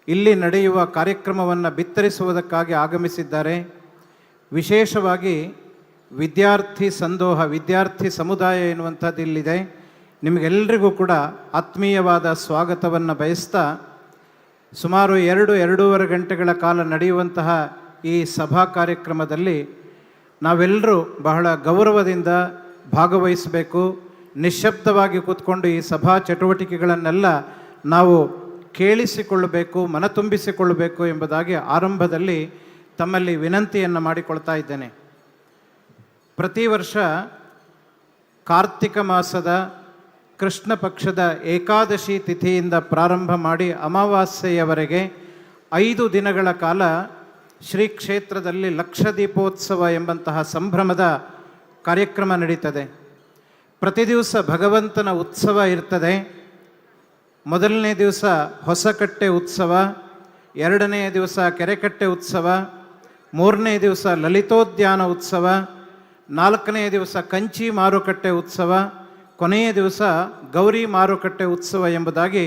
ಇಲ್ಲಿ ನಡೆಯುವ ಕಾರ್ಯಕ್ರಮವನ್ನು ಬಿತ್ತರಿಸುವುದಕ್ಕಾಗಿ ಆಗಮಿಸಿದ್ದಾರೆ. ವಿಶೇಷವಾಗಿ ವಿದ್ಯಾರ್ಥಿ ಸಂದೋಹ, ವಿದ್ಯಾರ್ಥಿ ಸಮುದಾಯ ಎನ್ನುವಂಥದ್ದು ಇಲ್ಲಿದೆ. ನಿಮಗೆಲ್ಲರಿಗೂ ಕೂಡ ಆತ್ಮೀಯವಾದ ಸ್ವಾಗತವನ್ನು ಬಯಸ್ತಾ, ಸುಮಾರು 2-2.5 ಗಂಟೆಗಳ ಕಾಲ ನಡೆಯುವಂತಹ ಈ ಸಭಾ ಕಾರ್ಯಕ್ರಮದಲ್ಲಿ ನಾವೆಲ್ಲರೂ ಬಹಳ ಗೌರವದಿಂದ ಭಾಗವಹಿಸಬೇಕು. ನಿಶ್ಶಬ್ದವಾಗಿ ಕೂತ್ಕೊಂಡು ಈ ಸಭಾ ಚಟುವಟಿಕೆಗಳನ್ನೆಲ್ಲ ನಾವು ಕೇಳಿಸಿಕೊಳ್ಳಬೇಕು, ಮನತುಂಬಿಸಿಕೊಳ್ಳಬೇಕು ಎಂಬುದಾಗಿ ಆರಂಭದಲ್ಲಿ ತಮ್ಮಲ್ಲಿ ವಿನಂತಿಯನ್ನು ಮಾಡಿಕೊಳ್ತಾ ಇದ್ದೇನೆ. ಪ್ರತಿ ವರ್ಷ ಕಾರ್ತಿಕ ಮಾಸದ ಕೃಷ್ಣ ಪಕ್ಷದ ಏಕಾದಶಿ ತಿಥಿಯಿಂದ ಪ್ರಾರಂಭ ಮಾಡಿ ಅಮಾವಾಸ್ಯೆಯವರೆಗೆ 5 ದಿನಗಳ ಕಾಲ ಶ್ರೀ ಕ್ಷೇತ್ರದಲ್ಲಿ ಲಕ್ಷದೀಪೋತ್ಸವ ಎಂಬಂತಹ ಸಂಭ್ರಮದ ಕಾರ್ಯಕ್ರಮ ನಡೀತದೆ. ಪ್ರತಿ ದಿವಸ ಭಗವಂತನ ಉತ್ಸವ ಇರ್ತದೆ. ಮೊದಲನೇ ದಿವಸ ಹೊಸಕಟ್ಟೆ ಉತ್ಸವ, 2ನೆಯ ದಿವಸ ಕೆರೆಕಟ್ಟೆ ಉತ್ಸವ, 3ನೇ ದಿವಸ ಲಲಿತೋದ್ಯಾನ ಉತ್ಸವ, 4ನೆಯ ದಿವಸ ಕಂಚಿ ಮಾರುಕಟ್ಟೆ ಉತ್ಸವ, ಕೊನೆಯ ದಿವಸ ಗೌರಿ ಮಾರುಕಟ್ಟೆ ಉತ್ಸವ ಎಂಬುದಾಗಿ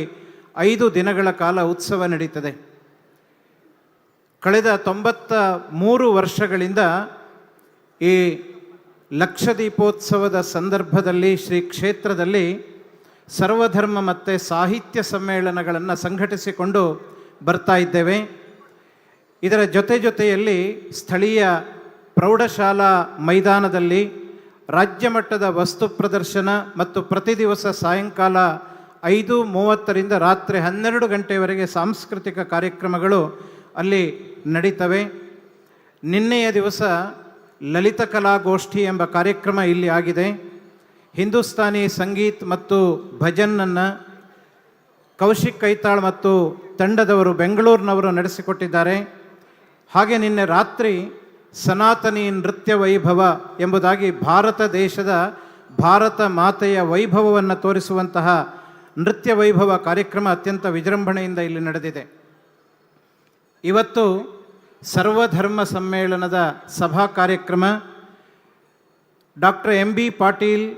5 ದಿನಗಳ ಕಾಲ ಉತ್ಸವ ನಡೀತದೆ. ಕಳೆದ 93 ವರ್ಷಗಳಿಂದ ಈ ಲಕ್ಷದೀಪೋತ್ಸವದ ಸಂದರ್ಭದಲ್ಲಿ ಶ್ರೀ ಕ್ಷೇತ್ರದಲ್ಲಿ ಸರ್ವಧರ್ಮ ಮತ್ತು ಸಾಹಿತ್ಯ ಸಮ್ಮೇಳನಗಳನ್ನು ಸಂಘಟಿಸಿಕೊಂಡು ಬರ್ತಾ ಇದ್ದೇವೆ. ಇದರ ಜೊತೆಯಲ್ಲಿ ಸ್ಥಳೀಯ ಪ್ರೌಢಶಾಲಾ ಮೈದಾನದಲ್ಲಿ ರಾಜ್ಯ ಮಟ್ಟದ ವಸ್ತು ಪ್ರದರ್ಶನ ಮತ್ತು ಪ್ರತಿ ದಿವಸ ಸಾಯಂಕಾಲ 5:30ರಿಂದ ರಾತ್ರಿ 12 ಗಂಟೆಯವರೆಗೆ ಸಾಂಸ್ಕೃತಿಕ ಕಾರ್ಯಕ್ರಮಗಳು ಅಲ್ಲಿ ನಡೀತವೆ. ನಿನ್ನೆಯ ದಿವಸ ಲಲಿತ ಕಲಾಗೋಷ್ಠಿ ಎಂಬ ಕಾರ್ಯಕ್ರಮ ಇಲ್ಲಿ ಆಗಿದೆ. ಹಿಂದೂಸ್ತಾನಿ ಸಂಗೀತ್ ಮತ್ತು ಭಜನ್ನನ್ನು ಕೌಶಿಕ್ ಕೈತಾಳ್ ಮತ್ತು ತಂಡದವರು ಬೆಂಗಳೂರಿನವರು ನಡೆಸಿಕೊಟ್ಟಿದ್ದಾರೆ. ಹಾಗೆ ನಿನ್ನೆ ರಾತ್ರಿ ಸನಾತನಿ ನೃತ್ಯ ವೈಭವ ಎಂಬುದಾಗಿ ಭಾರತ ದೇಶದ ಭಾರತ ಮಾತೆಯ ವೈಭವವನ್ನು ತೋರಿಸುವಂತಹ ನೃತ್ಯ ವೈಭವ ಕಾರ್ಯಕ್ರಮ ಅತ್ಯಂತ ವಿಜೃಂಭಣೆಯಿಂದ ಇಲ್ಲಿ ನಡೆದಿದೆ. ಇವತ್ತು ಸರ್ವಧರ್ಮ ಸಮ್ಮೇಳನದ ಸಭಾ ಕಾರ್ಯಕ್ರಮ ಡಾಕ್ಟರ್ ಎಂ ಬಿ ಪಾಟೀಲ್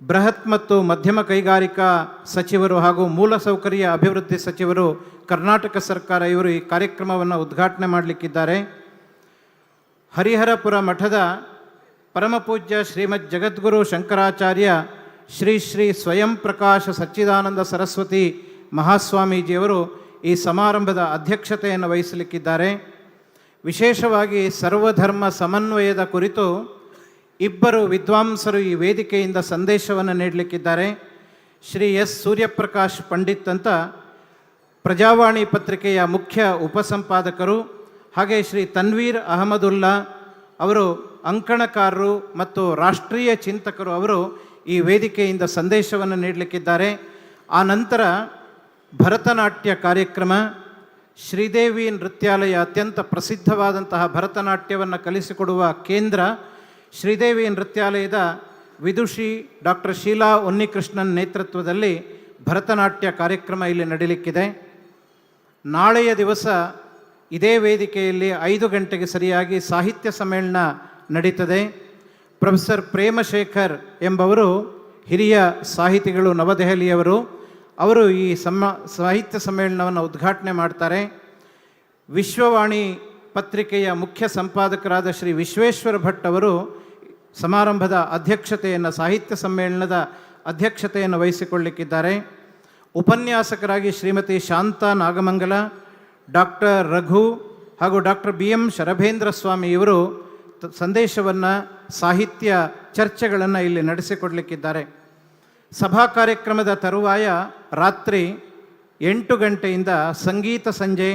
ಬೃಹತ್ ಮತ್ತು ಮಧ್ಯಮ ಕೈಗಾರಿಕಾ ಸಚಿವರು ಹಾಗೂ ಮೂಲಸೌಕರ್ಯ ಅಭಿವೃದ್ಧಿ ಸಚಿವರು ಕರ್ನಾಟಕ ಸರ್ಕಾರ ಇವರು ಈ ಕಾರ್ಯಕ್ರಮವನ್ನು ಉದ್ಘಾಟನೆ ಮಾಡಲಿಕ್ಕಿದ್ದಾರೆ. ಹರಿಹರಪುರ ಮಠದ ಪರಮಪೂಜ್ಯ ಶ್ರೀಮದ್ ಜಗದ್ಗುರು ಶಂಕರಾಚಾರ್ಯ ಶ್ರೀ ಶ್ರೀ ಸ್ವಯಂ ಪ್ರಕಾಶ ಸಚ್ಚಿದಾನಂದ ಸರಸ್ವತಿ ಮಹಾಸ್ವಾಮೀಜಿಯವರು ಈ ಸಮಾರಂಭದ ಅಧ್ಯಕ್ಷತೆಯನ್ನು ವಹಿಸಲಿಕ್ಕಿದ್ದಾರೆ. ವಿಶೇಷವಾಗಿ ಸರ್ವಧರ್ಮ ಸಮನ್ವಯದ ಕುರಿತು 2 ವಿದ್ವಾಂಸರು ಈ ವೇದಿಕೆಯಿಂದ ಸಂದೇಶವನ್ನು ನೀಡಲಿಕ್ಕಿದ್ದಾರೆ. ಶ್ರೀ ಎಸ್ ಸೂರ್ಯಪ್ರಕಾಶ್ ಪಂಡಿತ್ ಅಂತ ಪ್ರಜಾವಾಣಿ ಪತ್ರಿಕೆಯ ಮುಖ್ಯ ಉಪಸಂಪಾದಕರು, ಹಾಗೆ ಶ್ರೀ ತನ್ವೀರ್ ಅಹಮದುಲ್ಲಾ ಅವರು ಅಂಕಣಕಾರರು ಮತ್ತು ರಾಷ್ಟ್ರೀಯ ಚಿಂತಕರು, ಅವರು ಈ ವೇದಿಕೆಯಿಂದ ಸಂದೇಶವನ್ನು ನೀಡಲಿಕ್ಕಿದ್ದಾರೆ. ಆ ನಂತರ ಭರತನಾಟ್ಯ ಕಾರ್ಯಕ್ರಮ, ಶ್ರೀದೇವಿ ನೃತ್ಯಾಲಯ ಅತ್ಯಂತ ಪ್ರಸಿದ್ಧವಾದಂತಹ ಭರತನಾಟ್ಯವನ್ನು ಕಲಿಸಿಕೊಡುವ ಕೇಂದ್ರ ಶ್ರೀದೇವಿ ನೃತ್ಯಾಲಯದ ವಿದುಷಿ ಡಾಕ್ಟರ್ ಶೀಲಾ ಉನ್ನಿಕೃಷ್ಣನ್ ನೇತೃತ್ವದಲ್ಲಿ ಭರತನಾಟ್ಯ ಕಾರ್ಯಕ್ರಮ ಇಲ್ಲಿ ನಡೀಲಿಕ್ಕಿದೆ. ನಾಳೆಯ ದಿವಸ ಇದೇ ವೇದಿಕೆಯಲ್ಲಿ 5 ಗಂಟೆಗೆ ಸರಿಯಾಗಿ ಸಾಹಿತ್ಯ ಸಮ್ಮೇಳನ ನಡೀತದೆ. ಪ್ರೊಫೆಸರ್ ಪ್ರೇಮಶೇಖರ್ ಎಂಬವರು ಹಿರಿಯ ಸಾಹಿತಿಗಳು, ನವದೆಹಲಿಯವರು, ಅವರು ಈ ಸಾಹಿತ್ಯ ಸಮ್ಮೇಳನವನ್ನು ಉದ್ಘಾಟನೆ ಮಾಡ್ತಾರೆ. ವಿಶ್ವವಾಣಿ ಪತ್ರಿಕೆಯ ಮುಖ್ಯ ಸಂಪಾದಕರಾದ ಶ್ರೀ ವಿಶ್ವೇಶ್ವರ ಭಟ್ ಅವರು ಸಮಾರಂಭದ ಅಧ್ಯಕ್ಷತೆಯನ್ನು, ಸಾಹಿತ್ಯ ಸಮ್ಮೇಳನದ ಅಧ್ಯಕ್ಷತೆಯನ್ನು ವಹಿಸಿಕೊಳ್ಳಲಿಕ್ಕಿದ್ದಾರೆ. ಉಪನ್ಯಾಸಕರಾಗಿ ಶ್ರೀಮತಿ ಶಾಂತಾ ನಾಗಮಂಗಲ, ಡಾಕ್ಟರ್ ರಘು ಹಾಗೂ ಡಾಕ್ಟರ್ ಬಿ ಎಂ ಶರಭೇಂದ್ರ ಸ್ವಾಮಿ ಇವರು ಸಂದೇಶವನ್ನು, ಸಾಹಿತ್ಯ ಚರ್ಚೆಗಳನ್ನು ಇಲ್ಲಿ ನಡೆಸಿಕೊಡಲಿಕ್ಕಿದ್ದಾರೆ. ಸಭಾ ಕಾರ್ಯಕ್ರಮದ ತರುವಾಯ ರಾತ್ರಿ 8 ಗಂಟೆಯಿಂದ ಸಂಗೀತ ಸಂಜೆ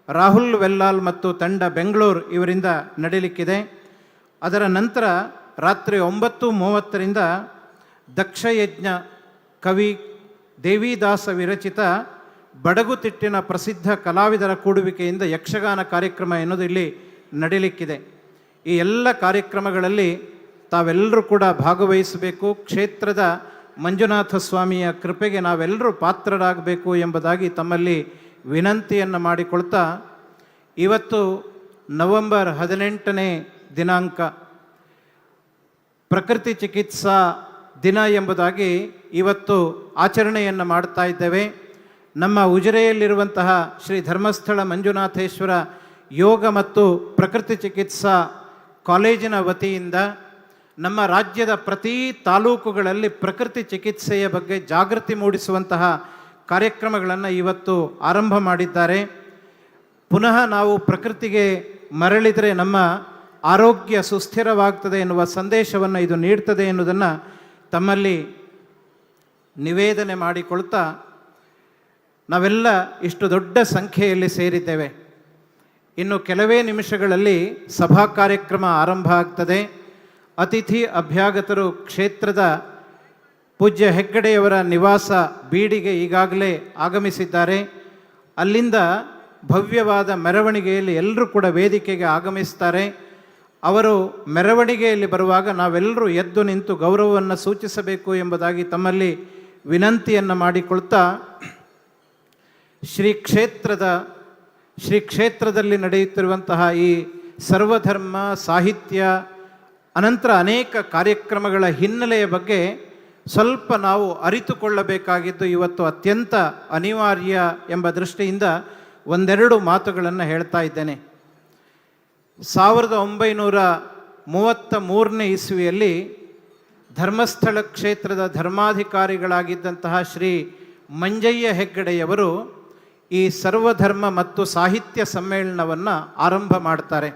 ರಾಹುಲ್ ವೆಲ್ಲಾಲ್ ಮತ್ತು ತಂಡ ಬೆಂಗಳೂರು ಇವರಿಂದ ನಡೀಲಿಕ್ಕಿದೆ. ಅದರ ನಂತರ ರಾತ್ರಿ 9:30ರಿಂದ ದಕ್ಷಯಜ್ಞ ಕವಿ ದೇವಿದಾಸ ವಿರಚಿತ ಬಡಗುತಿಟ್ಟಿನ ಪ್ರಸಿದ್ಧ ಕಲಾವಿದರ ಕೂಡುವಿಕೆಯಿಂದ ಯಕ್ಷಗಾನ ಕಾರ್ಯಕ್ರಮ ಎನ್ನುವುದು ಇಲ್ಲಿ ನಡೀಲಿಕ್ಕಿದೆ. ಈ ಎಲ್ಲ ಕಾರ್ಯಕ್ರಮಗಳಲ್ಲಿ ತಾವೆಲ್ಲರೂ ಕೂಡ ಭಾಗವಹಿಸಬೇಕು. ಕ್ಷೇತ್ರದ ಮಂಜುನಾಥ ಸ್ವಾಮಿಯ ಕೃಪೆಗೆ ನಾವೆಲ್ಲರೂ ಪಾತ್ರರಾಗಬೇಕು ಎಂಬುದಾಗಿ ತಮ್ಮಲ್ಲಿ ವಿನಂತಿಯನ್ನು ಮಾಡಿಕೊಳ್ತಾ, ಇವತ್ತು ನವೆಂಬರ್ 18ನೇ ದಿನಾಂಕ ಪ್ರಕೃತಿ ಚಿಕಿತ್ಸಾ ದಿನ ಎಂಬುದಾಗಿ ಇವತ್ತು ಆಚರಣೆಯನ್ನು ಮಾಡ್ತಾ ಇದ್ದೇವೆ. ನಮ್ಮ ಉಜಿರೆಯಲ್ಲಿರುವಂತಹ ಶ್ರೀ ಧರ್ಮಸ್ಥಳ ಮಂಜುನಾಥೇಶ್ವರ ಯೋಗ ಮತ್ತು ಪ್ರಕೃತಿ ಚಿಕಿತ್ಸಾ ಕಾಲೇಜಿನ ವತಿಯಿಂದ ನಮ್ಮ ರಾಜ್ಯದ ಪ್ರತಿ ತಾಲೂಕುಗಳಲ್ಲಿ ಪ್ರಕೃತಿ ಚಿಕಿತ್ಸೆಯ ಬಗ್ಗೆ ಜಾಗೃತಿ ಮೂಡಿಸುವಂತಹ ಕಾರ್ಯಕ್ರಮಗಳನ್ನು ಇವತ್ತು ಆರಂಭ ಮಾಡಿದ್ದಾರೆ. ಪುನಃ ನಾವು ಪ್ರಕೃತಿಗೆ ಮರಳಿದರೆ ನಮ್ಮ ಆರೋಗ್ಯ ಸುಸ್ಥಿರವಾಗ್ತದೆ ಎನ್ನುವ ಸಂದೇಶವನ್ನು ಇದು ನೀಡ್ತದೆ ಎನ್ನುವುದನ್ನು ತಮ್ಮಲ್ಲಿ ನಿವೇದನೆ ಮಾಡಿಕೊಳ್ತಾ ನಾವೆಲ್ಲ ಇಷ್ಟು ದೊಡ್ಡ ಸಂಖ್ಯೆಯಲ್ಲಿ ಸೇರಿದ್ದೇವೆ. ಇನ್ನು ಕೆಲವೇ ನಿಮಿಷಗಳಲ್ಲಿ ಸಭಾ ಕಾರ್ಯಕ್ರಮ ಆರಂಭ ಆಗ್ತದೆ. ಅತಿಥಿ ಅಭ್ಯಾಗತರು ಕ್ಷೇತ್ರದ ಪೂಜ್ಯ ಹೆಗ್ಗಡೆಯವರ ನಿವಾಸ ಬೀಡಿಗೆ ಈಗಾಗಲೇ ಆಗಮಿಸಿದ್ದಾರೆ. ಅಲ್ಲಿಂದ ಭವ್ಯವಾದ ಮೆರವಣಿಗೆಯಲ್ಲಿ ಎಲ್ಲರೂ ಕೂಡ ವೇದಿಕೆಗೆ ಆಗಮಿಸ್ತಾರೆ. ಅವರು ಮೆರವಣಿಗೆಯಲ್ಲಿ ಬರುವಾಗ ನಾವೆಲ್ಲರೂ ಎದ್ದು ನಿಂತು ಗೌರವವನ್ನು ಸೂಚಿಸಬೇಕು ಎಂಬುದಾಗಿ ತಮ್ಮಲ್ಲಿ ವಿನಂತಿಯನ್ನು ಮಾಡಿಕೊಳ್ತಾ ಶ್ರೀ ಕ್ಷೇತ್ರದಲ್ಲಿ ನಡೆಯುತ್ತಿರುವಂತಹ ಈ ಸರ್ವಧರ್ಮ ಸಾಹಿತ್ಯ ಅನಂತರ ಅನೇಕ ಕಾರ್ಯಕ್ರಮಗಳ ಹಿನ್ನೆಲೆಯ ಬಗ್ಗೆ ಸ್ವಲ್ಪ ನಾವು ಅರಿತುಕೊಳ್ಳಬೇಕಾಗಿದ್ದು ಇವತ್ತು ಅತ್ಯಂತ ಅನಿವಾರ್ಯ ಎಂಬ ದೃಷ್ಟಿಯಿಂದ ಒಂದೆರಡು ಮಾತುಗಳನ್ನು ಹೇಳ್ತಾ ಇದ್ದೇನೆ. 1933ನೇ ಇಸ್ವಿಯಲ್ಲಿ ಧರ್ಮಸ್ಥಳ ಕ್ಷೇತ್ರದ ಧರ್ಮಾಧಿಕಾರಿಗಳಾಗಿದ್ದಂತಹ ಶ್ರೀ ಮಂಜಯ್ಯ ಹೆಗ್ಗಡೆಯವರು ಈ ಸರ್ವಧರ್ಮ ಮತ್ತು ಸಾಹಿತ್ಯ ಸಮ್ಮೇಳನವನ್ನು ಆರಂಭ ಮಾಡ್ತಾರೆ.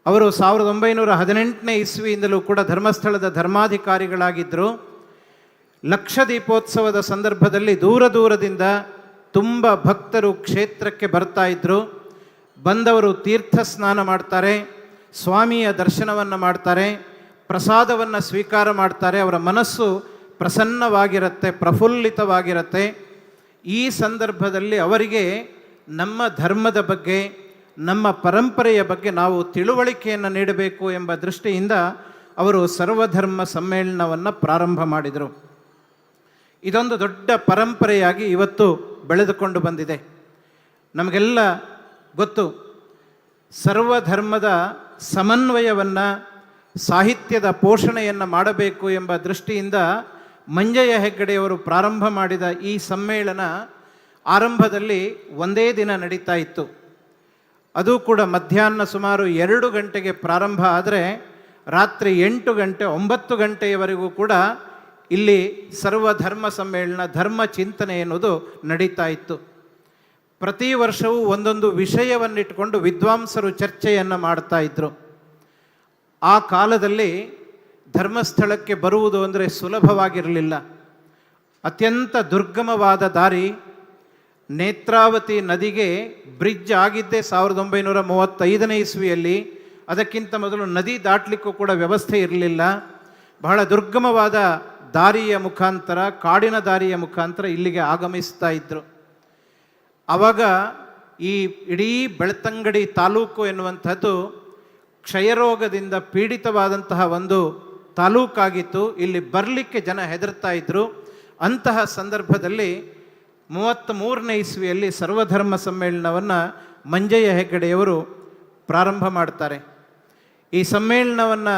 ಅವರು 1918ನೇ ಇಸ್ವಿಯಿಂದಲೂ ಕೂಡ ಧರ್ಮಸ್ಥಳದ ಧರ್ಮಾಧಿಕಾರಿಗಳಾಗಿದ್ದರು. ಲಕ್ಷ ದೀಪೋತ್ಸವದ ಸಂದರ್ಭದಲ್ಲಿ ದೂರ ದೂರದಿಂದ ತುಂಬ ಭಕ್ತರು ಕ್ಷೇತ್ರಕ್ಕೆ ಬರ್ತಾ ಇದ್ದರು. ಬಂದವರು ತೀರ್ಥ ಸ್ನಾನ ಮಾಡ್ತಾರೆ, ಸ್ವಾಮಿಯ ದರ್ಶನವನ್ನು ಮಾಡ್ತಾರೆ, ಪ್ರಸಾದವನ್ನು ಸ್ವೀಕಾರ ಮಾಡ್ತಾರೆ. ಅವರ ಮನಸ್ಸು ಪ್ರಸನ್ನವಾಗಿರುತ್ತೆ, ಪ್ರಫುಲ್ಲಿತವಾಗಿರುತ್ತೆ. ಈ ಸಂದರ್ಭದಲ್ಲಿ ಅವರಿಗೆ ನಮ್ಮ ಧರ್ಮದ ಬಗ್ಗೆ, ನಮ್ಮ ಪರಂಪರೆಯ ಬಗ್ಗೆ ನಾವು ತಿಳುವಳಿಕೆಯನ್ನು ನೀಡಬೇಕು ಎಂಬ ದೃಷ್ಟಿಯಿಂದ ಅವರು ಸರ್ವಧರ್ಮ ಸಮ್ಮೇಳನವನ್ನು ಪ್ರಾರಂಭ ಮಾಡಿದರು. ಇದೊಂದು ದೊಡ್ಡ ಪರಂಪರೆಯಾಗಿ ಇವತ್ತು ಬೆಳೆದುಕೊಂಡು ಬಂದಿದೆ. ನಮಗೆಲ್ಲ ಗೊತ್ತು, ಸರ್ವಧರ್ಮದ ಸಮನ್ವಯವನ್ನು, ಸಾಹಿತ್ಯದ ಪೋಷಣೆಯನ್ನು ಮಾಡಬೇಕು ಎಂಬ ದೃಷ್ಟಿಯಿಂದ ಮಂಜಯ್ಯ ಹೆಗ್ಗಡೆಯವರು ಪ್ರಾರಂಭ ಮಾಡಿದ ಈ ಸಮ್ಮೇಳನ ಆರಂಭದಲ್ಲಿ ಒಂದೇ ದಿನ ನಡೀತಾ ಇತ್ತು. ಅದು ಕೂಡ ಮಧ್ಯಾಹ್ನ ಸುಮಾರು 2 ಗಂಟೆಗೆ ಪ್ರಾರಂಭ ಆದರೆ ರಾತ್ರಿ 8 ಗಂಟೆ 9 ಗಂಟೆಯವರೆಗೂ ಕೂಡ ಇಲ್ಲಿ ಸರ್ವಧರ್ಮ ಸಮ್ಮೇಳನ, ಧರ್ಮ ಚಿಂತನೆ ಎನ್ನುವುದು ನಡೀತಾ ಇತ್ತು. ಪ್ರತಿ ವರ್ಷವೂ ಒಂದೊಂದು ವಿಷಯವನ್ನಿಟ್ಟುಕೊಂಡು ವಿದ್ವಾಂಸರು ಚರ್ಚೆಯನ್ನು ಮಾಡ್ತಾ ಇದ್ದರು. ಆ ಕಾಲದಲ್ಲಿ ಧರ್ಮಸ್ಥಳಕ್ಕೆ ಬರುವುದು ಅಂದರೆ ಸುಲಭವಾಗಿರಲಿಲ್ಲ. ಅತ್ಯಂತ ದುರ್ಗಮವಾದ ದಾರಿ. ನೇತ್ರಾವತಿ ನದಿಗೆ ಬ್ರಿಡ್ಜ್ ಆಗಿದ್ದೇ 1935ನೇ ಇಸ್ವಿಯಲ್ಲಿ. ಅದಕ್ಕಿಂತ ಮೊದಲು ನದಿ ದಾಟಲಿಕ್ಕೂ ಕೂಡ ವ್ಯವಸ್ಥೆ ಇರಲಿಲ್ಲ. ಬಹಳ ದುರ್ಗಮವಾದ ದಾರಿಯ ಮುಖಾಂತರ, ಕಾಡಿನ ದಾರಿಯ ಮುಖಾಂತರ ಇಲ್ಲಿಗೆ ಆಗಮಿಸ್ತಾ ಇದ್ದರು. ಆವಾಗ ಈ ಇಡೀ ಬೆಳ್ತಂಗಡಿ ತಾಲೂಕು ಎನ್ನುವಂಥದ್ದು ಕ್ಷಯರೋಗದಿಂದ ಪೀಡಿತವಾದಂತಹ ಒಂದು ತಾಲೂಕಾಗಿತ್ತು. ಇಲ್ಲಿ ಬರಲಿಕ್ಕೆ ಜನ ಹೆದರ್ತಾ ಇದ್ದರು. ಅಂತಹ ಸಂದರ್ಭದಲ್ಲಿ 33ನೇ ಇಸ್ವಿಯಲ್ಲಿ ಸರ್ವಧರ್ಮ ಸಮ್ಮೇಳನವನ್ನು ಮಂಜಯ್ಯ ಹೆಗ್ಗಡೆಯವರು ಪ್ರಾರಂಭ ಮಾಡ್ತಾರೆ. ಈ ಸಮ್ಮೇಳನವನ್ನು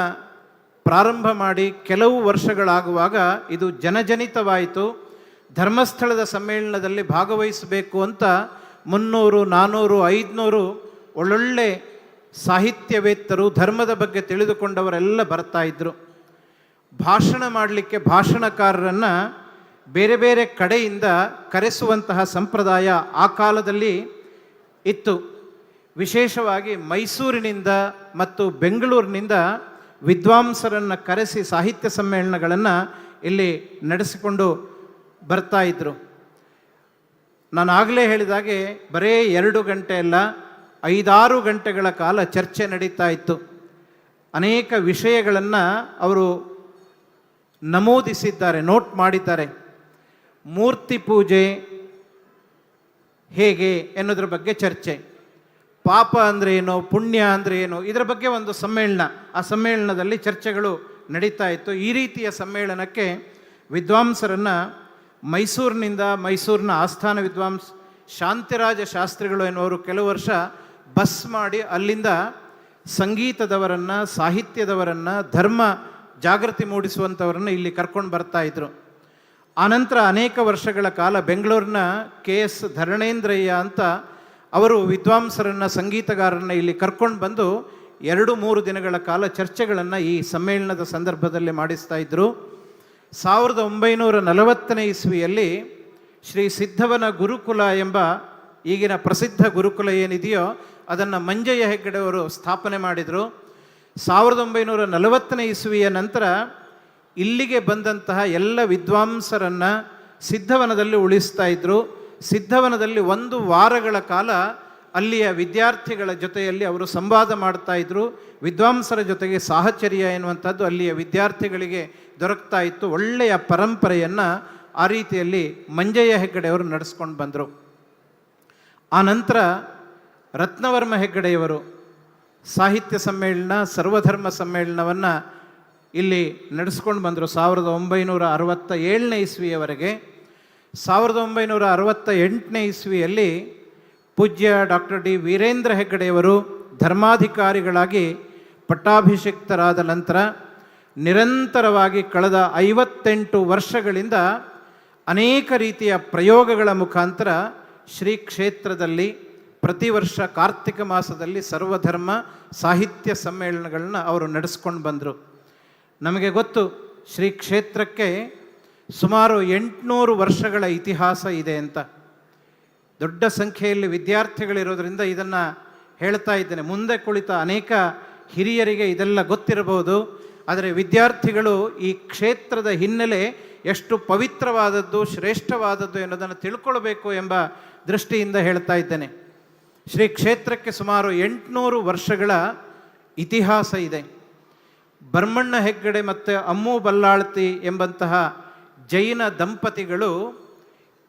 ಪ್ರಾರಂಭ ಮಾಡಿ ಕೆಲವು ವರ್ಷಗಳಾಗುವಾಗ ಇದು ಜನಜನಿತವಾಯಿತು. ಧರ್ಮಸ್ಥಳದ ಸಮ್ಮೇಳನದಲ್ಲಿ ಭಾಗವಹಿಸಬೇಕು ಅಂತ 300, 400, 500 ಒಳ್ಳೊಳ್ಳೆ ಸಾಹಿತ್ಯವೇತ್ತರು, ಧರ್ಮದ ಬಗ್ಗೆ ತಿಳಿದುಕೊಂಡವರೆಲ್ಲ ಬರ್ತಾ ಇದ್ದರು. ಭಾಷಣ ಮಾಡಲಿಕ್ಕೆ ಭಾಷಣಕಾರರನ್ನು ಬೇರೆ ಬೇರೆ ಕಡೆಯಿಂದ ಕರೆಸುವಂತಹ ಸಂಪ್ರದಾಯ ಆ ಕಾಲದಲ್ಲಿ ಇತ್ತು. ವಿಶೇಷವಾಗಿ ಮೈಸೂರಿನಿಂದ ಮತ್ತು ಬೆಂಗಳೂರಿನಿಂದ ವಿದ್ವಾಂಸರನ್ನು ಕರೆಸಿ ಸಾಹಿತ್ಯ ಸಮ್ಮೇಳನಗಳನ್ನು ಇಲ್ಲಿ ನಡೆಸಿಕೊಂಡು ಬರ್ತಾ ಇದ್ದರು. ನಾನು ಆಗಲೇ ಹೇಳಿದಾಗೆ ಬರೇ 2 ಗಂಟೆ ಅಲ್ಲ, 5-6 ಗಂಟೆಗಳ ಕಾಲ ಚರ್ಚೆ ನಡೀತಾ ಇತ್ತು. ಅನೇಕ ವಿಷಯಗಳನ್ನು ಅವರು ನಮೂದಿಸಿದ್ದಾರೆ, ನೋಟ್ ಮಾಡಿದ್ದಾರೆ. ಮೂರ್ತಿ ಪೂಜೆ ಹೇಗೆ ಎನ್ನುವುದ್ರ ಬಗ್ಗೆ ಚರ್ಚೆ, ಪಾಪ ಅಂದರೆ ಏನು, ಪುಣ್ಯ ಅಂದರೆ ಏನು, ಇದರ ಬಗ್ಗೆ ಒಂದು ಸಮ್ಮೇಳನ, ಆ ಸಮ್ಮೇಳನದಲ್ಲಿ ಚರ್ಚೆಗಳು ನಡೀತಾ ಇತ್ತು. ಈ ರೀತಿಯ ಸಮ್ಮೇಳನಕ್ಕೆ ವಿದ್ವಾಂಸರನ್ನು ಮೈಸೂರಿನ ಆಸ್ಥಾನ ವಿದ್ವಾಂಸ ಶಾಂತಿರಾಜ ಶಾಸ್ತ್ರಿಗಳು ಎನ್ನುವರು ಕೆಲವು ವರ್ಷ ಬಸ್ ಮಾಡಿ ಅಲ್ಲಿಂದ ಸಂಗೀತದವರನ್ನು, ಸಾಹಿತ್ಯದವರನ್ನು, ಧರ್ಮ ಜಾಗೃತಿ ಮೂಡಿಸುವಂಥವರನ್ನು ಇಲ್ಲಿ ಕರ್ಕೊಂಡು ಬರ್ತಾ ಇದ್ರು. ಆನಂತರ ಅನೇಕ ವರ್ಷಗಳ ಕಾಲ ಬೆಂಗಳೂರಿನ KS ಧರಣೇಂದ್ರಯ್ಯ ಅಂತ ಅವರು ವಿದ್ವಾಂಸರನ್ನು, ಸಂಗೀತಗಾರರನ್ನು ಇಲ್ಲಿ ಕರ್ಕೊಂಡು ಬಂದು 2-3 ದಿನಗಳ ಕಾಲ ಚರ್ಚೆಗಳನ್ನು ಈ ಸಮ್ಮೇಳನದ ಸಂದರ್ಭದಲ್ಲಿ ಮಾಡಿಸ್ತಾ ಇದ್ದರು. 1940ನೇ ಇಸ್ವಿಯಲ್ಲಿ ಶ್ರೀ ಸಿದ್ಧವನ ಗುರುಕುಲ ಎಂಬ ಈಗಿನ ಪ್ರಸಿದ್ಧ ಗುರುಕುಲ ಏನಿದೆಯೋ ಅದನ್ನು ಮಂಜಯ್ಯ ಹೆಗ್ಗಡೆ ಅವರು ಸ್ಥಾಪನೆ ಮಾಡಿದರು. 1940ನೇ ಇಸ್ವಿಯ ನಂತರ ಇಲ್ಲಿಗೆ ಬಂದಂತಹ ಎಲ್ಲ ವಿದ್ವಾಂಸರನ್ನು ಸಿದ್ಧವನದಲ್ಲಿ ಉಳಿಸ್ತಾ ಇದ್ದರು. ಸಿದ್ಧವನದಲ್ಲಿ 1 ವಾರಗಳ ಕಾಲ ಅಲ್ಲಿಯ ವಿದ್ಯಾರ್ಥಿಗಳ ಜೊತೆಯಲ್ಲಿ ಅವರು ಸಂವಾದ ಮಾಡ್ತಾ ಇದ್ದರು. ವಿದ್ವಾಂಸರ ಜೊತೆಗೆ ಸಾಹಚರ್ಯ ಎನ್ನುವಂಥದ್ದು ಅಲ್ಲಿಯ ವಿದ್ಯಾರ್ಥಿಗಳಿಗೆ ದೊರಕ್ತಾ ಇತ್ತು. ಒಳ್ಳೆಯ ಪರಂಪರೆಯನ್ನು ಆ ರೀತಿಯಲ್ಲಿ ಮಂಜಯ್ಯ ಹೆಗ್ಗಡೆಯವರು ನಡೆಸ್ಕೊಂಡು ಬಂದರು. ಆ ನಂತರ ರತ್ನವರ್ಮ ಹೆಗ್ಗಡೆಯವರು ಸಾಹಿತ್ಯ ಸಮ್ಮೇಳನ, ಸರ್ವಧರ್ಮ ಸಮ್ಮೇಳನವನ್ನು ಇಲ್ಲಿ ನಡೆಸ್ಕೊಂಡು ಬಂದರು 1967ನೇ ಇಸ್ವಿಯವರೆಗೆ. 1968ನೇ ಇಸ್ವಿಯಲ್ಲಿ ಪೂಜ್ಯ ಡಾಕ್ಟರ್ ಡಿ ವೀರೇಂದ್ರ ಹೆಗ್ಗಡೆಯವರು ಧರ್ಮಾಧಿಕಾರಿಗಳಾಗಿ ಪಟ್ಟಾಭಿಷಿಕ್ತರಾದ ನಂತರ ನಿರಂತರವಾಗಿ ಕಳೆದ 58 ವರ್ಷಗಳಿಂದ ಅನೇಕ ರೀತಿಯ ಪ್ರಯೋಗಗಳ ಮುಖಾಂತರ ಶ್ರೀ ಕ್ಷೇತ್ರದಲ್ಲಿ ಪ್ರತಿ ವರ್ಷ ಕಾರ್ತಿಕ ಮಾಸದಲ್ಲಿ ಸರ್ವಧರ್ಮ ಸಾಹಿತ್ಯ ಸಮ್ಮೇಳನಗಳನ್ನ ಅವರು ನಡೆಸ್ಕೊಂಡು ಬಂದರು. ನಮಗೆ ಗೊತ್ತು, ಶ್ರೀ ಕ್ಷೇತ್ರಕ್ಕೆ ಸುಮಾರು 800 ವರ್ಷಗಳ ಇತಿಹಾಸ ಇದೆ ಅಂತ. ದೊಡ್ಡ ಸಂಖ್ಯೆಯಲ್ಲಿ ವಿದ್ಯಾರ್ಥಿಗಳಿರೋದ್ರಿಂದ ಇದನ್ನು ಹೇಳ್ತಾ ಇದ್ದೇನೆ. ಮುಂದೆ ಕುಳಿತ ಅನೇಕ ಹಿರಿಯರಿಗೆ ಇದೆಲ್ಲ ಗೊತ್ತಿರಬಹುದು, ಆದರೆ ವಿದ್ಯಾರ್ಥಿಗಳು ಈ ಕ್ಷೇತ್ರದ ಹಿನ್ನೆಲೆ ಎಷ್ಟು ಪವಿತ್ರವಾದದ್ದು, ಶ್ರೇಷ್ಠವಾದದ್ದು ಎನ್ನುವುದನ್ನು ತಿಳ್ಕೊಳ್ಬೇಕು ಎಂಬ ದೃಷ್ಟಿಯಿಂದ ಹೇಳ್ತಾ ಇದ್ದೇನೆ. ಶ್ರೀ ಕ್ಷೇತ್ರಕ್ಕೆ ಸುಮಾರು 800 ವರ್ಷಗಳ ಇತಿಹಾಸ ಇದೆ. ಭರ್ಮಣ್ಣ ಹೆಗ್ಗಡೆ ಮತ್ತು ಅಮ್ಮು ಬಲ್ಲಾಳ್ತಿ ಎಂಬಂತಹ ಜೈನ ದಂಪತಿಗಳು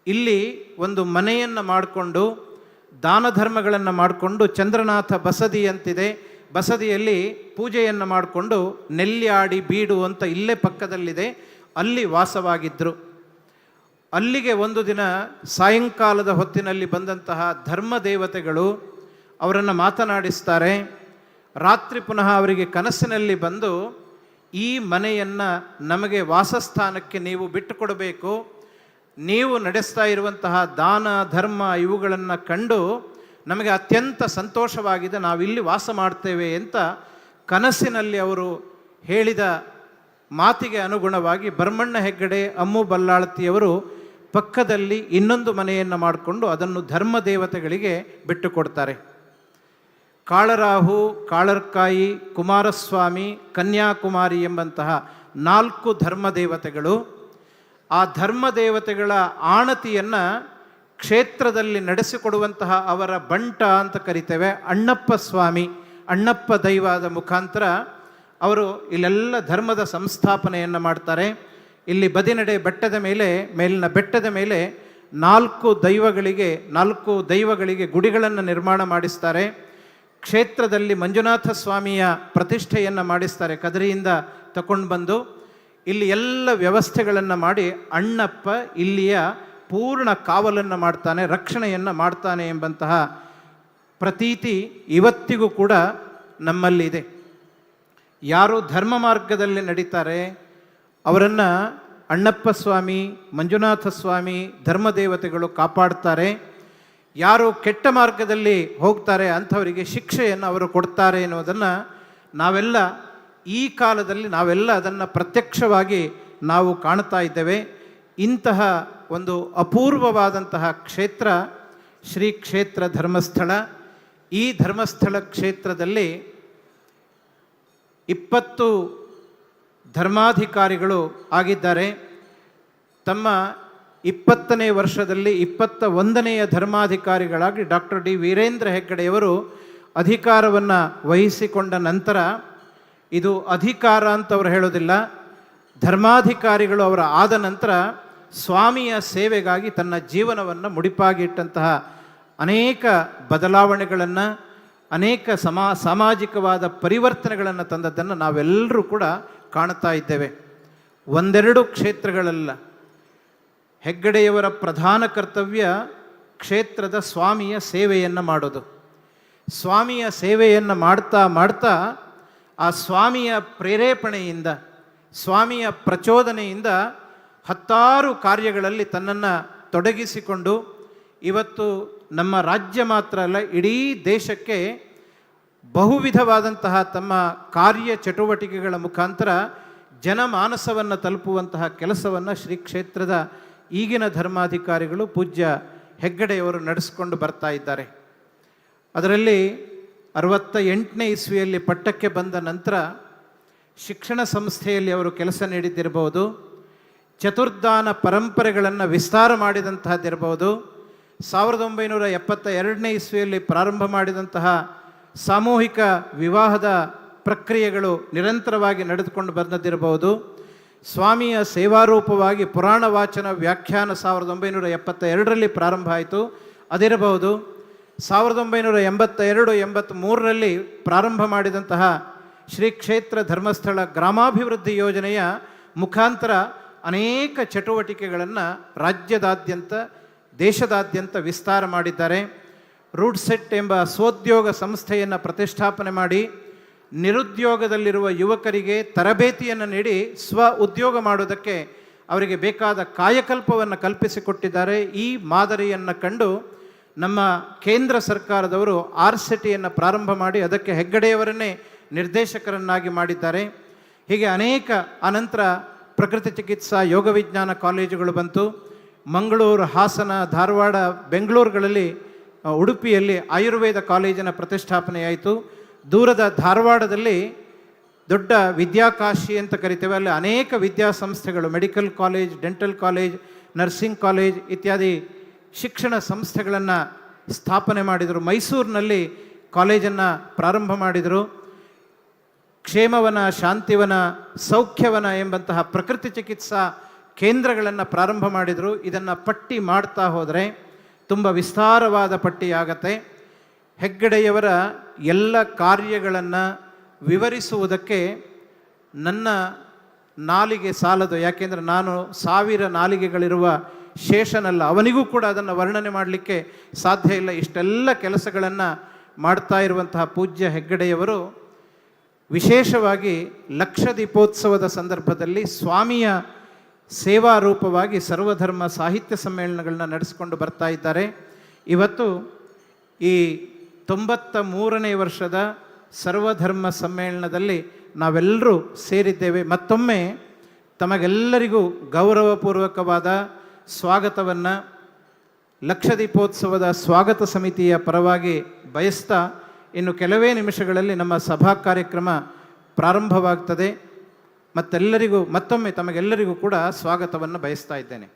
ಇಲ್ಲಿ ಒಂದು ಮನೆಯನ್ನು ಮಾಡಿಕೊಂಡು ದಾನ ಧರ್ಮಗಳನ್ನು ಮಾಡಿಕೊಂಡು, ಚಂದ್ರನಾಥ ಬಸದಿ ಅಂತಿದೆ, ಬಸದಿಯಲ್ಲಿ ಪೂಜೆಯನ್ನು ಮಾಡಿಕೊಂಡು ನೆಲ್ಯಾಡಿ ಬೀಡು ಅಂತ ಇಲ್ಲೇ ಪಕ್ಕದಲ್ಲಿದೆ, ಅಲ್ಲಿ ವಾಸವಾಗಿದ್ದರು. ಅಲ್ಲಿಗೆ ಒಂದು ದಿನ ಸಾಯಂಕಾಲದ ಹೊತ್ತಿನಲ್ಲಿ ಬಂದಂತಹ ಧರ್ಮ ದೇವತೆಗಳು ಅವರನ್ನು ಮಾತನಾಡಿಸ್ತಾರೆ. ರಾತ್ರಿ ಪುನಃ ಅವರಿಗೆ ಕನಸಿನಲ್ಲಿ ಬಂದು, ಈ ಮನೆಯನ್ನು ನಮಗೆ ವಾಸಸ್ಥಾನಕ್ಕೆ ನೀವು ಬಿಟ್ಟುಕೊಡಬೇಕು, ನೀವು ನಡೆಸ್ತಾ ಇರುವಂತಹ ದಾನ ಧರ್ಮ ಇವುಗಳನ್ನು ಕಂಡು ನಮಗೆ ಅತ್ಯಂತ ಸಂತೋಷವಾಗಿದೆ, ನಾವಿಲ್ಲಿ ವಾಸ ಮಾಡ್ತೇವೆ ಅಂತ ಕನಸಿನಲ್ಲಿ ಅವರು ಹೇಳಿದ ಮಾತಿಗೆ ಅನುಗುಣವಾಗಿ ಭರ್ಮಣ್ಣ ಹೆಗ್ಗಡೆ, ಅಮ್ಮು ಬಲ್ಲಾಳ್ತಿಯವರು ಪಕ್ಕದಲ್ಲಿ ಇನ್ನೊಂದು ಮನೆಯನ್ನು ಮಾಡಿಕೊಂಡು ಅದನ್ನು ಧರ್ಮ ದೇವತೆಗಳಿಗೆ ಬಿಟ್ಟುಕೊಡ್ತಾರೆ. ಕಾಳರಾಹು, ಕಾಳರ್ಕಾಯಿ, ಕುಮಾರಸ್ವಾಮಿ, ಕನ್ಯಾಕುಮಾರಿ ಎಂಬಂತಹ 4 ಧರ್ಮ ದೇವತೆಗಳು. ಆ ಧರ್ಮ ದೇವತೆಗಳ ಆಣತಿಯನ್ನು ಕ್ಷೇತ್ರದಲ್ಲಿ ನಡೆಸಿಕೊಡುವಂತಹ ಅವರ ಬಂಟ ಅಂತ ಕರಿತೇವೆ, ಅಣ್ಣಪ್ಪ ಸ್ವಾಮಿ, ಅಣ್ಣಪ್ಪ ದೈವದ ಮುಖಾಂತರ ಅವರು ಇಲ್ಲೆಲ್ಲ ಧರ್ಮದ ಸಂಸ್ಥಾಪನೆಯನ್ನು ಮಾಡ್ತಾರೆ. ಇಲ್ಲಿ ಬದಿನಡೆ ಬೆಟ್ಟದ ಮೇಲೆ, ಮೇಲಿನ ಬೆಟ್ಟದ ಮೇಲೆ 4 ದೈವಗಳಿಗೆ ಗುಡಿಗಳನ್ನು ನಿರ್ಮಾಣ ಮಾಡಿಸ್ತಾರೆ. ಕ್ಷೇತ್ರದಲ್ಲಿ ಮಂಜುನಾಥ ಸ್ವಾಮಿಯ ಪ್ರತಿಷ್ಠೆಯನ್ನು ಮಾಡಿಸ್ತಾರೆ, ಕದರಿಯಿಂದ ತಗೊಂಡು ಬಂದು ಇಲ್ಲಿ ಎಲ್ಲ ವ್ಯವಸ್ಥೆಗಳನ್ನು ಮಾಡಿ ಅಣ್ಣಪ್ಪ ಇಲ್ಲಿಯ ಪೂರ್ಣ ಕಾವಲನ್ನು ಮಾಡ್ತಾನೆ, ರಕ್ಷಣೆಯನ್ನು ಮಾಡ್ತಾನೆ ಎಂಬಂತಹ ಪ್ರತೀತಿ ಇವತ್ತಿಗೂ ಕೂಡ ನಮ್ಮಲ್ಲಿದೆ. ಯಾರು ಧರ್ಮ ಮಾರ್ಗದಲ್ಲಿ ನಡೀತಾರೆ ಅವರನ್ನು ಅಣ್ಣಪ್ಪ ಸ್ವಾಮಿ, ಮಂಜುನಾಥ ಸ್ವಾಮಿ, ಧರ್ಮದೇವತೆಗಳು ಕಾಪಾಡ್ತಾರೆ. ಯಾರು ಕೆಟ್ಟ ಮಾರ್ಗದಲ್ಲಿ ಹೋಗ್ತಾರೆ ಅಂಥವರಿಗೆ ಶಿಕ್ಷೆಯನ್ನು ಅವರು ಕೊಡ್ತಾರೆ ಎನ್ನುವುದನ್ನು ನಾವೆಲ್ಲ ಈ ಕಾಲದಲ್ಲಿ ಅದನ್ನು ಪ್ರತ್ಯಕ್ಷವಾಗಿ ನಾವು ಕಾಣ್ತಾ ಇದ್ದೇವೆ. ಇಂತಹ ಒಂದು ಅಪೂರ್ವವಾದಂತಹ ಕ್ಷೇತ್ರ ಶ್ರೀ ಕ್ಷೇತ್ರ ಧರ್ಮಸ್ಥಳ. ಈ ಧರ್ಮಸ್ಥಳ ಕ್ಷೇತ್ರದಲ್ಲಿ 20 ಧರ್ಮಾಧಿಕಾರಿಗಳು ಆಗಿದ್ದಾರೆ. ತಮ್ಮ 20ನೇ ವರ್ಷದಲ್ಲಿ 21ನೆಯ ಧರ್ಮಾಧಿಕಾರಿಗಳಾಗಿ ಡಾಕ್ಟರ್ ಡಿ ವೀರೇಂದ್ರ ಹೆಗ್ಗಡೆಯವರು ಅಧಿಕಾರವನ್ನು ವಹಿಸಿಕೊಂಡ ನಂತರ, ಇದು ಅಧಿಕಾರ ಅಂತ ಅವರು ಹೇಳೋದಿಲ್ಲ, ಧರ್ಮಾಧಿಕಾರಿಗಳು ಅವರ ಆದ ನಂತರ ಸ್ವಾಮಿಯ ಸೇವೆಗಾಗಿ ತನ್ನ ಜೀವನವನ್ನು ಮುಡಿಪಾಗಿಟ್ಟಂತಹ ಅನೇಕ ಬದಲಾವಣೆಗಳನ್ನು, ಅನೇಕ ಸಾಮಾಜಿಕವಾದ ಪರಿವರ್ತನೆಗಳನ್ನು ತಂದದ್ದನ್ನು ನಾವೆಲ್ಲರೂ ಕೂಡ ಕಾಣ್ತಾ ಇದ್ದೇವೆ. ಒಂದೆರಡು ಕ್ಷೇತ್ರಗಳಲ್ಲ, ಹೆಗ್ಗಡೆಯವರ ಪ್ರಧಾನ ಕರ್ತವ್ಯ ಕ್ಷೇತ್ರದ ಸ್ವಾಮಿಯ ಸೇವೆಯನ್ನು ಮಾಡೋದು. ಸ್ವಾಮಿಯ ಸೇವೆಯನ್ನು ಮಾಡ್ತಾ ಮಾಡ್ತಾ ಆ ಸ್ವಾಮಿಯ ಪ್ರೇರೇಪಣೆಯಿಂದ, ಸ್ವಾಮಿಯ ಪ್ರಚೋದನೆಯಿಂದ ಹತ್ತಾರು ಕಾರ್ಯಗಳಲ್ಲಿ ತನ್ನನ್ನು ತೊಡಗಿಸಿಕೊಂಡು ಇವತ್ತು ನಮ್ಮ ರಾಜ್ಯ ಮಾತ್ರ ಅಲ್ಲ, ಇಡೀ ದೇಶಕ್ಕೆ ಬಹುವಿಧವಾದಂತಹ ತಮ್ಮ ಕಾರ್ಯ ಚಟುವಟಿಕೆಗಳ ಮುಖಾಂತರ ಜನಮಾನಸವನ್ನು ತಲುಪುವಂತಹ ಕೆಲಸವನ್ನು ಶ್ರೀ ಕ್ಷೇತ್ರದ ಈಗಿನ ಧರ್ಮಾಧಿಕಾರಿಗಳು ಪೂಜ್ಯ ಹೆಗ್ಗಡೆಯವರು ನಡೆಸಿಕೊಂಡು ಬರ್ತಾ ಇದ್ದಾರೆ. ಅದರಲ್ಲಿ 68ನೇ ಇಸ್ವಿಯಲ್ಲಿ ಪಟ್ಟಕ್ಕೆ ಬಂದ ನಂತರ ಶಿಕ್ಷಣ ಸಂಸ್ಥೆಯಲ್ಲಿ ಅವರು ಕೆಲಸ ನೀಡಿದ್ದಿರಬಹುದು, ಚತುರ್ದಾನ ಪರಂಪರೆಗಳನ್ನು ವಿಸ್ತಾರ ಮಾಡಿದಂತಹದ್ದಿರಬಹುದು, 1972ನೇ ಇಸ್ವಿಯಲ್ಲಿ ಪ್ರಾರಂಭ ಮಾಡಿದಂತಹ ಸಾಮೂಹಿಕ ವಿವಾಹದ ಪ್ರಕ್ರಿಯೆಗಳು ನಿರಂತರವಾಗಿ ನಡೆದುಕೊಂಡು ಬಂದದ್ದಿರಬಹುದು, ಸ್ವಾಮಿಯ ಸೇವಾರೂಪವಾಗಿ ಪುರಾಣ ವಾಚನ ವ್ಯಾಖ್ಯಾನ 1972ರಲ್ಲಿ ಪ್ರಾರಂಭ ಆಯಿತು ಅದಿರಬಹುದು, 1982-83ರಲ್ಲಿ ಪ್ರಾರಂಭ ಮಾಡಿದಂತಹ ಶ್ರೀ ಕ್ಷೇತ್ರ ಧರ್ಮಸ್ಥಳ ಗ್ರಾಮಾಭಿವೃದ್ಧಿ ಯೋಜನೆಯ ಮುಖಾಂತರ ಅನೇಕ ಚಟುವಟಿಕೆಗಳನ್ನು ರಾಜ್ಯದಾದ್ಯಂತ ದೇಶದಾದ್ಯಂತ ವಿಸ್ತಾರ ಮಾಡಿದ್ದಾರೆ. ರೂಟ್ ಸೆಟ್ ಎಂಬ ಸ್ವೋದ್ಯೋಗ ಸಂಸ್ಥೆಯನ್ನು ಪ್ರತಿಷ್ಠಾಪನೆ ಮಾಡಿ ನಿರುದ್ಯೋಗದಲ್ಲಿರುವ ಯುವಕರಿಗೆ ತರಬೇತಿಯನ್ನು ನೀಡಿ ಸ್ವ ಉದ್ಯೋಗ ಮಾಡುವುದಕ್ಕೆ ಅವರಿಗೆ ಬೇಕಾದ ಕಾಯಕಲ್ಪವನ್ನು ಕಲ್ಪಿಸಿಕೊಟ್ಟಿದ್ದಾರೆ. ಈ ಮಾದರಿಯನ್ನು ಕಂಡು ನಮ್ಮ ಕೇಂದ್ರ ಸರ್ಕಾರದವರು ಆರ್ಸಿಟಿಯನ್ನು ಪ್ರಾರಂಭ ಮಾಡಿ ಅದಕ್ಕೆ ಹೆಗ್ಗಡೆಯವರನ್ನೇ ನಿರ್ದೇಶಕರನ್ನಾಗಿ ಮಾಡಿದ್ದಾರೆ. ಹೀಗೆ ಅನೇಕ ಅನಂತರ ಪ್ರಕೃತಿ ಚಿಕಿತ್ಸಾ ಯೋಗ ವಿಜ್ಞಾನ ಕಾಲೇಜುಗಳು ಬಂತು. ಮಂಗಳೂರು, ಹಾಸನ, ಧಾರವಾಡ, ಬೆಂಗಳೂರುಗಳಲ್ಲಿ, ಉಡುಪಿಯಲ್ಲಿ ಆಯುರ್ವೇದ ಕಾಲೇಜಿನ ಪ್ರತಿಷ್ಠಾಪನೆಯಾಯಿತು. ದೂರದ ಧಾರವಾಡದಲ್ಲಿ ದೊಡ್ಡ ವಿದ್ಯಾಕಾಶಿ ಅಂತ ಕರಿತೇವೆ, ಅಲ್ಲಿ ಅನೇಕ ವಿದ್ಯಾಸಂಸ್ಥೆಗಳು, medical college, dental college, nursing college ಇತ್ಯಾದಿ ಶಿಕ್ಷಣ ಸಂಸ್ಥೆಗಳನ್ನು ಸ್ಥಾಪನೆ ಮಾಡಿದರು. ಮೈಸೂರಿನಲ್ಲಿ ಕಾಲೇಜನ್ನು ಪ್ರಾರಂಭ ಮಾಡಿದರು. ಕ್ಷೇಮವನ, ಶಾಂತಿವನ, ಸೌಖ್ಯವನ ಎಂಬಂತಹ ಪ್ರಕೃತಿ ಚಿಕಿತ್ಸಾ ಕೇಂದ್ರಗಳನ್ನು ಪ್ರಾರಂಭ ಮಾಡಿದರು. ಇದನ್ನು ಪಟ್ಟಿ ಮಾಡ್ತಾ ಹೋದರೆ ತುಂಬ ವಿಸ್ತಾರವಾದ ಪಟ್ಟಿಯಾಗತ್ತೆ. ಹೆಗ್ಗಡೆಯವರ ಎಲ್ಲ ಕಾರ್ಯಗಳನ್ನು ವಿವರಿಸುವುದಕ್ಕೆ ನನ್ನ ನಾಲಿಗೆ ಸಾಲದು. ಯಾಕೆಂದರೆ ನಾನು 1000 ನಾಲಿಗೆಗಳಿರುವ ಶೇಷನಲ್ಲ, ಅವನಿಗೂ ಕೂಡ ಅದನ್ನು ವರ್ಣನೆ ಮಾಡಲಿಕ್ಕೆ ಸಾಧ್ಯ ಇಲ್ಲ. ಇಷ್ಟೆಲ್ಲ ಕೆಲಸಗಳನ್ನು ಮಾಡ್ತಾ ಇರುವಂತಹ ಪೂಜ್ಯ ಹೆಗ್ಗಡೆಯವರು ವಿಶೇಷವಾಗಿ ಲಕ್ಷ ದೀಪೋತ್ಸವದ ಸಂದರ್ಭದಲ್ಲಿ ಸ್ವಾಮಿಯ ಸೇವಾ ರೂಪವಾಗಿ ಸರ್ವಧರ್ಮ ಸಾಹಿತ್ಯ ಸಮ್ಮೇಳನಗಳನ್ನ ನಡೆಸಿಕೊಂಡು ಬರ್ತಾ ಇದ್ದಾರೆ. ಇವತ್ತು ಈ 93ನೇ ವರ್ಷದ ಸರ್ವಧರ್ಮ ಸಮ್ಮೇಳನದಲ್ಲಿ ನಾವೆಲ್ಲರೂ ಸೇರಿದ್ದೇವೆ. ಮತ್ತೊಮ್ಮೆ ತಮಗೆಲ್ಲರಿಗೂ ಗೌರವಪೂರ್ವಕವಾದ ಸ್ವಾಗತವನ್ನು ಲಕ್ಷ ದೀಪೋತ್ಸವದ ಸ್ವಾಗತ ಸಮಿತಿಯ ಪರವಾಗಿ ಬಯಸ್ತಾ ಇನ್ನು ಕೆಲವೇ ನಿಮಿಷಗಳಲ್ಲಿ ನಮ್ಮ ಸಭಾ ಕಾರ್ಯಕ್ರಮ ಪ್ರಾರಂಭವಾಗ್ತದೆ. ಮತ್ತೆಲ್ಲರಿಗೂ ಮತ್ತೊಮ್ಮೆ ತಮಗೆಲ್ಲರಿಗೂ ಕೂಡ ಸ್ವಾಗತವನ್ನು ಬಯಸ್ತಾ ಇದ್ದೇನೆ.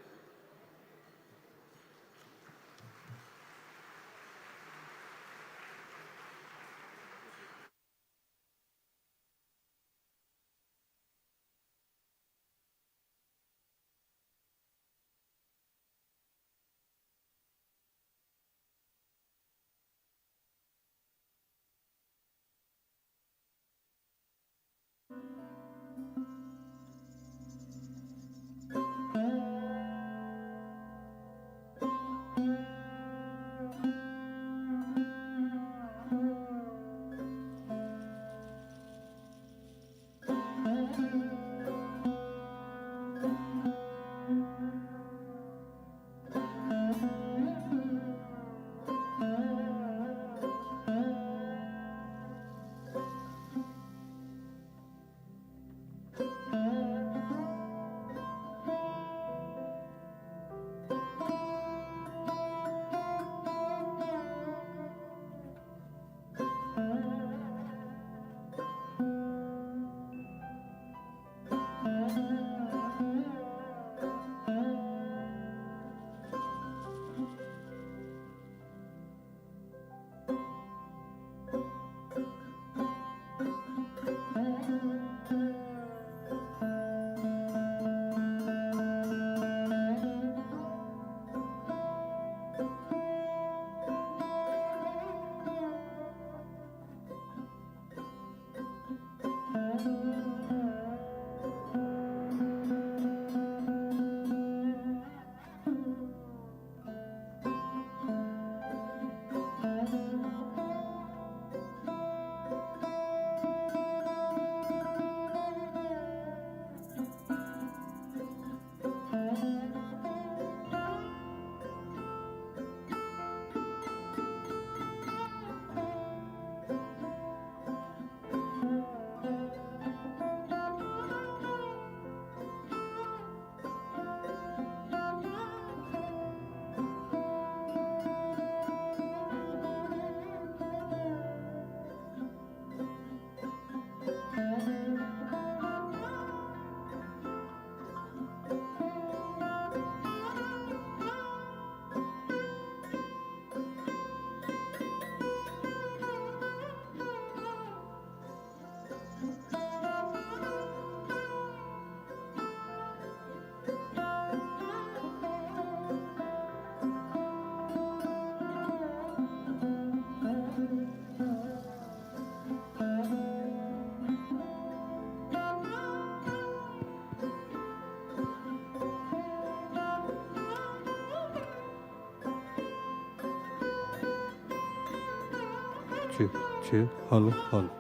check. Hello, hello.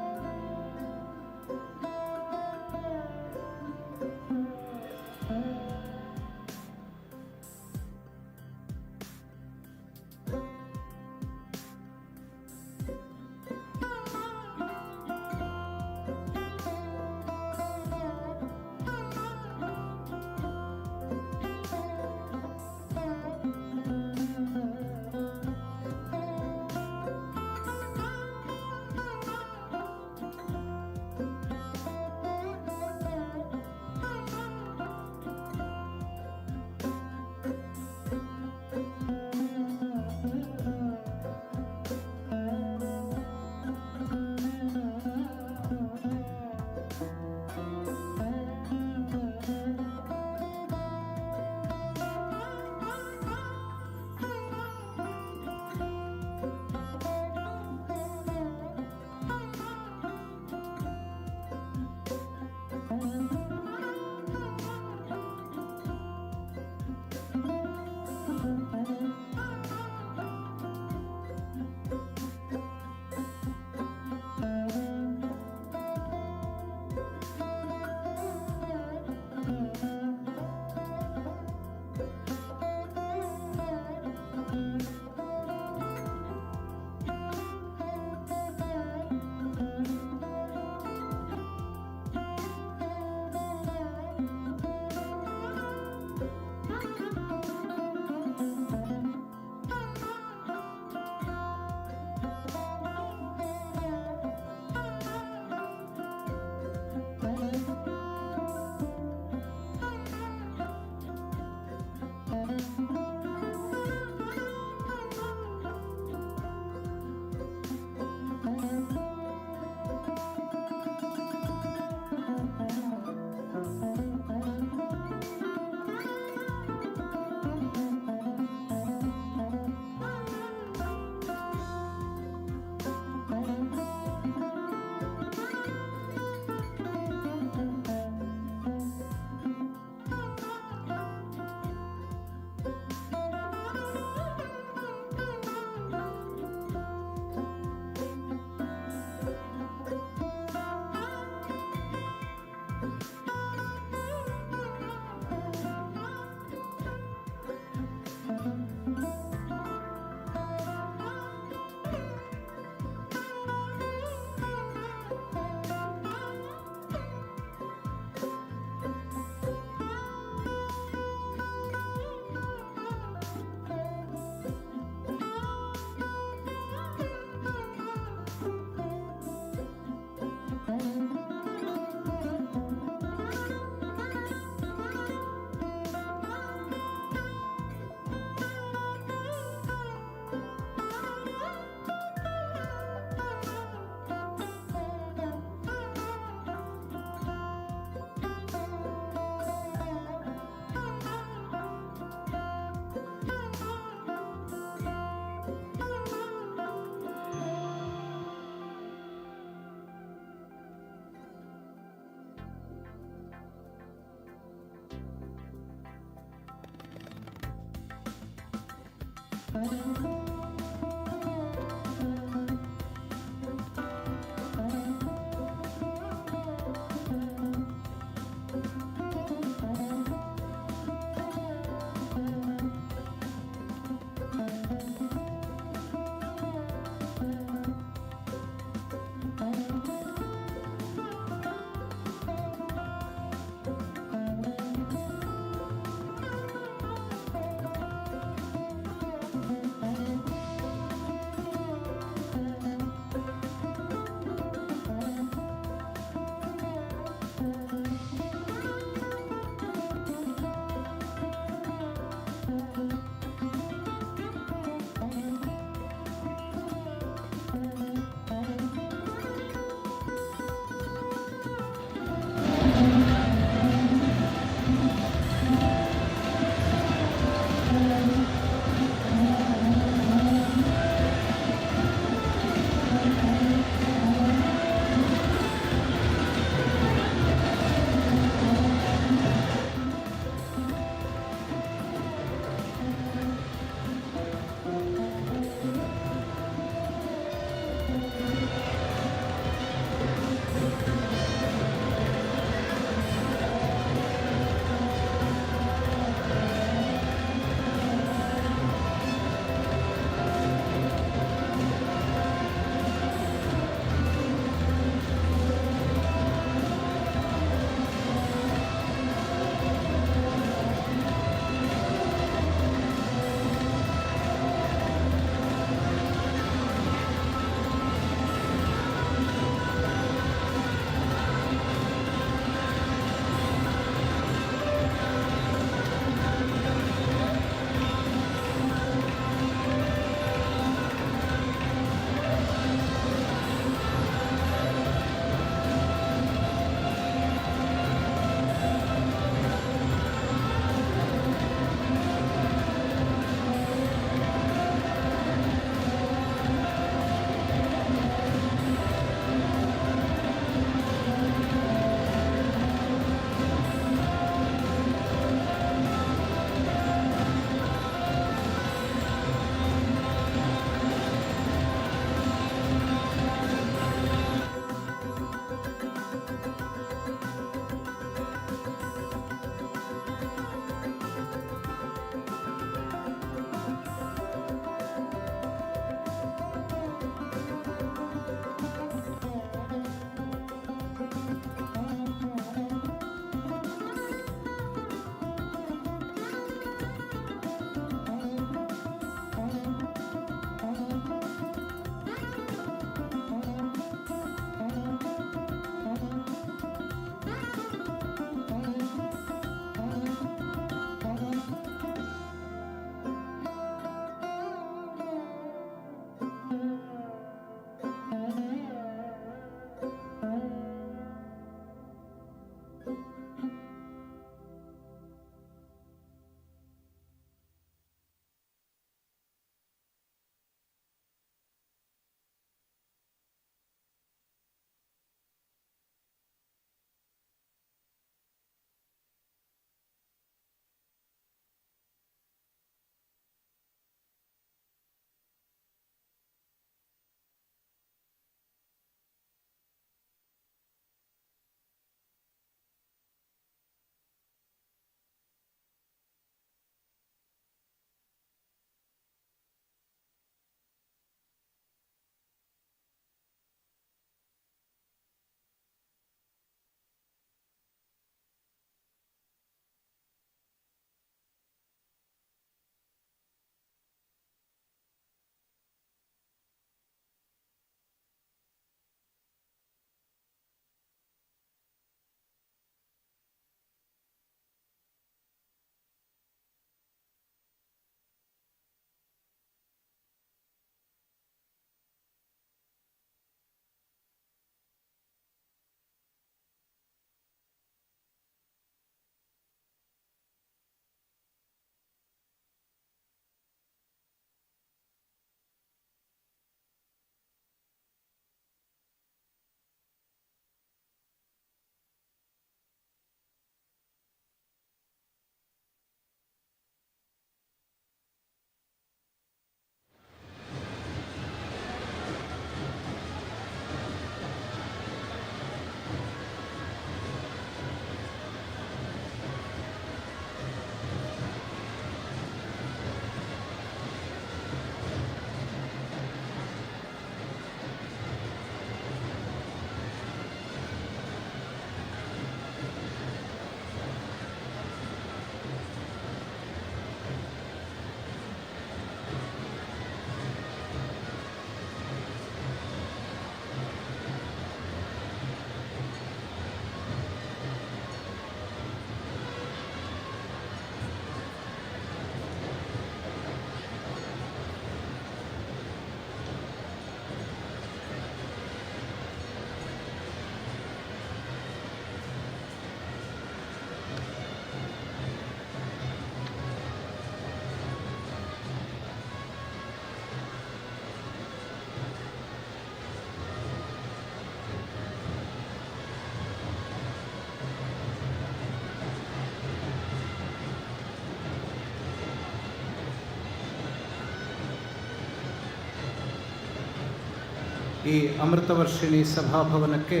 ಈ ಅಮೃತವರ್ಷಿಣಿ ಸಭಾಭವನಕ್ಕೆ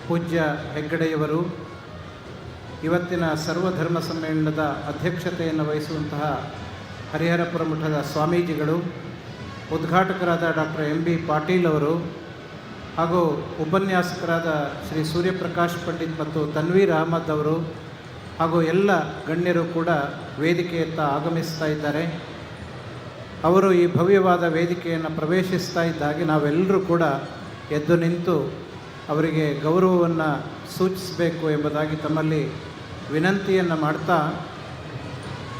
ಪೂಜ್ಯ ಹೆಗ್ಗಡೆಯವರು, ಇವತ್ತಿನ ಸರ್ವಧರ್ಮ ಸಮ್ಮೇಳನದ ಅಧ್ಯಕ್ಷತೆಯನ್ನು ವಹಿಸುವಂತಹ ಹರಿಹರಪುರ ಮಠದ ಸ್ವಾಮೀಜಿಗಳು, ಉದ್ಘಾಟಕರಾದ ಡಾಕ್ಟರ್ MB ಪಾಟೀಲ್ ಅವರು, ಹಾಗೂ ಉಪನ್ಯಾಸಕರಾದ ಶ್ರೀ ಸೂರ್ಯಪ್ರಕಾಶ್ ಪಂಡಿತ್ ಮತ್ತು ತನ್ವೀರ್ ಅಹಮದ್ ಅವರು, ಹಾಗೂ ಎಲ್ಲ ಗಣ್ಯರು ಕೂಡ ವೇದಿಕೆಯತ್ತ ಆಗಮಿಸ್ತಾ ಇದ್ದಾರೆ. ಅವರು ಈ ಭವ್ಯವಾದ ವೇದಿಕೆಯನ್ನು ಪ್ರವೇಶಿಸ್ತಾ ಇದ್ದಾಗೆ ನಾವೆಲ್ಲರೂ ಕೂಡ ಎದ್ದು ನಿಂತು ಅವರಿಗೆ ಗೌರವವನ್ನು ಸೂಚಿಸಬೇಕು ಎಂಬುದಾಗಿ ತಮ್ಮಲ್ಲಿ ವಿನಂತಿಯನ್ನು ಮಾಡ್ತಾ,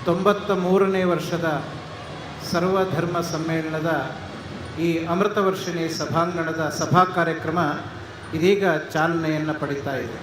93ನೇ ವರ್ಷದ ಸರ್ವಧರ್ಮ ಸಮ್ಮೇಳನದ ಈ ಅಮೃತವರ್ಷಿಣಿ ಸಭಾಂಗಣದ ಸಭಾ ಕಾರ್ಯಕ್ರಮ ಇದೀಗ ಚಾಲನೆಯನ್ನು ಪಡಿತಾ ಇದೆ.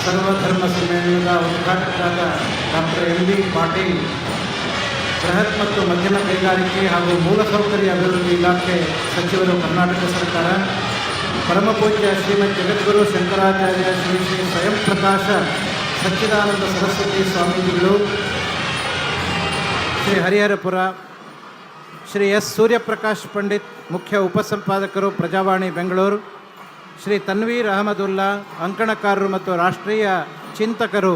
ಸರ್ವಧರ್ಮ ಸಮ್ಮೇಳನದ ಉದ್ಘಾಟಕರಾದ ಡಾಕ್ಟರ್ MB ಪಾಟೀಲ್, ಬೃಹತ್ ಮತ್ತು ಮಧ್ಯಮ ಕೈಗಾರಿಕೆ ಹಾಗೂ ಮೂಲಸೌಕರ್ಯ ಅಭಿವೃದ್ಧಿ ಇಲಾಖೆ ಸಚಿವರು, ಕರ್ನಾಟಕ ಸರ್ಕಾರ, ಪರಮಪೂಜ್ಯ ಶ್ರೀಮದ್ ಜಗದ್ಗುರು ಶಂಕರಾಚಾರ್ಯ ಶ್ರೀ ಶ್ರೀ ಸ್ವಯಂ ಪ್ರಕಾಶ ಸಚ್ಚಿದಾನಂದ ಸರಸ್ವತಿ ಸ್ವಾಮೀಜಿಗಳು, ಶ್ರೀ ಹರಿಹರಪುರ, ಶ್ರೀ S ಸೂರ್ಯಪ್ರಕಾಶ್ ಪಂಡಿತ್, ಮುಖ್ಯ ಉಪಸಂಪಾದಕರು, ಪ್ರಜಾವಾಣಿ ಬೆಂಗಳೂರು, ಶ್ರೀ ತನ್ವೀರ್ ಅಹಮದುಲ್ಲಾ, ಅಂಕಣಕಾರರು ಮತ್ತು ರಾಷ್ಟ್ರೀಯ ಚಿಂತಕರು,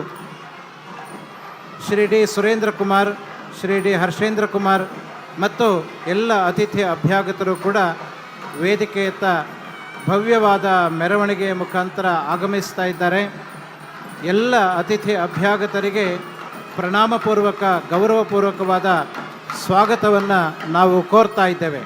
ಶ್ರೀ D ಸುರೇಂದ್ರ ಕುಮಾರ್, ಶ್ರೀ D ಹರ್ಷೇಂದ್ರ ಕುಮಾರ್ ಮತ್ತು ಎಲ್ಲ ಅತಿಥಿ ಅಭ್ಯಾಗತರು ಕೂಡ ವೇದಿಕೆಯತ್ತ ಭವ್ಯವಾದ ಮೆರವಣಿಗೆಯ ಮುಖಾಂತರ ಆಗಮಿಸ್ತಾ ಇದ್ದಾರೆ. ಎಲ್ಲ ಅತಿಥಿ ಅಭ್ಯಾಗತರಿಗೆ ಪ್ರಣಾಮಪೂರ್ವಕ ಗೌರವಪೂರ್ವಕವಾದ ಸ್ವಾಗತವನ್ನು ನಾವು ಕೋರ್ತಾ ಇದ್ದೇವೆ.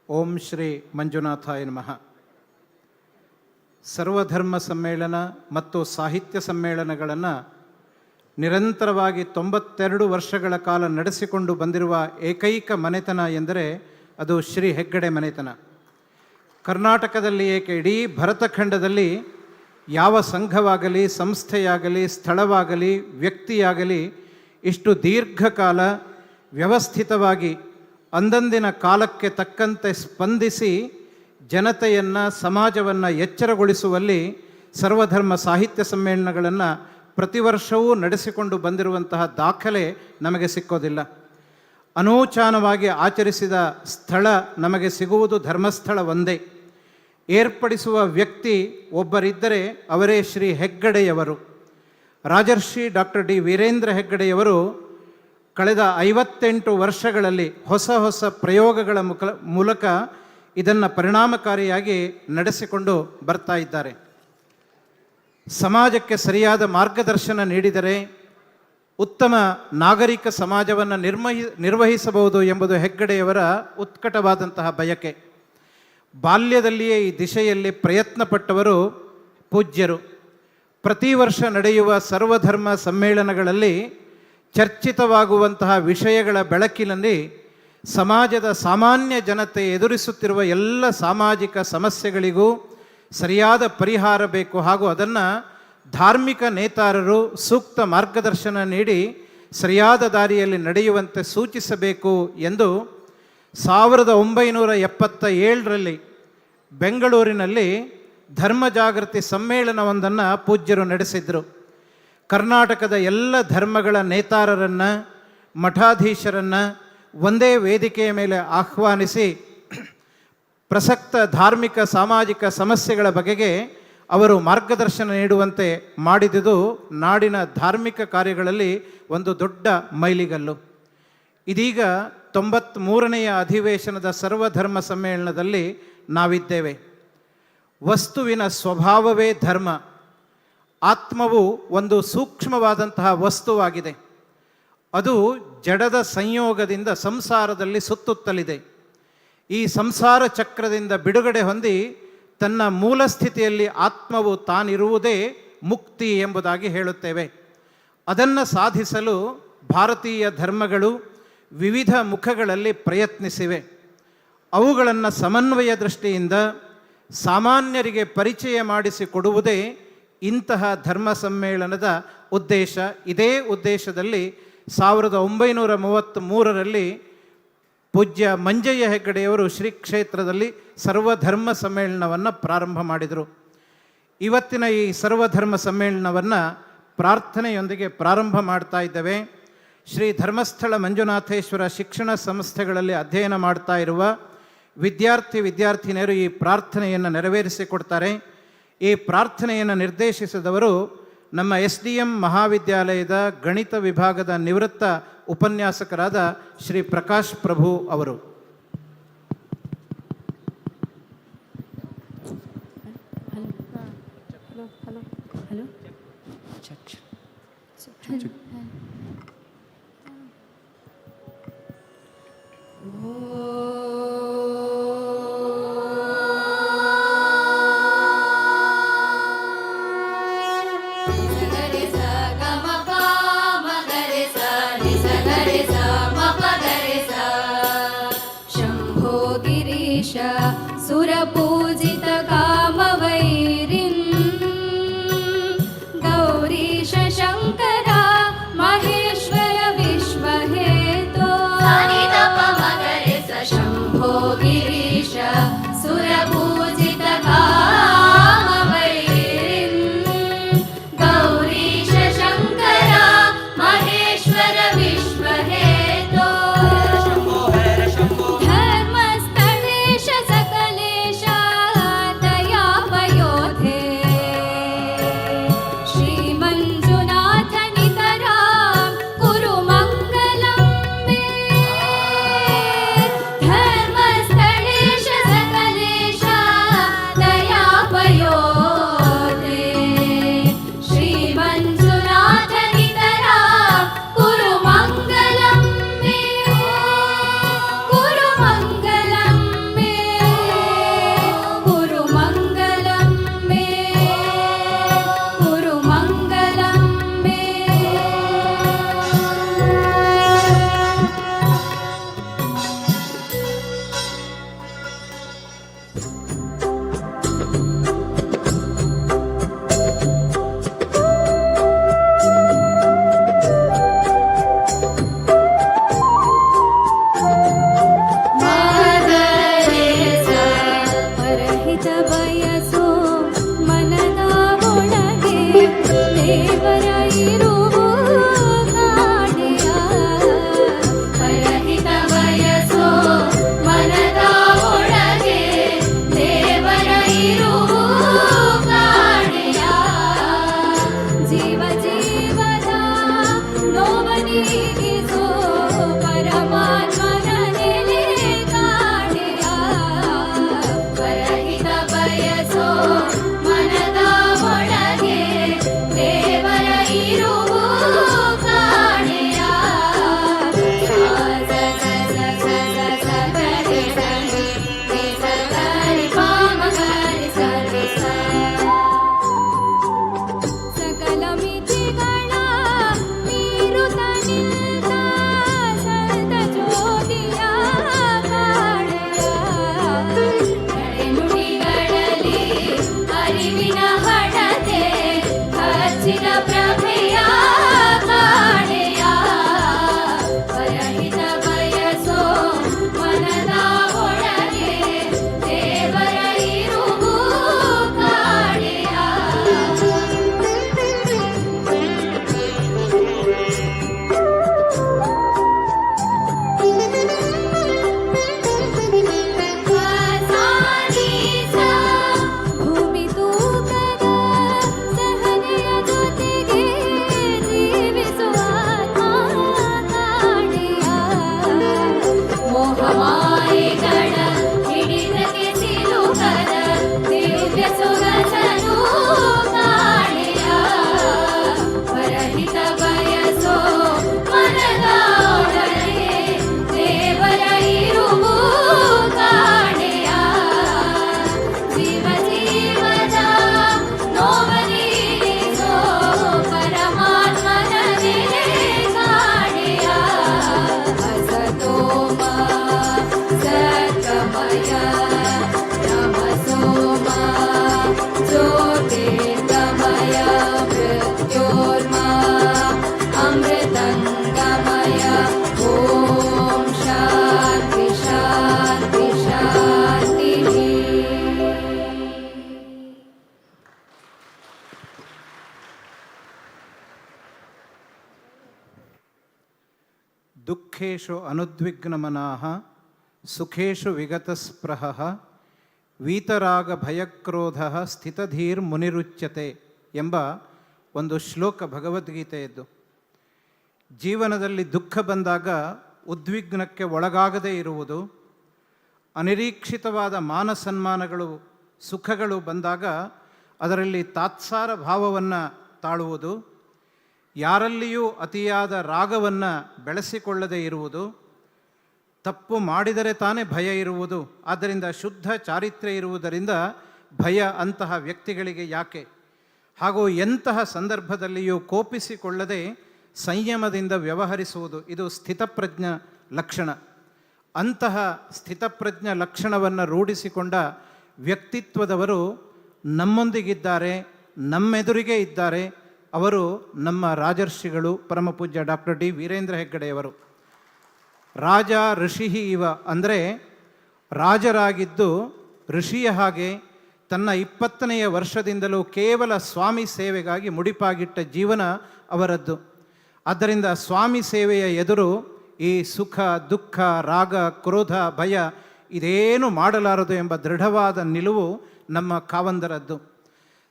ಓಂ ಶ್ರೀ ಮಂಜುನಾಥಾಯ ನಮಃ. ಸರ್ವಧರ್ಮ ಸಮ್ಮೇಳನ ಮತ್ತು ಸಾಹಿತ್ಯ ಸಮ್ಮೇಳನಗಳನ್ನು ನಿರಂತರವಾಗಿ 92 ವರ್ಷಗಳ ಕಾಲ ನಡೆಸಿಕೊಂಡು ಬಂದಿರುವ ಏಕೈಕ ಮನೆತನ ಎಂದರೆ ಅದು ಶ್ರೀ ಹೆಗ್ಗಡೆ ಮನೆತನ. ಕರ್ನಾಟಕದಲ್ಲಿ ಏಕೆ ಇಡೀ ಭರತಖಂಡದಲ್ಲಿ ಯಾವ ಸಂಘವಾಗಲಿ, ಸಂಸ್ಥೆಯಾಗಲಿ, ಸ್ಥಳವಾಗಲಿ, ವ್ಯಕ್ತಿಯಾಗಲಿ ಇಷ್ಟು ದೀರ್ಘಕಾಲ ವ್ಯವಸ್ಥಿತವಾಗಿ ಅಂದಂದಿನ ಕಾಲಕ್ಕೆ ತಕ್ಕಂತೆ ಸ್ಪಂದಿಸಿ ಜನತೆಯನ್ನು, ಸಮಾಜವನ್ನು ಎಚ್ಚರಗೊಳಿಸುವಲ್ಲಿ ಸರ್ವಧರ್ಮ ಸಾಹಿತ್ಯ ಸಮ್ಮೇಳನಗಳನ್ನು ಪ್ರತಿ ವರ್ಷವೂ ನಡೆಸಿಕೊಂಡು ಬಂದಿರುವಂತಹ ದಾಖಲೆ ನಮಗೆ ಸಿಕ್ಕೋದಿಲ್ಲ. ಅನೂಚಾನವಾಗಿ ಆಚರಿಸಿದ ಸ್ಥಳ ನಮಗೆ ಸಿಗುವುದು ಧರ್ಮಸ್ಥಳ ಒಂದೇ. ಏರ್ಪಡಿಸುವ ವ್ಯಕ್ತಿ ಒಬ್ಬರಿದ್ದರೆ ಅವರೇ ಶ್ರೀ ಹೆಗ್ಗಡೆಯವರು. ರಾಜರ್ಷಿ ಡಾಕ್ಟರ್ ಡಿ ವೀರೇಂದ್ರ ಹೆಗ್ಗಡೆಯವರು ಕಳೆದ 58 ವರ್ಷಗಳಲ್ಲಿ ಹೊಸ ಹೊಸ ಪ್ರಯೋಗಗಳ ಮೂಲಕ ಇದನ್ನು ಪರಿಣಾಮಕಾರಿಯಾಗಿ ನಡೆಸಿಕೊಂಡು ಬರ್ತಾ ಇದ್ದಾರೆ. ಸಮಾಜಕ್ಕೆ ಸರಿಯಾದ ಮಾರ್ಗದರ್ಶನ ನೀಡಿದರೆ ಉತ್ತಮ ನಾಗರಿಕ ಸಮಾಜವನ್ನು ನಿರ್ವಹಿಸಬಹುದು ಎಂಬುದು ಹೆಗ್ಗಡೆಯವರ ಉತ್ಕಟವಾದಂತಹ ಬಯಕೆ. ಬಾಲ್ಯದಲ್ಲಿಯೇ ಈ ದಿಶೆಯಲ್ಲಿ ಪ್ರಯತ್ನಪಟ್ಟವರು ಪೂಜ್ಯರು. ಪ್ರತಿ ವರ್ಷ ನಡೆಯುವ ಸರ್ವಧರ್ಮ ಸಮ್ಮೇಳನಗಳಲ್ಲಿ ಚರ್ಚಿತವಾಗುವಂತಹ ವಿಷಯಗಳ ಬೆಳಕಿನಲ್ಲಿ ಸಮಾಜದ ಸಾಮಾನ್ಯ ಜನತೆ ಎದುರಿಸುತ್ತಿರುವ ಎಲ್ಲ ಸಾಮಾಜಿಕ ಸಮಸ್ಯೆಗಳಿಗೂ ಸರಿಯಾದ ಪರಿಹಾರ ಬೇಕು, ಹಾಗೂ ಅದನ್ನು ಧಾರ್ಮಿಕ ನೇತಾರರು ಸೂಕ್ತ ಮಾರ್ಗದರ್ಶನ ನೀಡಿ ಸರಿಯಾದ ದಾರಿಯಲ್ಲಿ ನಡೆಯುವಂತೆ ಸೂಚಿಸಬೇಕು ಎಂದು 1977ರಲ್ಲಿ ಬೆಂಗಳೂರಿನಲ್ಲಿ ಧರ್ಮ ಜಾಗೃತಿ ಸಮ್ಮೇಳನವೊಂದನ್ನು ಪೂಜ್ಯರು ನಡೆಸಿದರು. ಕರ್ನಾಟಕದ ಎಲ್ಲ ಧರ್ಮಗಳ ನೇತಾರರನ್ನು, ಮಠಾಧೀಶರನ್ನು ಒಂದೇ ವೇದಿಕೆಯ ಮೇಲೆ ಆಹ್ವಾನಿಸಿ ಪ್ರಸಕ್ತ ಧಾರ್ಮಿಕ ಸಾಮಾಜಿಕ ಸಮಸ್ಯೆಗಳ ಬಗೆಗೆ ಅವರು ಮಾರ್ಗದರ್ಶನ ನೀಡುವಂತೆ ಮಾಡಿದುದು ನಾಡಿನ ಧಾರ್ಮಿಕ ಕಾರ್ಯಗಳಲ್ಲಿ ಒಂದು ದೊಡ್ಡ ಮೈಲಿಗಲ್ಲು. ಇದೀಗ 93ನೆಯ ಅಧಿವೇಶನದ ಸರ್ವಧರ್ಮ ಸಮ್ಮೇಳನದಲ್ಲಿ ನಾವಿದ್ದೇವೆ. ವಸ್ತುವಿನ ಸ್ವಭಾವವೇ ಧರ್ಮ. ಆತ್ಮವು ಒಂದು ಸೂಕ್ಷ್ಮವಾದಂತಹ ವಸ್ತುವಾಗಿದೆ. ಅದು ಜಡದ ಸಂಯೋಗದಿಂದ ಸಂಸಾರದಲ್ಲಿ ಸುತ್ತುತ್ತಲಿದೆ. ಈ ಸಂಸಾರ ಚಕ್ರದಿಂದ ಬಿಡುಗಡೆ ಹೊಂದಿ ತನ್ನ ಮೂಲ ಸ್ಥಿತಿಯಲ್ಲಿ ಆತ್ಮವು ತಾನಿರುವುದೇ ಮುಕ್ತಿ ಎಂಬುದಾಗಿ ಹೇಳುತ್ತೇವೆ. ಅದನ್ನು ಸಾಧಿಸಲು ಭಾರತೀಯ ಧರ್ಮಗಳು ವಿವಿಧ ಮುಖಗಳಲ್ಲಿ ಪ್ರಯತ್ನಿಸಿವೆ. ಅವುಗಳನ್ನು ಸಮನ್ವಯ ದೃಷ್ಟಿಯಿಂದ ಸಾಮಾನ್ಯರಿಗೆ ಪರಿಚಯ ಮಾಡಿಸಿಕೊಡುವುದೇ ಇಂತಹ ಧರ್ಮ ಸಮ್ಮೇಳನದ ಉದ್ದೇಶ. ಇದೇ ಉದ್ದೇಶದಲ್ಲಿ 1933ರಲ್ಲಿ ಪೂಜ್ಯ ಮಂಜಯ್ಯ ಹೆಗ್ಗಡೆಯವರು ಶ್ರೀ ಕ್ಷೇತ್ರದಲ್ಲಿ ಸರ್ವಧರ್ಮ ಸಮ್ಮೇಳನವನ್ನು ಪ್ರಾರಂಭ ಮಾಡಿದರು. ಇವತ್ತಿನ ಈ ಸರ್ವಧರ್ಮ ಸಮ್ಮೇಳನವನ್ನು ಪ್ರಾರ್ಥನೆಯೊಂದಿಗೆ ಪ್ರಾರಂಭ ಮಾಡ್ತಾ ಇದ್ದೇವೆ. ಶ್ರೀ ಧರ್ಮಸ್ಥಳ ಮಂಜುನಾಥೇಶ್ವರ ಶಿಕ್ಷಣ ಸಂಸ್ಥೆಗಳಲ್ಲಿ ಅಧ್ಯಯನ ಮಾಡ್ತಾ ಇರುವ ವಿದ್ಯಾರ್ಥಿನಿಯರು ಈ ಪ್ರಾರ್ಥನೆಯನ್ನು ನೆರವೇರಿಸಿಕೊಡ್ತಾರೆ. ಈ ಪ್ರಾರ್ಥನೆಯನ್ನು ನಿರ್ದೇಶಿಸಿದವರು ನಮ್ಮ SDM ಮಹಾವಿದ್ಯಾಲಯದ ಗಣಿತ ವಿಭಾಗದ ನಿವೃತ್ತ ಉಪನ್ಯಾಸಕರಾದ ಶ್ರೀ ಪ್ರಕಾಶ್ ಪ್ರಭು ಅವರು. ಸುರಪೂಜಿತ ಕಾಮವೈರಿನ್ ಗೌರೀಶ ಶಂಕರ ಮಹೇಶ್ವರ ವಿಶ್ವಹೇತೋ ಶಂಭೋ गिरीश सुरपूजितकामवैरिन् गौरीश शङ्करा महेश्वर विश्वहेतो धर्मस्थलेश सकलेश दयापयोधे श्रीमञ्जुनाथ नितरां कुरु मङ्गलं मे धर्मस्थलेश सकलेश दयापयोधे श्रीमञ्जुनाथ नितरां कुरु मङ्गलं मे कुरु मङ्गलं मे कुरु मङ्गलं मे कुरु मङ्गलं मे ಪರಹಿತ ಬಯಸೋ ಮನದ ಒಳಗೆ ದೇವರ ಇರುವ ಕಾಣೆಯ ಪರಹಿತ ಬಯಸೋ ಮನದ ಒಳಗೆ ದೇವರ ಇರುವ ಕಾಣೆಯ ಜೀವ ಜೀವದ ನೋವನಿಗಿಸೋ ಪರಮಾತ್ಮನ ನೆಲೆ ಕಾಣೆಯ ಪರಹಿತ ಬಯಸೋ ಮನದ ಒಳಗೆ ದೇವರ ಇರುವ ಕಾಣೆಯ ಸಕಲ ಮಿತಿಗಳ ಮೀರುತ ನಿಂತ ಸಂತ ಜ್ಯೋತಿಯ ಕಾಣೆಯ ನಡೆನುಡಿಗಳಲ್ಲಿ ಅರಿವಿನ ಹಣತೆ ಹಚ್ಚಿದ ಪ್ರಭೆಯ ಕಾಣೆಯ ಪರಹಿತ ಬಯಸೋ ಮನದ ಒಳಗೆ ದೇವರ ಇರುವ ಕಾಣೆಯ ಭೂಮಿ ತೂಕದ ಸಹನೆಯ ಜೊತೆಗೆ ಜೀವಿಸುವ ಕಾಣೆಯ ಮೋಹಮಾಯೆಗಳ ಹಿಡಿತಕ್ಕೆ ಸಿಲುಕದ ದಿವ್ಯ ಸೊಗಸನು ಕಾಣೆಯ ಪರಹಿತ ಬಯಸೋ ಮನದ ಒಳಗೆ ದೇವರ ಇರುವ ಕಾಣೆಯ ಜೀವ ಜೀವದ ನೋವನಿಗಿಸೋ ಪರಮಾತ್ಮನ ನೆಲೆ ಕಾಣೆಯ ಅಸತೋಮ ಸತ್ಕಮಯ ತಮಸೋಮ ಜ್ಯೋತಿರ್ಗಮಯ ಮೃತ್ಯೋರ್ಮ ಅಮೃತಂಗಮಯ ಓಂ ಶಾಂತಿ ಶಾಂತಿ ಶಾಂತಿ ದುಃಖೇಶು ಅನುದ್ವಿಗ್ನಮನಾಃ ಸುಖೇಶು ವಿಗತಸ್ಪೃಹಃ ವೀತರಾಗ ಭಯಕ್ರೋಧ ಸ್ಥಿತಧೀರ್ ಮುನಿರುಚ್ಯತೆ ಎಂಬ ಒಂದು ಶ್ಲೋಕ ಭಗವದ್ಗೀತೆಯದ್ದು. ಜೀವನದಲ್ಲಿ ದುಃಖ ಬಂದಾಗ ಉದ್ವಿಗ್ನಕ್ಕೆ ಒಳಗಾಗದೇ ಇರುವುದು, ಅನಿರೀಕ್ಷಿತವಾದ ಮಾನಸನ್ಮಾನಗಳು ಸುಖಗಳು ಬಂದಾಗ ಅದರಲ್ಲಿ ತಾತ್ಸಾರ ಭಾವವನ್ನು ತಾಳುವುದು, ಯಾರಲ್ಲಿಯೂ ಅತಿಯಾದ ರಾಗವನ್ನು ಬೆಳೆಸಿಕೊಳ್ಳದೇ ಇರುವುದು, ತಪ್ಪು ಮಾಡಿದರೆ ತಾನೇ ಭಯ ಇರುವುದು. ಆದ್ದರಿಂದ ಶುದ್ಧ ಚಾರಿತ್ರ್ಯ ಇರುವುದರಿಂದ ಭಯ ಅಂತಹ ವ್ಯಕ್ತಿಗಳಿಗೆ ಯಾಕೆ? ಹಾಗೂ ಎಂತಹ ಸಂದರ್ಭದಲ್ಲಿಯೂ ಕೋಪಿಸಿಕೊಳ್ಳದೆ ಸಂಯಮದಿಂದ ವ್ಯವಹರಿಸುವುದು, ಇದು ಸ್ಥಿತಪ್ರಜ್ಞ ಲಕ್ಷಣ. ಅಂತಹ ಸ್ಥಿತಪ್ರಜ್ಞ ಲಕ್ಷಣವನ್ನು ರೂಢಿಸಿಕೊಂಡ ವ್ಯಕ್ತಿತ್ವದವರು ನಮ್ಮೊಂದಿಗಿದ್ದಾರೆ, ನಮ್ಮೆದುರಿಗೆ ಇದ್ದಾರೆ. ಅವರು ನಮ್ಮ ರಾಜರ್ಷಿಗಳು, ಪರಮಪೂಜ್ಯ ಡಾಕ್ಟರ್ ಡಿ ವೀರೇಂದ್ರ ಹೆಗ್ಗಡೆಯವರು. ರಾಜ ಋಷಿ ಇವ ಅಂದರೆ ರಾಜರಾಗಿದ್ದು ಋಷಿಯ ಹಾಗೆ ತನ್ನ 20ನೆಯ ವರ್ಷದಿಂದಲೂ ಕೇವಲ ಸ್ವಾಮಿ ಸೇವೆಗಾಗಿ ಮುಡಿಪಾಗಿಟ್ಟ ಜೀವನ ಅವರದ್ದು. ಆದ್ದರಿಂದ ಸ್ವಾಮಿ ಸೇವೆಯ ಎದುರು ಈ ಸುಖ, ದುಃಖ, ರಾಗ, ಕ್ರೋಧ, ಭಯ ಇದೇನು ಮಾಡಲಾರದು ಎಂಬ ದೃಢವಾದ ನಿಲುವು ನಮ್ಮ ಕಾವಂದರದ್ದು.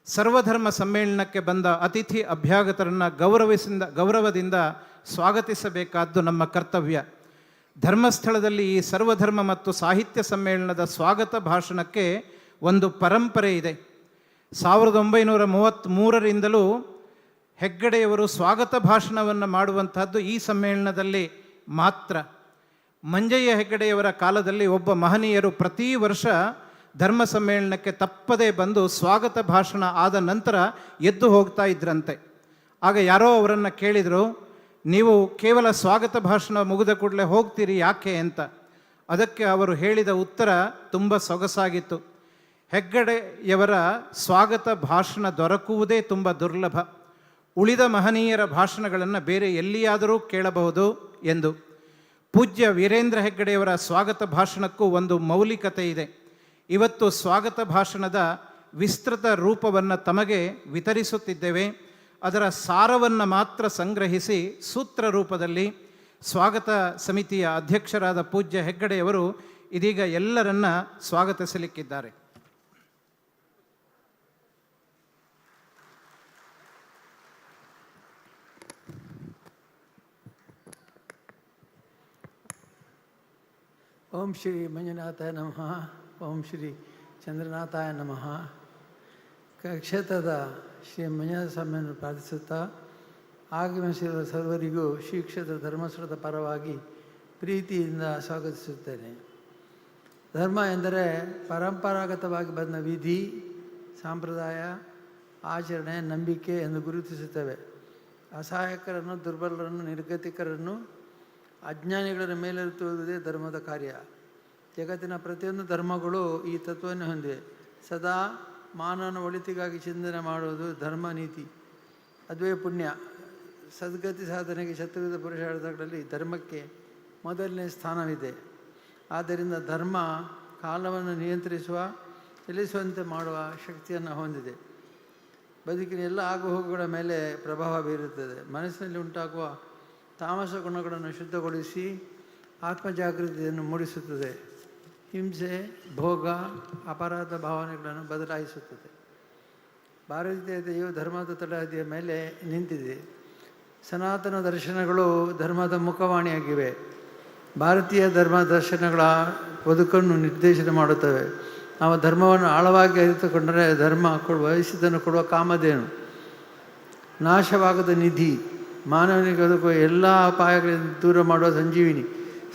ಸರ್ವಧರ್ಮ ಸಮ್ಮೇಳನಕ್ಕೆ ಬಂದ ಅತಿಥಿ ಅಭ್ಯಾಗತರನ್ನು ಗೌರವದಿಂದ ಸ್ವಾಗತಿಸಬೇಕಾದ್ದು ನಮ್ಮ ಕರ್ತವ್ಯ. ಧರ್ಮಸ್ಥಳದಲ್ಲಿ ಈ ಸರ್ವಧರ್ಮ ಮತ್ತು ಸಾಹಿತ್ಯ ಸಮ್ಮೇಳನದ ಸ್ವಾಗತ ಭಾಷಣಕ್ಕೆ ಒಂದು ಪರಂಪರೆ ಇದೆ. 1933ರಿಂದಲೂ ಹೆಗ್ಗಡೆಯವರು ಸ್ವಾಗತ ಭಾಷಣವನ್ನು ಮಾಡುವಂತಹದ್ದು ಈ ಸಮ್ಮೇಳನದಲ್ಲಿ ಮಾತ್ರ. ಮಂಜಯ್ಯ ಹೆಗ್ಗಡೆಯವರ ಕಾಲದಲ್ಲಿ ಒಬ್ಬ ಮಹನೀಯರು ಪ್ರತಿ ವರ್ಷ ಧರ್ಮ ಸಮ್ಮೇಳನಕ್ಕೆ ತಪ್ಪದೇ ಬಂದು ಸ್ವಾಗತ ಭಾಷಣ ಆದ ನಂತರ ಎದ್ದು ಹೋಗ್ತಾ ಇದ್ರಂತೆ. ಆಗ ಯಾರೋ ಅವರನ್ನು ಕೇಳಿದರು, ನೀವು ಕೇವಲ ಸ್ವಾಗತ ಭಾಷಣ ಮುಗಿದ ಕೂಡಲೇ ಹೋಗ್ತೀರಿ ಯಾಕೆ ಅಂತ. ಅದಕ್ಕೆ ಅವರು ಹೇಳಿದ ಉತ್ತರ ತುಂಬ ಸೊಗಸಾಗಿತ್ತು. ಹೆಗ್ಗಡೆಯವರ ಸ್ವಾಗತ ಭಾಷಣ ದೊರಕುವುದೇ ತುಂಬ ದುರ್ಲಭ. ಉಳಿದ ಮಹನೀಯರ ಭಾಷಣಗಳನ್ನು ಬೇರೆ ಎಲ್ಲಿಯಾದರೂ ಕೇಳಬಹುದು ಎಂದು. ಪೂಜ್ಯ ವೀರೇಂದ್ರ ಹೆಗ್ಗಡೆಯವರ ಸ್ವಾಗತ ಭಾಷಣಕ್ಕೂ ಒಂದು ಮೌಲಿಕತೆ ಇದೆ. ಇವತ್ತು ಸ್ವಾಗತ ಭಾಷಣದ ವಿಸ್ತೃತ ರೂಪವನ್ನು ತಮಗೆ ವಿತರಿಸುತ್ತಿದ್ದೇವೆ. ಅದರ ಸಾರವನ್ನು ಮಾತ್ರ ಸಂಗ್ರಹಿಸಿ ಸೂತ್ರ ರೂಪದಲ್ಲಿ ಸ್ವಾಗತ ಸಮಿತಿಯ ಅಧ್ಯಕ್ಷರಾದ ಪೂಜ್ಯ ಹೆಗ್ಗಡೆಯವರು ಇದೀಗ ಎಲ್ಲರನ್ನ ಸ್ವಾಗತಿಸಲಿಕ್ಕಿದ್ದಾರೆ. ಓಂ ಶ್ರೀ ಮಂಜುನಾಥಾಯ ನಮಃ. ಓಂ ಶ್ರೀ ಚಂದ್ರನಾಥಾಯ ನಮಃ. ಕ್ಷೇತ್ರದ ಶ್ರೀ ಮಂಜುನಾಥ ಸ್ವಾಮಿಯನ್ನು ಪ್ರಾರ್ಥಿಸುತ್ತಾ ಆಗಮಿಸಿರುವ ಸರ್ವರಿಗೂ ಶ್ರೀ ಕ್ಷೇತ್ರ ಧರ್ಮಸ್ಥಳದ ಪರವಾಗಿ ಪ್ರೀತಿಯಿಂದ ಸ್ವಾಗತಿಸುತ್ತೇನೆ. ಧರ್ಮ ಎಂದರೆ ಪರಂಪರಾಗತವಾಗಿ ಬಂದ ವಿಧಿ, ಸಂಪ್ರದಾಯ, ಆಚರಣೆ, ನಂಬಿಕೆ ಎಂದು ಗುರುತಿಸುತ್ತವೆ. ಅಸಹಾಯಕರನ್ನು, ದುರ್ಬಲರನ್ನು, ನಿರ್ಗತಿಕರನ್ನು, ಅಜ್ಞಾನಿಗಳ ಮೇಲೆತ್ತುವುದೇ ಧರ್ಮದ ಕಾರ್ಯ. ಜಗತ್ತಿನ ಪ್ರತಿಯೊಂದು ಧರ್ಮಗಳು ಈ ತತ್ವವನ್ನು ಹೊಂದಿವೆ. ಸದಾ ಮಾನವನ ಒಳಿತಿಗಾಗಿ ಚಿಂತನೆ ಮಾಡುವುದು ಧರ್ಮ ನೀತಿ. ಅದುವೇ ಪುಣ್ಯ. ಸದ್ಗತಿ ಸಾಧನೆಗೆ ಶತ್ರುವಿಧ ಪುರುಷಾರ್ಥಗಳಲ್ಲಿ ಧರ್ಮಕ್ಕೆ ಮೊದಲನೇ ಸ್ಥಾನವಿದೆ. ಆದ್ದರಿಂದ ಧರ್ಮ ಕಾಲವನ್ನು ನಿಯಂತ್ರಿಸುವ, ಚಲಿಸುವಂತೆ ಮಾಡುವ ಶಕ್ತಿಯನ್ನು ಹೊಂದಿದೆ. ಬದುಕಿನ ಎಲ್ಲ ಆಗುಹೋಗುಗಳ ಮೇಲೆ ಪ್ರಭಾವ ಬೀರುತ್ತದೆ. ಮನಸ್ಸಿನಲ್ಲಿ ಉಂಟಾಗುವ ತಾಮಸ ಗುಣಗಳನ್ನು ಶುದ್ಧಗೊಳಿಸಿ ಆತ್ಮಜಾಗೃತಿಯನ್ನು ಮೂಡಿಸುತ್ತದೆ. ಹಿಂಸೆ, ಭೋಗ, ಅಪರಾಧ ಭಾವನೆಗಳನ್ನು ಬದಲಾಯಿಸುತ್ತದೆ. ಭಾರತೀಯತೆಯು ಧರ್ಮದ ತಳಹದಿಯ ಮೇಲೆ ನಿಂತಿದೆ. ಸನಾತನ ದರ್ಶನಗಳು ಧರ್ಮದ ಮುಖವಾಣಿಯಾಗಿವೆ. ಭಾರತೀಯ ಧರ್ಮ ದರ್ಶನಗಳ ಬದುಕನ್ನು ನಿರ್ದೇಶನ ಮಾಡುತ್ತವೆ. ನಾವು ಧರ್ಮವನ್ನು ಆಳವಾಗಿ ಅರಿತುಕೊಂಡರೆ ಧರ್ಮ ವಯಸ್ಸಿದ್ದನ್ನು ಕೊಡುವ ಕಾಮಧೇನು, ನಾಶವಾಗದ ನಿಧಿ, ಮಾನವನಿಗೆ ಬದುಕುವ ಎಲ್ಲ ಅಪಾಯಗಳಿಂದ ದೂರ ಮಾಡುವ ಸಂಜೀವಿನಿ,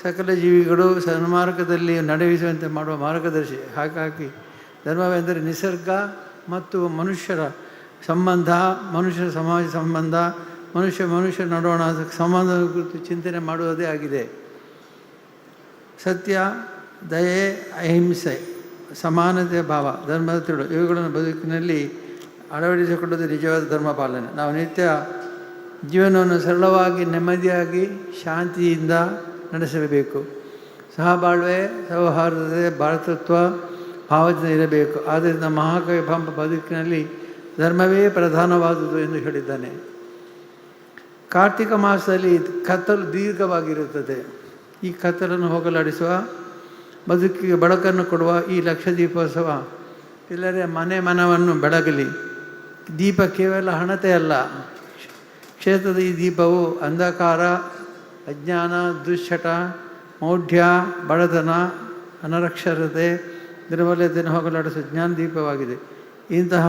ಸಕಲ ಜೀವಿಗಳು ಸನ್ಮಾರ್ಗದಲ್ಲಿ ನಡೆಯುವಂತೆ ಮಾಡುವ ಮಾರ್ಗದರ್ಶಿ. ಹಾಗಾಗಿ ಧರ್ಮವೆಂದರೆ ನಿಸರ್ಗ ಮತ್ತು ಮನುಷ್ಯರ ಸಂಬಂಧ, ಮನುಷ್ಯರ ಸಮಾಜ ಸಂಬಂಧ, ಮನುಷ್ಯ ನಡುವಣ ಸಂಬಂಧದ ಕುರಿತು ಚಿಂತನೆ ಮಾಡುವುದೇ ಆಗಿದೆ. ಸತ್ಯ, ದಯೆ, ಅಹಿಂಸೆ, ಸಮಾನತೆಯ ಭಾವ, ಧರ್ಮದ ತಿಳು ಇವುಗಳನ್ನು ಬದುಕಿನಲ್ಲಿ ಅಳವಡಿಸಿಕೊಳ್ಳುವುದು ನಿಜವಾದ ಧರ್ಮ ಪಾಲನೆ. ನಾವು ನಿತ್ಯ ಜೀವನವನ್ನು ಸರಳವಾಗಿ, ನೆಮ್ಮದಿಯಾಗಿ, ಶಾಂತಿಯಿಂದ ನಡೆಸಬೇಕು. ಸಹಬಾಳ್ವೆ, ಸೌಹಾರ್ದತೆ, ಭಾರತತ್ವ ಭಾವದಿಂದ ಇರಬೇಕು. ಆದ್ದರಿಂದ ಮಹಾಕವಿ ಪಂಪ ಬದುಕಿನಲ್ಲಿ ಧರ್ಮವೇ ಪ್ರಧಾನವಾದುದು ಎಂದು ಹೇಳಿದ್ದಾನೆ. ಕಾರ್ತಿಕ ಮಾಸದಲ್ಲಿ ಕತ್ತಲು ದೀರ್ಘವಾಗಿರುತ್ತದೆ. ಈ ಕತ್ತಲನ್ನು ಹೋಗಲಾಡಿಸುವ, ಬದುಕಿಗೆ ಬೆಳಕನ್ನು ಕೊಡುವ ಈ ಲಕ್ಷದೀಪೋತ್ಸವ ಎಲ್ಲರ ಮನವನ್ನು ಬೆಳಗಲಿ. ದೀಪ ಕೇವಲ ಹಣತೆ ಅಲ್ಲ. ಕ್ಷೇತ್ರದ ಈ ದೀಪವು ಅಂಧಕಾರ, ಅಜ್ಞಾನ, ದುಶ್ಚಟ, ಮೌಢ್ಯ, ಬಡತನ, ಅನಕ್ಷರತೆ, ದುರ್ಬಲತೆಯನ್ನು ಹೋಗಲಾಡಿಸುವ ಜ್ಞಾನ ದೀಪವಾಗಿದೆ. ಇಂತಹ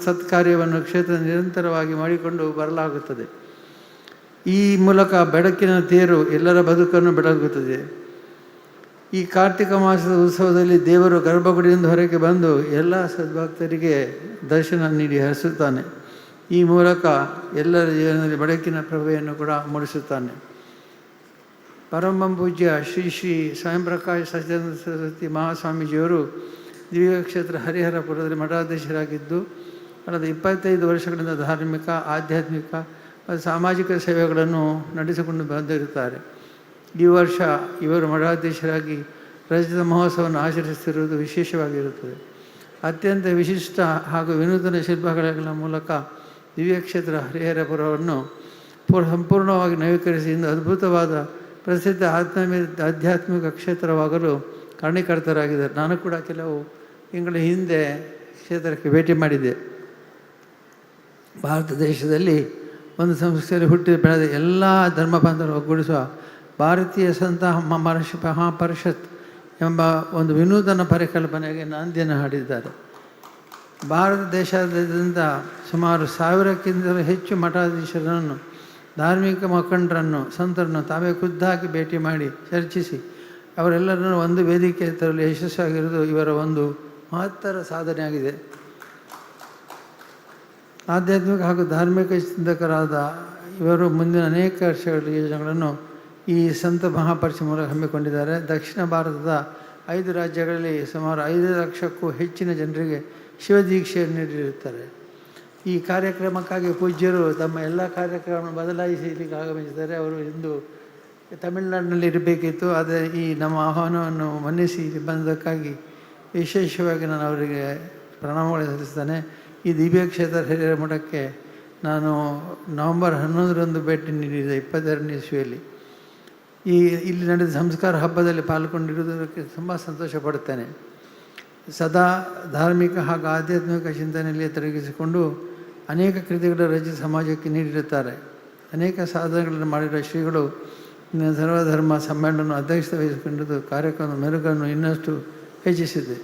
ಸತ್ಕಾರ್ಯವನ್ನು ಕ್ಷೇತ್ರ ನಿರಂತರವಾಗಿ ಮಾಡಿಕೊಂಡು ಬರಲಾಗುತ್ತದೆ. ಈ ಮೂಲಕ ಬೆಳಕಿನ ತೇರು ಎಲ್ಲರ ಬದುಕನ್ನು ಬೆಳಗುತ್ತದೆ. ಈ ಕಾರ್ತಿಕ ಮಾಸದ ಉತ್ಸವದಲ್ಲಿ ದೇವರು ಗರ್ಭಗುಡಿಯಿಂದ ಹೊರಗೆ ಬಂದು ಎಲ್ಲ ಸದ್ಭಕ್ತರಿಗೆ ದರ್ಶನ ನೀಡಿ ಹರಿಸುತ್ತಾನೆ. ಈ ಮೂಲಕ ಎಲ್ಲರ ಜೀವನದಲ್ಲಿ ಬೆಳಕಿನ ಪ್ರಭೆಯನ್ನು ಕೂಡ ಮೂಡಿಸುತ್ತಾನೆ. ಪರಮ ಪೂಜ್ಯ ಶ್ರೀ ಶ್ರೀ ಸ್ವಯಂ ಪ್ರಕಾಶ್ ಸಚ್ಚಿದಾನಂದ ಸರಸ್ವತಿ ಮಹಾಸ್ವಾಮೀಜಿಯವರು ದಿವ್ಯ ಕ್ಷೇತ್ರ ಹರಿಹರಪುರದಲ್ಲಿ ಮಠಾಧೀಶರಾಗಿದ್ದು ಕಳೆದ 25 ವರ್ಷಗಳಿಂದ ಧಾರ್ಮಿಕ, ಆಧ್ಯಾತ್ಮಿಕ ಮತ್ತು ಸಾಮಾಜಿಕ ಸೇವೆಗಳನ್ನು ನಡೆಸಿಕೊಂಡು ಬಂದಿರುತ್ತಾರೆ. ಈ ವರ್ಷ ಇವರು ಮಠಾಧೀಶರಾಗಿ ರಜತ ಮಹೋತ್ಸವವನ್ನು ಆಚರಿಸುತ್ತಿರುವುದು ವಿಶೇಷವಾಗಿರುತ್ತದೆ. ಅತ್ಯಂತ ವಿಶಿಷ್ಟ ಹಾಗೂ ವಿನೂತನ ಶಿಲ್ಪಕಲೆಗಳ ಮೂಲಕ ದಿವ್ಯಕ್ಷೇತ್ರ ಹರಿಹರಪುರವನ್ನು ಸಂಪೂರ್ಣವಾಗಿ ನವೀಕರಿಸಿ ಇಂದು ಅದ್ಭುತವಾದ ಪ್ರಸಿದ್ಧ ಆಧ್ಯಾತ್ಮಿಕ ಕ್ಷೇತ್ರವಾಗಲು ಕಾರಣೀಕರ್ತರಾಗಿದ್ದಾರೆ. ನಾನು ಕೂಡ ಕೆಲವು ತಿಂಗಳ ಹಿಂದೆ ಕ್ಷೇತ್ರಕ್ಕೆ ಭೇಟಿ ಮಾಡಿದ್ದೆ. ಭಾರತ ದೇಶದಲ್ಲಿ ಒಂದು ಸಂಸ್ಥೆಯಲ್ಲಿ ಹುಟ್ಟಿ ಬೆಳೆದ ಎಲ್ಲ ಧರ್ಮ ಬಾಂಧವರು ಒಗ್ಗೂಡಿಸುವ ಭಾರತೀಯ ಸಂತ ಮಹಾಪರಿಷತ್ ಎಂಬ ಒಂದು ವಿನೂತನ ಪರಿಕಲ್ಪನೆಗೆ ನಾಂದಿಯನ್ನು ಹಾಡಿದ್ದಾರೆ. ಭಾರತ ದೇಶಾದ್ಯಂತ ಸುಮಾರು 1000ಕ್ಕಿಂತಲೂ ಹೆಚ್ಚು ಮಠಾಧೀಶರನ್ನು, ಧಾರ್ಮಿಕ ಮುಖಂಡರನ್ನು, ಸಂತರನ್ನು ತಾವೇ ಖುದ್ದಾಗಿ ಭೇಟಿ ಮಾಡಿ ಚರ್ಚಿಸಿ ಅವರೆಲ್ಲರನ್ನು ಒಂದು ವೇದಿಕೆ ತರಲು ಯಶಸ್ವಿಯಾಗಿರುವುದು ಇವರ ಒಂದು ಮಹತ್ತರ ಸಾಧನೆಯಾಗಿದೆ. ಆಧ್ಯಾತ್ಮಿಕ ಹಾಗೂ ಧಾರ್ಮಿಕ ಚಿಂತಕರಾದ ಇವರು ಮುಂದಿನ ಅನೇಕ ವರ್ಷಗಳ ಯೋಜನೆಗಳನ್ನು ಈ ಸಂತ ಮಹಾಪರಿಷತ್ ಮೂಲಕ ಹಮ್ಮಿಕೊಂಡಿದ್ದಾರೆ. ದಕ್ಷಿಣ ಭಾರತದ 5 ರಾಜ್ಯಗಳಲ್ಲಿ ಸುಮಾರು 5 ಲಕ್ಷಕ್ಕೂ ಹೆಚ್ಚಿನ ಜನರಿಗೆ ಶಿವದೀಕ್ಷೆಯನ್ನು ನೀಡಿರುತ್ತಾರೆ. ಈ ಕಾರ್ಯಕ್ರಮಕ್ಕಾಗಿ ಪೂಜ್ಯರು ತಮ್ಮ ಎಲ್ಲ ಕಾರ್ಯಕ್ರಮವನ್ನು ಬದಲಾಯಿಸಿ ಇಲ್ಲಿಗೆ ಆಗಮಿಸಿದ್ದಾರೆ. ಅವರು ಇಂದು ತಮಿಳುನಾಡಿನಲ್ಲಿ ಇರಬೇಕಿತ್ತು, ಆದರೆ ಈ ನಮ್ಮ ಆಹ್ವಾನವನ್ನು ಮನ್ನಿಸಿ ಇಲ್ಲಿ ಬಂದಕ್ಕಾಗಿ ವಿಶೇಷವಾಗಿ ನಾನು ಅವರಿಗೆ ಪ್ರಣಾಮಗಳು ಸಲ್ಲಿಸ್ತೇನೆ. ಈ ದಿವ್ಯ ಕ್ಷೇತ್ರ ಹರಿಹರ ಮಠಕ್ಕೆ ನಾನು ನವೆಂಬರ್ 11ರಂದು ಭೇಟಿ ನೀಡಿದೆ, 22ನೇ ಇಸ್ವಿಯಲ್ಲಿ. ಇಲ್ಲಿ ನಡೆದ ಸಂಸ್ಕಾರ ಹಬ್ಬದಲ್ಲಿ ಪಾಲ್ಗೊಂಡಿರುವುದಕ್ಕೆ ತುಂಬ ಸಂತೋಷ ಪಡುತ್ತೇನೆ. ಸದಾ ಧಾರ್ಮಿಕ ಹಾಗೂ ಆಧ್ಯಾತ್ಮಿಕ ಚಿಂತನೆಯಲ್ಲಿ ತೊಡಗಿಸಿಕೊಂಡು ಅನೇಕ ಕೃತಿಗಳ ರಚಿಸಿ ಸಮಾಜಕ್ಕೆ ನೀಡಿರುತ್ತಾರೆ. ಅನೇಕ ಸಾಧನೆಗಳನ್ನು ಮಾಡಿರುವ ಶ್ರೀಗಳು ಸರ್ವಧರ್ಮ ಸಮ್ಮೇಳನವನ್ನು ಅಧ್ಯಕ್ಷತೆ ವಹಿಸಿಕೊಂಡಿದ್ದು ಕಾರ್ಯಕ್ರಮದ ಮೆರುಗನ್ನು ಇನ್ನಷ್ಟು ಹೆಚ್ಚಿಸಿದೆ.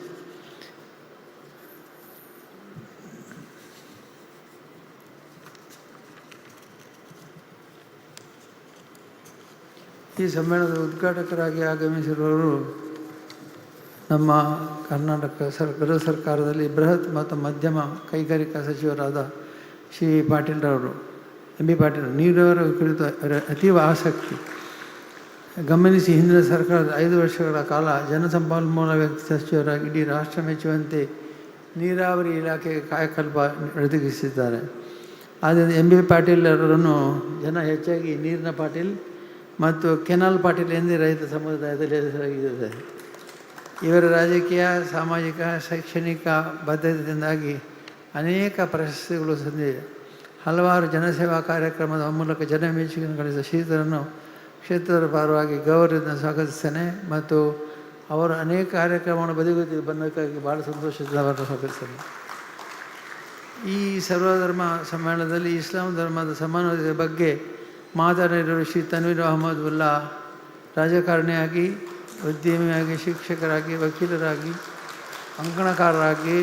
ಈ ಸಮ್ಮೇಳನದ ಉದ್ಘಾಟಕರಾಗಿ ಆಗಮಿಸಿರುವವರು ನಮ್ಮ ಕರ್ನಾಟಕ ಗೃಹ ಸರ್ಕಾರದಲ್ಲಿ ಬೃಹತ್ ಮತ್ತು ಮಧ್ಯಮ ಕೈಗಾರಿಕಾ ಸಚಿವರಾದ ಶ್ರೀ ಪಾಟೀಲ್ರವರು, ಎಂ ಬಿ ಪಾಟೀಲ್. ನೀರಾವರಿ ಕುರಿತು ಅತೀವ ಆಸಕ್ತಿ ಗಮನಿಸಿ ಹಿಂದಿನ ಸರ್ಕಾರದ 5 ವರ್ಷಗಳ ಕಾಲ ಜಲಸಂಪನ್ಮೂಲ ವ್ಯಕ್ತಿ ಸಚಿವರಾಗಿ ಇಡೀ ರಾಷ್ಟ್ರ ಮೆಚ್ಚುವಂತೆ ನೀರಾವರಿ ಇಲಾಖೆಗೆ ಕಾಯಕಲ್ಪ ಒದಗಿಸಿದ್ದಾರೆ. ಆದ್ದರಿಂದ ಎಂ ಬಿ ಪಾಟೀಲ್ರವರನ್ನು ಜನ ಹೆಚ್ಚಾಗಿ ನೀರಿನ ಪಾಟೀಲ್ ಮತ್ತು ಕೆನಾಲ್ ಪಾಟೀಲ್ ಎಂದೇ ರೈತ ಸಮುದಾಯದಲ್ಲಿ ಹೆಸರಾಗಿದೆ. ಇವರ ರಾಜಕೀಯ, ಸಾಮಾಜಿಕ, ಶೈಕ್ಷಣಿಕ ಬದ್ಧತೆಯಿಂದಾಗಿ ಅನೇಕ ಪ್ರಶಸ್ತಿಗಳು ಸಂದಿವೆ. ಹಲವಾರು ಜನಸೇವಾ ಕಾರ್ಯಕ್ರಮದ ಮೂಲಕ ಜನಮೆಚ್ಚುಗೆ ಗಳಿಸಿದ ಶ್ರೀಧರನ್ನು ಕ್ಷೇತ್ರದ ಪರವಾಗಿ ಗೌರವದಿಂದ ಸ್ವಾಗತಿಸ್ತೇನೆ ಮತ್ತು ಅವರು ಅನೇಕ ಕಾರ್ಯಕ್ರಮವನ್ನು ಬದಿಗೊತ್ತಿ ಬಂದಕ್ಕಾಗಿ ಭಾಳ ಸಂತೋಷದಿಂದ ಅವರನ್ನು ಸ್ವಾಗತಿಸ್ತೇನೆ. ಈ ಸರ್ವಧರ್ಮ ಸಮ್ಮೇಳನದಲ್ಲಿ ಇಸ್ಲಾಂ ಧರ್ಮದ ಸಮಾನತೆಯ ಬಗ್ಗೆ ಮಾತನಾಡಿರುವ ಶ್ರೀ ತನ್ವೀರ್ ಅಹಮದ್ ಉಲ್ಲಾ ರಾಜಕಾರಣಿಯಾಗಿ, ಉದ್ಯಮಿಯಾಗಿ, ಶಿಕ್ಷಕರಾಗಿ, ವಕೀಲರಾಗಿ, ಅಂಕಣಕಾರರಾಗಿ,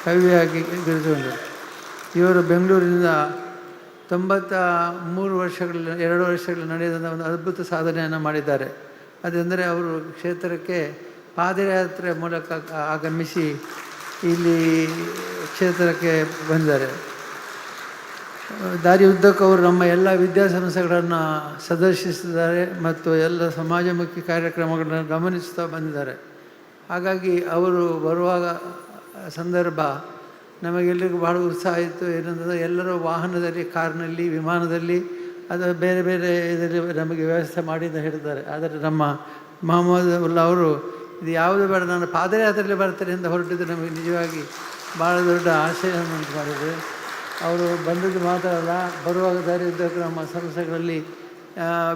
ಕವಿಯಾಗಿ ಗುರುತಿಸಿಕೊಂಡರು. ಇವರು ಬೆಂಗಳೂರಿನಿಂದ 93 ವರ್ಷಗಳಲ್ಲಿ 2 ವರ್ಷಗಳಲ್ಲಿ ನಡೆದಂಥ ಒಂದು ಅದ್ಭುತ ಸಾಧನೆಯನ್ನು ಮಾಡಿದ್ದಾರೆ. ಅದೆಂದರೆ ಅವರು ಕ್ಷೇತ್ರಕ್ಕೆ ಪಾದಯಾತ್ರೆ ಮೂಲಕ ಆಗಮಿಸಿ ಇಲ್ಲಿ ಕ್ಷೇತ್ರಕ್ಕೆ ಬಂದಿದ್ದಾರೆ. ದಾರಿ ಉದ್ದಕ್ಕೂ ಅವರು ನಮ್ಮ ಎಲ್ಲ ವಿದ್ಯಾಸಂಸ್ಥೆಗಳನ್ನು ಸಂದರ್ಶಿಸಿದ್ದಾರೆ ಮತ್ತು ಎಲ್ಲ ಸಮಾಜಮುಖಿ ಕಾರ್ಯಕ್ರಮಗಳನ್ನು ಗಮನಿಸ್ತಾ ಬಂದಿದ್ದಾರೆ. ಹಾಗಾಗಿ ಅವರು ಬರುವಾಗ ಸಂದರ್ಭ ನಮಗೆಲ್ಲರಿಗೂ ಭಾಳ ಉತ್ಸಾಹ ಇತ್ತು. ಏನಂತಂದರೆ ಎಲ್ಲರೂ ವಾಹನದಲ್ಲಿ, ಕಾರ್ನಲ್ಲಿ, ವಿಮಾನದಲ್ಲಿ, ಅದು ಬೇರೆ ಬೇರೆ ಇದರಲ್ಲಿ ನಮಗೆ ವ್ಯವಸ್ಥೆ ಮಾಡಿ ಅಂತ ಹೇಳ್ತಾರೆ. ಆದರೆ ನಮ್ಮ ಮೊಹಮ್ಮದ್ ಉಲ್ಲಾ ಅವರು ಇದು ಯಾವುದು ಬೇಡ, ನಾನು ಪಾದಯಾತ್ರೆಯಲ್ಲಿ ಬರ್ತಾರೆ ಅಂತ ಹೊರಟಿದ್ದು ನಮಗೆ ನಿಜವಾಗಿ ಭಾಳ ದೊಡ್ಡ ಆಶಯವನ್ನು ಉಂಟು ಮಾಡಿದೆ. ಅವರು ಬಂದದ್ದು ಮಾತ್ರ ಅಲ್ಲ, ಬರುವಾಗ ದಾರಿ ಉದ್ದಕ್ಕೂ ನಮ್ಮ ಸಂಸ್ಥೆಗಳಲ್ಲಿ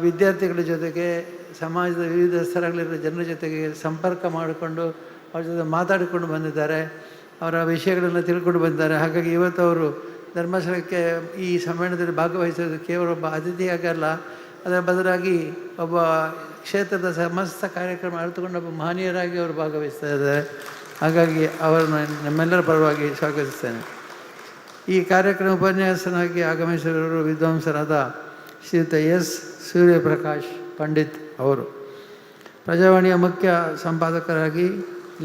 ವಿದ್ಯಾರ್ಥಿಗಳ ಜೊತೆಗೆ, ಸಮಾಜದ ವಿವಿಧ ಸ್ತರಗಳಿರುವ ಜನರ ಜೊತೆಗೆ ಸಂಪರ್ಕ ಮಾಡಿಕೊಂಡು ಅವ್ರ ಜೊತೆ ಮಾತಾಡಿಕೊಂಡು ಬಂದಿದ್ದಾರೆ. ಅವರ ವಿಷಯಗಳನ್ನು ತಿಳ್ಕೊಂಡು ಬಂದಿದ್ದಾರೆ. ಹಾಗಾಗಿ ಇವತ್ತು ಅವರು ಧರ್ಮಸ್ಥಳಕ್ಕೆ ಈ ಸಮ್ಮೇಳನದಲ್ಲಿ ಭಾಗವಹಿಸೋದು ಕೇವಲ ಒಬ್ಬ ಅತಿಥಿಯಾಗಲ್ಲ, ಅದರ ಬದಲಾಗಿ ಒಬ್ಬ ಕ್ಷೇತ್ರದ ಸಮಸ್ತ ಕಾರ್ಯಕ್ರಮ ಅರಿತುಕೊಂಡು ಒಬ್ಬ ಮಹನೀಯರಾಗಿ ಅವರು ಭಾಗವಹಿಸ್ತಾ ಇದ್ದಾರೆ. ಹಾಗಾಗಿ ಅವರನ್ನು ನಮ್ಮೆಲ್ಲರ ಪರವಾಗಿ ಸ್ವಾಗತಿಸ್ತೇನೆ. ಈ ಕಾರ್ಯಕ್ರಮ ಉಪನ್ಯಾಸನಾಗಿ ಆಗಮಿಸಿರುವವರು ವಿದ್ವಾಂಸರಾದ ಶ್ರೀಯುತ ಎಸ್ ಸೂರ್ಯಪ್ರಕಾಶ್ ಪಂಡಿತ್ ಅವರು. ಪ್ರಜಾವಾಣಿಯ ಮುಖ್ಯ ಸಂಪಾದಕರಾಗಿ,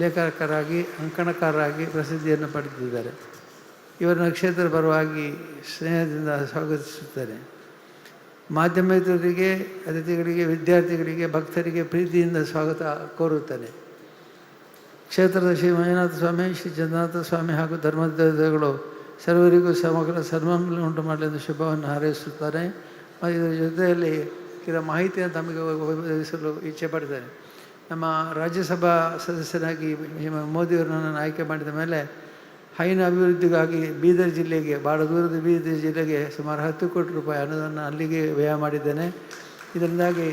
ಲೇಖಕರಾಗಿ, ಅಂಕಣಕಾರರಾಗಿ ಪ್ರಸಿದ್ಧಿಯನ್ನು ಪಡೆದಿದ್ದಾರೆ. ಇವರನ್ನು ಕ್ಷೇತ್ರದ ಪರವಾಗಿ ಸ್ನೇಹದಿಂದ ಸ್ವಾಗತಿಸುತ್ತೇನೆ. ಮಾಧ್ಯಮೇತರರಿಗೆ, ಅತಿಥಿಗಳಿಗೆ, ವಿದ್ಯಾರ್ಥಿಗಳಿಗೆ, ಭಕ್ತರಿಗೆ ಪ್ರೀತಿಯಿಂದ ಸ್ವಾಗತ ಕೋರುತ್ತೇನೆ. ಕ್ಷೇತ್ರದ ಶ್ರೀ ಮಂಜುನಾಥ ಸ್ವಾಮಿ, ಶ್ರೀ ಚಂದ್ರನಾಥ ಸ್ವಾಮಿ ಹಾಗೂ ಧರ್ಮದೇವತೆಗಳು ಸರ್ವರಿಗೂ ಸಮಗ್ರ ಸನ್ಮಾನ ಉಂಟು ಮಾಡಲೆಂದು ಶುಭವನ್ನು ಹಾರೈಸುತ್ತಾರೆ. ಮತ್ತು ಇದರ ಜೊತೆಯಲ್ಲಿ ಕೆಲವು ಮಾಹಿತಿಯನ್ನು ತಮಗೆ ಒದಗಿಸಲು ಇಚ್ಛೆ ಪಡ್ತೇನೆ. ನಮ್ಮ ರಾಜ್ಯಸಭಾ ಸದಸ್ಯನಾಗಿ ಮೋದಿಯವರು ನನ್ನನ್ನು ಆಯ್ಕೆ ಮಾಡಿದ ಮೇಲೆ ಹೈನ ಅಭಿವೃದ್ಧಿಗಾಗಿ ಬೀದರ್ ಜಿಲ್ಲೆಗೆ, ಭಾಳ ದೂರದ ಬೀದರ್ ಜಿಲ್ಲೆಗೆ ಸುಮಾರು 10 ಕೋಟಿ ರೂಪಾಯಿ ಅನುದಾನ ಅಲ್ಲಿಗೆ ವ್ಯಯ ಮಾಡಿದ್ದೇನೆ. ಇದರಿಂದಾಗಿ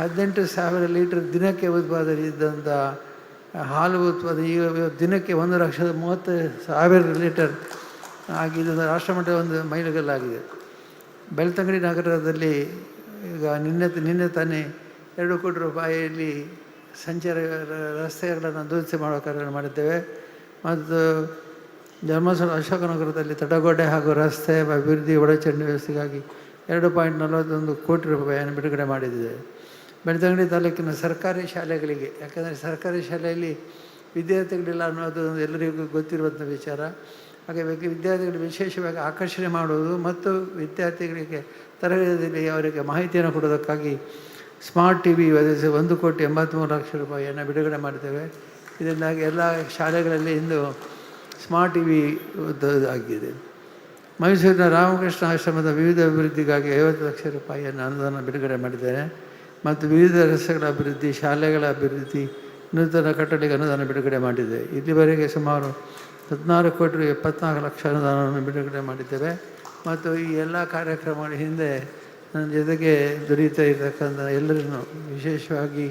18,000 ಲೀಟರ್ ದಿನಕ್ಕೆ ಉತ್ಪಾದನೆ ಇದ್ದಂಥ ಹಾಲು ಉತ್ಪಾದನೆ ಈಗ ದಿನಕ್ಕೆ 1,30,000 ಲೀಟರ್ ಆಗಿ ಇದೊಂದು ರಾಷ್ಟ್ರಮಟ್ಟದ ಒಂದು ಮೈಲಿಗಲ್ಲಾಗಿದೆ. ಬೆಳ್ತಂಗಡಿ ನಗರದಲ್ಲಿ ಈಗ ನಿನ್ನೆ ತಾನೇ 2 ಕೋಟಿ ರೂಪಾಯಿಯಲ್ಲಿ ಸಂಚಾರ ರಸ್ತೆಗಳನ್ನು ದುರಸ್ತಿ ಮಾಡುವ ಕಾರ್ಯ ಮಾಡಿದ್ದೇವೆ. ಮತ್ತು ಧರ್ಮಸ್ಥಳ ಅಶೋಕನಗರದಲ್ಲಿ ತಡೆಗೋಡೆ ಹಾಗೂ ರಸ್ತೆ ಅಭಿವೃದ್ಧಿ ಒಳಚರಂಡಿ ವ್ಯವಸ್ಥೆಗಾಗಿ 2.41 ಕೋಟಿ ರೂಪಾಯಿಯನ್ನು ಬಿಡುಗಡೆ ಮಾಡಿದ್ದೇವೆ. ಬೆಳ್ತಂಗಡಿ ತಾಲೂಕಿನ ಸರ್ಕಾರಿ ಶಾಲೆಗಳಿಗೆ, ಯಾಕಂದರೆ ಸರ್ಕಾರಿ ಶಾಲೆಯಲ್ಲಿ ವಿದ್ಯಾರ್ಥಿಗಳಿಲ್ಲ ಅನ್ನೋದು ಎಲ್ಲರಿಗೂ ಗೊತ್ತಿರುವಂಥ ವಿಚಾರ. ಹಾಗೆ ವಿದ್ಯಾರ್ಥಿಗಳಿಗೆ ವಿಶೇಷವಾಗಿ ಆಕರ್ಷಣೆ ಮಾಡುವುದು ಮತ್ತು ವಿದ್ಯಾರ್ಥಿಗಳಿಗೆ ತರಗತಿಯಲ್ಲಿ ಅವರಿಗೆ ಮಾಹಿತಿಯನ್ನು ಕೊಡೋದಕ್ಕಾಗಿ ಸ್ಮಾರ್ಟ್ ಟಿ ವಿ ಒದಗಿಸಿ 1,83,00,000 ರೂಪಾಯಿಯನ್ನು ಬಿಡುಗಡೆ ಮಾಡಿದ್ದೇವೆ. ಇದರಿಂದಾಗಿ ಎಲ್ಲ ಶಾಲೆಗಳಲ್ಲಿ ಇಂದು ಸ್ಮಾರ್ಟ್ ಟಿ ವಿ ಆಗಿದೆ. ಮೈಸೂರಿನ ರಾಮಕೃಷ್ಣ ಆಶ್ರಮದ ವಿವಿಧ ಅಭಿವೃದ್ಧಿಗಾಗಿ 50 ಲಕ್ಷ ರೂಪಾಯಿಯನ್ನು ಅನುದಾನ ಬಿಡುಗಡೆ ಮಾಡಿದ್ದೇನೆ. ಮತ್ತು ವಿವಿಧ ರಸ್ತೆಗಳ ಅಭಿವೃದ್ಧಿ, ಶಾಲೆಗಳ ಅಭಿವೃದ್ಧಿ, ನೂತನ ಕಟ್ಟಡಕ್ಕೆ ಅನುದಾನ ಬಿಡುಗಡೆ ಮಾಡಿದೆ. ಇಲ್ಲಿವರೆಗೆ ಸುಮಾರು 14,74,00,000 ಅನುದಾನವನ್ನು ಬಿಡುಗಡೆ ಮಾಡಿದ್ದೇವೆ. ಮತ್ತು ಈ ಎಲ್ಲ ಕಾರ್ಯಕ್ರಮಗಳ ಹಿಂದೆ ನನ್ನ ಜೊತೆಗೆ ದುಡಿತಾ ಇರತಕ್ಕಂಥ ಎಲ್ಲರನ್ನು, ವಿಶೇಷವಾಗಿ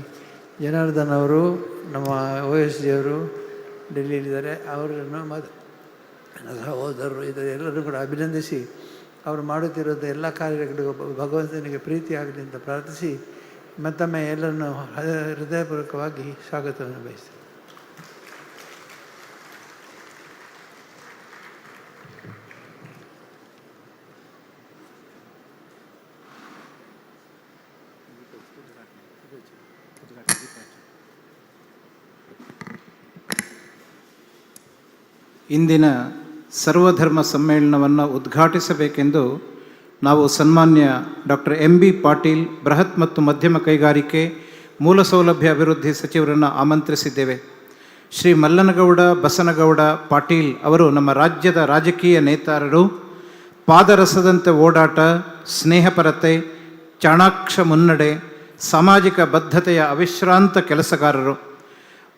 ಜನಾರ್ದನ್ ಅವರು, ನಮ್ಮ OSD ಅವರು ಡೆಲ್ಲಿಯಲ್ಲಿದ್ದಾರೆ, ಅವರನ್ನು ಮತ್ತು ನನ್ನ ಸಹೋದರರು ಎಲ್ಲರೂ ಕೂಡ ಅಭಿನಂದಿಸಿ ಅವರು ಮಾಡುತ್ತಿರೋದು ಎಲ್ಲ ಕಾರ್ಯಗಳಿಗೂ ಭಗವಂತನಿಗೆ ಪ್ರೀತಿ ಆಗಲಿ ಅಂತ ಪ್ರಾರ್ಥಿಸಿ ಮತ್ತೊಮ್ಮೆ ಎಲ್ಲರನ್ನು ಹೃದಯಪೂರ್ವಕವಾಗಿ ಸ್ವಾಗತವನ್ನು ಬಯಸ್ತೀನಿ. ಇಂದಿನ ಸರ್ವಧರ್ಮ ಸಮ್ಮೇಳನವನ್ನು ಉದ್ಘಾಟಿಸಬೇಕೆಂದು ನಾವು ಸನ್ಮಾನ್ಯ ಡಾಕ್ಟರ್ MB ಪಾಟೀಲ್, ಬೃಹತ್ ಮತ್ತು ಮಧ್ಯಮ ಕೈಗಾರಿಕೆ ಮೂಲಸೌಲಭ್ಯ ಅಭಿವೃದ್ಧಿ ಸಚಿವರನ್ನು ಆಮಂತ್ರಿಸಿದ್ದೇವೆ. ಶ್ರೀ ಮಲ್ಲನಗೌಡ ಬಸನಗೌಡ ಪಾಟೀಲ್ ಅವರು ನಮ್ಮ ರಾಜ್ಯದ ರಾಜಕೀಯ ನೇತಾರರು. ಪಾದರಸದಂತೆ ಓಡಾಟ, ಸ್ನೇಹಪರತೆ, ಚಾಣಾಕ್ಷ ಮುನ್ನಡೆ, ಸಾಮಾಜಿಕ ಬದ್ಧತೆಯ ಅವಿಶ್ರಾಂತ ಕೆಲಸಗಾರರು.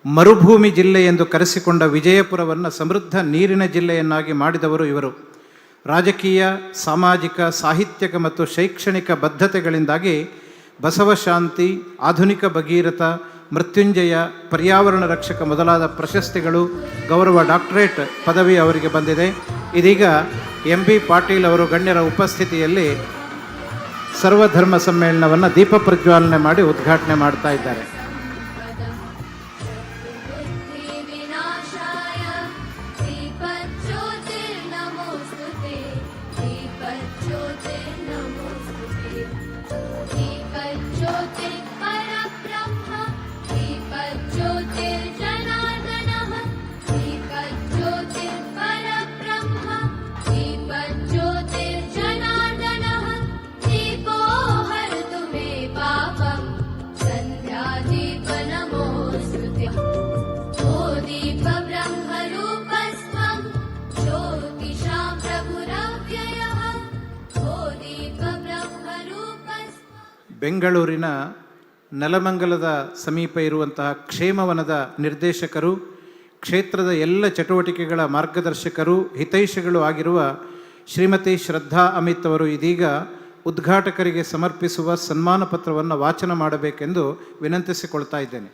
ಮರುಭೂಮಿ ಜಿಲ್ಲೆ ಎಂದು ಕರೆಸಿಕೊಂಡ ವಿಜಯಪುರವನ್ನು ಸಮೃದ್ಧ ನೀರಿನ ಜಿಲ್ಲೆಯನ್ನಾಗಿ ಮಾಡಿದವರು ಇವರು. ರಾಜಕೀಯ, ಸಾಮಾಜಿಕ, ಸಾಹಿತ್ಯಿಕ ಮತ್ತು ಶೈಕ್ಷಣಿಕ ಬದ್ಧತೆಗಳಿಂದಾಗಿ ಬಸವಶಾಂತಿ, ಆಧುನಿಕ ಭಗೀರಥ, ಮೃತ್ಯುಂಜಯ, ಪರ್ಯಾವರಣ ರಕ್ಷಕ ಮೊದಲಾದ ಪ್ರಶಸ್ತಿಗಳು, ಗೌರವ ಡಾಕ್ಟರೇಟ್ ಪದವಿ ಅವರಿಗೆ ಬಂದಿದೆ. ಇದೀಗ MB ಪಾಟೀಲ್ ಅವರು ಗಣ್ಯರ ಉಪಸ್ಥಿತಿಯಲ್ಲಿ ಸರ್ವಧರ್ಮ ಸಮ್ಮೇಳನವನ್ನು ದೀಪ ಪ್ರಜ್ವಾಲನೆ ಮಾಡಿ ಉದ್ಘಾಟನೆ ಮಾಡ್ತಾ ಇದ್ದಾರೆ. ಬೆಂಗಳೂರಿನ ನೆಲಮಂಗಲದ ಸಮೀಪ ಇರುವಂತಹ ಕ್ಷೇಮವನದ ನಿರ್ದೇಶಕರು, ಕ್ಷೇತ್ರದ ಎಲ್ಲ ಚಟುವಟಿಕೆಗಳ ಮಾರ್ಗದರ್ಶಕರು, ಹಿತೈಷಿಗಳು ಆಗಿರುವ ಶ್ರೀಮತಿ ಶ್ರದ್ಧಾ ಅಮಿತ್ ಅವರು ಇದೀಗ ಉದ್ಘಾಟಕರಿಗೆ ಸಮರ್ಪಿಸುವ ಸನ್ಮಾನ ಪತ್ರವನ್ನು ವಾಚನ ಮಾಡಬೇಕೆಂದು ವಿನಂತಿಸಿಕೊಳ್ತಾ ಇದ್ದೇನೆ.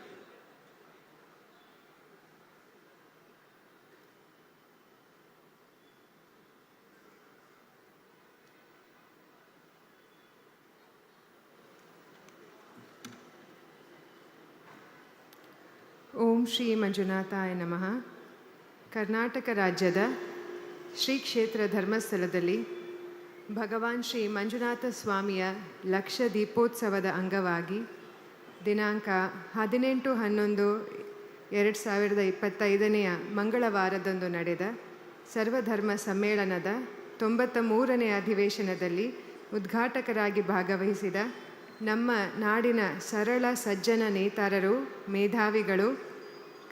ಓಂ ಶ್ರೀ ಮಂಜುನಾಥಾಯ ನಮಃ. ಕರ್ನಾಟಕ ರಾಜ್ಯದ ಶ್ರೀ ಕ್ಷೇತ್ರ ಧರ್ಮಸ್ಥಳದಲ್ಲಿ ಭಗವಾನ್ ಶ್ರೀ ಮಂಜುನಾಥ ಸ್ವಾಮಿಯ ಲಕ್ಷ ದೀಪೋತ್ಸವದ ಅಂಗವಾಗಿ ದಿನಾಂಕ 18/11/2025 ಮಂಗಳವಾರದಂದು ನಡೆದ ಸರ್ವಧರ್ಮ ಸಮ್ಮೇಳನದ 93ನೇ ಅಧಿವೇಶನದಲ್ಲಿ ಉದ್ಘಾಟಕರಾಗಿ ಭಾಗವಹಿಸಿದ ನಮ್ಮ ನಾಡಿನ ಸರಳ ಸಜ್ಜನ ನೇತಾರರು, ಮೇಧಾವಿಗಳು,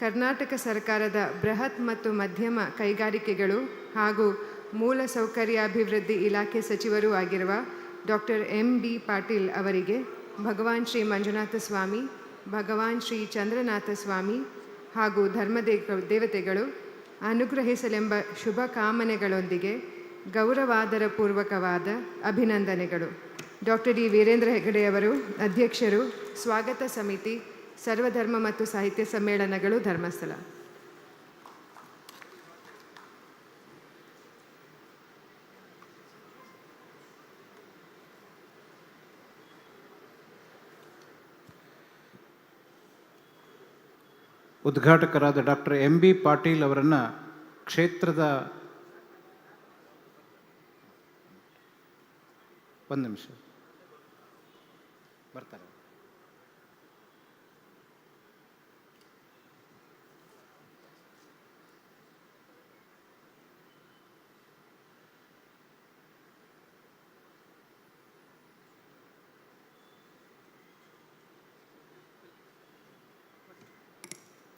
ಕರ್ನಾಟಕ ಸರ್ಕಾರದ ಬೃಹತ್ ಮತ್ತು ಮಧ್ಯಮ ಕೈಗಾರಿಕೆಗಳು ಹಾಗೂ ಮೂಲಸೌಕರ್ಯಾಭಿವೃದ್ಧಿ ಇಲಾಖೆ ಸಚಿವರೂ ಆಗಿರುವ ಡಾಕ್ಟರ್ MB ಪಾಟೀಲ್ ಅವರಿಗೆ ಭಗವಾನ್ ಶ್ರೀ ಮಂಜುನಾಥ ಸ್ವಾಮಿ ಭಗವಾನ್ ಶ್ರೀ ಚಂದ್ರನಾಥ ಸ್ವಾಮಿ ಹಾಗೂ ದೇವತೆಗಳು ಅನುಗ್ರಹಿಸಲೆಂಬ ಶುಭ ಕಾಮನೆಗಳೊಂದಿಗೆ ಗೌರವಾದರಪೂರ್ವಕವಾದ ಅಭಿನಂದನೆಗಳು. ಡಾಕ್ಟರ್ ಡಿ ವೀರೇಂದ್ರ ಹೆಗ್ಗಡೆಯವರು, ಅಧ್ಯಕ್ಷರು, ಸ್ವಾಗತ ಸಮಿತಿ, ಸರ್ವಧರ್ಮ ಮತ್ತು ಸಾಹಿತ್ಯ ಸಮ್ಮೇಳನಗಳು, ಧರ್ಮಸ್ಥಳ. ಉದ್ಘಾಟಕರಾದ ಡಾಕ್ಟರ್ MB ಪಾಟೀಲ್ ಅವರನ್ನು ಕ್ಷೇತ್ರದ ಒಂದು ನಿಮಿಷ ಬರ್ತಾರೆ.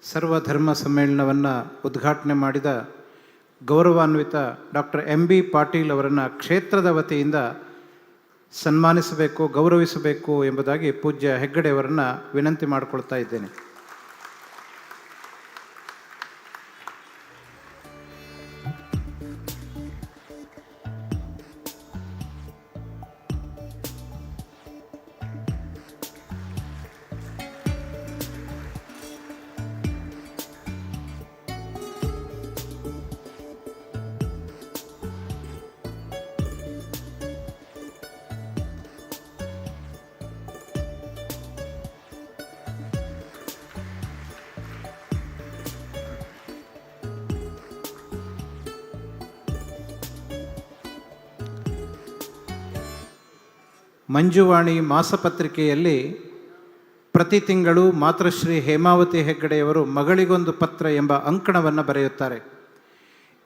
ಸರ್ವಧರ್ಮ ಸಮ್ಮೇಳನವನ್ನು ಉದ್ಘಾಟನೆ ಮಾಡಿದ ಗೌರವಾನ್ವಿತ ಡಾಕ್ಟರ್ MB ಪಾಟೀಲ್ ಅವರನ್ನು ಕ್ಷೇತ್ರದ ವತಿಯಿಂದ ಸನ್ಮಾನಿಸಬೇಕು, ಗೌರವಿಸಬೇಕು ಎಂಬುದಾಗಿ ಪೂಜ್ಯ ಹೆಗ್ಗಡೆಯವರನ್ನು ವಿನಂತಿ ಮಾಡಿಕೊಳ್ತಾ ಇದ್ದೇನೆ. ಮಂಜುವಾಣಿ ಮಾಸಪತ್ರಿಕೆಯಲ್ಲಿ ಪ್ರತಿ ತಿಂಗಳು ಮಾತೃಶ್ರೀ ಹೇಮಾವತಿ ಹೆಗ್ಗಡೆಯವರು ಮಗಳಿಗೊಂದು ಪತ್ರ ಎಂಬ ಅಂಕಣವನ್ನು ಬರೆಯುತ್ತಾರೆ.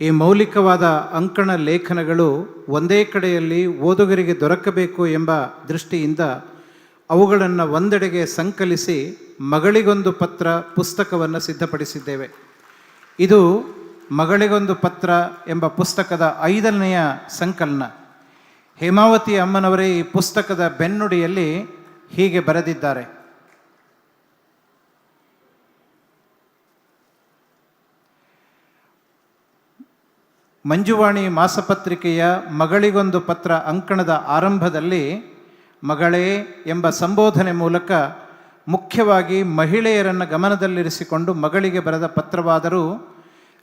ಈ ಮೌಲಿಕವಾದ ಅಂಕಣ ಲೇಖನಗಳು ಒಂದೇ ಕಡೆಯಲ್ಲಿ ಓದುಗರಿಗೆ ದೊರಕಬೇಕು ಎಂಬ ದೃಷ್ಟಿಯಿಂದ ಅವುಗಳನ್ನು ಒಂದೆಡೆಗೆ ಸಂಕಲಿಸಿ ಮಗಳಿಗೊಂದು ಪತ್ರ ಪುಸ್ತಕವನ್ನು ಸಿದ್ಧಪಡಿಸಿದ್ದೇವೆ. ಇದು ಮಗಳಿಗೊಂದು ಪತ್ರ ಎಂಬ ಪುಸ್ತಕದ 5ನೆಯ ಸಂಕಲನ. ಹೇಮಾವತಿ ಅಮ್ಮನವರೇ ಈ ಪುಸ್ತಕದ ಬೆನ್ನುಡಿಯಲ್ಲಿ ಹೀಗೆ ಬರೆದಿದ್ದಾರೆ: ಮಂಜುವಾಣಿ ಮಾಸಪತ್ರಿಕೆಯ ಮಗಳಿಗೊಂದು ಪತ್ರ ಅಂಕಣದ ಆರಂಭದಲ್ಲಿ ಮಗಳೇ ಎಂಬ ಸಂಬೋಧನೆ ಮೂಲಕ ಮುಖ್ಯವಾಗಿ ಮಹಿಳೆಯರನ್ನು ಗಮನದಲ್ಲಿರಿಸಿಕೊಂಡು ಮಗಳಿಗೆ ಬರೆದ ಪತ್ರವಾದರೂ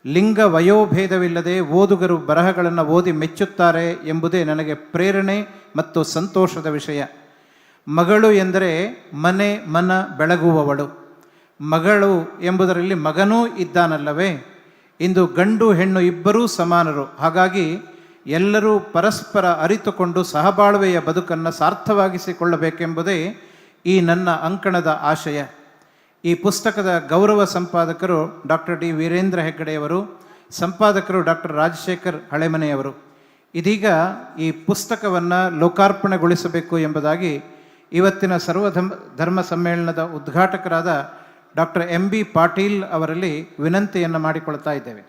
ಲಿಂಗ ವಯೋಭೇದವಿಲ್ಲದೆ ಓದುಗರು ಬರಹಗಳನ್ನು ಓದಿ ಮೆಚ್ಚುತ್ತಾರೆ ಎಂಬುದೇ ನನಗೆ ಪ್ರೇರಣೆ ಮತ್ತು ಸಂತೋಷದ ವಿಷಯ. ಮಗಳು ಎಂದರೆ ಮನೆ ಮನ ಬೆಳಗುವವಳು. ಮಗಳು ಎಂಬುದರಲ್ಲಿ ಮಗನೂ ಇದ್ದಾನಲ್ಲವೇ? ಇಂದು ಗಂಡು ಹೆಣ್ಣು ಇಬ್ಬರೂ ಸಮಾನರು. ಹಾಗಾಗಿ ಎಲ್ಲರೂ ಪರಸ್ಪರ ಅರಿತುಕೊಂಡು ಸಹಬಾಳ್ವೆಯ ಬದುಕನ್ನು ಸಾರ್ಥವಾಗಿಸಿಕೊಳ್ಳಬೇಕೆಂಬುದೇ ಈ ನನ್ನ ಅಂಕಣದ ಆಶಯ. ಈ ಪುಸ್ತಕದ ಗೌರವ ಸಂಪಾದಕರು ಡಾಕ್ಟರ್ ಡಿ ವೀರೇಂದ್ರ ಹೆಗ್ಗಡೆಯವರು, ಸಂಪಾದಕರು ಡಾಕ್ಟರ್ ರಾಜಶೇಖರ್ ಹಳೆಮನೆಯವರು. ಇದೀಗ ಈ ಪುಸ್ತಕವನ್ನು ಲೋಕಾರ್ಪಣೆಗೊಳಿಸಬೇಕು ಎಂಬುದಾಗಿ ಇವತ್ತಿನ ಸರ್ವಧರ್ಮ ಸಮ್ಮೇಳನದ ಉದ್ಘಾಟಕರಾದ ಡಾಕ್ಟರ್ MB ಪಾಟೀಲ್ ಅವರಲ್ಲಿ ವಿನಂತಿಯನ್ನು ಮಾಡಿಕೊಳ್ತಾ ಇದ್ದೇವೆ.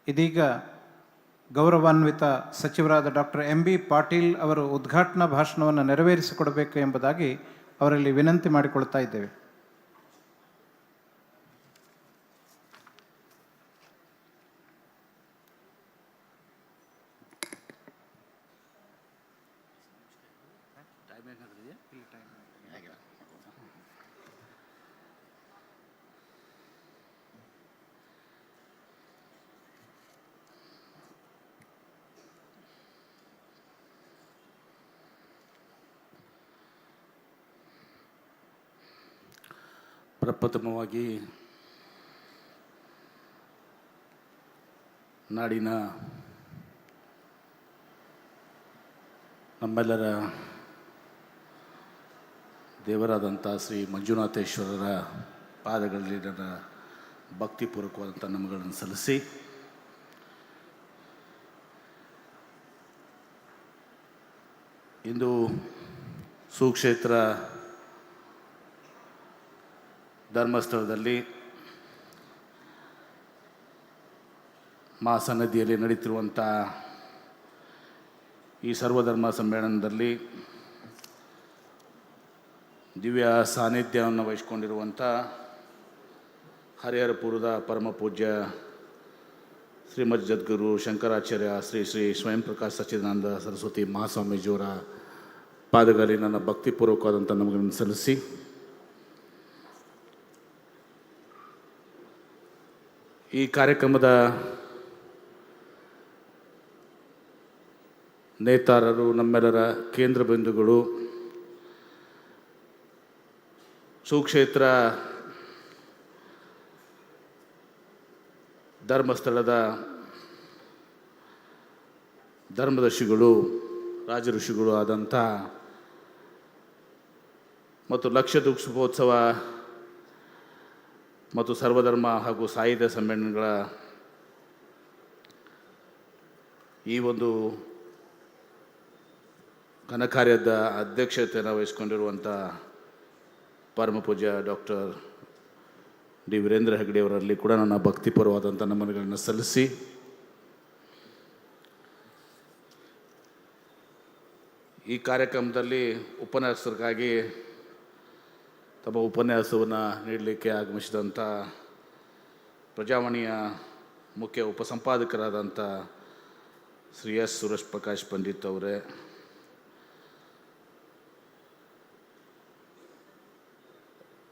ಇದೀಗ ಗೌರವಾನ್ವಿತ ಸಚಿವರಾದ ಡಾಕ್ಟರ್ MB ಪಾಟೀಲ್ ಅವರು ಉದ್ಘಾಟನಾ ಭಾಷಣವನ್ನು ನೆರವೇರಿಸಿಕೊಡಬೇಕು ಎಂಬುದಾಗಿ ಅವರಲ್ಲಿ ವಿನಂತಿ ಮಾಡಿಕೊಳ್ತಾ ಇದ್ದೇವೆ. ಪ್ರಪ್ರಥಮವಾಗಿ ನಾಡಿನ ನಮ್ಮೆಲ್ಲರ ದೇವರಾದಂಥ ಶ್ರೀ ಮಂಜುನಾಥೇಶ್ವರರ ಪಾದಗಳಲ್ಲಿ ನನ್ನ ಭಕ್ತಿಪೂರ್ವಕವಾದಂಥ ನಮಗಳನ್ನು ಸಲ್ಲಿಸಿ ಇಂದು ಸುಕ್ಷೇತ್ರ ಧರ್ಮಸ್ಥಳದಲ್ಲಿ ಮಹಾಸನ್ನಿಧಿಯಲ್ಲಿ ನಡೀತಿರುವಂಥ ಈ ಸರ್ವಧರ್ಮ ಸಮ್ಮೇಳನದಲ್ಲಿ ದಿವ್ಯ ಸಾನ್ನಿಧ್ಯವನ್ನು ವಹಿಸಿಕೊಂಡಿರುವಂಥ ಹರಿಹರಪುರದ ಪರಮ ಪೂಜ್ಯ ಶ್ರೀಮದ್ ಜಗದ್ಗುರು ಶಂಕರಾಚಾರ್ಯ ಶ್ರೀ ಶ್ರೀ ಸ್ವಯಂ ಪ್ರಕಾಶ್ ಸಚ್ಚಿದಾನಂದ ಸರಸ್ವತಿ ಮಹಾಸ್ವಾಮೀಜಿಯವರ ಪಾದಗಳಲ್ಲಿ ನನ್ನ ಭಕ್ತಿಪೂರ್ವಕವಾದಂಥ ನಮಗಳನ್ನು ಸಲ್ಲಿಸಿ ಈ ಕಾರ್ಯಕ್ರಮದ ನೇತಾರರು, ನಮ್ಮೆಲ್ಲರ ಕೇಂದ್ರ ಬಿಂದುಗಳು, ಸುಕ್ಷೇತ್ರ ಧರ್ಮಸ್ಥಳದ ಧರ್ಮದರ್ಶಿಗಳು, ರಾಜಋಷಿಗಳು ಆದಂಥ ಮತ್ತು ಲಕ್ಷ ಶುಭೋತ್ಸವ ಮತ್ತು ಸರ್ವಧರ್ಮ ಹಾಗೂ ಸಾಹಿತ್ಯ ಸಮ್ಮೇಳನಗಳ ಈ ಒಂದು ಘನಕಾರ್ಯದ ಅಧ್ಯಕ್ಷತೆಯನ್ನು ವಹಿಸಿಕೊಂಡಿರುವಂಥ ಪರಮ ಪೂಜ್ಯ ಡಾಕ್ಟರ್ ಡಿ ವೀರೇಂದ್ರ ಹೆಗಡೆಯವರಲ್ಲಿ ಕೂಡ ನನ್ನ ಭಕ್ತಿಪರವಾದಂಥ ನಮನಗಳನ್ನು ಸಲ್ಲಿಸಿ ಈ ಕಾರ್ಯಕ್ರಮದಲ್ಲಿ ಉಪನ್ಯಾಸಕರಿಗಾಗಿ ತಮ್ಮ ಉಪನ್ಯಾಸವನ್ನು ನೀಡಲಿಕ್ಕೆ ಆಗಮಿಸಿದಂಥ ಪ್ರಜಾವಾಣಿಯ ಮುಖ್ಯ ಉಪಸಂಪಾದಕರಾದಂಥ ಶ್ರೀ ಎಸ್ ಸುರೇಶ್ ಪ್ರಕಾಶ್ ಪಂಡಿತ್ ಅವರೇ,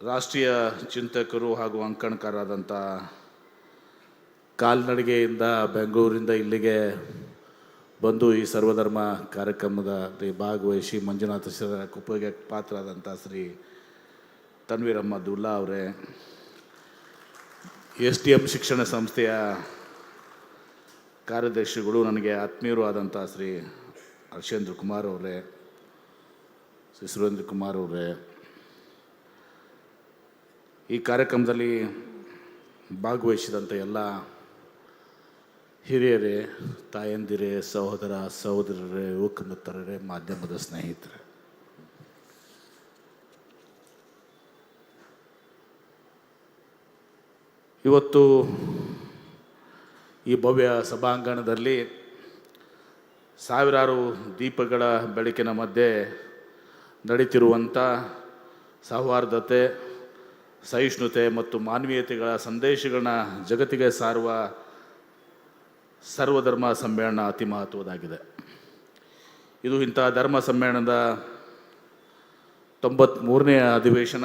ರಾಷ್ಟ್ರೀಯ ಚಿಂತಕರು ಹಾಗೂ ಅಂಕಣಕಾರರಾದಂಥ ಕಾಲ್ನಡಿಗೆಯಿಂದ ಬೆಂಗಳೂರಿಂದ ಇಲ್ಲಿಗೆ ಬಂದು ಈ ಸರ್ವಧರ್ಮ ಕಾರ್ಯಕ್ರಮದಲ್ಲಿ ಭಾಗವಹಿಸಿ ಮಂಜುನಾಥೇಶ್ವರ ಕೃಪೆಗೆ ಪಾತ್ರರಾದಂಥ ಶ್ರೀ ತನ್ವೀರ್ ಅಹಮದುಲ್ಲಾ ಅವರೇ, STM ಶಿಕ್ಷಣ ಸಂಸ್ಥೆಯ ಕಾರ್ಯದರ್ಶಿಗಳು, ನನಗೆ ಆತ್ಮೀಯರು ಆದಂಥ ಶ್ರೀ ಹರ್ಷೇಂದ್ರ ಕುಮಾರ್ ಅವರೇ, ಶ್ರೀ ಸುರೇಂದ್ರ ಕುಮಾರ್ ಅವರೇ, ಈ ಕಾರ್ಯಕ್ರಮದಲ್ಲಿ ಭಾಗವಹಿಸಿದಂಥ ಎಲ್ಲ ಹಿರಿಯರೇ, ತಾಯಂದಿರೇ, ಸಹೋದರ ಸಹೋದರರೇ, ಯುವಕ ಮಿತ್ರರೇ, ಮಾಧ್ಯಮದ ಸ್ನೇಹಿತರೆ, ಇವತ್ತು ಈ ಭವ್ಯ ಸಭಾಂಗಣದಲ್ಲಿ ಸಾವಿರಾರು ದೀಪಗಳ ಬೆಳಕಿನ ಮಧ್ಯೆ ನಡೀತಿರುವಂಥ ಸೌಹಾರ್ದತೆ, ಸಹಿಷ್ಣುತೆ ಮತ್ತು ಮಾನವೀಯತೆಗಳ ಸಂದೇಶಗಳನ್ನ ಜಗತ್ತಿಗೆ ಸಾರುವ ಸರ್ವಧರ್ಮ ಸಮ್ಮೇಳನ ಅತಿ ಮಹತ್ವದಾಗಿದೆ. ಇದು ಇಂಥ ಧರ್ಮ ಸಮ್ಮೇಳನದ 93ನೇ ಅಧಿವೇಶನ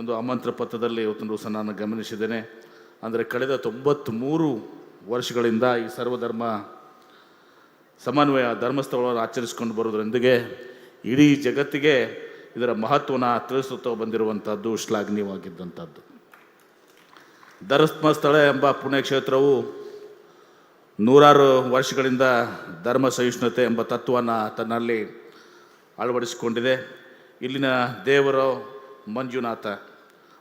ಎಂದು ಆಮಂತ್ರ ಪತ್ರದಲ್ಲಿ ಇವತ್ತಿನ ದಿವಸ ನಾನು ಗಮನಿಸಿದ್ದೇನೆ. ಅಂದರೆ ಕಳೆದ 93 ವರ್ಷಗಳಿಂದ ಈ ಸರ್ವಧರ್ಮ ಸಮನ್ವಯ ಧರ್ಮಸ್ಥಳವನ್ನು ಆಚರಿಸಿಕೊಂಡು ಬರೋದರೊಂದಿಗೆ ಇಡೀ ಜಗತ್ತಿಗೆ ಇದರ ಮಹತ್ವನ ತಿಳಿಸುತ್ತಾ ಬಂದಿರುವಂಥದ್ದು ಶ್ಲಾಘನೀಯವಾಗಿದ್ದಂಥದ್ದು. ಧರ್ಮಸ್ಥಳ ಎಂಬ ಪುಣ್ಯಕ್ಷೇತ್ರವು 100 ವರ್ಷಗಳಿಂದ ಧರ್ಮ ಸಹಿಷ್ಣುತೆ ಎಂಬ ತತ್ವವನ್ನು ತನ್ನಲ್ಲಿ ಅಳವಡಿಸಿಕೊಂಡಿದೆ. ಇಲ್ಲಿನ ದೇವರು ಮಂಜುನಾಥ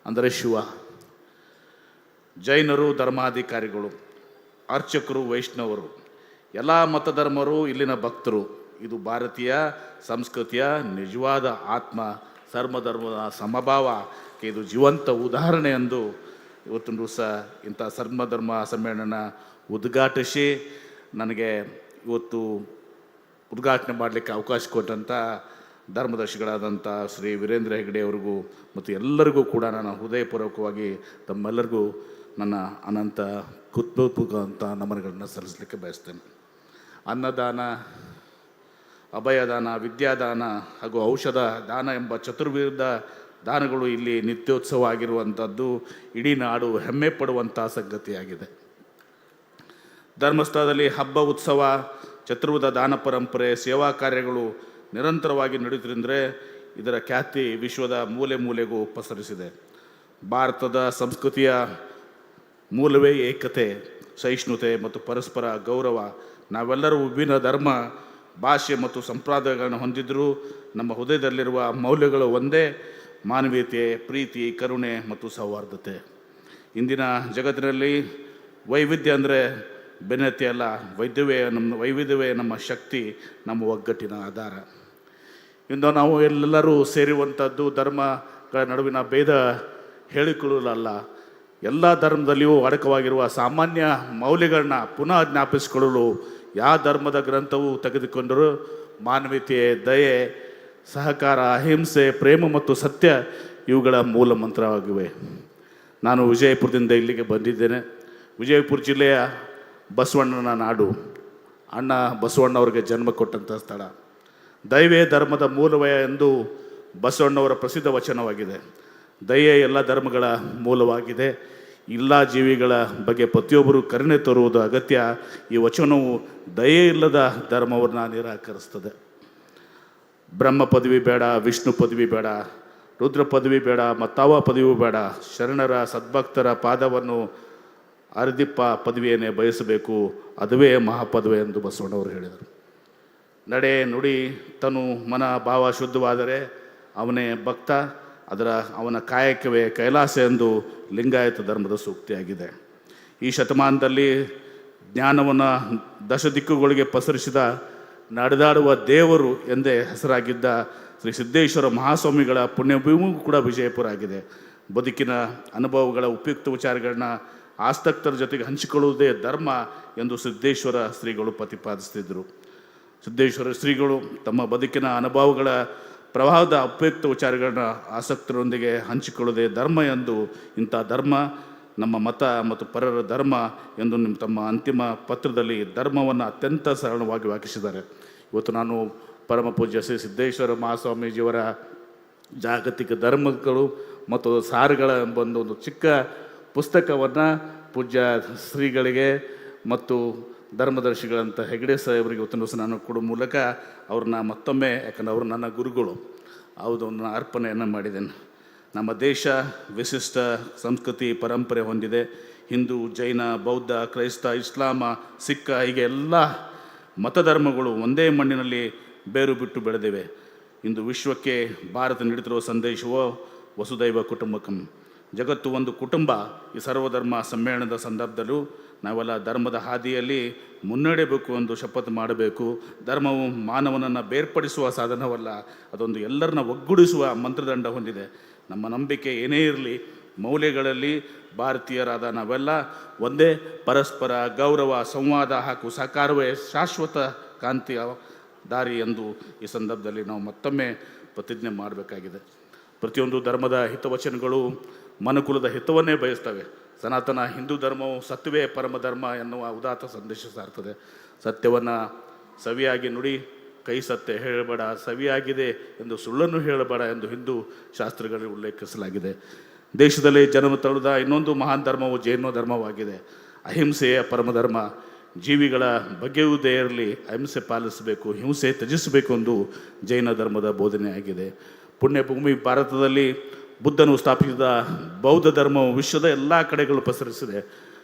ಅಂದರೆ ಶಿವ, ಜೈನರು ಧರ್ಮಾಧಿಕಾರಿಗಳು, ಅರ್ಚಕರು ವೈಷ್ಣವರು, ಎಲ್ಲ ಮತಧರ್ಮರು ಇಲ್ಲಿನ ಭಕ್ತರು. ಇದು ಭಾರತೀಯ ಸಂಸ್ಕೃತಿಯ ನಿಜವಾದ ಆತ್ಮ, ಸರ್ವಧರ್ಮದ ಸಮಭಾವಕ್ಕೆ ಇದು ಜೀವಂತ ಉದಾಹರಣೆ ಎಂದು ಇವತ್ತಿನ ದಿವಸ ಇಂಥ ಸರ್ವಧರ್ಮ ಸಮ್ಮೇಳನ ಉದ್ಘಾಟಿಸಿ ನನಗೆ ಇವತ್ತು ಉದ್ಘಾಟನೆ ಮಾಡಲಿಕ್ಕೆ ಅವಕಾಶ ಕೊಟ್ಟಂಥ ಧರ್ಮದರ್ಶಿಗಳಾದಂಥ ಶ್ರೀ ವೀರೇಂದ್ರ ಹೆಗಡೆಯವರಿಗೂ ಮತ್ತು ಎಲ್ಲರಿಗೂ ಕೂಡ ನಾನು ಹೃದಯಪೂರ್ವಕವಾಗಿ ತಮ್ಮೆಲ್ಲರಿಗೂ ನನ್ನ ಅನಂತ ಕೃತಜ್ಞ ನಮನಗಳನ್ನು ಸಲ್ಲಿಸಲಿಕ್ಕೆ ಬಯಸ್ತೇನೆ. ಅನ್ನದಾನ, ಅಭಯದಾನ, ವಿದ್ಯಾದಾನ ಹಾಗೂ ಔಷಧ ದಾನ ಎಂಬ ಚತುರ್ವಿಧ ದಾನಗಳು ಇಲ್ಲಿ ನಿತ್ಯೋತ್ಸವ ಆಗಿರುವಂಥದ್ದು ಇಡೀ ನಾಡು ಹೆಮ್ಮೆ ಪಡುವಂಥ ಸಂಗತಿಯಾಗಿದೆ. ಧರ್ಮಸ್ಥಳದಲ್ಲಿ ಹಬ್ಬ, ಉತ್ಸವ, ಚತುರ್ವಿಧ ದಾನ ಪರಂಪರೆ, ಸೇವಾ ಕಾರ್ಯಗಳು ನಿರಂತರವಾಗಿ ನಡೆಯುತ್ತಿದ್ದರೆ ಇದರ ಖ್ಯಾತಿ ವಿಶ್ವದ ಮೂಲೆ ಮೂಲೆಗೂ ಪಸರಿಸಿದೆ. ಭಾರತದ ಸಂಸ್ಕೃತಿಯ ಮೂಲವೇ ಏಕತೆ, ಸಹಿಷ್ಣುತೆ ಮತ್ತು ಪರಸ್ಪರ ಗೌರವ. ನಾವೆಲ್ಲರೂ ವಿಭಿನ್ನ ಧರ್ಮ, ಭಾಷೆ ಮತ್ತು ಸಂಪ್ರದಾಯಗಳನ್ನು ಹೊಂದಿದ್ದರೂ ನಮ್ಮ ಹೃದಯದಲ್ಲಿರುವ ಮೌಲ್ಯಗಳು ಒಂದೇ: ಮಾನವೀಯತೆ, ಪ್ರೀತಿ, ಕರುಣೆ ಮತ್ತು ಸೌಹಾರ್ದತೆ. ಇಂದಿನ ಜಗತ್ತಿನಲ್ಲಿ ವೈವಿಧ್ಯ ಅಂದರೆ ಭಿನ್ನತೆ ಅಲ್ಲ, ವೈವಿಧ್ಯವೇ ನಮ್ಮ ಶಕ್ತಿ, ನಮ್ಮ ಒಗ್ಗಟ್ಟಿನ ಆಧಾರ. ಇಂದು ನಾವು ಎಲ್ಲರೂ ಸೇರುವಂಥದ್ದು ಧರ್ಮಗಳ ನಡುವಿನ ಭೇದ ಹೇಳಿಕೊಳ್ಳಲಲ್ಲ, ಎಲ್ಲ ಧರ್ಮದಲ್ಲಿಯೂ ಅಡಕವಾಗಿರುವ ಸಾಮಾನ್ಯ ಮೌಲ್ಯಗಳನ್ನ ಪುನಃ ಜ್ಞಾಪಿಸಿಕೊಳ್ಳಲು ಯಾವ ಧರ್ಮದ ಗ್ರಂಥವು ತೆಗೆದುಕೊಂಡರೂ ಮಾನವೀಯತೆ, ದಯೆ, ಸಹಕಾರ, ಅಹಿಂಸೆ, ಪ್ರೇಮ ಮತ್ತು ಸತ್ಯ ಇವುಗಳ ಮೂಲ ಮಂತ್ರವಾಗಿವೆ. ನಾನು ವಿಜಯಪುರದಿಂದ ಇಲ್ಲಿಗೆ ಬಂದಿದ್ದೇನೆ. ವಿಜಯಪುರ ಜಿಲ್ಲೆಯ ಬಸವಣ್ಣನ ನಾಡು, ಅಣ್ಣ ಬಸವಣ್ಣವ್ರಿಗೆ ಜನ್ಮ ಕೊಟ್ಟಂಥ ಸ್ಥಳ. ದಯವೇ ಧರ್ಮದ ಮೂಲವೇ ಎಂದು ಬಸವಣ್ಣವರ ಪ್ರಸಿದ್ಧ ವಚನವಾಗಿದೆ. ದಯೆ ಎಲ್ಲ ಧರ್ಮಗಳ ಮೂಲವಾಗಿದೆ. ಎಲ್ಲ ಜೀವಿಗಳ ಬಗ್ಗೆ ಪ್ರತಿಯೊಬ್ಬರು ಕರುಣೆ ತೋರುವುದು ಅಗತ್ಯ. ಈ ವಚನವು ದಯೆ ಇಲ್ಲದ ಧರ್ಮವನ್ನು ನಿರಾಕರಿಸ್ತದೆ. ಬ್ರಹ್ಮ ಪದವಿ ಬೇಡ, ವಿಷ್ಣು ಪದವಿ ಬೇಡ, ರುದ್ರ ಪದವಿ ಬೇಡ, ಮತ್ತಾವ ಪದವಿಯೂ ಬೇಡ. ಶರಣರ ಸದ್ಭಕ್ತರ ಪಾದವನ್ನು ಅರ್ದಿಪ್ಪ ಪದವಿಯನ್ನೇ ಬಯಸಬೇಕು, ಅದುವೇ ಮಹಾಪದವಿ ಎಂದು ಬಸವಣ್ಣವರು ಹೇಳಿದರು. ನಡೆ, ನುಡಿ, ತನು, ಮನ, ಭಾವ ಶುದ್ಧವಾದರೆ ಅವನೇ ಭಕ್ತ, ಅವನ ಕಾಯಕವೇ ಕೈಲಾಸ ಎಂದು ಲಿಂಗಾಯತ ಧರ್ಮದ ಸೂಕ್ತಿಯಾಗಿದೆ. ಈ ಶತಮಾನದಲ್ಲಿ ಜ್ಞಾನವನ್ನು ದಶ ದಿಕ್ಕುಗಳಿಗೆ ಪಸರಿಸಿದ ನಡೆದಾಡುವ ದೇವರು ಎಂದೇ ಹೆಸರಾಗಿದ್ದ ಶ್ರೀ ಸಿದ್ದೇಶ್ವರ ಮಹಾಸ್ವಾಮಿಗಳ ಪುಣ್ಯಭೂಮಿ ಕೂಡ ವಿಜಯಪುರ ಆಗಿದೆ. ಬದುಕಿನ ಅನುಭವಗಳ ಉಪಯುಕ್ತ ವಿಚಾರಗಳನ್ನ ಆಸಕ್ತರ ಜೊತೆಗೆ ಹಂಚಿಕೊಳ್ಳುವುದೇ ಧರ್ಮ ಎಂದು ಸಿದ್ದೇಶ್ವರ ಶ್ರೀಗಳು ಪ್ರತಿಪಾದಿಸ್ತಿದ್ದರು. ಸಿದ್ದೇಶ್ವರ ಶ್ರೀಗಳು ತಮ್ಮ ಬದುಕಿನ ಅನುಭವಗಳ ಪ್ರವಾಹದ ಉಪಯುಕ್ತ ವಿಚಾರಗಳನ್ನ ಆಸಕ್ತರೊಂದಿಗೆ ಹಂಚಿಕೊಳ್ಳುವುದೇ ಧರ್ಮ ಎಂದು, ಇಂಥ ಧರ್ಮ ನಮ್ಮ ಮತ ಮತ್ತು ಪರರ ಧರ್ಮ ಎಂದು ತಮ್ಮ ಅಂತಿಮ ಪತ್ರದಲ್ಲಿ ಧರ್ಮವನ್ನು ಅತ್ಯಂತ ಸರಳವಾಗಿ ವ್ಯಾಖ್ಯಾನಿಸಿದ್ದಾರೆ. ಇವತ್ತು ನಾನು ಪರಮ ಪೂಜ್ಯ ಶ್ರೀ ಸಿದ್ದೇಶ್ವರ ಮಹಾಸ್ವಾಮೀಜಿಯವರ ಜಾಗತಿಕ ಧರ್ಮಗಳು ಮತ್ತು ಸಾರುಗಳ ಎಂಬ ಒಂದು ಚಿಕ್ಕ ಪುಸ್ತಕವನ್ನು ಪೂಜ್ಯ ಶ್ರೀಗಳಿಗೆ ಮತ್ತು ಧರ್ಮದರ್ಶಿಗಳಂಥ ಹೆಗಡೆ ಸಾಹೇಬರಿಗೆ ಇವತ್ತಿನ ದಿವಸ ನಾನು ಕೊಡೋ ಮೂಲಕ ಅವ್ರನ್ನ ಮತ್ತೊಮ್ಮೆ, ಯಾಕಂದ್ರೆ ಅವರು ನನ್ನ ಗುರುಗಳು, ಅದನ್ನು ಅರ್ಪಣೆಯನ್ನು ಮಾಡಿದ್ದೇನೆ. ನಮ್ಮ ದೇಶ ವಿಶಿಷ್ಟ ಸಂಸ್ಕೃತಿ ಪರಂಪರೆ ಹೊಂದಿದೆ. ಹಿಂದೂ, ಜೈನ, ಬೌದ್ಧ, ಕ್ರೈಸ್ತ, ಇಸ್ಲಾಮ, ಸಿಖ್ ಹೀಗೆ ಎಲ್ಲ ಮತಧರ್ಮಗಳು ಒಂದೇ ಮಣ್ಣಿನಲ್ಲಿ ಬೇರು ಬಿಟ್ಟು ಬೆಳೆದಿವೆ. ಇಂದು ವಿಶ್ವಕ್ಕೆ ಭಾರತ ನೀಡುತ್ತಿರುವ ಸಂದೇಶವೋ ವಸುದೈವ ಕುಟುಂಬಕಂ. ಜಗತ್ತು ಒಂದು ಕುಟುಂಬ. ಈ ಸರ್ವಧರ್ಮ ಸಮ್ಮೇಳನದ ಸಂದರ್ಭದಲ್ಲೂ ನಾವೆಲ್ಲ ಧರ್ಮದ ಹಾದಿಯಲ್ಲಿ ಮುನ್ನಡೆಯಬೇಕು ಎಂದು ಶಪಥ ಮಾಡಬೇಕು. ಧರ್ಮವು ಮಾನವನನ್ನು ಬೇರ್ಪಡಿಸುವ ಸಾಧನವಲ್ಲ, ಅದೊಂದು ಎಲ್ಲರನ್ನ ಒಗ್ಗೂಡಿಸುವ ಮಂತ್ರದಂಡ ಹೊಂದಿದೆ. ನಮ್ಮ ನಂಬಿಕೆ ಏನೇ ಇರಲಿ, ಮೌಲ್ಯಗಳಲ್ಲಿ ಭಾರತೀಯರಾದ ನಾವೆಲ್ಲ ಒಂದೇ. ಪರಸ್ಪರ ಗೌರವ, ಸಂವಾದ ಹಾಗೂ ಸಹಕಾರವೇ ಶಾಶ್ವತ ಕಾಂತಿಯ ದಾರಿ ಎಂದು ಈ ಸಂದರ್ಭದಲ್ಲಿ ನಾವು ಮತ್ತೊಮ್ಮೆ ಪ್ರತಿಜ್ಞೆ ಮಾಡಬೇಕಾಗಿದೆ. ಪ್ರತಿಯೊಂದು ಧರ್ಮದ ಹಿತವಚನಗಳು ಮನುಕುಲದ ಹಿತವನ್ನೇ ಬಯಸ್ತವೆ. ಸನಾತನ ಹಿಂದೂ ಧರ್ಮವು ಸತ್ಯವೇ ಪರಮ ಧರ್ಮ ಎನ್ನುವ ಉದಾತ್ತ ಸಂದೇಶ ಸಾರ್ತದೆ. ಸತ್ಯವನ್ನು ಸವಿಯಾಗಿ ನುಡಿ, ಕೈ ಸತ್ಯ ಹೇಳಬೇಡ, ಸವಿಯಾಗಿದೆ ಎಂದು ಸುಳ್ಳನ್ನು ಹೇಳಬೇಡ ಎಂದು ಹಿಂದೂ ಶಾಸ್ತ್ರಗಳಲ್ಲಿ ಉಲ್ಲೇಖಿಸಲಾಗಿದೆ. ದೇಶದಲ್ಲಿ ಜನ್ಮ ತಳೆದ ಇನ್ನೊಂದು ಮಹಾನ್ ಧರ್ಮವು ಜೈನ ಧರ್ಮವಾಗಿದೆ. ಅಹಿಂಸೆಯ ಪರಮಧರ್ಮ. ಜೀವಿಗಳ ಬಗ್ಗೆಯುವುದೇ ಇರಲಿ ಅಹಿಂಸೆ ಪಾಲಿಸಬೇಕು, ಹಿಂಸೆ ತ್ಯಜಿಸಬೇಕು ಎಂದು ಜೈನ ಧರ್ಮದ ಬೋಧನೆಯಾಗಿದೆ. ಪುಣ್ಯಭೂಮಿ ಭಾರತದಲ್ಲಿ ಬುದ್ಧನು ಸ್ಥಾಪಿಸಿದ ಬೌದ್ಧ ಧರ್ಮವು ವಿಶ್ವದ ಎಲ್ಲ ಕಡೆಗಳು ಪಸರಿಸಿದೆ.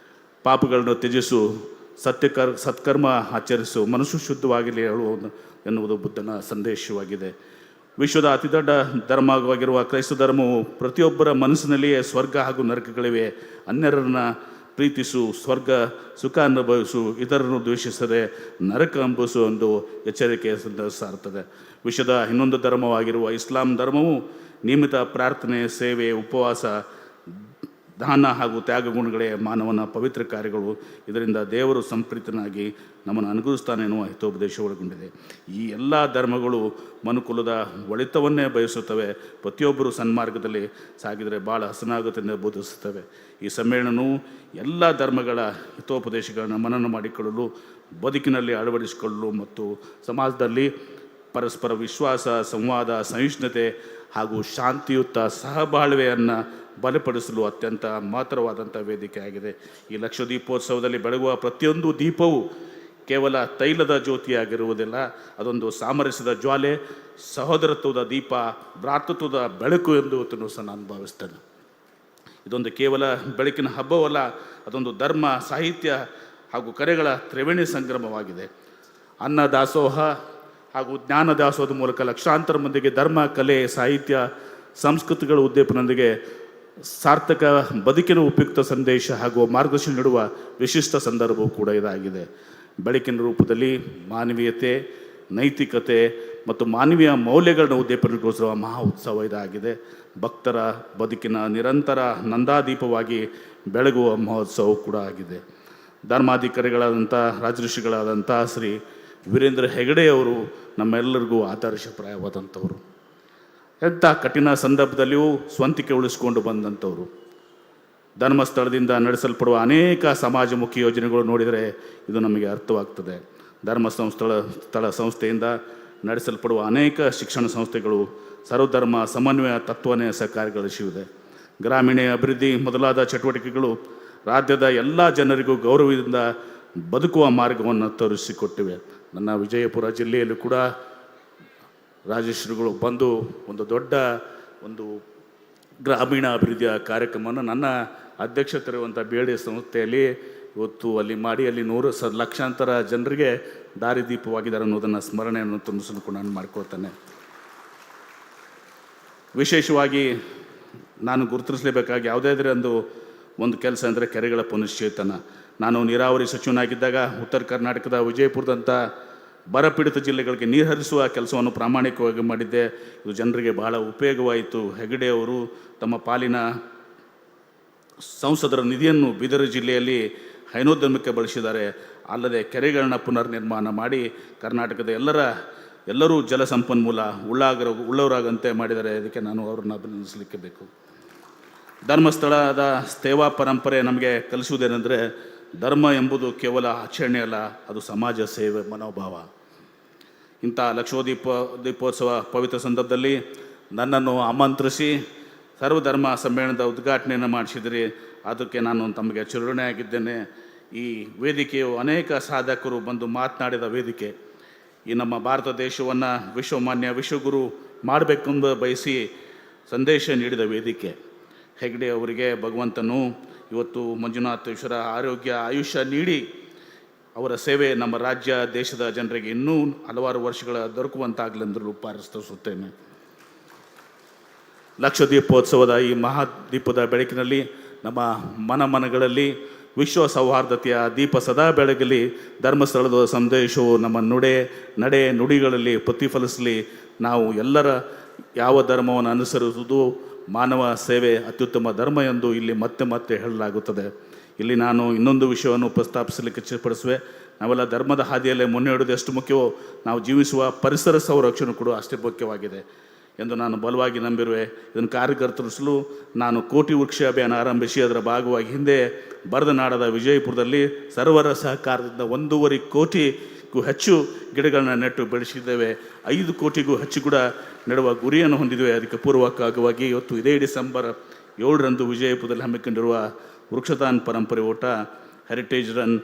ಪಾಪಗಳನ್ನು ತ್ಯಜಿಸು, ಸತ್ಕರ್ಮ ಆಚರಿಸು, ಮನಸ್ಸು ಶುದ್ಧವಾಗಿರಲಿ ಎನ್ನುವುದು ಬುದ್ಧನ ಸಂದೇಶವಾಗಿದೆ. ವಿಶ್ವದ ಅತಿದೊಡ್ಡ ಧರ್ಮವಾಗಿರುವ ಕ್ರೈಸ್ತ ಧರ್ಮವು ಪ್ರತಿಯೊಬ್ಬರ ಮನಸ್ಸಿನಲ್ಲಿಯೇ ಸ್ವರ್ಗ ಹಾಗೂ ನರಕಗಳಿವೆ. ಅನ್ಯರನ್ನು ಪ್ರೀತಿಸು, ಸ್ವರ್ಗ ಸುಖ ಅನುಭವಿಸು, ಇತರರನ್ನು ದ್ವೇಷಿಸದೆ ನರಕ ಅನುಭವಿಸು ಎಂದು ಎಚ್ಚರಿಕೆ ಸಾರ್ತದೆ. ವಿಶ್ವದ ಇನ್ನೊಂದು ಧರ್ಮವಾಗಿರುವ ಇಸ್ಲಾಂ ಧರ್ಮವು ನಿಯಮಿತ ಪ್ರಾರ್ಥನೆ, ಸೇವೆ, ಉಪವಾಸ, ದಾನ ಹಾಗೂ ತ್ಯಾಗ ಗುಣಗಳೇ ಮಾನವನ ಪವಿತ್ರ ಕಾರ್ಯಗಳು. ಇದರಿಂದ ದೇವರು ಸಂಪ್ರೀತನಾಗಿ ನಮ್ಮನ್ನು ಅನುಗ್ರಹಿಸ್ತಾನೆ ಎನ್ನುವ ಹಿತೋಪದೇಶ ಒಳಗೊಂಡಿದೆ. ಈ ಎಲ್ಲ ಧರ್ಮಗಳು ಮನುಕುಲದ ಒಳಿತವನ್ನೇ ಬಯಸುತ್ತವೆ. ಪ್ರತಿಯೊಬ್ಬರು ಸನ್ಮಾರ್ಗದಲ್ಲಿ ಸಾಗಿದರೆ ಭಾಳ ಹಸನಾಗುತ್ತೆ ಎಂದು ಬೋಧಿಸುತ್ತವೆ. ಈ ಸಮ್ಮೇಳನವು ಎಲ್ಲ ಧರ್ಮಗಳ ಹಿತೋಪದೇಶಗಳನ್ನು ಮನನ ಮಾಡಿಕೊಳ್ಳಲು, ಬದುಕಿನಲ್ಲಿ ಅಳವಡಿಸಿಕೊಳ್ಳಲು ಮತ್ತು ಸಮಾಜದಲ್ಲಿ ಪರಸ್ಪರ ವಿಶ್ವಾಸ, ಸಂವಾದ, ಸಹಿಷ್ಣುತೆ ಹಾಗೂ ಶಾಂತಿಯುತ ಸಹಬಾಳ್ವೆಯನ್ನು ಬಲಪಡಿಸಲು ಅತ್ಯಂತ ಮಹತ್ತರವಾದಂಥ ವೇದಿಕೆಯಾಗಿದೆ. ಈ ಲಕ್ಷ ದೀಪೋತ್ಸವದಲ್ಲಿ ಬೆಳಗುವ ಪ್ರತಿಯೊಂದು ದೀಪವು ಕೇವಲ ತೈಲದ ಜ್ಯೋತಿಯಾಗಿರುವುದಿಲ್ಲ, ಅದೊಂದು ಸಾಮರಸ್ಯದ ಜ್ವಾಲೆ, ಸಹೋದರತ್ವದ ದೀಪ, ಭ್ರಾತೃತ್ವದ ಬೆಳಕು ಎಂದು ಸಹ ನಾನು ಭಾವಿಸ್ತೇನೆ. ಇದೊಂದು ಕೇವಲ ಬೆಳಕಿನ ಹಬ್ಬವಲ್ಲ, ಅದೊಂದು ಧರ್ಮ, ಸಾಹಿತ್ಯ ಹಾಗೂ ಕಲೆಗಳ ತ್ರಿವೇಣಿ ಸಂಗಮವಾಗಿದೆ. ಅನ್ನ ದಾಸೋಹ ಹಾಗೂ ಜ್ಞಾನ ದಾಸೋಹದ ಮೂಲಕ ಲಕ್ಷಾಂತರ ಮಂದಿಗೆ ಧರ್ಮ, ಕಲೆ, ಸಾಹಿತ್ಯ, ಸಂಸ್ಕೃತಿಗಳ ಉದ್ದೀಪನದೊಂದಿಗೆ ಸಾರ್ಥಕ ಬದುಕಿನ ಉಪಯುಕ್ತ ಸಂದೇಶ ಹಾಗೂ ಮಾರ್ಗದರ್ಶನ ನೀಡುವ ವಿಶಿಷ್ಟ ಸಂದರ್ಭವೂ ಕೂಡ ಇದಾಗಿದೆ. ಬೆಳಕಿನ ರೂಪದಲ್ಲಿ ಮಾನವೀಯತೆ, ನೈತಿಕತೆ ಮತ್ತು ಮಾನವೀಯ ಮೌಲ್ಯಗಳನ್ನು ಉದ್ದೀಪನಗೊಳಿಸುವ ಮಹಾ ಉತ್ಸವ ಇದಾಗಿದೆ. ಭಕ್ತರ ಬದುಕಿನ ನಿರಂತರ ನಂದಾದೀಪವಾಗಿ ಬೆಳಗುವ ಮಹೋತ್ಸವ ಕೂಡ ಆಗಿದೆ. ಧರ್ಮಾಧಿಕಾರಿಗಳಾದಂಥ ರಾಜಋಷಿಗಳಾದಂಥ ಶ್ರೀ ವೀರೇಂದ್ರ ಹೆಗಡೆಯವರು ನಮ್ಮೆಲ್ಲರಿಗೂ ಆದರ್ಶಪ್ರಾಯವಾದಂಥವರು. ಎಂಥ ಕಠಿಣ ಸಂದರ್ಭದಲ್ಲಿಯೂ ಸ್ವಂತಿಕೆ ಉಳಿಸಿಕೊಂಡು ಬಂದಂಥವರು. ಧರ್ಮಸ್ಥಳದಿಂದ ನಡೆಸಲ್ಪಡುವ ಅನೇಕ ಸಮಾಜಮುಖಿ ಯೋಜನೆಗಳು ನೋಡಿದರೆ ಇದು ನಮಗೆ ಅರ್ಥವಾಗ್ತದೆ. ಸ್ಥಳ ಸಂಸ್ಥೆಯಿಂದ ನಡೆಸಲ್ಪಡುವ ಅನೇಕ ಶಿಕ್ಷಣ ಸಂಸ್ಥೆಗಳು ಸರ್ವಧರ್ಮ ಸಮನ್ವಯ ತತ್ವನೇ ಕಾರ್ಯಗಳಿಸಿವೆ. ಗ್ರಾಮೀಣ ಅಭಿವೃದ್ಧಿ ಮೊದಲಾದ ಚಟುವಟಿಕೆಗಳು ರಾಜ್ಯದ ಎಲ್ಲ ಜನರಿಗೂ ಗೌರವದಿಂದ ಬದುಕುವ ಮಾರ್ಗವನ್ನು ತೋರಿಸಿಕೊಟ್ಟಿವೆ. ನನ್ನ ವಿಜಯಪುರ ಜಿಲ್ಲೆಯಲ್ಲೂ ಕೂಡ ರಾಜಶ್ರೀಗಳು ಬಂದು ಒಂದು ದೊಡ್ಡ ಒಂದು ಗ್ರಾಮೀಣ ಅಭಿವೃದ್ಧಿಯ ಕಾರ್ಯಕ್ರಮವನ್ನು ನನ್ನ ಅಧ್ಯಕ್ಷತೆ ಇರುವಂಥ ಬೇಳೆ ಸಂಸ್ಥೆಯಲ್ಲಿ ಇವತ್ತು ಅಲ್ಲಿ ಮಾಡಿ ಅಲ್ಲಿ ಲಕ್ಷಾಂತರ ಜನರಿಗೆ ದಾರಿದೀಪವಾಗಿದ್ದಾರೆ ಅನ್ನೋದನ್ನು ಸ್ಮರಣೆಯನ್ನು ತುಂಬಿಸಿಕೊಂಡು ನಾನು ಮಾಡ್ಕೊಳ್ತೇನೆ. ವಿಶೇಷವಾಗಿ ನಾನು ಗುರುತಿಸಲೇಬೇಕಾಗಿ ಯಾವುದಾದ್ರೆ ಒಂದು ಕೆಲಸ ಅಂದರೆ ಕೆರೆಗಳ ಪುನಶ್ಚೇತನ. ನಾನು ನೀರಾವರಿ ಸಚಿವನಾಗಿದ್ದಾಗ ಉತ್ತರ ಕರ್ನಾಟಕದ ವಿಜಯಪುರದಂಥ ಬರಪೀಡಿತ ಜಿಲ್ಲೆಗಳಿಗೆ ನೀರು ಹರಿಸುವ ಕೆಲಸವನ್ನು ಪ್ರಾಮಾಣಿಕವಾಗಿ ಮಾಡಿದ್ದೆ. ಇದು ಜನರಿಗೆ ಬಹಳ ಉಪಯೋಗವಾಯಿತು. ಹೆಗಡೆ ಅವರು ತಮ್ಮ ಪಾಲಿನ ಸಂಸದರ ನಿಧಿಯನ್ನು ಬೀದರ್ ಜಿಲ್ಲೆಯಲ್ಲಿ ಹೈನೋದ್ಯಮಕ್ಕೆ ಬಳಸಿದ್ದಾರೆ. ಅಲ್ಲದೆ ಕೆರೆಗಳನ್ನ ಪುನರ್ ನಿರ್ಮಾಣ ಮಾಡಿ ಕರ್ನಾಟಕದ ಎಲ್ಲರೂ ಜಲ ಸಂಪನ್ಮೂಲ ಉಳ್ಳವರಾಗಂತೆ ಮಾಡಿದ್ದಾರೆ. ಅದಕ್ಕೆ ನಾನು ಅವರನ್ನು ಅಭಿನಂದಿಸಲಿಕ್ಕೆ ಬೇಕು. ಧರ್ಮಸ್ಥಳದ ಸೇವಾ ಪರಂಪರೆ ನಮಗೆ ಕಲಿಸುವುದೇನೆಂದರೆ ಧರ್ಮ ಎಂಬುದು ಕೇವಲ ಆಚರಣೆ ಅಲ್ಲ, ಅದು ಸಮಾಜ ಸೇವೆ ಮನೋಭಾವ. ಇಂಥ ದೀಪೋತ್ಸವ ಪವಿತ್ರ ಸಂದರ್ಭದಲ್ಲಿ ನನ್ನನ್ನು ಆಮಂತ್ರಿಸಿ ಸರ್ವಧರ್ಮ ಸಮ್ಮೇಳನದ ಉದ್ಘಾಟನೆಯನ್ನು ಮಾಡಿಸಿದಿರಿ. ಅದಕ್ಕೆ ನಾನು ತಮಗೆ ಚಿರಋಣಿಯಾಗಿದ್ದೇನೆ. ಈ ವೇದಿಕೆಯು ಅನೇಕ ಸಾಧಕರು ಬಂದು ಮಾತನಾಡಿದ ವೇದಿಕೆ. ಈ ನಮ್ಮ ಭಾರತ ದೇಶವನ್ನು ವಿಶ್ವಮಾನ್ಯ ವಿಶ್ವಗುರು ಮಾಡಬೇಕೆಂದು ಬಯಸಿ ಸಂದೇಶ ನೀಡಿದ ವೇದಿಕೆ. ಹೆಗ್ಡೆ ಅವರಿಗೆ ಭಗವಂತನು ಇವತ್ತು ಮಂಜುನಾಥೇಶ್ವರ ಆರೋಗ್ಯ ಆಯುಷ್ಯ ನೀಡಿ ಅವರ ಸೇವೆ ನಮ್ಮ ರಾಜ್ಯ ದೇಶದ ಜನರಿಗೆ ಇನ್ನೂ ಹಲವಾರು ವರ್ಷಗಳ ದೊರಕುವಂತಾಗಲೆಂದು ಪ್ರಾರ್ಥಿಸುತ್ತೇನೆ. ಲಕ್ಷ ದೀಪೋತ್ಸವದ ಈ ಮಹಾದೀಪದ ಬೆಳಕಿನಲ್ಲಿ ನಮ್ಮ ಮನಗಳಲ್ಲಿ ವಿಶ್ವ ಸೌಹಾರ್ದತೆಯ ದೀಪ ಸದಾ ಬೆಳಗಲಿ. ಧರ್ಮಸ್ಥಳದ ಸಂದೇಶವು ನಮ್ಮ ನಡೆ ನುಡಿಗಳಲ್ಲಿ ಪ್ರತಿಫಲಿಸಲಿ. ನಾವು ಎಲ್ಲರ ಯಾವ ಧರ್ಮವನ್ನು ಅನುಸರಿಸುವುದು ಮಾನವ ಸೇವೆ ಅತ್ಯುತ್ತಮ ಧರ್ಮ ಎಂದು ಇಲ್ಲಿ ಮತ್ತೆ ಹೇಳಲಾಗುತ್ತದೆ. ಇಲ್ಲಿ ನಾನು ಇನ್ನೊಂದು ವಿಷಯವನ್ನು ಪ್ರಸ್ತಾಪಿಸಲಿಕ್ಕೆ ಇಚ್ಛೆಪಡಿಸುವೆ. ನಾವೆಲ್ಲ ಧರ್ಮದ ಹಾದಿಯಲ್ಲೇ ಮುನ್ನಡೆಯುವುದು ಎಷ್ಟು ಮುಖ್ಯವೋ ನಾವು ಜೀವಿಸುವ ಪರಿಸರ ಸಂರಕ್ಷಣೆ ಕೂಡ ಅಷ್ಟೇ ಮುಖ್ಯವಾಗಿದೆ ಎಂದು ನಾನು ಬಲವಾಗಿ ನಂಬಿರುವೆ. ಇದನ್ನು ಕಾರ್ಯಕರ್ತರಿಸಲು ನಾನು ಕೋಟಿ ವೃಕ್ಷ ಅಭಿಯಾನ ಆರಂಭಿಸಿ ಅದರ ಭಾಗವಾಗಿ ಹಿಂದೆ ಬರದ ನಾಡದ ವಿಜಯಪುರದಲ್ಲಿ ಸರ್ವರ ಸಹಕಾರದಿಂದ 1.5 ಕೋಟಿಗೂ ಹೆಚ್ಚು ಗಿಡಗಳನ್ನ ನೆಟ್ಟು ಬೆಳೆಸಿದ್ದೇವೆ. 5 ಕೋಟಿಗೂ ಹೆಚ್ಚು ಕೂಡ ನೆಡುವ ಗುರಿಯನ್ನು ಹೊಂದಿದ್ದೇವೆ. ಅದಕ್ಕೆ ಪೂರ್ವಕವಾಗಿ ಇವತ್ತು ಇದೇ ಡಿಸೆಂಬರ್ 7ರಂದು ವಿಜಯಪುರದಲ್ಲಿ ಹಮ್ಮಿಕೊಂಡಿರುವ ವೃಕ್ಷದಾನ್ ಪರಂಪರೆ ಓಟ ಹೆರಿಟೇಜ್ ರನ್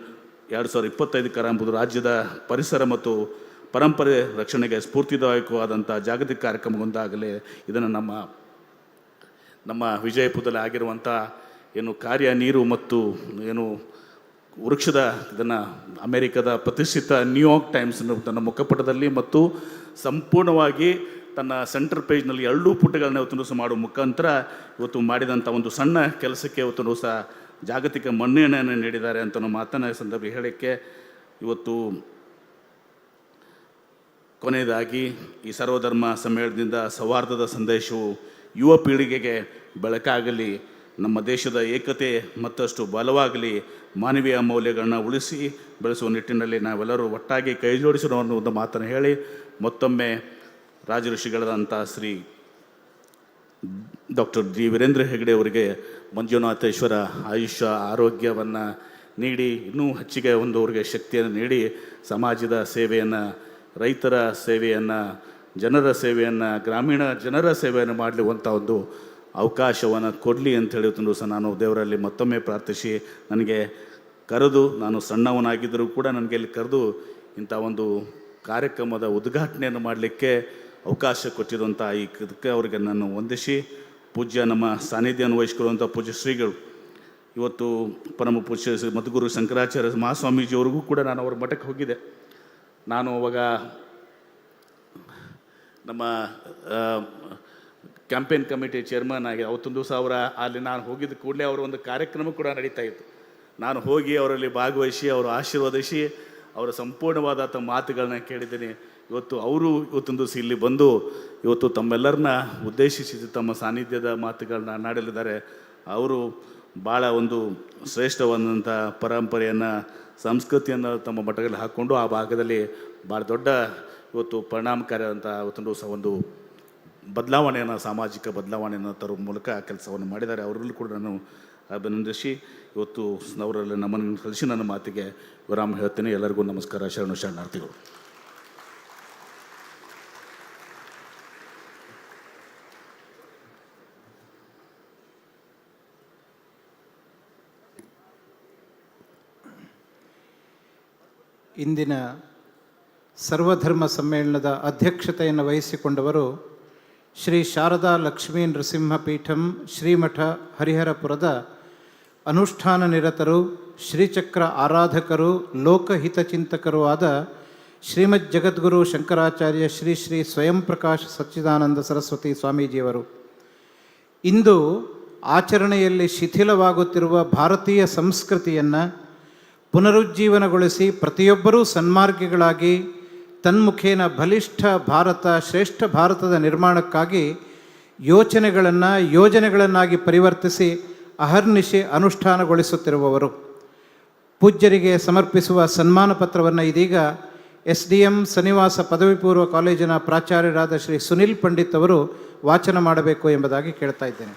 2025 ಆರಂಭದ ರಾಜ್ಯದ ಪರಿಸರ ಮತ್ತು ಪರಂಪರೆ ರಕ್ಷಣೆಗೆ ಸ್ಫೂರ್ತಿದಾಯಕವಾದಂಥ ಜಾಗತಿಕ ಕಾರ್ಯಕ್ರಮಗೊಂದಾಗಲೇ ಇದನ್ನು ನಮ್ಮ ವಿಜಯಪುರದಲ್ಲಿ ಆಗಿರುವಂಥ ಕಾರ್ಯ ನೀರು ಮತ್ತು ವೃಕ್ಷದ ಇದನ್ನು ಅಮೆರಿಕದ ಪ್ರತಿಷ್ಠಿತ ನ್ಯೂಯಾರ್ಕ್ ಟೈಮ್ಸ್ ತನ್ನ ಮುಖಪಟದಲ್ಲಿ ಮತ್ತು ಸಂಪೂರ್ಣವಾಗಿ ತನ್ನ ಸೆಂಟರ್ ಪೇಜ್ನಲ್ಲಿ 2 ಪುಟಗಳನ್ನ ಇವತ್ತು ಮಾಡುವ ಮುಖಾಂತರ ಇವತ್ತು ಮಾಡಿದಂಥ ಒಂದು ಸಣ್ಣ ಕೆಲಸಕ್ಕೆ ಇವತ್ತು ಸಹ ಜಾಗತಿಕ ಮನ್ನಣೆಯನ್ನು ನೀಡಿದ್ದಾರೆ ಅಂತ ಮಾತನ್ನ ಸಂದರ್ಭ ಹೇಳಕ್ಕೆ ಇವತ್ತು ಕೊನೆಯದಾಗಿ ಈ ಸರ್ವಧರ್ಮ ಸಮ್ಮೇಳನದಿಂದ ಸೌಹಾರ್ದದ ಸಂದೇಶವು ಯುವ ಪೀಳಿಗೆಗೆ ಬೆಳಕಾಗಲಿ, ನಮ್ಮ ದೇಶದ ಏಕತೆ ಮತ್ತಷ್ಟು ಬಲವಾಗಲಿ, ಮಾನವೀಯ ಮೌಲ್ಯಗಳನ್ನ ಉಳಿಸಿ ಬೆಳೆಸುವ ನಿಟ್ಟಿನಲ್ಲಿ ನಾವೆಲ್ಲರೂ ಒಟ್ಟಾಗಿ ಕೈ ಜೋಡಿಸೋಣ ಅನ್ನೋ ಒಂದು ಮಾತನ್ನು ಹೇಳಿ ಮತ್ತೊಮ್ಮೆ ರಾಜಋಷಿಗಳಾದಂಥ ಶ್ರೀ ಡಾಕ್ಟರ್ ಜಿ ವೀರೇಂದ್ರ ಹೆಗಡೆ ಅವರಿಗೆ ಮಂಜುನಾಥೇಶ್ವರ ಆಯುಷ್ಯ ಆರೋಗ್ಯವನ್ನು ನೀಡಿ ಇನ್ನೂ ಹೆಚ್ಚಿಗೆ ಅವರಿಗೆ ಶಕ್ತಿಯನ್ನು ನೀಡಿ ಸಮಾಜದ ಸೇವೆಯನ್ನು, ರೈತರ ಸೇವೆಯನ್ನು, ಜನರ ಸೇವೆಯನ್ನು, ಗ್ರಾಮೀಣ ಜನರ ಸೇವೆಯನ್ನು ಮಾಡಲಿರುವಂಥ ಒಂದು ಅವಕಾಶವನ್ನು ಕೊಡಲಿ ಅಂಥೇಳಿ ಸಹ ನಾನು ದೇವರಲ್ಲಿ ಮತ್ತೊಮ್ಮೆ ಪ್ರಾರ್ಥಿಸಿ ನನಗೆ ಕರೆದು, ನಾನು ಸಣ್ಣವನಾಗಿದ್ದರೂ ಕೂಡ ನನಗೆ ಇಲ್ಲಿ ಕರೆದು ಇಂಥ ಒಂದು ಕಾರ್ಯಕ್ರಮದ ಉದ್ಘಾಟನೆಯನ್ನು ಮಾಡಲಿಕ್ಕೆ ಅವಕಾಶ ಕೊಟ್ಟಿರುವಂಥ ಇದಕ್ಕೆ ಅವರಿಗೆ ನಾನು ವಂದಿಸಿ ಪೂಜ್ಯ ನಮ್ಮ ಸಾನ್ನಿಧ್ಯವನ್ನು ವಹಿಸಿಕೊಳ್ಳುವಂಥ ಪೂಜ್ಯ ಶ್ರೀಗಳು, ಇವತ್ತು ಪರಮ ಪೂಜ್ಯ ಶ್ರೀ ಮದ್ಗುರು ಶಂಕರಾಚಾರ್ಯ ಮಹಾಸ್ವಾಮೀಜಿಯವರಿಗೂ ಕೂಡ ನಾನು ಅವ್ರ ಮಠಕ್ಕೆ ಹೋಗಿದ್ದೆ. ನಾನು ಅವಾಗ ನಮ್ಮ ಕ್ಯಾಂಪೇನ್ ಕಮಿಟಿ ಚೇರ್ಮನ್ ಆಗಿ ಅವತ್ತೊಂದು ದಿವಸ ಅಲ್ಲಿ ನಾನು ಹೋಗಿದ್ದ ಕೂಡಲೇ ಅವರ ಒಂದು ಕಾರ್ಯಕ್ರಮ ಕೂಡ ನಡೀತಾ ಇತ್ತು. ನಾನು ಹೋಗಿ ಅವರಲ್ಲಿ ಭಾಗವಹಿಸಿ ಅವರು ಆಶೀರ್ವದಿಸಿ ಅವರ ಸಂಪೂರ್ಣವಾದ ತಮ್ಮ ಮಾತುಗಳನ್ನ ಕೇಳಿದ್ದೀನಿ. ಅವರು ಇವತ್ತೊಂದು ದಿವಸ ಇಲ್ಲಿ ಬಂದು ಇವತ್ತು ತಮ್ಮೆಲ್ಲರನ್ನ ಉದ್ದೇಶಿಸಿ ತಮ್ಮ ಸಾನ್ನಿಧ್ಯದ ಮಾತುಗಳನ್ನ ನಾಡಲಿದ್ದಾರೆ. ಅವರು ಭಾಳ ಒಂದು ಶ್ರೇಷ್ಠವಾದಂಥ ಪರಂಪರೆಯನ್ನು, ಸಂಸ್ಕೃತಿಯನ್ನು ತಮ್ಮ ಮಠದಲ್ಲಿ ಹಾಕ್ಕೊಂಡು ಆ ಭಾಗದಲ್ಲಿ ಭಾಳ ದೊಡ್ಡ ಇವತ್ತು ಪರಿಣಾಮಕಾರಿಯಾದಂಥ ಇವತ್ತೊಂದು ದಿವಸ ಒಂದು ಬದಲಾವಣೆಯನ್ನು, ಸಾಮಾಜಿಕ ಬದಲಾವಣೆಯನ್ನು ತರುವ ಮೂಲಕ ಕೆಲಸವನ್ನು ಮಾಡಿದ್ದಾರೆ. ಅವರಲ್ಲೂ ಕೂಡ ನಾನು ಅಭಿನಂದಿಸಿ ಇವತ್ತು ಅವರಲ್ಲಿ ನಮ್ಮನ್ನು ಕಲಿಸಿ ನನ್ನ ಮಾತಿಗೆ ವಿರಾಮ ಹೇಳ್ತೇನೆ. ಎಲ್ಲರಿಗೂ ನಮಸ್ಕಾರ, ಶರಣಾರ್ಥಿಗಳು. ಇಂದಿನ ಸರ್ವಧರ್ಮ ಸಮ್ಮೇಳನದ ಅಧ್ಯಕ್ಷತೆಯನ್ನು ವಹಿಸಿಕೊಂಡವರು ಶ್ರೀ ಶಾರದಾ ಲಕ್ಷ್ಮೀ ನೃಸಿಂಹ ಪೀಠಂ ಶ್ರೀಮಠ ಹರಿಹರಪುರದ ಅನುಷ್ಠಾನ ನಿರತರು, ಶ್ರೀಚಕ್ರ ಆರಾಧಕರು, ಲೋಕಹಿತಚಿಂತಕರೂ ಆದ ಶ್ರೀಮದ್ ಜಗದ್ಗುರು ಶಂಕರಾಚಾರ್ಯ ಶ್ರೀ ಶ್ರೀ ಸ್ವಯಂ ಪ್ರಕಾಶ ಸಚ್ಚಿದಾನಂದ ಸರಸ್ವತಿ ಸ್ವಾಮೀಜಿಯವರು. ಇಂದು ಆಚರಣೆಯಲ್ಲಿ ಶಿಥಿಲವಾಗುತ್ತಿರುವ ಭಾರತೀಯ ಸಂಸ್ಕೃತಿಯನ್ನು ಪುನರುಜ್ಜೀವನಗೊಳಿಸಿ ಪ್ರತಿಯೊಬ್ಬರೂ ಸನ್ಮಾರ್ಗಿಗಳಾಗಿ ತನ್ಮುಖೇನ ಬಲಿಷ್ಠ ಭಾರತ, ಶ್ರೇಷ್ಠ ಭಾರತದ ನಿರ್ಮಾಣಕ್ಕಾಗಿ ಯೋಜನೆಗಳನ್ನಾಗಿ ಪರಿವರ್ತಿಸಿ ಅಹರ್ನಿಶೆ ಅನುಷ್ಠಾನಗೊಳಿಸುತ್ತಿರುವವರು. ಪೂಜ್ಯರಿಗೆ ಸಮರ್ಪಿಸುವ ಸನ್ಮಾನ ಪತ್ರವನ್ನು ಇದೀಗ SDM ಸನ್ನಿವಾಸ ಪದವಿ ಪೂರ್ವ ಕಾಲೇಜಿನ ಪ್ರಾಚಾರ್ಯರಾದ ಶ್ರೀ ಸುನಿಲ್ ಪಂಡಿತ್ ಅವರು ವಾಚನ ಮಾಡಬೇಕು ಎಂಬುದಾಗಿ ಕೇಳ್ತಾ ಇದ್ದೇನೆ.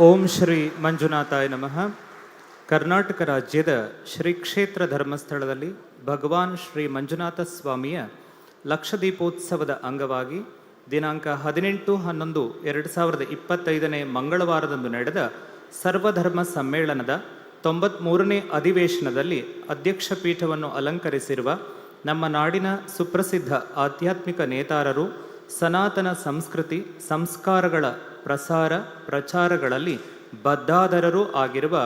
ಓಂ ಶ್ರೀ ಮಂಜುನಾಥಾಯ ನಮಃ. ಕರ್ನಾಟಕ ರಾಜ್ಯದ ಶ್ರೀ ಕ್ಷೇತ್ರ ಧರ್ಮಸ್ಥಳದಲ್ಲಿ ಭಗವಾನ್ ಶ್ರೀ ಮಂಜುನಾಥ ಸ್ವಾಮಿಯ ಲಕ್ಷದೀಪೋತ್ಸವದ ಅಂಗವಾಗಿ ದಿನಾಂಕ 18/11/2025 ಮಂಗಳವಾರದಂದು ನಡೆದ ಸರ್ವಧರ್ಮ ಸಮ್ಮೇಳನದ 93ನೇ ಅಧಿವೇಶನದಲ್ಲಿ ಅಧ್ಯಕ್ಷ ಪೀಠವನ್ನು ಅಲಂಕರಿಸಿರುವ ನಮ್ಮ ನಾಡಿನ ಸುಪ್ರಸಿದ್ಧ ಆಧ್ಯಾತ್ಮಿಕ ನೇತಾರರು, ಸನಾತನ ಸಂಸ್ಕೃತಿ ಸಂಸ್ಕಾರಗಳ ಪ್ರಚಾರಗಳಲ್ಲಿ ಬದ್ಧಾದರರೂ ಆಗಿರುವ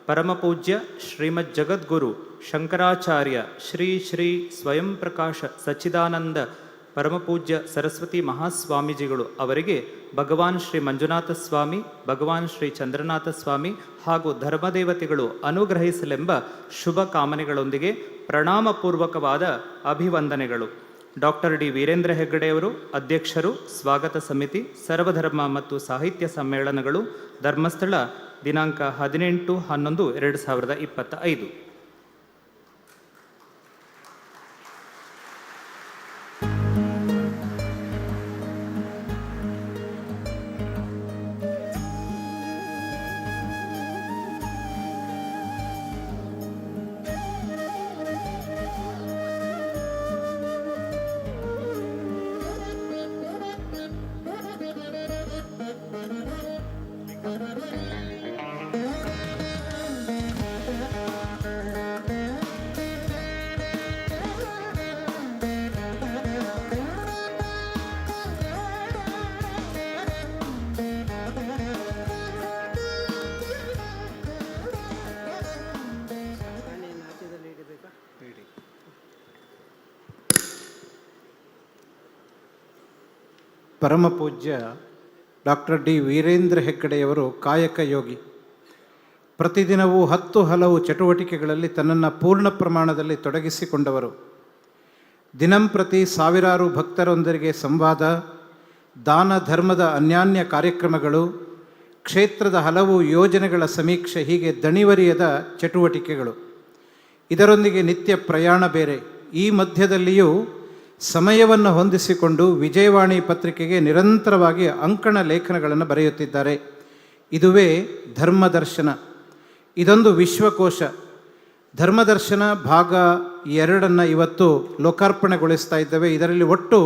ಪರಮಪೂಜ್ಯ ಶ್ರೀಮದ್ ಜಗದ್ಗುರು ಶಂಕರಾಚಾರ್ಯ ಶ್ರೀ ಶ್ರೀ ಸ್ವಯಂ ಪ್ರಕಾಶ ಸಚ್ಚಿದಾನಂದ ಪರಮಪೂಜ್ಯ ಸರಸ್ವತಿ ಮಹಾಸ್ವಾಮೀಜಿಗಳು ಅವರಿಗೆ ಭಗವಾನ್ ಶ್ರೀ ಮಂಜುನಾಥ ಸ್ವಾಮಿ, ಭಗವಾನ್ ಶ್ರೀ ಚಂದ್ರನಾಥ ಸ್ವಾಮಿ ಹಾಗೂ ಧರ್ಮದೇವತೆಗಳು ಅನುಗ್ರಹಿಸಲೆಂಬ ಶುಭ ಕಾಮನೆಗಳೊಂದಿಗೆ ಪ್ರಣಾಮಪೂರ್ವಕವಾದ ಅಭಿವಂದನೆಗಳು. ಡಾಕ್ಟರ್ ಡಿ ವೀರೇಂದ್ರ ಹೆಗ್ಗಡೆಯವರು, ಅಧ್ಯಕ್ಷರು, ಸ್ವಾಗತ ಸಮಿತಿ, ಸರ್ವಧರ್ಮ ಮತ್ತು ಸಾಹಿತ್ಯ ಸಮ್ಮೇಳನಗಳು, ಧರ್ಮಸ್ಥಳ, ದಿನಾಂಕ 18/11/2025. ಪರಮಪೂಜ್ಯ ಡಾಕ್ಟರ್ ಡಿ ವೀರೇಂದ್ರ ಹೆಗ್ಗಡೆಯವರು ಕಾಯಕ ಯೋಗಿ. ಪ್ರತಿದಿನವೂ 10 ಹಲವು ಚಟುವಟಿಕೆಗಳಲ್ಲಿ ತನ್ನನ್ನು ಪೂರ್ಣ ಪ್ರಮಾಣದಲ್ಲಿ ತೊಡಗಿಸಿಕೊಂಡವರು. ದಿನಂಪ್ರತಿ ಸಾವಿರಾರು ಭಕ್ತರೊಂದಿಗೆ ಸಂವಾದ, ದಾನ ಧರ್ಮದ ಅನ್ಯಾನ್ಯ ಕಾರ್ಯಕ್ರಮಗಳು, ಕ್ಷೇತ್ರದ ಹಲವು ಯೋಜನೆಗಳ ಸಮೀಕ್ಷೆ, ಹೀಗೆ ದಣಿವರಿಯದ ಚಟುವಟಿಕೆಗಳು. ಇದರೊಂದಿಗೆ ನಿತ್ಯ ಪ್ರಯಾಣ ಬೇರೆ. ಈ ಮಧ್ಯದಲ್ಲಿಯೂ ಸಮಯವನ್ನು ಹೊಂದಿಸಿಕೊಂಡು ವಿಜಯವಾಣಿ ಪತ್ರಿಕೆಗೆ ನಿರಂತರವಾಗಿ ಅಂಕಣ ಲೇಖನಗಳನ್ನು ಬರೆಯುತ್ತಿದ್ದಾರೆ. ಇದುವೇ ಧರ್ಮದರ್ಶನ. ಇದೊಂದು ವಿಶ್ವಕೋಶ. ಧರ್ಮದರ್ಶನ ಭಾಗ 2 ಇವತ್ತು ಲೋಕಾರ್ಪಣೆಗೊಳಿಸ್ತಾ ಇದ್ದೇವೆ. ಇದರಲ್ಲಿ ಒಟ್ಟು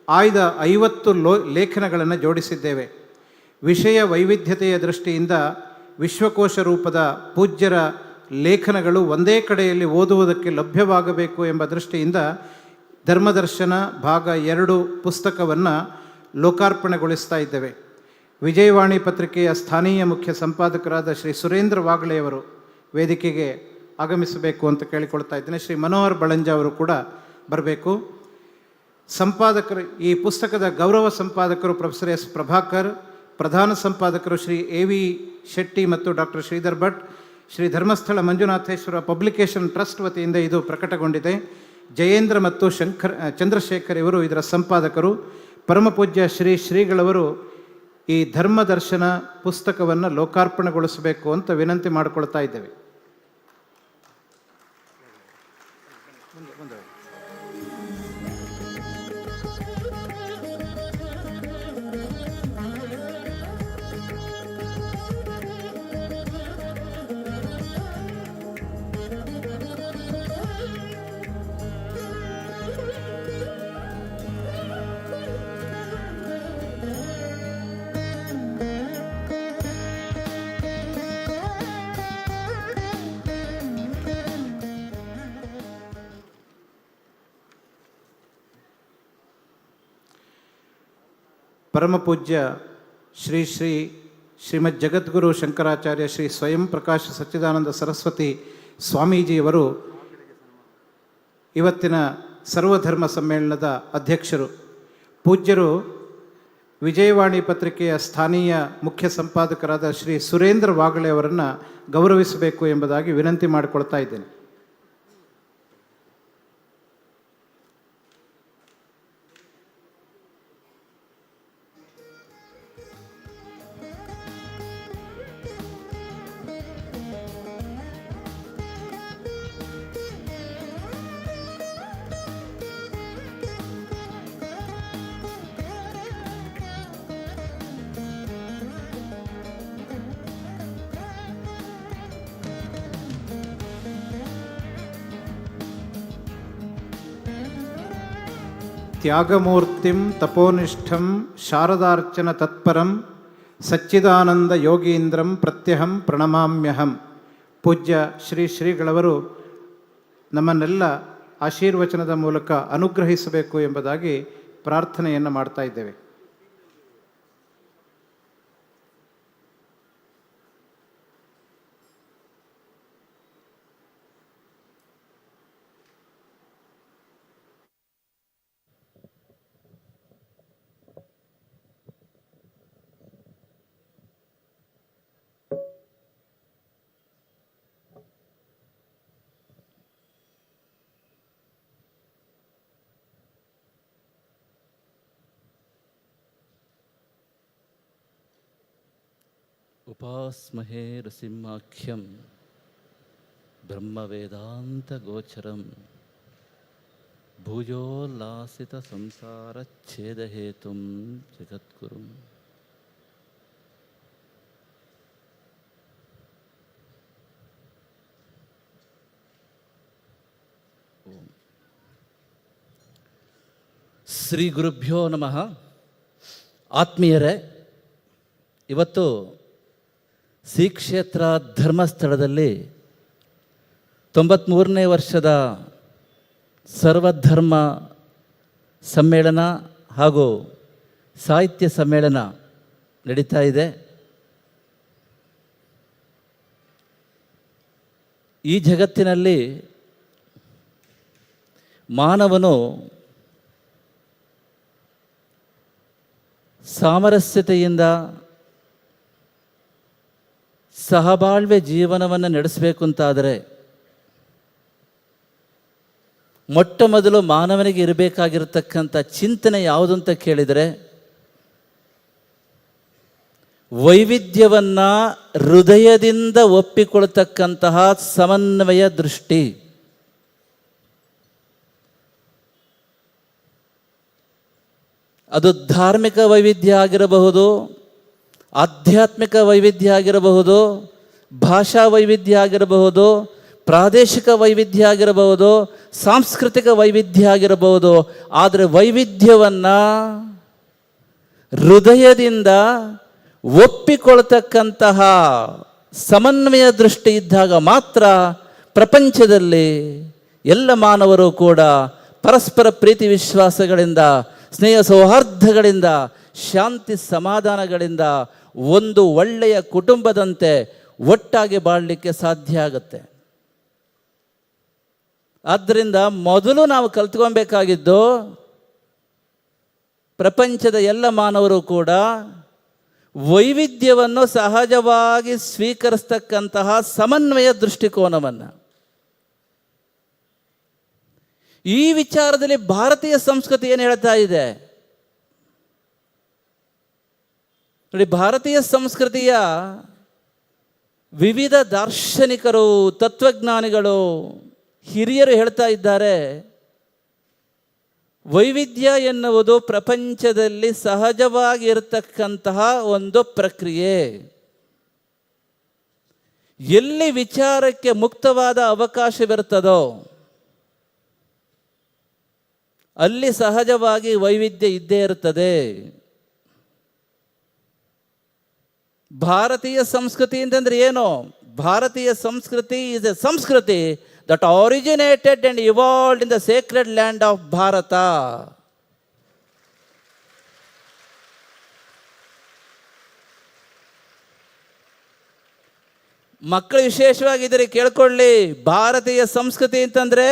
ಆಯ್ದ 50 ಲೇಖನಗಳನ್ನು ಜೋಡಿಸಿದ್ದೇವೆ. ವಿಷಯ ವೈವಿಧ್ಯತೆಯ ದೃಷ್ಟಿಯಿಂದ ವಿಶ್ವಕೋಶ ರೂಪದ ಪೂಜ್ಯರ ಲೇಖನಗಳು ಒಂದೇ ಕಡೆಯಲ್ಲಿ ಓದುವುದಕ್ಕೆ ಲಭ್ಯವಾಗಬೇಕು ಎಂಬ ದೃಷ್ಟಿಯಿಂದ ಧರ್ಮದರ್ಶನ ಭಾಗ 2 ಪುಸ್ತಕವನ್ನು ಲೋಕಾರ್ಪಣೆಗೊಳಿಸ್ತಾ ಇದ್ದೇವೆ. ವಿಜಯವಾಣಿ ಪತ್ರಿಕೆಯ ಸ್ಥಾನೀಯ ಮುಖ್ಯ ಸಂಪಾದಕರಾದ ಶ್ರೀ ಸುರೇಂದ್ರ ವಾಗಳೆಯವರು ವೇದಿಕೆಗೆ ಆಗಮಿಸಬೇಕು ಅಂತ ಕೇಳಿಕೊಳ್ತಾ ಇದ್ದೇನೆ. ಶ್ರೀ ಮನೋಹರ್ ಬಳಂಜ ಅವರು ಕೂಡ ಬರಬೇಕು. ಸಂಪಾದಕರು, ಈ ಪುಸ್ತಕದ ಗೌರವ ಸಂಪಾದಕರು ಪ್ರೊಫೆಸರ್ ಎಸ್ ಪ್ರಭಾಕರ್, ಪ್ರಧಾನ ಸಂಪಾದಕರು ಶ್ರೀ ಎ ವಿ ಶೆಟ್ಟಿ ಮತ್ತು doctor Sridhar Bhat. Shri Dharmasthala Manjunatheshwara publication trust ವತಿಯಿಂದ ಇದು ಪ್ರಕಟಗೊಂಡಿದೆ. ಜಯೇಂದ್ರ ಮತ್ತು ಚಂದ್ರಶೇಖರ್ ಇವರು ಇದರ ಸಂಪಾದಕರು. ಪರಮಪೂಜ್ಯ ಶ್ರೀಗಳವರು ಈ ಧರ್ಮದರ್ಶನ ಪುಸ್ತಕವನ್ನು ಲೋಕಾರ್ಪಣೆಗೊಳಿಸಬೇಕು ಅಂತ ವಿನಂತಿ ಮಾಡಿಕೊಳ್ತಾ ಇದ್ದೇವೆ. ಪರಮಪೂಜ್ಯ ಶ್ರೀಮದ್ ಜಗದ್ಗುರು ಶಂಕರಾಚಾರ್ಯ ಶ್ರೀ ಸ್ವಯಂ ಪ್ರಕಾಶ ಸಚ್ಚಿದಾನಂದ ಸರಸ್ವತಿ ಸ್ವಾಮೀಜಿಯವರು ಇವತ್ತಿನ ಸರ್ವಧರ್ಮ ಸಮ್ಮೇಳನದ ಅಧ್ಯಕ್ಷರು. ಪೂಜ್ಯರು ವಿಜಯವಾಣಿ ಪತ್ರಿಕೆಯ ಸ್ಥಾನೀಯ ಮುಖ್ಯ ಸಂಪಾದಕರಾದ ಶ್ರೀ ಸುರೇಂದ್ರ ವಾಗಳೆ ಅವರನ್ನು ಗೌರವಿಸಬೇಕು ಎಂಬುದಾಗಿ ವಿನಂತಿ ಮಾಡಿಕೊಳ್ತಾ ಇದ್ದೇನೆ. ತ್ಯಾಗಮೂರ್ತಿಂ ತಪೋನಿಷ್ಠಂ ಶಾರದಾರ್ಚನ ತತ್ಪರಂ ಸಚ್ಚಿದಾನಂದ ಯೋಗೀಂದ್ರಂ ಪ್ರತ್ಯಹಂ ಪ್ರಣಮಾಮ್ಯಹಂ. ಪೂಜ್ಯ ಶ್ರೀಗಳವರು ನಮ್ಮನ್ನೆಲ್ಲ ಆಶೀರ್ವಚನದ ಮೂಲಕ ಅನುಗ್ರಹಿಸಬೇಕು ಎಂಬುದಾಗಿ ಪ್ರಾರ್ಥನೆಯನ್ನು ಮಾಡ್ತಾ ಇದ್ದೇವೆ. ಉಪಾಸ್ಮಹೇ ನೃಸಿಂಹಾಖ್ಯಂ ಬ್ರಹ್ಮವೇದಾಂತಗೋಚರಂ ಭೂಯೋಲ್ಲಾಸಿತ ಸಂಸಾರಚ್ಛೇದಹೇತುಂ ಜಗದ್ಗುರುಂ. ಓಂ ಶ್ರೀ ಗುರುಭ್ಯೋ ನಮಃ. ಆತ್ಮೀಯರೇ, ಇವತ್ತು ಶ್ರೀ ಕ್ಷೇತ್ರ ಧರ್ಮಸ್ಥಳದಲ್ಲಿ 93ನೇ ವರ್ಷದ ಸರ್ವಧರ್ಮ ಸಮ್ಮೇಳನ ಹಾಗೂ ಸಾಹಿತ್ಯ ಸಮ್ಮೇಳನ ನಡೀತಾ ಇದೆ. ಈ ಜಗತ್ತಿನಲ್ಲಿ ಮಾನವನು ಸಾಮರಸ್ಯತೆಯಿಂದ ಸಹಬಾಳ್ವೆ ಜೀವನವನ್ನು ನಡೆಸಬೇಕು ಅಂತಾದರೆ ಮೊಟ್ಟ ಮೊದಲು ಮಾನವನಿಗೆ ಇರಬೇಕಾಗಿರತಕ್ಕಂಥ ಚಿಂತನೆ ಯಾವುದು ಅಂತ ಕೇಳಿದರೆ, ವೈವಿಧ್ಯವನ್ನು ಹೃದಯದಿಂದ ಒಪ್ಪಿಕೊಳ್ತಕ್ಕಂತಹ ಸಮನ್ವಯ ದೃಷ್ಟಿ. ಅದು ಧಾರ್ಮಿಕ ವೈವಿಧ್ಯ ಆಗಿರಬಹುದು, ಆಧ್ಯಾತ್ಮಿಕ ವೈವಿಧ್ಯ ಆಗಿರಬಹುದು, ಭಾಷಾ ವೈವಿಧ್ಯ ಆಗಿರಬಹುದು, ಪ್ರಾದೇಶಿಕ ವೈವಿಧ್ಯ ಆಗಿರಬಹುದು, ಸಾಂಸ್ಕೃತಿಕ ವೈವಿಧ್ಯ ಆಗಿರಬಹುದು. ಆದರೆ ವೈವಿಧ್ಯವನ್ನು ಹೃದಯದಿಂದ ಒಪ್ಪಿಕೊಳ್ತಕ್ಕಂತಹ ಸಮನ್ವಯ ದೃಷ್ಟಿ ಇದ್ದಾಗ ಮಾತ್ರ ಪ್ರಪಂಚದಲ್ಲಿ ಎಲ್ಲ ಮಾನವರು ಕೂಡ ಪರಸ್ಪರ ಪ್ರೀತಿ ವಿಶ್ವಾಸಗಳಿಂದ, ಸ್ನೇಹ ಸೌಹಾರ್ದಗಳಿಂದ, ಶಾಂತಿ ಸಮಾಧಾನಗಳಿಂದ ಒಂದು ಒಳ್ಳೆಯ ಕುಟುಂಬದಂತೆ ಒಟ್ಟಾಗಿ ಬಾಳಲಿಕ್ಕೆ ಸಾಧ್ಯ ಆಗುತ್ತೆ. ಆದ್ದರಿಂದ ಮೊದಲು ನಾವು ಕಲ್ತ್ಕೊಬೇಕಾಗಿದ್ದು, ಪ್ರಪಂಚದ ಎಲ್ಲ ಮಾನವರು ಕೂಡ ವೈವಿಧ್ಯವನ್ನು ಸಹಜವಾಗಿ ಸ್ವೀಕರಿಸ್ತಕ್ಕಂತಹ ಸಮನ್ವಯ ದೃಷ್ಟಿಕೋನವನ್ನು. ಈ ವಿಚಾರದಲ್ಲಿ ಭಾರತೀಯ ಸಂಸ್ಕೃತಿ ಏನು ಹೇಳ್ತಾ ಇದೆ ನೋಡಿ. ಭಾರತೀಯ ಸಂಸ್ಕೃತಿಯ ವಿವಿಧ ದಾರ್ಶನಿಕರು, ತತ್ವಜ್ಞಾನಿಗಳು, ಹಿರಿಯರು ಹೇಳ್ತಾ ಇದ್ದಾರೆ, ವೈವಿಧ್ಯ ಎನ್ನುವುದು ಪ್ರಪಂಚದಲ್ಲಿ ಸಹಜವಾಗಿ ಇರತಕ್ಕಂತಹ ಒಂದು ಪ್ರಕ್ರಿಯೆ. ಎಲ್ಲಿ ವಿಚಾರಕ್ಕೆ ಮುಕ್ತವಾದ ಅವಕಾಶವಿರುತ್ತದೋ ಅಲ್ಲಿ ಸಹಜವಾಗಿ ವೈವಿಧ್ಯ ಇದ್ದೇ ಇರುತ್ತದೆ. ಭಾರತೀಯ ಸಂಸ್ಕೃತಿ ಅಂತಂದ್ರೆ ಏನು? ಭಾರತೀಯ ಸಂಸ್ಕೃತಿ ಇಸ್ ಎ ಸಂಸ್ಕೃತಿ that originated and evolved in the sacred land of Bharata. ಮಕ್ಕಳು ವಿಶೇಷವಾಗಿದ್ದರೆ ಕೇಳ್ಕೊಳ್ಳಿ, ಭಾರತೀಯ ಸಂಸ್ಕೃತಿ ಅಂತಂದ್ರೆ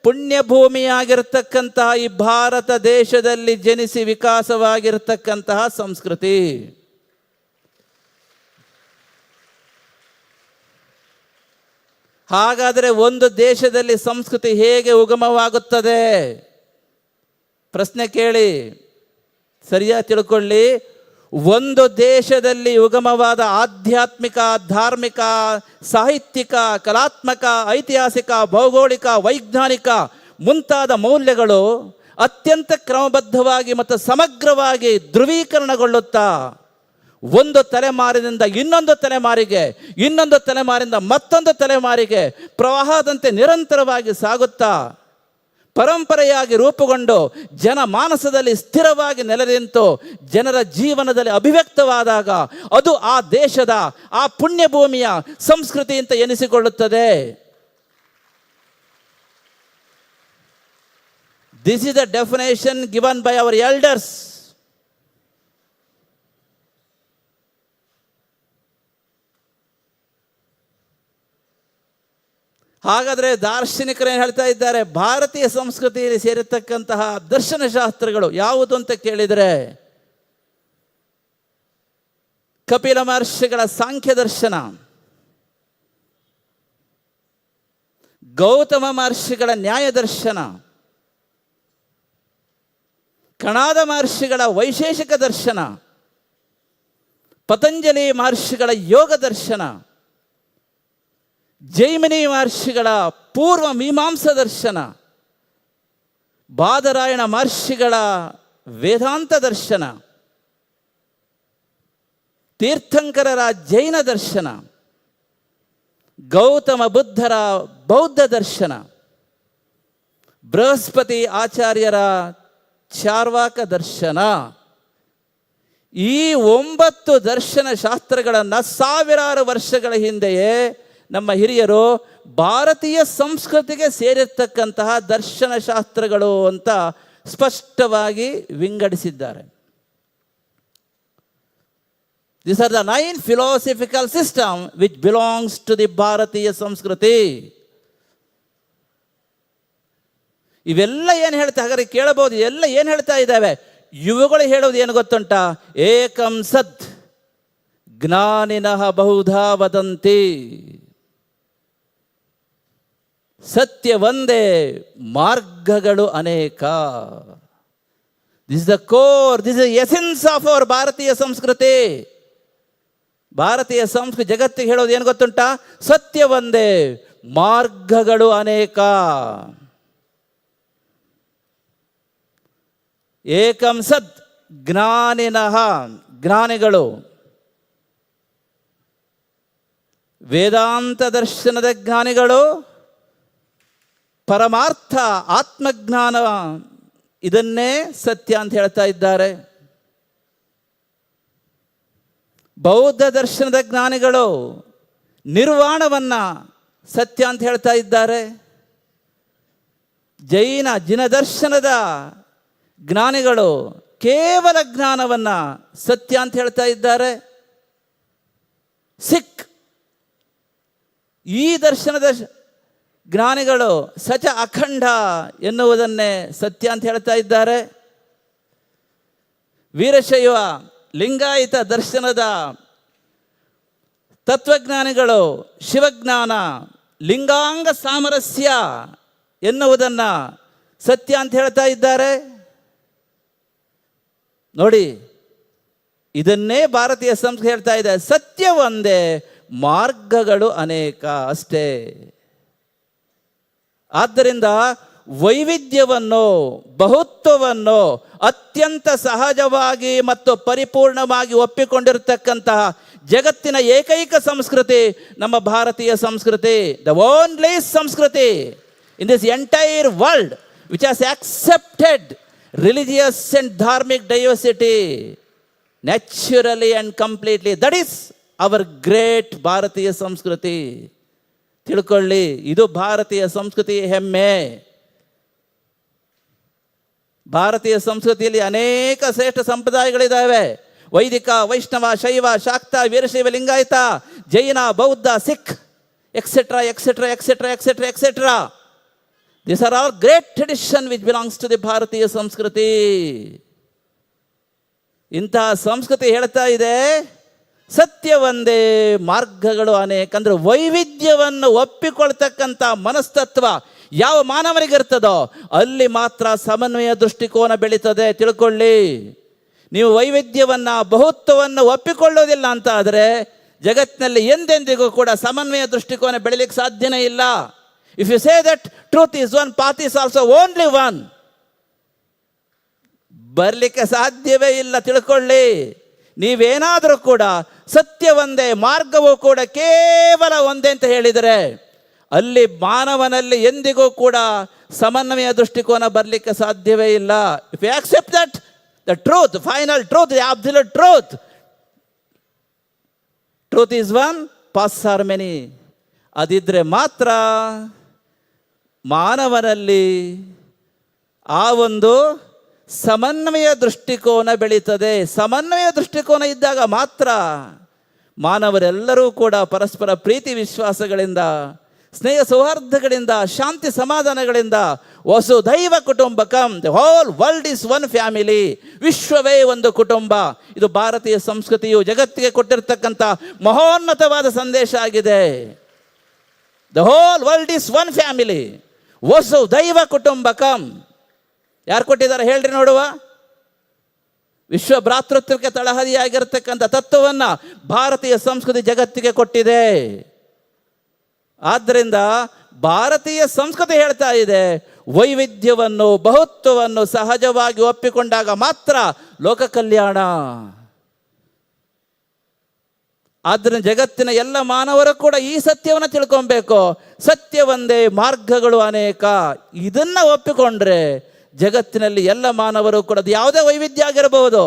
ಪುಣ್ಯಭೂಮಿಯಾಗಿರ್ತಕ್ಕಂತಹ ಈ ಭಾರತ ದೇಶದಲ್ಲಿ ಜನಿಸಿ ವಿಕಾಸವಾಗಿರ್ತಕ್ಕಂತಹ ಸಂಸ್ಕೃತಿ. ಹಾಗಾದರೆ ಒಂದು ದೇಶದಲ್ಲಿ ಸಂಸ್ಕೃತಿ ಹೇಗೆ ಉಗಮವಾಗುತ್ತದೆ? ಪ್ರಶ್ನೆ ಕೇಳಿ, ಸರಿಯಾಗಿ ತಿಳ್ಕೊಳ್ಳಿ. ಒಂದು ದೇಶದಲ್ಲಿ ಉಗಮವಾದ ಆಧ್ಯಾತ್ಮಿಕ, ಧಾರ್ಮಿಕ, ಸಾಹಿತ್ಯಿಕ, ಕಲಾತ್ಮಕ, ಐತಿಹಾಸಿಕ, ಭೌಗೋಳಿಕ, ವೈಜ್ಞಾನಿಕ ಮುಂತಾದ ಮೌಲ್ಯಗಳು ಅತ್ಯಂತ ಕ್ರಮಬದ್ಧವಾಗಿ ಮತ್ತು ಸಮಗ್ರವಾಗಿ ಧ್ರುವೀಕರಣಗೊಳ್ಳುತ್ತಾ ಒಂದು ತಲೆಮಾರಿನಿಂದ ಇನ್ನೊಂದು ತಲೆಮಾರಿಗೆ, ಇನ್ನೊಂದು ತಲೆಮಾರಿಂದ ಮತ್ತೊಂದು ತಲೆಮಾರಿಗೆ ಪ್ರವಾಹದಂತೆ ನಿರಂತರವಾಗಿ ಸಾಗುತ್ತಾ ಪರಂಪರೆಯಾಗಿ ರೂಪುಗೊಂಡು ಜನಮಾನಸದಲ್ಲಿ ಸ್ಥಿರವಾಗಿ ನೆಲೆನಿಂತು ಜನರ ಜೀವನದಲ್ಲಿ ಅಭಿವ್ಯಕ್ತವಾದಾಗ ಅದು ಆ ದೇಶದ, ಆ ಪುಣ್ಯಭೂಮಿಯ ಸಂಸ್ಕೃತಿ ಅಂತ ಎನಿಸಿಕೊಳ್ಳುತ್ತದೆ. This is the definition given by our elders. ಹಾಗಾದರೆ ದಾರ್ಶನಿಕರು ಏನು ಹೇಳ್ತಾ ಇದ್ದಾರೆ? ಭಾರತೀಯ ಸಂಸ್ಕೃತಿಯಲ್ಲಿ ಸೇರಿರ್ತಕ್ಕಂತಹ ದರ್ಶನಶಾಸ್ತ್ರಗಳು ಯಾವುದು ಅಂತ ಕೇಳಿದರೆ, ಕಪಿಲ ಮಹರ್ಷಿಗಳ ಸಾಂಖ್ಯ ದರ್ಶನ, ಗೌತಮ ಮಹರ್ಷಿಗಳ ನ್ಯಾಯ ದರ್ಶನ, ಕಣಾದ ಮಹರ್ಷಿಗಳ ವೈಶೇಷಿಕ ದರ್ಶನ, ಪತಂಜಲಿ ಮಹರ್ಷಿಗಳ ಯೋಗ ದರ್ಶನ, ಜೈಮಿನಿ ಮಹರ್ಷಿಗಳ ಪೂರ್ವ ಮೀಮಾಂಸಾ ದರ್ಶನ, ಬಾದರಾಯಣ ಮಹರ್ಷಿಗಳ ವೇದಾಂತ ದರ್ಶನ, ತೀರ್ಥಂಕರರ ಜೈನ ದರ್ಶನ, ಗೌತಮ ಬುದ್ಧರ ಬೌದ್ಧ ದರ್ಶನ, ಬೃಹಸ್ಪತಿ ಆಚಾರ್ಯರ ಚಾರ್ವಾಕ ದರ್ಶನ. ಈ 9 ದರ್ಶನ ಶಾಸ್ತ್ರಗಳನ್ನು ಸಾವಿರಾರು ವರ್ಷಗಳ ಹಿಂದೆಯೇ ನಮ್ಮ ಹಿರಿಯರು ಭಾರತೀಯ ಸಂಸ್ಕೃತಿಗೆ ಸೇರಿರ್ತಕ್ಕಂತಹ ದರ್ಶನ ಶಾಸ್ತ್ರಗಳು ಅಂತ ಸ್ಪಷ್ಟವಾಗಿ ವಿಂಗಡಿಸಿದ್ದಾರೆ. These are the 9 philosophical systems which belongs to the ಭಾರತೀಯ ಸಂಸ್ಕೃತಿ. ಇವೆಲ್ಲ ಏನು ಹೇಳ್ತಾ, ಹಾಗಾದ್ರೆ ಕೇಳಬಹುದು, ಎಲ್ಲ ಏನು ಹೇಳ್ತಾ ಇದ್ದಾವೆ? ಇವುಗಳು ಹೇಳೋದು ಏನು ಗೊತ್ತುಂಟ? ಏಕಂ ಸತ್ ಜ್ಞಾನಿನಃ ಬಹುಧಾ ವದಂತಿ. ಸತ್ಯ ಒಂದೇ, ಮಾರ್ಗಗಳು ಅನೇಕ. This is the core, this is essence of our ಭಾರತೀಯ ಸಂಸ್ಕೃತಿ. ಭಾರತೀಯ ಸಂಸ್ಕೃತಿ ಜಗತ್ತಿಗೆ ಹೇಳೋದು ಏನು ಗೊತ್ತುಂಟ? ಸತ್ಯ ಒಂದೇ, ಮಾರ್ಗಗಳು ಅನೇಕ. ಏಕಂ ಸತ್ ಜ್ಞಾನಿನಃ, ಜ್ಞಾನಿಗಳು. ವೇದಾಂತ ದರ್ಶನದ ಜ್ಞಾನಿಗಳು, ಪರಮಾರ್ಥ ಆತ್ಮಜ್ಞಾನ ಇದನ್ನೇ ಸತ್ಯ ಅಂತ ಹೇಳ್ತಾ ಇದ್ದಾರೆ. ಬೌದ್ಧ ದರ್ಶನದ ಜ್ಞಾನಿಗಳು ನಿರ್ವಾಣವನ್ನು ಸತ್ಯ ಅಂತ ಹೇಳ್ತಾ ಇದ್ದಾರೆ. ಜೈನ ಜಿನದರ್ಶನದ ಜ್ಞಾನಿಗಳು ಕೇವಲ ಜ್ಞಾನವನ್ನು ಸತ್ಯ ಅಂತ ಹೇಳ್ತಾ ಇದ್ದಾರೆ. ಸಿಖ್ ಈ ದರ್ಶನದ ಜ್ಞಾನಿಗಳು ಸಚ ಅಖಂಡ ಎನ್ನುವುದನ್ನೇ ಸತ್ಯ ಅಂತ ಹೇಳ್ತಾ ಇದ್ದಾರೆ. ವೀರಶೈವ ಲಿಂಗಾಯತ ದರ್ಶನದ ತತ್ವಜ್ಞಾನಿಗಳು ಶಿವಜ್ಞಾನ ಲಿಂಗಾಂಗ ಸಾಮರಸ್ಯ ಎನ್ನುವುದನ್ನು ಸತ್ಯ ಅಂತ ಹೇಳ್ತಾ ಇದ್ದಾರೆ. ನೋಡಿ, ಇದನ್ನೇ ಭಾರತೀಯ ಸಂಸ್ಕೃತಿ ಹೇಳ್ತಾ ಇದೆ, ಸತ್ಯ ಒಂದೇ, ಮಾರ್ಗಗಳು ಅನೇಕ ಅಷ್ಟೇ. ಆದ್ದರಿಂದ ವೈವಿಧ್ಯವನ್ನು, ಬಹುತ್ವವನ್ನು ಅತ್ಯಂತ ಸಹಜವಾಗಿ ಮತ್ತು ಪರಿಪೂರ್ಣವಾಗಿ ಒಪ್ಪಿಕೊಂಡಿರತಕ್ಕಂತಹ ಜಗತ್ತಿನ ಏಕೈಕ ಸಂಸ್ಕೃತಿ ನಮ್ಮ ಭಾರತೀಯ ಸಂಸ್ಕೃತಿ. The only sanskriti in this entire world which has accepted religious and dharmik diversity naturally and completely. That is our great Bharatiya sanskriti. ತಿಳ್ಕೊಳ್ಳಿ, ಇದು ಭಾರತೀಯ ಸಂಸ್ಕೃತಿ ಹೆಮ್ಮೆ. ಭಾರತೀಯ ಸಂಸ್ಕೃತಿಯಲ್ಲಿ ಅನೇಕ ಶ್ರೇಷ್ಠ ಸಂಪ್ರದಾಯಗಳಿದ್ದಾವೆ. ವೈದಿಕ, ವೈಷ್ಣವ, ಶೈವ, ಶಾಕ್ತ, ವೀರಶೈವ, ಲಿಂಗಾಯತ, ಜೈನ, ಬೌದ್ಧ, Sikh etcetera etcetera etcetera etcetera etcetera. These are all great tradition which belongs to the ಭಾರತೀಯ ಸಂಸ್ಕೃತಿ. ಇಂತಹ ಸಂಸ್ಕೃತಿ ಹೇಳ್ತಾ ಇದೆ ಸತ್ಯ ಒಂದೇ, ಮಾರ್ಗಗಳು ಅನೇಕ. ಅಂದರೆ ವೈವಿಧ್ಯವನ್ನು ಒಪ್ಪಿಕೊಳ್ತಕ್ಕಂಥ ಮನಸ್ತತ್ವ ಯಾವ ಮಾನವನಿಗಿರ್ತದೋ ಅಲ್ಲಿ ಮಾತ್ರ ಸಮನ್ವಯ ದೃಷ್ಟಿಕೋನ ಬೆಳೀತದೆ. ತಿಳ್ಕೊಳ್ಳಿ, ನೀವು ವೈವಿಧ್ಯವನ್ನು, ಬಹುತ್ವವನ್ನು ಒಪ್ಪಿಕೊಳ್ಳೋದಿಲ್ಲ ಅಂತ ಆದರೆ ಜಗತ್ತಿನಲ್ಲಿ ಎಂದೆಂದಿಗೂ ಕೂಡ ಸಮನ್ವಯ ದೃಷ್ಟಿಕೋನ ಬೆಳೀಲಿಕ್ಕೆ ಸಾಧ್ಯನೇ ಇಲ್ಲ. If you say that truth is one, path is also only one, ಬರಲಿಕ್ಕೆ ಸಾಧ್ಯವೇ ಇಲ್ಲ. ತಿಳ್ಕೊಳ್ಳಿ, ನೀವೇನಾದರೂ ಕೂಡ ಸತ್ಯ ಒಂದೇ, ಮಾರ್ಗವೂ ಕೂಡ ಕೇವಲ ಒಂದೇ ಅಂತ ಹೇಳಿದರೆ ಅಲ್ಲಿ ಮಾನವನಲ್ಲಿ ಎಂದಿಗೂ ಕೂಡ ಸಮನ್ವಯ ದೃಷ್ಟಿಕೋನ ಬರಲಿಕ್ಕೆ ಸಾಧ್ಯವೇ ಇಲ್ಲ. If you accept that the truth, final truth, the absolute truth, truth is one, paths are many, ಅದಿದ್ರೆ ಮಾತ್ರ ಮಾನವನಲ್ಲಿ ಆ ಒಂದು ಸಮನ್ವಯ ದೃಷ್ಟಿಕೋನ ಬೆಳೀತದೆ. ಸಮನ್ವಯ ದೃಷ್ಟಿಕೋನ ಇದ್ದಾಗ ಮಾತ್ರ ಮಾನವರೆಲ್ಲರೂ ಕೂಡ ಪರಸ್ಪರ ಪ್ರೀತಿ ವಿಶ್ವಾಸಗಳಿಂದ, ಸ್ನೇಹ ಸೌಹಾರ್ದಗಳಿಂದ, ಶಾಂತಿ ಸಮಾಧಾನಗಳಿಂದ ವಸುಧೈವ ಕುಟುಂಬಕಂ, the whole world is one family, ವಿಶ್ವವೇ ಒಂದು ಕುಟುಂಬ. ಇದು ಭಾರತೀಯ ಸಂಸ್ಕೃತಿಯು ಜಗತ್ತಿಗೆ ಕೊಟ್ಟಿರ್ತಕ್ಕಂಥ ಮಹೋನ್ನತವಾದ ಸಂದೇಶ ಆಗಿದೆ. The whole world is one family, ವಸುಧೈವ ಕುಟುಂಬಕಂ. ಯಾರು ಕೊಟ್ಟಿದ್ದಾರೆ ಹೇಳ್ರಿ ನೋಡುವ? ವಿಶ್ವ ಭ್ರಾತೃತ್ವಕ್ಕೆ ತಳಹದಿಯಾಗಿರ್ತಕ್ಕಂಥ ತತ್ವವನ್ನು ಭಾರತೀಯ ಸಂಸ್ಕೃತಿ ಜಗತ್ತಿಗೆ ಕೊಟ್ಟಿದೆ. ಆದ್ದರಿಂದ ಭಾರತೀಯ ಸಂಸ್ಕೃತಿ ಹೇಳ್ತಾ ಇದೆ ವೈವಿಧ್ಯವನ್ನು, ಬಹುತ್ವವನ್ನು ಸಹಜವಾಗಿ ಒಪ್ಪಿಕೊಂಡಾಗ ಮಾತ್ರ ಲೋಕ ಕಲ್ಯಾಣ. ಆದ್ದರಿಂದ ಜಗತ್ತಿನ ಎಲ್ಲ ಮಾನವರು ಕೂಡ ಈ ಸತ್ಯವನ್ನು ತಿಳ್ಕೊಬೇಕು. ಸತ್ಯ ಒಂದೇ, ಮಾರ್ಗಗಳು ಅನೇಕ. ಇದನ್ನು ಒಪ್ಪಿಕೊಂಡ್ರೆ ಜಗತ್ತಿನಲ್ಲಿ ಎಲ್ಲ ಮಾನವರು ಕೂಡ ಅದು ಯಾವುದೇ ವೈವಿಧ್ಯ ಆಗಿರಬಹುದು,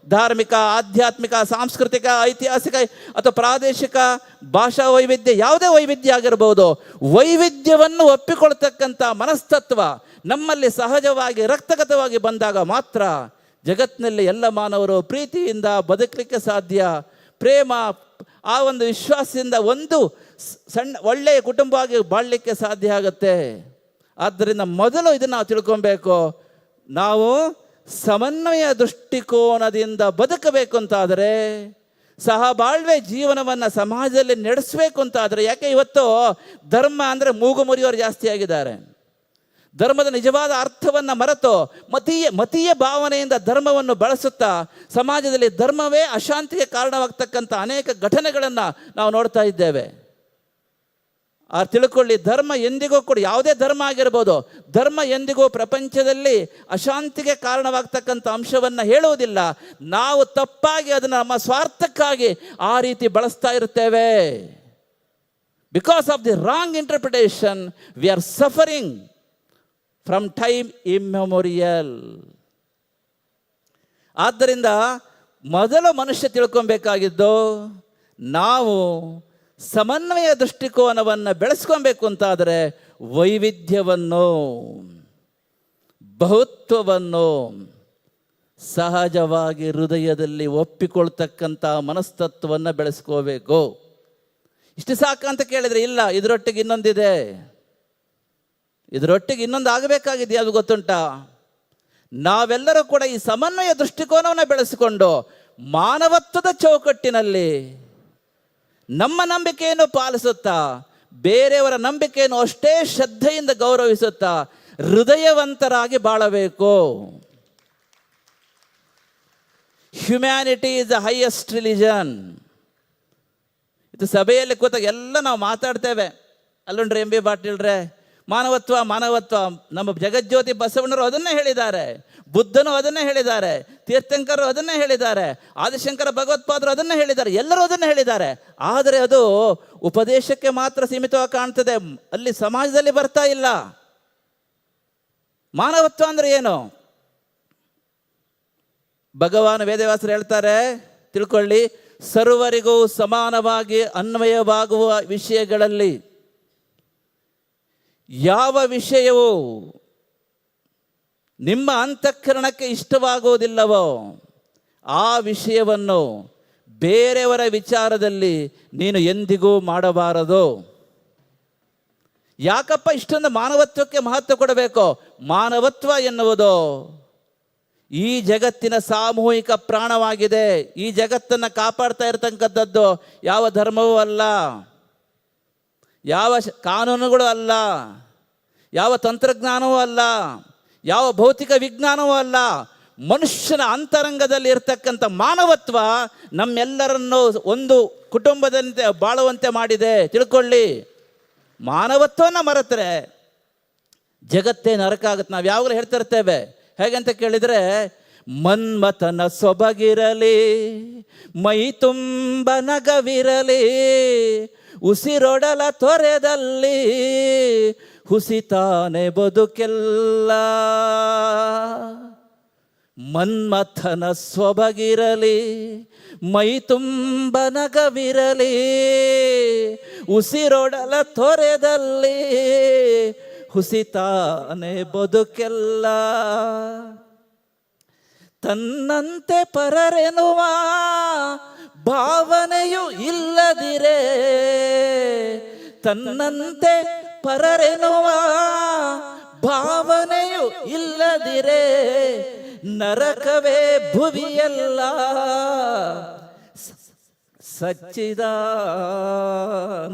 ಧಾರ್ಮಿಕ, ಆಧ್ಯಾತ್ಮಿಕ, ಸಾಂಸ್ಕೃತಿಕ, ಐತಿಹಾಸಿಕ ಅಥವಾ ಪ್ರಾದೇಶಿಕ, ಭಾಷಾ ವೈವಿಧ್ಯ, ಯಾವುದೇ ವೈವಿಧ್ಯ ಆಗಿರಬಹುದು, ವೈವಿಧ್ಯವನ್ನು ಒಪ್ಪಿಕೊಳ್ತಕ್ಕಂಥ ಮನಸ್ತತ್ವ ನಮ್ಮಲ್ಲಿ ಸಹಜವಾಗಿ ರಕ್ತಗತವಾಗಿ ಬಂದಾಗ ಮಾತ್ರ ಜಗತ್ತಿನಲ್ಲಿ ಎಲ್ಲ ಮಾನವರು ಪ್ರೀತಿಯಿಂದ ಬದುಕಲಿಕ್ಕೆ ಸಾಧ್ಯ. ಪ್ರೇಮ, ಆ ಒಂದು ವಿಶ್ವಾಸದಿಂದ ಒಂದು ಸಣ್ಣ ಒಳ್ಳೆಯ ಕುಟುಂಬವಾಗಿ ಬಾಳಲಿಕ್ಕೆ ಸಾಧ್ಯ ಆಗುತ್ತೆ. ಆದ್ದರಿಂದ ಮೊದಲು ಇದನ್ನು ನಾವು ತಿಳ್ಕೊಬೇಕು. ನಾವು ಸಮನ್ವಯ ದೃಷ್ಟಿಕೋನದಿಂದ ಬದುಕಬೇಕು ಅಂತಾದರೆ, ಸಹಬಾಳ್ವೆ ಜೀವನವನ್ನು ಸಮಾಜದಲ್ಲಿ ನಡೆಸಬೇಕು ಅಂತಾದರೆ, ಯಾಕೆ ಇವತ್ತು ಧರ್ಮ ಅಂದರೆ ಮೂಗು ಮುರಿಯೋರು ಜಾಸ್ತಿ ಆಗಿದ್ದಾರೆ. ಧರ್ಮದ ನಿಜವಾದ ಅರ್ಥವನ್ನು ಮರೆತು ಮತೀಯ ಭಾವನೆಯಿಂದ ಧರ್ಮವನ್ನು ಬಳಸುತ್ತಾ ಸಮಾಜದಲ್ಲಿ ಧರ್ಮವೇ ಅಶಾಂತಿಗೆ ಕಾರಣವಾಗ್ತಕ್ಕಂಥ ಅನೇಕ ಘಟನೆಗಳನ್ನು ನಾವು ನೋಡ್ತಾ ಇದ್ದೇವೆ. ತಿಳ್ಕೊಳ್ಳಿ, ಧರ್ಮ ಎಂದಿಗೂ ಕೂಡ, ಯಾವುದೇ ಧರ್ಮ ಆಗಿರ್ಬೋದು, ಧರ್ಮ ಎಂದಿಗೂ ಪ್ರಪಂಚದಲ್ಲಿ ಅಶಾಂತಿಗೆ ಕಾರಣವಾಗ್ತಕ್ಕಂಥ ಅಂಶವನ್ನು ಹೇಳುವುದಿಲ್ಲ. ನಾವು ತಪ್ಪಾಗಿ ಅದನ್ನು ನಮ್ಮ ಸ್ವಾರ್ಥಕ್ಕಾಗಿ ಆ ರೀತಿ ಬಳಸ್ತಾ ಇರ್ತೇವೆ. Because of the wrong interpretation we are suffering from time immemorial. ಆದ್ದರಿಂದ ಮೊದಲು ಮನುಷ್ಯ ತಿಳ್ಕೊಬೇಕಾಗಿದ್ದು, ನಾವು ಸಮನ್ವಯ ದೃಷ್ಟಿಕೋನವನ್ನು ಬೆಳೆಸ್ಕೊಬೇಕು ಅಂತಾದರೆ ವೈವಿಧ್ಯವನ್ನು, ಬಹುತ್ವವನ್ನು ಸಹಜವಾಗಿ ಹೃದಯದಲ್ಲಿ ಒಪ್ಪಿಕೊಳ್ತಕ್ಕಂಥ ಮನಸ್ತತ್ವವನ್ನು ಬೆಳೆಸ್ಕೋಬೇಕು. ಇಷ್ಟು ಸಾಕಂತ ಕೇಳಿದರೆ ಇಲ್ಲ, ಇದರೊಟ್ಟಿಗೆ ಇನ್ನೊಂದಿದೆ, ಇದರೊಟ್ಟಿಗೆ ಇನ್ನೊಂದು ಆಗಬೇಕಾಗಿದೆ. ಅದು ಗೊತ್ತುಂಟಾ? ನಾವೆಲ್ಲರೂ ಕೂಡ ಈ ಸಮನ್ವಯ ದೃಷ್ಟಿಕೋನವನ್ನು ಬೆಳೆಸಿಕೊಂಡು ಮಾನವತ್ವದ ಚೌಕಟ್ಟಿನಲ್ಲಿ ನಮ್ಮ ನಂಬಿಕೆಯನ್ನು ಪಾಲಿಸುತ್ತಾ ಬೇರೆಯವರ ನಂಬಿಕೆಯನ್ನು ಅಷ್ಟೇ ಶ್ರದ್ಧೆಯಿಂದ ಗೌರವಿಸುತ್ತಾ ಹೃದಯವಂತರಾಗಿ ಬಾಳಬೇಕು. Humanity is the highest religion. ಇದು ಸಭೆಯಲ್ಲಿ ಕೂತಾಗ ಎಲ್ಲ ನಾವು ಮಾತಾಡ್ತೇವೆ ಅಲ್ಲೊಂಡ್ರಿ ಎಂ ಬಿ ಪಾಟೀಲ್ರೆ, ಮಾನವತ್ವ ಮಾನವತ್ವ. ನಮ್ಮ ಜಗಜ್ಯೋತಿ ಬಸವಣ್ಣರು ಅದನ್ನೇ ಹೇಳಿದ್ದಾರೆ, ಬುದ್ಧನು ಅದನ್ನೇ ಹೇಳಿದ್ದಾರೆ, ತೀರ್ಥಂಕರರು ಅದನ್ನೇ ಹೇಳಿದ್ದಾರೆ, ಆದಿಶಂಕರ ಭಗವತ್ಪಾದರು ಅದನ್ನೇ ಹೇಳಿದ್ದಾರೆ, ಎಲ್ಲರೂ ಅದನ್ನೇ ಹೇಳಿದ್ದಾರೆ. ಆದರೆ ಅದು ಉಪದೇಶಕ್ಕೆ ಮಾತ್ರ ಸೀಮಿತವಾಗಿ ಕಾಣ್ತದೆ, ಅಲ್ಲಿ ಸಮಾಜದಲ್ಲಿ ಬರ್ತಾ ಇಲ್ಲ. ಮಾನವತ್ವ ಅಂದರೆ ಏನು? ಭಗವಾನ್ ವೇದವ್ಯಾಸರು ಹೇಳ್ತಾರೆ, ತಿಳ್ಕೊಳ್ಳಿ, ಸರ್ವರಿಗೂ ಸಮಾನವಾಗಿ ಅನ್ವಯವಾಗುವ ವಿಷಯಗಳಲ್ಲಿ ಯಾವ ವಿಷಯವೂ ನಿಮ್ಮ ಅಂತಃಕರಣಕ್ಕೆ ಇಷ್ಟವಾಗುವುದಿಲ್ಲವೋ ಆ ವಿಷಯವನ್ನು ಬೇರೆಯವರ ವಿಚಾರದಲ್ಲಿ ನೀನು ಎಂದಿಗೂ ಮಾಡಬಾರದು. ಯಾಕಪ್ಪ ಇಷ್ಟೊಂದು ಮಾನವತ್ವಕ್ಕೆ ಮಹತ್ವ ಕೊಡಬೇಕು? ಮಾನವತ್ವ ಎನ್ನುವುದು ಈ ಜಗತ್ತಿನ ಸಾಮೂಹಿಕ ಪ್ರಾಣವಾಗಿದೆ. ಈ ಜಗತ್ತನ್ನು ಕಾಪಾಡ್ತಾ ಇರತಕ್ಕಂಥದ್ದು ಯಾವ ಧರ್ಮವೂ ಅಲ್ಲ, ಯಾವ ಕಾನೂನುಗಳು ಅಲ್ಲ, ಯಾವ ತಂತ್ರಜ್ಞಾನವೂ ಅಲ್ಲ, ಯಾವ ಭೌತಿಕ ವಿಜ್ಞಾನವೂ ಅಲ್ಲ. ಮನುಷ್ಯನ ಅಂತರಂಗದಲ್ಲಿ ಇರತಕ್ಕಂಥ ಮಾನವತ್ವ ನಮ್ಮೆಲ್ಲರನ್ನು ಒಂದು ಕುಟುಂಬದಂತೆ ಬಾಳುವಂತೆ ಮಾಡಿದೆ. ತಿಳ್ಕೊಳ್ಳಿ, ಮಾನವತ್ವವನ್ನು ಮರೆತರೆ ಜಗತ್ತೇ ನರಕ ಆಗುತ್ತೆ. ನಾವು ಯಾವಾಗಲೂ ಹೇಳ್ತಾ ಇರ್ತೇವೆ, ಹೇಗಂತ ಕೇಳಿದರೆ, ಮನ್ಮಥನ ಸೊಬಗಿರಲಿ, ಮೈ ತುಂಬ ನಗವಿರಲಿ, ಉಸಿರೊಡಲ ತೊರೆದಲ್ಲಿ ಹುಸಿತಾನೆ ಬದುಕೆಲ್ಲ. ಮನ್ಮಥನ ಸೊಬಗಿರಲಿ, ಮೈ ತುಂಬ ನಗವಿರಲಿ, ಉಸಿರೊಡಲ ತೊರೆದಲ್ಲಿ ಹುಸಿತಾನೆ ಬದುಕೆಲ್ಲ. ತನ್ನಂತೆ ಪರರೆನುವ ಭಾವನೆಯು ಇಲ್ಲದಿರೇ, ತನ್ನಂತೆ ಪರರೆನುವ ಭಾವನೆಯು ಇಲ್ಲದಿರೇ ನರಕವೇ ಭುವಿಯಲ್ಲ. ಸಚ್ಚಿದಾನಂದ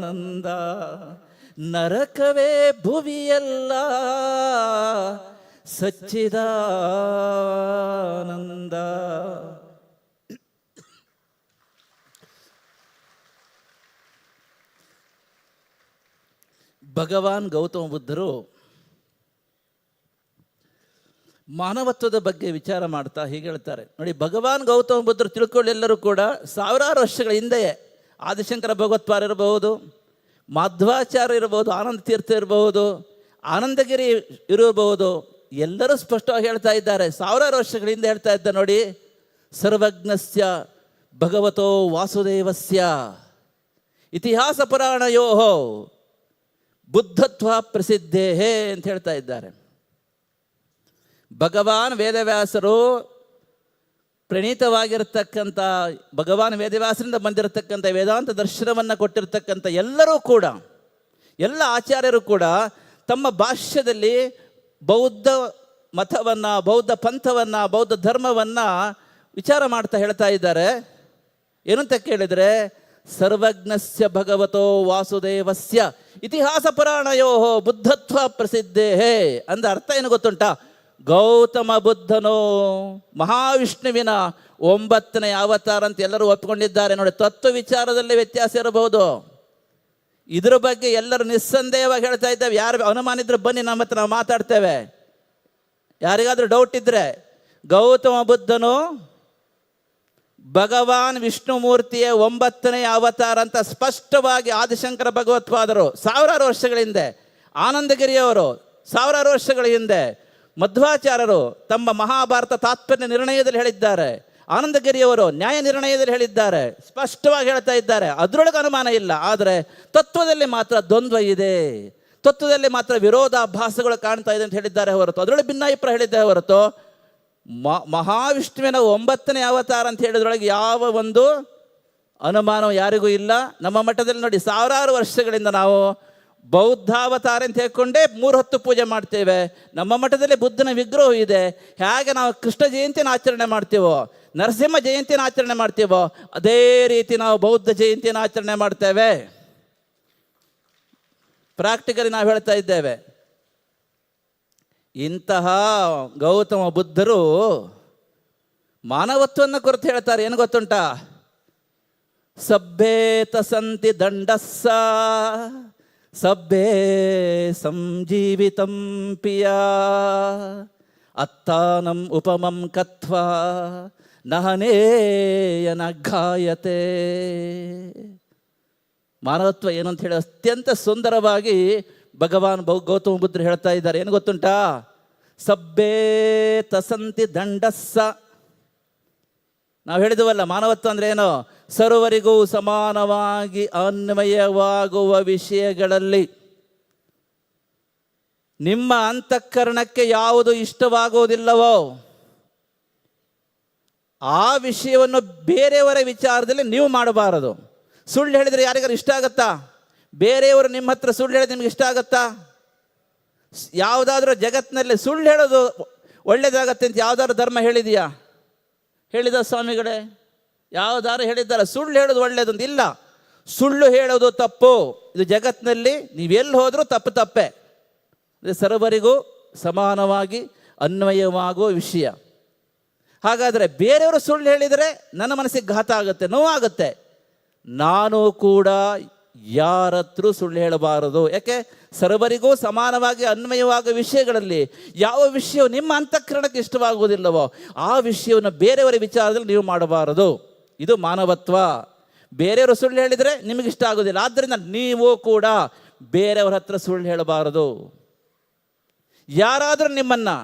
ನರಕವೇ ಭುವಿಯಲ್ಲ, ಸಚ್ಚಿದಾನಂದ. ಭಗವಾನ್ ಗೌತಮ ಬುದ್ಧರು ಮಾನವತ್ವದ ಬಗ್ಗೆ ವಿಚಾರ ಮಾಡ್ತಾ ಹೀಗೆ ಹೇಳ್ತಾರೆ ನೋಡಿ. ಭಗವಾನ್ ಗೌತಮ ಬುದ್ಧರು ತಿಳ್ಕೊಳ್ಳಿ, ಎಲ್ಲರೂ ಕೂಡ ಸಾವಿರಾರು ವರ್ಷಗಳ ಹಿಂದೆಯೇ ಆದಿಶಂಕರ ಭಗವತ್ಪಾದ ಇರಬಹುದು, ಮಾಧ್ವಾಚಾರ್ಯ ಇರಬಹುದು, ಆನಂದ ತೀರ್ಥ ಇರಬಹುದು, ಆನಂದಗಿರಿ ಇರಬಹುದು, ಎಲ್ಲರೂ ಸ್ಪಷ್ಟವಾಗಿ ಹೇಳ್ತಾ ಇದ್ದಾರೆ. ಸಾವಿರಾರು ವರ್ಷಗಳ ಹಿಂದೆ ಹೇಳ್ತಾ ಇದ್ದ ನೋಡಿ, ಸರ್ವಜ್ಞಸ್ಯ ಭಗವತೋ ವಾಸುದೇವಸ್ಯ ಇತಿಹಾಸ ಪುರಾಣಯೋ ಬುದ್ಧತ್ವ ಪ್ರಸಿದ್ಧೇ ಅಂತ ಹೇಳ್ತಾ ಇದ್ದಾರೆ. ಭಗವಾನ್ ವೇದವ್ಯಾಸರು ಪ್ರಣೀತವಾಗಿರತಕ್ಕಂಥ, ಭಗವಾನ್ ವೇದವ್ಯಾಸರಿಂದ ಬಂದಿರತಕ್ಕಂಥ ವೇದಾಂತ ದರ್ಶನವನ್ನು ಕೊಟ್ಟಿರ್ತಕ್ಕಂಥ ಎಲ್ಲರೂ ಕೂಡ, ಎಲ್ಲ ಆಚಾರ್ಯರು ಕೂಡ ತಮ್ಮ ಭಾಷ್ಯದಲ್ಲಿ ಬೌದ್ಧ ಮತವನ್ನು, ಬೌದ್ಧ ಪಂಥವನ್ನು, ಬೌದ್ಧ ಧರ್ಮವನ್ನು ವಿಚಾರ ಮಾಡ್ತಾ ಹೇಳ್ತಾ ಇದ್ದಾರೆ. ಏನಂತ ಕೇಳಿದರೆ, ಸರ್ವಜ್ಞಸ್ಯ ಭಗವತೋ ವಾಸುದೇವಸ್ಯ ಇತಿಹಾಸ ಪುರಾಣಯೋ ಬುದ್ಧತ್ವ ಪ್ರಸಿದ್ಧೇ ಅಂದ ಅರ್ಥ ಏನು ಗೊತ್ತುಂಟಾ? ಗೌತಮ ಬುದ್ಧನು ಮಹಾವಿಷ್ಣುವಿನ 9ನೇ ಅವತಾರ ಅಂತ ಎಲ್ಲರೂ ಒಪ್ಪಿಕೊಂಡಿದ್ದಾರೆ. ನೋಡಿ, ತತ್ವ ವಿಚಾರದಲ್ಲಿ ವ್ಯತ್ಯಾಸ ಇರಬಹುದು, ಇದ್ರ ಬಗ್ಗೆ ಎಲ್ಲರೂ ನಿಸ್ಸಂದೇಹವಾಗಿ ಹೇಳ್ತಾ ಇದ್ದೇವೆ. ಯಾರು ಅನುಮಾನ ಇದ್ರೆ ಬನ್ನಿ, ನಮ್ಮ ಹತ್ರ ನಾವು ಮಾತಾಡ್ತೇವೆ. ಯಾರಿಗಾದ್ರೂ ಡೌಟ್ ಇದ್ರೆ, ಗೌತಮ ಬುದ್ಧನು ಭಗವಾನ್ ವಿಷ್ಣು ಮೂರ್ತಿಯ 9ನೇ ಅವತಾರ ಅಂತ ಸ್ಪಷ್ಟವಾಗಿ ಆದಿಶಂಕರ ಭಗವತ್ಪಾದರು ಸಾವಿರಾರು ವರ್ಷಗಳ ಹಿಂದೆ, ಆನಂದಗಿರಿಯವರು ಸಾವಿರಾರು ವರ್ಷಗಳ ಹಿಂದೆ, ಮಧ್ವಾಚಾರ್ಯರು ತಮ್ಮ ಮಹಾಭಾರತ ತಾತ್ಪರ್ಯ ನಿರ್ಣಯದಲ್ಲಿ ಹೇಳಿದ್ದಾರೆ, ಆನಂದಗಿರಿಯವರು ನ್ಯಾಯ ನಿರ್ಣಯದಲ್ಲಿ ಹೇಳಿದ್ದಾರೆ, ಸ್ಪಷ್ಟವಾಗಿ ಹೇಳ್ತಾ ಇದ್ದಾರೆ. ಅದರೊಳಗೆ ಅನುಮಾನ ಇಲ್ಲ. ಆದರೆ ತತ್ವದಲ್ಲಿ ಮಾತ್ರ ದ್ವಂದ್ವ ಇದೆ. ತತ್ವದಲ್ಲಿ ಮಾತ್ರ ವಿರೋಧಾಭಾಸಗಳು ಕಾಣ್ತಾ ಇದೆ ಅಂತ ಹೇಳಿದ್ದಾರೆ ಹೊರತು, ಅದರೊಳಗೆ ಭಿನ್ನಾಭಿಪ್ರಾಯ ಹೇಳಿದ್ದಾರೆ ಹೊರತು ಮಹಾವಿಷ್ಣುವಿನ 9ನೇ ಅವತಾರ ಅಂತ ಹೇಳಿದ್ರೊಳಗೆ ಯಾವ ಒಂದು ಅನುಮಾನ ಯಾರಿಗೂ ಇಲ್ಲ. ನಮ್ಮ ಮಠದಲ್ಲಿ ನೋಡಿ, ಸಾವಿರಾರು ವರ್ಷಗಳಿಂದ ನಾವು ಬೌದ್ಧಾವತಾರ ಅಂತ ಹೇಳ್ಕೊಂಡೇ 3 ಹೊತ್ತು ಪೂಜೆ ಮಾಡ್ತೇವೆ. ನಮ್ಮ ಮಠದಲ್ಲಿ ಬುದ್ಧನ ವಿಗ್ರಹ ಇದೆ. ಹೇಗೆ ನಾವು ಕೃಷ್ಣ ಜಯಂತಿನ ಆಚರಣೆ ಮಾಡ್ತೀವೋ, ನರಸಿಂಹ ಜಯಂತಿನ ಆಚರಣೆ ಮಾಡ್ತೀವೋ, ಅದೇ ರೀತಿ ನಾವು ಬೌದ್ಧ ಜಯಂತಿನ ಆಚರಣೆ ಮಾಡ್ತೇವೆ. ಪ್ರಾಕ್ಟಿಕಲಿ ನಾವು ಹೇಳ್ತಾ ಇದ್ದೇವೆ. ಇಂತಹ ಗೌತಮ ಬುದ್ಧರು ಮಾನವತ್ವವನ್ನು ಕುರಿತು ಹೇಳ್ತಾರೆ. ಏನು ಗೊತ್ತುಂಟಾ? ಸಬ್ಬೇ ತಸಂತಿ ದಂಡಸ್ಸ ಸಬ್ಬೇ ಸಂಜೀವಿತಂ ಪಿಯ ಅತ್ತಾನಂ ಉಪಮಂ ಕತ್ವಾ ನಹನೇಯನ ಘಾಯತೆ. ಮಾನವತ್ವ ಏನು ಅಂತ ಹೇಳಿ ಅತ್ಯಂತ ಸುಂದರವಾಗಿ ಭಗವಾನ್ ಗೌತಮ ಬುದ್ಧರು ಹೇಳ್ತಾ ಇದ್ದಾರೆ. ಏನು ಗೊತ್ತುಂಟಾ? ಸಬ್ಬೇ ತಸಂತಿ ದಂಡಸ್ಸ. ನಾವು ಹೇಳಿದವಲ್ಲ, ಮಾನವತ್ವ ಅಂದರೆ ಏನು? ಸರ್ವರಿಗೂ ಸಮಾನವಾಗಿ ಅನ್ವಯವಾಗುವ ವಿಷಯಗಳಲ್ಲಿ ನಿಮ್ಮ ಅಂತಃಕರಣಕ್ಕೆ ಯಾವುದು ಇಷ್ಟವಾಗುವುದಿಲ್ಲವೋ ಆ ವಿಷಯವನ್ನು ಬೇರೆಯವರ ವಿಚಾರದಲ್ಲಿ ನೀವು ಮಾಡಬಾರದು. ಸುಳ್ಳು ಹೇಳಿದರೆ ಯಾರಿಗಾರು ಇಷ್ಟ ಆಗುತ್ತಾ? ಬೇರೆಯವರು ನಿಮ್ಮ ಹತ್ರ ಸುಳ್ಳು ಹೇಳಿದ್ರೆ ನಿಮ್ಗೆ ಇಷ್ಟ ಆಗುತ್ತಾ? ಯಾವುದಾದ್ರೂ ಜಗತ್ತಿನಲ್ಲಿ ಸುಳ್ಳು ಹೇಳೋದು ಒಳ್ಳೇದಾಗತ್ತೆ ಅಂತ ಯಾವುದಾದ್ರು ಧರ್ಮ ಹೇಳಿದೆಯಾ? ಹೇಳಿದ ಸ್ವಾಮಿಗಳೇ? ಯಾವುದಾದ್ರು ಹೇಳಿದ್ದಾರೆ ಸುಳ್ಳು ಹೇಳೋದು ಒಳ್ಳೇದು ಅಂತ? ಇಲ್ಲ. ಸುಳ್ಳು ಹೇಳೋದು ತಪ್ಪು. ಇದು ಜಗತ್ತಿನಲ್ಲಿ ನೀವೆಲ್ಲಿ ಹೋದರೂ ತಪ್ಪೇ. ಇದು ಸರ್ವರಿಗೂ ಸಮಾನವಾಗಿ ಅನ್ವಯವಾಗುವ ವಿಷಯ. ಹಾಗಾದರೆ ಬೇರೆಯವರು ಸುಳ್ಳು ಹೇಳಿದರೆ ನನ್ನ ಮನಸ್ಸಿಗೆ ಘಾತ ಆಗುತ್ತೆ, ನೋವಾಗುತ್ತೆ. ನಾನು ಕೂಡ ಯಾರತ್ರ ಸುಳ್ಳು ಹೇಳಬಾರದು. ಯಾಕೆ? ಸರ್ವರಿಗೂ ಸಮಾನವಾಗಿ ಅನ್ವಯವಾಗುವ ವಿಷಯಗಳಲ್ಲಿ ಯಾವ ವಿಷಯವು ನಿಮ್ಮ ಅಂತಃಕರಣಕ್ಕೆ ಇಷ್ಟವಾಗುವುದಿಲ್ಲವೋ ಆ ವಿಷಯವನ್ನು ಬೇರೆಯವರ ವಿಚಾರದಲ್ಲಿ ನೀವು ಮಾಡಬಾರದು. ಇದು ಮಾನವತ್ವ. ಬೇರೆಯವರು ಸುಳ್ಳು ಹೇಳಿದರೆ ನಿಮಗಿಷ್ಟ ಆಗೋದಿಲ್ಲ, ಆದ್ದರಿಂದ ನೀವು ಕೂಡ ಬೇರೆಯವರ ಹತ್ರ ಸುಳ್ಳು ಹೇಳಬಾರದು. ಯಾರಾದರೂ ನಿಮ್ಮನ್ನು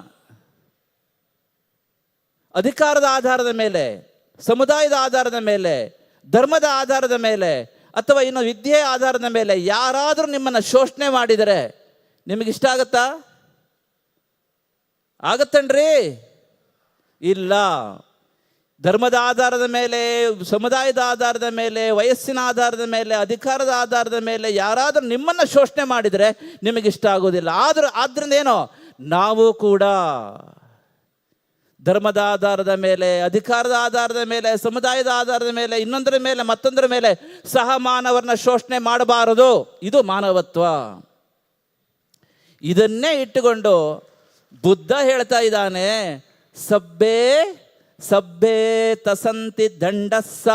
ಅಧಿಕಾರದ ಆಧಾರದ ಮೇಲೆ, ಸಮುದಾಯದ ಆಧಾರದ ಮೇಲೆ, ಧರ್ಮದ ಆಧಾರದ ಮೇಲೆ ಅಥವಾ ಇನ್ನು ವಿದ್ಯೆಯ ಆಧಾರದ ಮೇಲೆ ಯಾರಾದರೂ ನಿಮ್ಮನ್ನು ಶೋಷಣೆ ಮಾಡಿದರೆ ನಿಮಗಿಷ್ಟ ಆಗುತ್ತಾ? ಆಗತ್ತನ್ರಿ? ಇಲ್ಲ. ಧರ್ಮದ ಆಧಾರದ ಮೇಲೆ, ಸಮುದಾಯದ ಆಧಾರದ ಮೇಲೆ, ವಯಸ್ಸಿನ ಆಧಾರದ ಮೇಲೆ, ಅಧಿಕಾರದ ಆಧಾರದ ಮೇಲೆ ಯಾರಾದರೂ ನಿಮ್ಮನ್ನು ಶೋಷಣೆ ಮಾಡಿದರೆ ನಿಮಗಿಷ್ಟ ಆಗೋದಿಲ್ಲ. ಆದ್ದರಿಂದ ಏನೋ, ನಾವು ಕೂಡ ಧರ್ಮದ ಆಧಾರದ ಮೇಲೆ, ಅಧಿಕಾರದ ಆಧಾರದ ಮೇಲೆ, ಸಮುದಾಯದ ಆಧಾರದ ಮೇಲೆ, ಇನ್ನೊಂದರ ಮೇಲೆ, ಮತ್ತೊಂದರ ಮೇಲೆ ಸಹ ಮಾನವರನ್ನ ಶೋಷಣೆ ಮಾಡಬಾರದು. ಇದು ಮಾನವತ್ವ. ಇದನ್ನೇ ಇಟ್ಟುಕೊಂಡು ಬುದ್ಧ ಹೇಳ್ತಾ ಇದ್ದಾನೆ, ಸಬ್ಬೇ ಸಬ್ಬೇ ತಸಂತಿ ದಂಡಸ್ಸ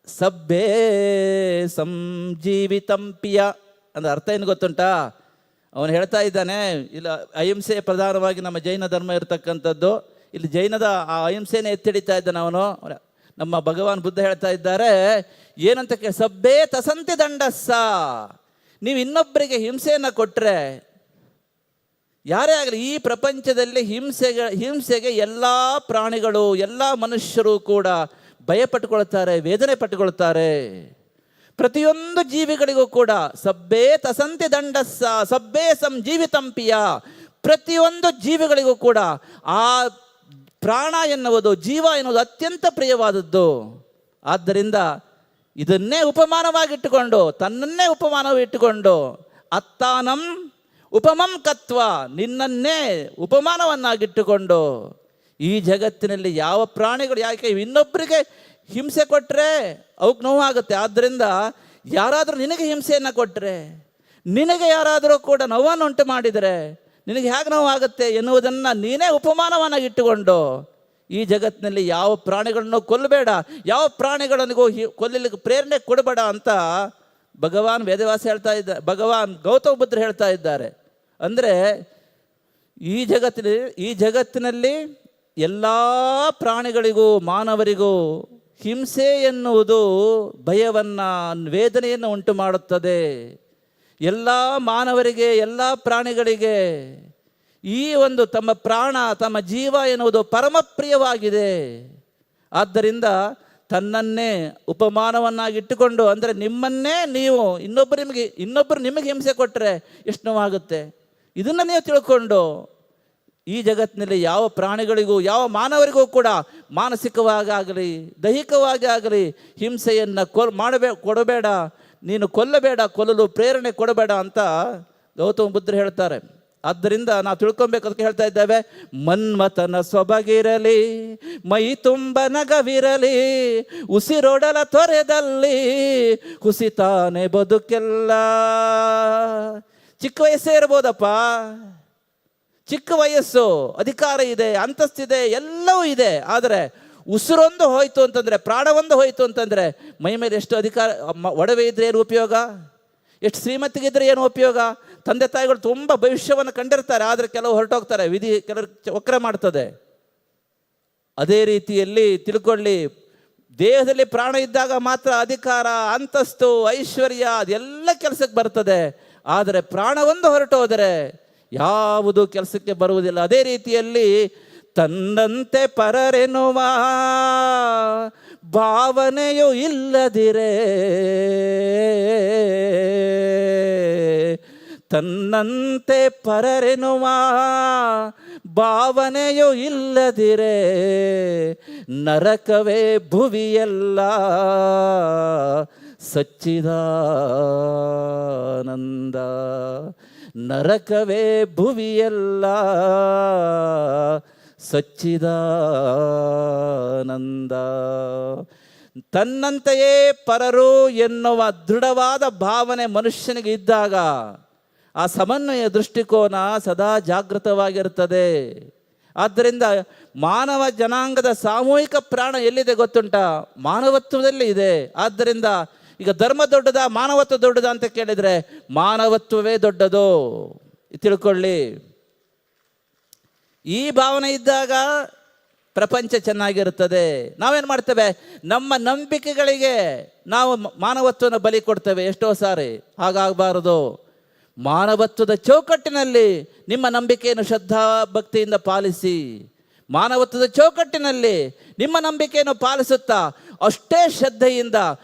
ಸಬ್ಬೇ ಸಂಜೀವಿತಂಪಿಯ. ಅಂದ್ರೆ ಅರ್ಥ ಏನು ಗೊತ್ತುಂಟಾ? ಅವನು ಹೇಳ್ತಾ ಇದ್ದಾನೆ, ಇಲ್ಲ ಅಹಿಂಸೆ ಪ್ರಧಾನವಾಗಿ ನಮ್ಮ ಜೈನ ಧರ್ಮ ಇರತಕ್ಕಂಥದ್ದು. ಇಲ್ಲಿ ಜೈನದ ಆ ಅಹಿಂಸೆನೇ ಎತ್ತಿಡಿತಾ ಇದ್ದಾನೆ ಅವನು. ನಮ್ಮ ಭಗವಾನ್ ಬುದ್ಧ ಹೇಳ್ತಾ ಇದ್ದಾರೆ ಏನಂತ ಸಬ್ಬೇ ತಸಂತಿ ದಂಡಸ್ಸ. ನೀವು ಇನ್ನೊಬ್ಬರಿಗೆ ಹಿಂಸೆಯನ್ನು ಕೊಟ್ಟರೆ, ಯಾರೇ ಆಗಲಿ ಈ ಪ್ರಪಂಚದಲ್ಲಿ ಹಿಂಸೆಗೆ ಎಲ್ಲ ಪ್ರಾಣಿಗಳು, ಎಲ್ಲ ಮನುಷ್ಯರು ಕೂಡ ಭಯಪಟ್ಟುಕೊಳ್ತಾರೆ, ವೇದನೆ ಪಟ್ಟುಕೊಳ್ತಾರೆ. ಪ್ರತಿಯೊಂದು ಜೀವಿಗಳಿಗೂ ಕೂಡ ಸಬ್ಬೇ ತಸಂತಿ ದಂಡಸ್ಸ ಸಬ್ಬೇ ಸಂಜೀವಿತಂಪಿಯ. ಪ್ರತಿಯೊಂದು ಜೀವಿಗಳಿಗೂ ಕೂಡ ಆ ಪ್ರಾಣ ಎನ್ನುವುದು, ಜೀವ ಎನ್ನುವುದು ಅತ್ಯಂತ ಪ್ರಿಯವಾದದ್ದು. ಆದ್ದರಿಂದ ಇದನ್ನೇ ಉಪಮಾನವಾಗಿಟ್ಟುಕೊಂಡು, ತನ್ನನ್ನೇ ಉಪಮಾನವಿಟ್ಟುಕೊಂಡು, ಅತ್ತಾನಂ ಉಪಮಂ ಕತ್ವ, ನಿನ್ನನ್ನೇ ಉಪಮಾನವನ್ನಾಗಿಟ್ಟುಕೊಂಡು ಈ ಜಗತ್ತಿನಲ್ಲಿ ಯಾವ ಪ್ರಾಣಿಗಳು, ಯಾಕೆ ಇನ್ನೊಬ್ಬರಿಗೆ ಹಿಂಸೆ ಕೊಟ್ಟರೆ ಅವಕ್ಕೆ ನೋವಾಗುತ್ತೆ. ಆದ್ದರಿಂದ ಯಾರಾದರೂ ನಿನಗೆ ಹಿಂಸೆಯನ್ನು ಕೊಟ್ಟರೆ, ನಿನಗೆ ಯಾರಾದರೂ ಕೂಡ ನೋವನ್ನು ಉಂಟು ಮಾಡಿದರೆ ನಿನಗೆ ಹೇಗೆ ನೋವಾಗುತ್ತೆ ಎನ್ನುವುದನ್ನು ನೀನೇ ಉಪಮಾನವನ್ನಾಗಿಟ್ಟುಕೊಂಡು ಈ ಜಗತ್ತಿನಲ್ಲಿ ಯಾವ ಪ್ರಾಣಿಗಳನ್ನು ಕೊಲ್ಲಬೇಡ, ಯಾವ ಪ್ರಾಣಿಗಳನ್ನಿಗೂ ಕೊಲ್ಲಲಿಕ್ಕೆ ಪ್ರೇರಣೆ ಕೊಡಬೇಡ ಅಂತ ಭಗವಾನ್ ವೇದವ್ಯಾಸ ಹೇಳ್ತಾ ಇದ್ದಾರೆ, ಭಗವಾನ್ ಗೌತಮ ಬುದ್ಧರು ಹೇಳ್ತಾ ಇದ್ದಾರೆ. ಅಂದರೆ ಈ ಜಗತ್ತಿನಲ್ಲಿ ಎಲ್ಲ ಪ್ರಾಣಿಗಳಿಗೂ ಮಾನವರಿಗೂ ಹಿಂಸೆ ಎನ್ನುವುದು ಭಯವನ್ನು, ವೇದನೆಯನ್ನು ಉಂಟು ಮಾಡುತ್ತದೆ. ಎಲ್ಲ ಮಾನವರಿಗೆ, ಎಲ್ಲ ಪ್ರಾಣಿಗಳಿಗೆ ಈ ಒಂದು ತಮ್ಮ ಪ್ರಾಣ, ತಮ್ಮ ಜೀವ ಎನ್ನುವುದು ಪರಮಪ್ರಿಯವಾಗಿದೆ. ಆದ್ದರಿಂದ ತನ್ನನ್ನೇ ಉಪಮಾನವನ್ನಾಗಿಟ್ಟುಕೊಂಡು, ಅಂದರೆ ನಿಮ್ಮನ್ನೇ ನೀವು ಇನ್ನೊಬ್ಬರು ನಿಮಗೆ ಹಿಂಸೆ ಕೊಟ್ಟರೆ ಎಷ್ಟು ನೋವಾಗುತ್ತೆ, ಇದನ್ನು ನೀವು ತಿಳ್ಕೊಂಡು ಈ ಜಗತ್ತಿನಲ್ಲಿ ಯಾವ ಪ್ರಾಣಿಗಳಿಗೂ ಯಾವ ಮಾನವರಿಗೂ ಕೂಡ ಮಾನಸಿಕವಾಗಿ ಆಗಲಿ ದೈಹಿಕವಾಗಿ ಆಗಲಿ ಹಿಂಸೆಯನ್ನು ಕೊಡಬೇಡ, ನೀನು ಕೊಲ್ಲಬೇಡ, ಕೊಲ್ಲಲು ಪ್ರೇರಣೆ ಕೊಡಬೇಡ ಅಂತ ಗೌತಮ ಬುದ್ಧರು ಹೇಳ್ತಾರೆ. ಆದ್ದರಿಂದ ನಾವು ತಿಳ್ಕೊಬೇಕು ಹೇಳ್ತಾ ಇದ್ದೇವೆ, ಮನ್ಮಥನ ಸೊಬಗಿರಲಿ, ಮೈ ತುಂಬ ನಗವಿರಲಿ, ಉಸಿರೊಡಲ ತೊರೆದಲ್ಲಿ ಕುಸಿತಾನೆ ಬದುಕೆಲ್ಲ. ಚಿಕ್ಕ ವಯಸ್ಸೇ ಇರ್ಬೋದಪ್ಪ, ಚಿಕ್ಕ ವಯಸ್ಸು, ಅಧಿಕಾರ ಇದೆ, ಅಂತಸ್ತಿದೆ, ಎಲ್ಲವೂ ಇದೆ. ಆದರೆ ಉಸಿರೊಂದು ಹೋಯ್ತು ಅಂತಂದರೆ, ಪ್ರಾಣವೊಂದು ಹೋಯ್ತು ಅಂತಂದರೆ ಮೈ ಮೇಲೆ ಎಷ್ಟು ಅಧಿಕಾರ, ಒಡವೆ ಇದ್ರೆ ಏನು ಉಪಯೋಗ, ಎಷ್ಟು ಶ್ರೀಮಂತಿಗಿದ್ರೆ ಏನು ಉಪಯೋಗ. ತಂದೆ ತಾಯಿಗಳು ತುಂಬ ಭವಿಷ್ಯವನ್ನು ಕಂಡಿರ್ತಾರೆ, ಆದರೆ ಕೆಲವು ಹೊರಟೋಗ್ತಾರೆ, ವಿಧಿ ಕೆಲವರು ವಕ್ರ ಮಾಡ್ತದೆ. ಅದೇ ರೀತಿಯಲ್ಲಿ ತಿಳ್ಕೊಳ್ಳಿ, ದೇಹದಲ್ಲಿ ಪ್ರಾಣ ಇದ್ದಾಗ ಮಾತ್ರ ಅಧಿಕಾರ, ಅಂತಸ್ತು, ಐಶ್ವರ್ಯ ಅದೆಲ್ಲ ಕೆಲಸಕ್ಕೆ ಬರ್ತದೆ. ಆದರೆ ಪ್ರಾಣವೊಂದು ಹೊರಟೋದರೆ ಯಾವುದು ಕೆಲಸಕ್ಕೆ ಬರುವುದಿಲ್ಲ. ಅದೇ ರೀತಿಯಲ್ಲಿ ತನ್ನಂತೆ ಪರರೆನ್ನುವ ಭಾವನೆಯು ಇಲ್ಲದಿರೆ, ತನ್ನಂತೆ ಪರರೆನ್ನುವ ಭಾವನೆಯು ಇಲ್ಲದಿರೆ ನರಕವೇ ಭುವಿಯಲ್ಲ ಸಚ್ಚಿದಾನಂದ. ನರಕವೇ ಭುವಿಯಲ್ಲ ಸಚ್ಚಿದಾನಂದ. ತನ್ನಂತೆಯೇ ಪರರು ಎನ್ನುವ ದೃಢವಾದ ಭಾವನೆ ಮನುಷ್ಯನಿಗೆ ಇದ್ದಾಗ ಆ ಸಮನ್ವಯ ದೃಷ್ಟಿಕೋನ ಸದಾ ಜಾಗೃತವಾಗಿರ್ತದೆ. ಆದ್ದರಿಂದ ಮಾನವ ಜನಾಂಗದ ಸಾಮೂಹಿಕ ಪ್ರಾಣ ಎಲ್ಲಿದೆ ಗೊತ್ತುಂಟ? ಮಾನವತ್ವದಲ್ಲಿ ಇದೆ. ಆದ್ದರಿಂದ ಈಗ ಧರ್ಮ ದೊಡ್ಡದ ಮಾನವತ್ವ ದೊಡ್ಡದ ಅಂತ ಕೇಳಿದರೆ ಮಾನವತ್ವವೇ ದೊಡ್ಡದು ತಿಳ್ಕೊಳ್ಳಿ. ಈ ಭಾವನೆ ಇದ್ದಾಗ ಪ್ರಪಂಚ ಚೆನ್ನಾಗಿರುತ್ತದೆ. ನಾವೇನು ಮಾಡ್ತೇವೆ, ನಮ್ಮ ನಂಬಿಕೆಗಳಿಗೆ ನಾವು ಮಾನವತ್ವನ ಬಲಿ ಕೊಡ್ತೇವೆ ಎಷ್ಟೋ ಸಾರಿ. ಹಾಗಾಗಬಾರದು. ಮಾನವತ್ವದ ಚೌಕಟ್ಟಿನಲ್ಲಿ ನಿಮ್ಮ ನಂಬಿಕೆಯನ್ನು ಶ್ರದ್ಧಾ ಭಕ್ತಿಯಿಂದ ಪಾಲಿಸಿ. ಮಾನವತ್ವದ ಚೌಕಟ್ಟಿನಲ್ಲಿ ನಿಮ್ಮ ನಂಬಿಕೆಯನ್ನು ಪಾಲಿಸುತ್ತಾ ಅಷ್ಟೇ ಶ್ರದ್ಧೆಯಿಂದ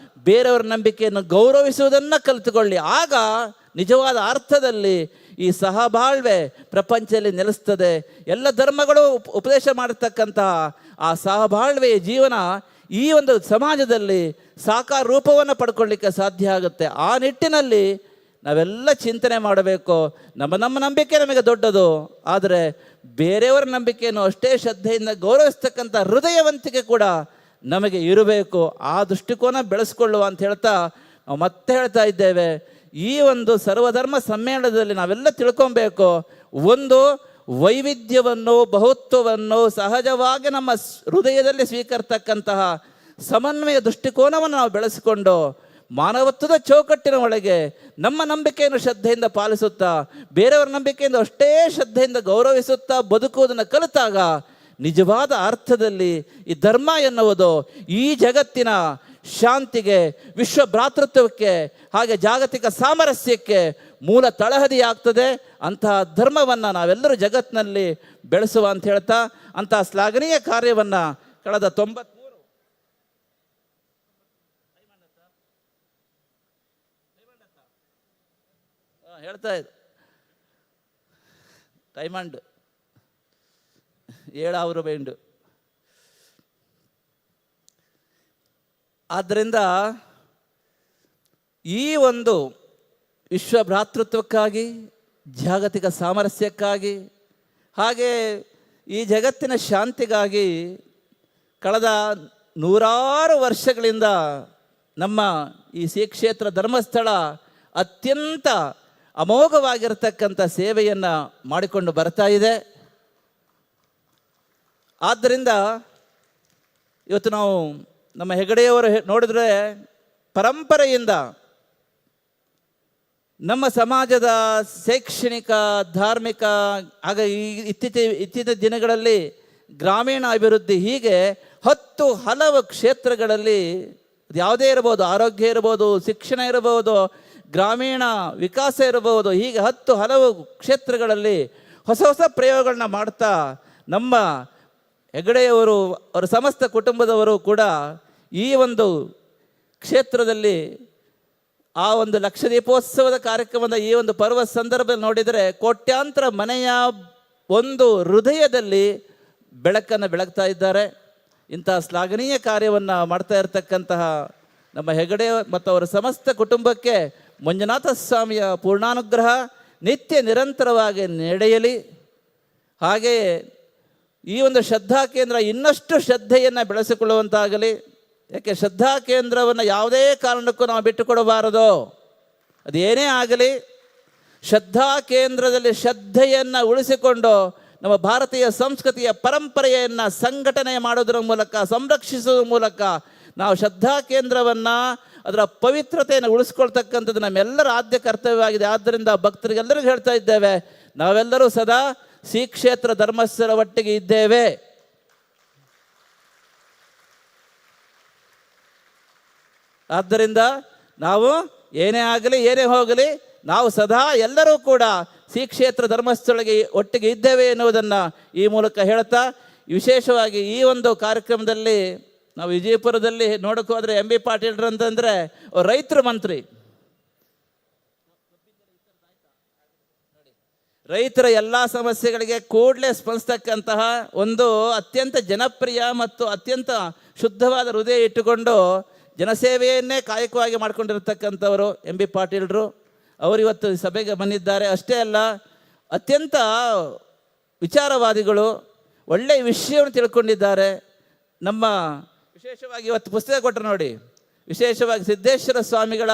ಬೇರೆಯವರ ನಂಬಿಕೆಯನ್ನು ಗೌರವಿಸುವುದನ್ನು ಕಲಿತುಕೊಳ್ಳಿ. ಆಗ ನಿಜವಾದ ಅರ್ಥದಲ್ಲಿ ಈ ಸಹಬಾಳ್ವೆ ಪ್ರಪಂಚದಲ್ಲಿ ನೆಲೆಸ್ತದೆ. ಎಲ್ಲ ಧರ್ಮಗಳು ಉಪದೇಶ ಮಾಡಿರ್ತಕ್ಕಂತಹ ಆ ಸಹಬಾಳ್ವೆಯ ಜೀವನ ಈ ಒಂದು ಸಮಾಜದಲ್ಲಿ ಸಾಕಾರ ರೂಪವನ್ನು ಪಡ್ಕೊಳ್ಳಿಕ್ಕೆ ಸಾಧ್ಯ ಆಗುತ್ತೆ. ಆ ನಿಟ್ಟಿನಲ್ಲಿ ನಾವೆಲ್ಲ ಚಿಂತನೆ ಮಾಡಬೇಕು. ನಮ್ಮ ನಂಬಿಕೆ ನಮಗೆ ದೊಡ್ಡದು, ಆದರೆ ಬೇರೆಯವರ ನಂಬಿಕೆಯನ್ನು ಅಷ್ಟೇ ಶ್ರದ್ಧೆಯಿಂದ ಗೌರವಿಸ್ತಕ್ಕಂಥ ಹೃದಯವಂತಿಕೆ ಕೂಡ ನಮಗೆ ಇರಬೇಕು. ಆ ದೃಷ್ಟಿಕೋನ ಬೆಳೆಸ್ಕೊಳ್ಳುವ ಅಂತ ಹೇಳ್ತಾ ನಾವು ಮತ್ತೆ ಹೇಳ್ತಾ ಇದ್ದೇವೆ, ಈ ಒಂದು ಸರ್ವಧರ್ಮ ಸಮ್ಮೇಳನದಲ್ಲಿ ನಾವೆಲ್ಲ ತಿಳ್ಕೊಬೇಕು. ಒಂದು, ವೈವಿಧ್ಯವನ್ನು ಬಹುತ್ವವನ್ನು ಸಹಜವಾಗಿ ನಮ್ಮ ಹೃದಯದಲ್ಲಿ ಸ್ವೀಕರಿಸ್ತಕ್ಕಂತಹ ಸಮನ್ವಯ ದೃಷ್ಟಿಕೋನವನ್ನು ನಾವು ಬೆಳೆಸಿಕೊಂಡು ಮಾನವತ್ವದ ಚೌಕಟ್ಟಿನ ಒಳಗೆ ನಮ್ಮ ನಂಬಿಕೆಯನ್ನು ಶ್ರದ್ಧೆಯಿಂದ ಪಾಲಿಸುತ್ತಾ ಬೇರೆಯವರ ನಂಬಿಕೆಯಿಂದ ಅಷ್ಟೇ ಶ್ರದ್ಧೆಯಿಂದ ಗೌರವಿಸುತ್ತಾ ಬದುಕುವುದನ್ನು ಕಲಿತಾಗ ನಿಜವಾದ ಅರ್ಥದಲ್ಲಿ ಈ ಧರ್ಮ ಎನ್ನುವುದು ಈ ಜಗತ್ತಿನ ಶಾಂತಿಗೆ, ವಿಶ್ವ ಭ್ರಾತೃತ್ವಕ್ಕೆ, ಹಾಗೆ ಜಾಗತಿಕ ಸಾಮರಸ್ಯಕ್ಕೆ ಮೂಲ ತಳಹದಿಯಾಗ್ತದೆ. ಅಂತಹ ಧರ್ಮವನ್ನು ನಾವೆಲ್ಲರೂ ಜಗತ್ತಿನಲ್ಲಿ ಬೆಳೆಸುವ ಅಂತ ಹೇಳ್ತಾ ಅಂತಹ ಶ್ಲಾಘನೀಯ ಕಾರ್ಯವನ್ನು ಕಳೆದ 93 ಹೇಳ್ತಾ ಇದೆ ಡೈಮಂಡ್ 7,000 ಬೈಂಡು. ಆದ್ದರಿಂದ ಈ ಒಂದು ವಿಶ್ವ ಭ್ರಾತೃತ್ವಕ್ಕಾಗಿ, ಜಾಗತಿಕ ಸಾಮರಸ್ಯಕ್ಕಾಗಿ, ಹಾಗೆ ಈ ಜಗತ್ತಿನ ಶಾಂತಿಗಾಗಿ ಕಳೆದ 100 ವರ್ಷಗಳಿಂದ ನಮ್ಮ ಈ ಶ್ರೀ ಕ್ಷೇತ್ರ ಧರ್ಮಸ್ಥಳ ಅತ್ಯಂತ ಅಮೋಘವಾಗಿರತಕ್ಕಂಥ ಸೇವೆಯನ್ನು ಮಾಡಿಕೊಂಡು ಬರ್ತಾ ಇದೆ. ಆದ್ದರಿಂದ ಇವತ್ತು ನಾವು ನಮ್ಮ ಹೆಗಡೆಯವರು ನೋಡಿದ್ರೆ ಪರಂಪರೆಯಿಂದ ನಮ್ಮ ಸಮಾಜದ ಶೈಕ್ಷಣಿಕ, ಧಾರ್ಮಿಕ, ಆಗ ಇತ್ತೀಚಿನ ದಿನಗಳಲ್ಲಿ ಗ್ರಾಮೀಣ ಅಭಿವೃದ್ಧಿ, ಹೀಗೆ ಹಲವು ಕ್ಷೇತ್ರಗಳಲ್ಲಿ ಯಾವುದೇ ಇರ್ಬೋದು, ಆರೋಗ್ಯ ಇರ್ಬೋದು, ಶಿಕ್ಷಣ ಇರ್ಬೋದು, ಗ್ರಾಮೀಣ ವಿಕಾಸ ಇರಬಹುದು, ಹೀಗೆ ಹಲವು ಕ್ಷೇತ್ರಗಳಲ್ಲಿ ಹೊಸ ಪ್ರಯೋಗಗಳನ್ನ ಮಾಡ್ತಾ ನಮ್ಮ ಹೆಗಡೆಯವರು ಅವರ ಸಮಸ್ತ ಕುಟುಂಬದವರು ಕೂಡ ಈ ಒಂದು ಕ್ಷೇತ್ರದಲ್ಲಿ ಆ ಒಂದು ಲಕ್ಷದೀಪೋತ್ಸವದ ಕಾರ್ಯಕ್ರಮದ ಈ ಒಂದು ಪರ್ವ ಸಂದರ್ಭದಲ್ಲಿ ನೋಡಿದರೆ ಕೋಟ್ಯಾಂತರ ಮನೆಯ ಒಂದು ಹೃದಯದಲ್ಲಿ ಬೆಳಕನ್ನು ಬೆಳಗ್ತಾ ಇದ್ದಾರೆ. ಇಂತಹ ಶ್ಲಾಘನೀಯ ಕಾರ್ಯವನ್ನು ಮಾಡ್ತಾ ಇರತಕ್ಕಂತಹ ನಮ್ಮ ಹೆಗಡೆ ಮತ್ತು ಅವರ ಸಮಸ್ತ ಕುಟುಂಬಕ್ಕೆ ಮಂಜುನಾಥ ಸ್ವಾಮಿಯ ಪೂರ್ಣಾನುಗ್ರಹ ನಿತ್ಯ ನಿರಂತರವಾಗಿ ನಡೆಯಲಿ. ಹಾಗೆಯೇ ಈ ಒಂದು ಶ್ರದ್ಧಾ ಕೇಂದ್ರ ಇನ್ನಷ್ಟು ಶ್ರದ್ಧೆಯನ್ನು ಬೆಳೆಸಿಕೊಳ್ಳುವಂತಾಗಲಿ. ಯಾಕೆ ಶ್ರದ್ಧಾ ಕೇಂದ್ರವನ್ನು ಯಾವುದೇ ಕಾರಣಕ್ಕೂ ನಾವು ಬಿಟ್ಟುಕೊಡಬಾರದು. ಅದೇನೇ ಆಗಲಿ, ಶ್ರದ್ಧಾ ಕೇಂದ್ರದಲ್ಲಿ ಶ್ರದ್ಧೆಯನ್ನು ಉಳಿಸಿಕೊಂಡು ನಮ್ಮ ಭಾರತೀಯ ಸಂಸ್ಕೃತಿಯ ಪರಂಪರೆಯನ್ನು ಸಂಘಟನೆ ಮಾಡೋದರ ಮೂಲಕ, ಸಂರಕ್ಷಿಸುವ ಮೂಲಕ ನಾವು ಶ್ರದ್ಧಾ ಕೇಂದ್ರವನ್ನು ಅದರ ಪವಿತ್ರತೆಯನ್ನು ಉಳಿಸ್ಕೊಳ್ತಕ್ಕಂಥದ್ದು ನಮ್ಮೆಲ್ಲರ ಆದ್ಯ ಕರ್ತವ್ಯವಾಗಿದೆ. ಆದ್ದರಿಂದ ಭಕ್ತರಿಗೆಲ್ಲರಿಗೂ ಹೇಳ್ತಾ ಇದ್ದೇವೆ, ನಾವೆಲ್ಲರೂ ಸದಾ ಶ್ರೀ ಕ್ಷೇತ್ರ ಧರ್ಮಸ್ಥಳ ಒಟ್ಟಿಗೆ ಇದ್ದೇವೆ. ಆದ್ದರಿಂದ ನಾವು ಏನೇ ಆಗಲಿ ಏನೇ ಹೋಗಲಿ, ನಾವು ಸದಾ ಎಲ್ಲರೂ ಕೂಡ ಶ್ರೀ ಕ್ಷೇತ್ರ ಧರ್ಮಸ್ಥಳಕ್ಕೆ ಒಟ್ಟಿಗೆ ಇದ್ದೇವೆ ಎನ್ನುವುದನ್ನು ಈ ಮೂಲಕ ಹೇಳ್ತಾ, ವಿಶೇಷವಾಗಿ ಈ ಒಂದು ಕಾರ್ಯಕ್ರಮದಲ್ಲಿ ನಾವು ವಿಜಯಪುರದಲ್ಲಿ ನೋಡೋಕೆ ಹೋದರೆ ಎಂ ಬಿ ಪಾಟೀಲ್ರು ಅಂತಂದರೆ ರೈತರ ಮಂತ್ರಿ, ರೈತರ ಎಲ್ಲ ಸಮಸ್ಯೆಗಳಿಗೆ ಕೂಡಲೇ ಸ್ಪಂದಿಸ್ತಕ್ಕಂತಹ ಒಂದು ಅತ್ಯಂತ ಜನಪ್ರಿಯ ಮತ್ತು ಅತ್ಯಂತ ಶುದ್ಧವಾದ ಹೃದಯ ಇಟ್ಟುಕೊಂಡು ಜನಸೇವೆಯನ್ನೇ ಕಾಯಕವಾಗಿ ಮಾಡಿಕೊಂಡಿರ್ತಕ್ಕಂಥವರು ಎಂ ಬಿ ಪಾಟೀಲ್ರು. ಅವರು ಇವತ್ತು ಸಭೆಗೆ ಬಂದಿದ್ದಾರೆ. ಅಷ್ಟೇ ಅಲ್ಲ, ಅತ್ಯಂತ ವಿಚಾರವಾದಿಗಳು, ಒಳ್ಳೆಯ ವಿಷಯವನ್ನು ತಿಳ್ಕೊಂಡಿದ್ದಾರೆ. ನಮ್ಮ ವಿಶೇಷವಾಗಿ ಇವತ್ತು ಪುಸ್ತಕ ಕೊಟ್ಟರು ನೋಡಿ, ವಿಶೇಷವಾಗಿ ಸಿದ್ದೇಶ್ವರ ಸ್ವಾಮಿಗಳ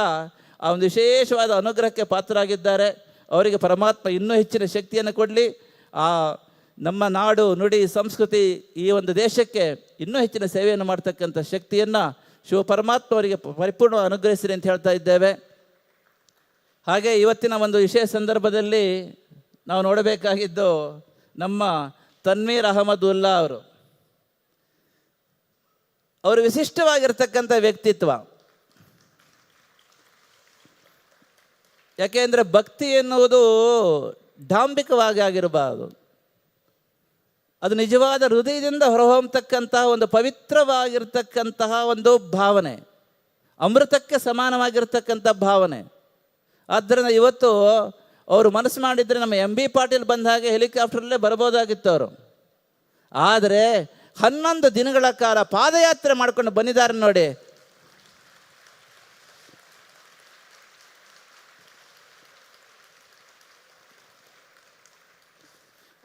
ಆ ಒಂದು ವಿಶೇಷವಾದ ಅನುಗ್ರಹಕ್ಕೆ ಪಾತ್ರರಾಗಿದ್ದಾರೆ. ಅವರಿಗೆ ಪರಮಾತ್ಮ ಇನ್ನೂ ಹೆಚ್ಚಿನ ಶಕ್ತಿಯನ್ನು ಕೊಡಲಿ. ಆ ನಮ್ಮ ನಾಡು ನುಡಿ ಸಂಸ್ಕೃತಿ ಈ ಒಂದು ದೇಶಕ್ಕೆ ಇನ್ನೂ ಹೆಚ್ಚಿನ ಸೇವೆಯನ್ನು ಮಾಡ್ತಕ್ಕಂಥ ಶಕ್ತಿಯನ್ನು ಶಿವ ಪರಮಾತ್ಮ ಅವರಿಗೆ ಪರಿಪೂರ್ಣ ಅನುಗ್ರಹಿಸಿರಿ ಅಂತ ಹೇಳ್ತಾ ಇದ್ದೇವೆ. ಹಾಗೆ ಇವತ್ತಿನ ಒಂದು ವಿಶೇಷ ಸಂದರ್ಭದಲ್ಲಿ ನಾವು ನೋಡಬೇಕಾಗಿದ್ದು ನಮ್ಮ ತನ್ವೀರ್ ಅಹಮದುಲ್ಲಾ ಅವರು ವಿಶಿಷ್ಟವಾಗಿರ್ತಕ್ಕಂಥ ವ್ಯಕ್ತಿತ್ವ. ಯಾಕೆಂದರೆ ಭಕ್ತಿ ಎನ್ನುವುದು ಡಾಂಬಿಕವಾಗಿ ಆಗಿರಬಾರದು, ಅದು ನಿಜವಾದ ಹೃದಯದಿಂದ ಹೊರಹೊಮ್ಮತಕ್ಕಂತಹ ಒಂದು ಪವಿತ್ರವಾಗಿರ್ತಕ್ಕಂತಹ ಒಂದು ಭಾವನೆ, ಅಮೃತಕ್ಕೆ ಸಮಾನವಾಗಿರ್ತಕ್ಕಂಥ ಭಾವನೆ. ಆದ್ದರಿಂದ ಇವತ್ತು ಅವರು ಮನಸ್ಸು ಮಾಡಿದರೆ ನಮ್ಮ ಎಂ ಬಿ ಪಾಟೀಲ್ ಬಂದ ಹಾಗೆ ಹೆಲಿಕಾಪ್ಟರಲ್ಲೇ ಬರ್ಬೋದಾಗಿತ್ತು ಅವರು. ಆದರೆ 11 ದಿನಗಳ ಕಾಲ ಪಾದಯಾತ್ರೆ ಮಾಡ್ಕೊಂಡು ಬಂದಿದ್ದಾರೆ ನೋಡಿ.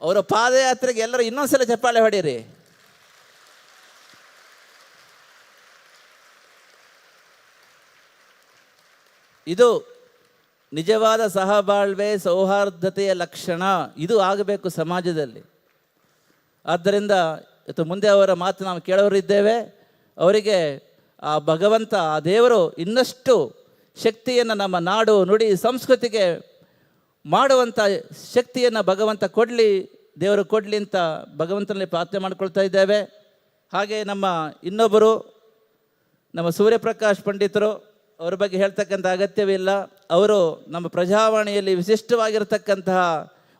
ಅವರ ಪಾದಯಾತ್ರೆಗೆ ಎಲ್ಲರೂ ಇನ್ನೊಂದ್ಸಲ ಚಪ್ಪಾಳೆ ಹೊಡೀರಿ. ಇದು ನಿಜವಾದ ಸಹಬಾಳ್ವೆ, ಸೌಹಾರ್ದತೆಯ ಲಕ್ಷಣ. ಇದು ಆಗಬೇಕು ಸಮಾಜದಲ್ಲಿ. ಆದ್ದರಿಂದ ಇವತ್ತು ಮುಂದೆ ಅವರ ಮಾತು ನಾವು ಕೇಳೋರಿದ್ದೇವೆ. ಅವರಿಗೆ ಆ ಭಗವಂತ, ಆ ದೇವರು ಇನ್ನಷ್ಟು ಶಕ್ತಿಯನ್ನು ನಮ್ಮ ನಾಡು ನುಡಿ ಸಂಸ್ಕೃತಿಗೆ ಮಾಡುವಂಥ ಶಕ್ತಿಯನ್ನು ಭಗವಂತ ಕೊಡಲಿ, ದೇವರು ಕೊಡಲಿ ಅಂತ ಭಗವಂತನಲ್ಲಿ ಪ್ರಾರ್ಥನೆ ಮಾಡಿಕೊಳ್ತಾ ಇದ್ದೇವೆ. ಹಾಗೆ ನಮ್ಮ ಇನ್ನೊಬ್ಬರು ನಮ್ಮ ಸೂರ್ಯಪ್ರಕಾಶ್ ಪಂಡಿತರು, ಅವ್ರ ಬಗ್ಗೆ ಹೇಳ್ತಕ್ಕಂಥ ಅಗತ್ಯವಿಲ್ಲ. ಅವರು ನಮ್ಮ ಪ್ರಜಾವಾಣಿಯಲ್ಲಿ ವಿಶಿಷ್ಟವಾಗಿರ್ತಕ್ಕಂತಹ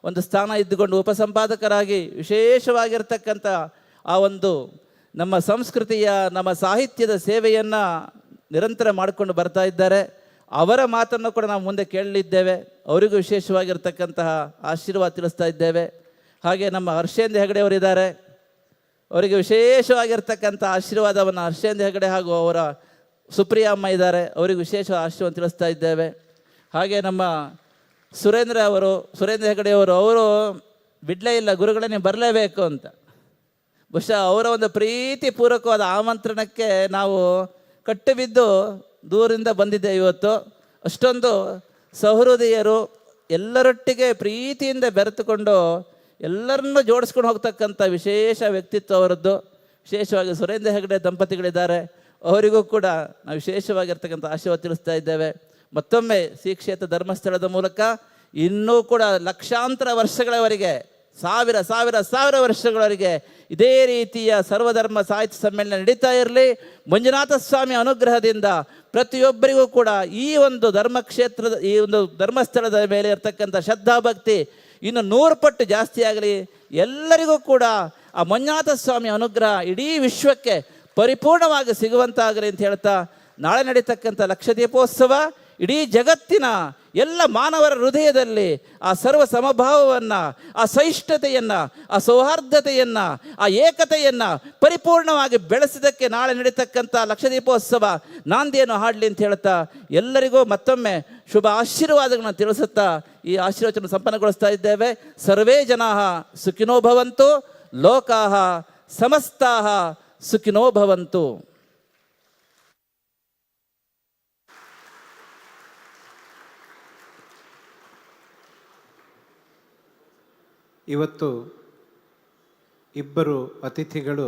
ಒಂದು ಸ್ಥಾನ ಇದ್ದುಕೊಂಡು ಉಪಸಂಪಾದಕರಾಗಿ ವಿಶೇಷವಾಗಿರ್ತಕ್ಕಂಥ ಆ ಒಂದು ನಮ್ಮ ಸಂಸ್ಕೃತಿಯ ನಮ್ಮ ಸಾಹಿತ್ಯದ ಸೇವೆಯನ್ನು ನಿರಂತರ ಮಾಡಿಕೊಂಡು ಬರ್ತಾ ಇದ್ದಾರೆ. ಅವರ ಮಾತನ್ನು ಕೂಡ ನಾವು ಮುಂದೆ ಕೇಳಲಿದ್ದೇವೆ. ಅವರಿಗೂ ವಿಶೇಷವಾಗಿರ್ತಕ್ಕಂತಹ ಆಶೀರ್ವಾದ ತಿಳಿಸ್ತಾ ಇದ್ದೇವೆ. ಹಾಗೆ ನಮ್ಮ ಹರ್ಷೇಂದ್ರ ಹೆಗಡೆ ಅವರಿದ್ದಾರೆ, ಅವರಿಗೆ ವಿಶೇಷವಾಗಿರ್ತಕ್ಕಂಥ ಆಶೀರ್ವಾದವನ್ನು ಹರ್ಷೇಂದ್ರ ಹೆಗಡೆ ಹಾಗೂ ಅವರ ಸುಪ್ರಿಯ ಅಮ್ಮ ಇದ್ದಾರೆ, ಅವರಿಗೆ ವಿಶೇಷ ಆಶೀರ್ವಾದ ತಿಳಿಸ್ತಾ ಇದ್ದೇವೆ. ಹಾಗೆ ನಮ್ಮ ಸುರೇಂದ್ರ ಹೆಗಡೆಯವರು, ಅವರು ಬಿಡಲೇ ಇಲ್ಲ, ಗುರುಗಳೇ ನೀವು ಬರಲೇಬೇಕು ಅಂತ. ಬಹುಶಃ ಅವರ ಒಂದು ಪ್ರೀತಿಪೂರ್ವಕವಾದ ಆಮಂತ್ರಣಕ್ಕೆ ನಾವು ಕಟ್ಟು ಬಿದ್ದು ದೂರಿಂದ ಬಂದಿದ್ದೇವೆ ಇವತ್ತು. ಅಷ್ಟೊಂದು ಸಹೃದಯರು, ಎಲ್ಲರೊಟ್ಟಿಗೆ ಪ್ರೀತಿಯಿಂದ ಬೆರೆತುಕೊಂಡು ಎಲ್ಲರನ್ನೂ ಜೋಡಿಸ್ಕೊಂಡು ಹೋಗ್ತಕ್ಕಂಥ ವಿಶೇಷ ವ್ಯಕ್ತಿತ್ವ ಅವರದ್ದು. ವಿಶೇಷವಾಗಿ ಸುರೇಂದ್ರ ಹೆಗಡೆ ದಂಪತಿಗಳಿದ್ದಾರೆ, ಅವರಿಗೂ ಕೂಡ ನಾವು ವಿಶೇಷವಾಗಿರ್ತಕ್ಕಂಥ ಆಶೀರ್ವಾದ ತಿಳಿಸ್ತಾ ಇದ್ದೇವೆ. ಮತ್ತೊಮ್ಮೆ ಶ್ರೀ ಕ್ಷೇತ್ರ ಧರ್ಮಸ್ಥಳದ ಮೂಲಕ ಇನ್ನೂ ಕೂಡ ಲಕ್ಷಾಂತರ ವರ್ಷಗಳವರೆಗೆ, ಸಾವಿರ ವರ್ಷಗಳವರೆಗೆ ಇದೇ ರೀತಿಯ ಸರ್ವಧರ್ಮ ಸಾಹಿತ್ಯ ಸಮ್ಮೇಳನ ನಡೀತಾ ಇರಲಿ. ಮಂಜುನಾಥ ಸ್ವಾಮಿ ಅನುಗ್ರಹದಿಂದ ಪ್ರತಿಯೊಬ್ಬರಿಗೂ ಕೂಡ ಈ ಒಂದು ಧರ್ಮಕ್ಷೇತ್ರದ, ಈ ಒಂದು ಧರ್ಮಸ್ಥಳದ ಮೇಲೆ ಇರತಕ್ಕಂಥ ಶ್ರದ್ಧಾಭಕ್ತಿ ಇನ್ನು 100 ಪಟ್ಟು ಜಾಸ್ತಿ ಆಗಲಿ. ಎಲ್ಲರಿಗೂ ಕೂಡ ಆ ಮಂಜುನಾಥ ಸ್ವಾಮಿ ಅನುಗ್ರಹ ಇಡೀ ವಿಶ್ವಕ್ಕೆ ಪರಿಪೂರ್ಣವಾಗಿ ಸಿಗುವಂತಾಗಲಿ ಅಂತ ಹೇಳ್ತಾ, ನಾಳೆ ನಡೀತಕ್ಕಂಥ ಲಕ್ಷದೀಪೋತ್ಸವ ಇಡೀ ಜಗತ್ತಿನ ಎಲ್ಲ ಮಾನವರ ಹೃದಯದಲ್ಲಿ ಆ ಸರ್ವ ಸಮಭಾವವನ್ನು, ಆ ಸಹಿಷ್ಣುತೆಯನ್ನು, ಆ ಸೌಹಾರ್ದತೆಯನ್ನು, ಆ ಏಕತೆಯನ್ನು ಪರಿಪೂರ್ಣವಾಗಿ ಬೆಳೆಸಿದ್ದಕ್ಕೆ ನಾಳೆ ನಡೀತಕ್ಕಂಥ ಲಕ್ಷದೀಪೋತ್ಸವ ನಾಂದಿಯನ್ನು ಹಾಡಲಿ ಅಂತ ಹೇಳ್ತಾ, ಎಲ್ಲರಿಗೂ ಮತ್ತೊಮ್ಮೆ ಶುಭ ಆಶೀರ್ವಾದಗಳನ್ನು ತಿಳಿಸುತ್ತಾ ಈ ಆಶೀರ್ವಚನ ಸಂಪನ್ನಗೊಳಿಸ್ತಾ ಇದ್ದೇವೆ. ಸರ್ವೇ ಜನಾಃ ಸುಖಿನೋ ಭವಂತು, ಲೋಕಾಃ ಸಮಸ್ತಾಃ ಸುಖಿನೋ ಭವಂತು. ಇವತ್ತು ಇಬ್ಬರು ಅತಿಥಿಗಳು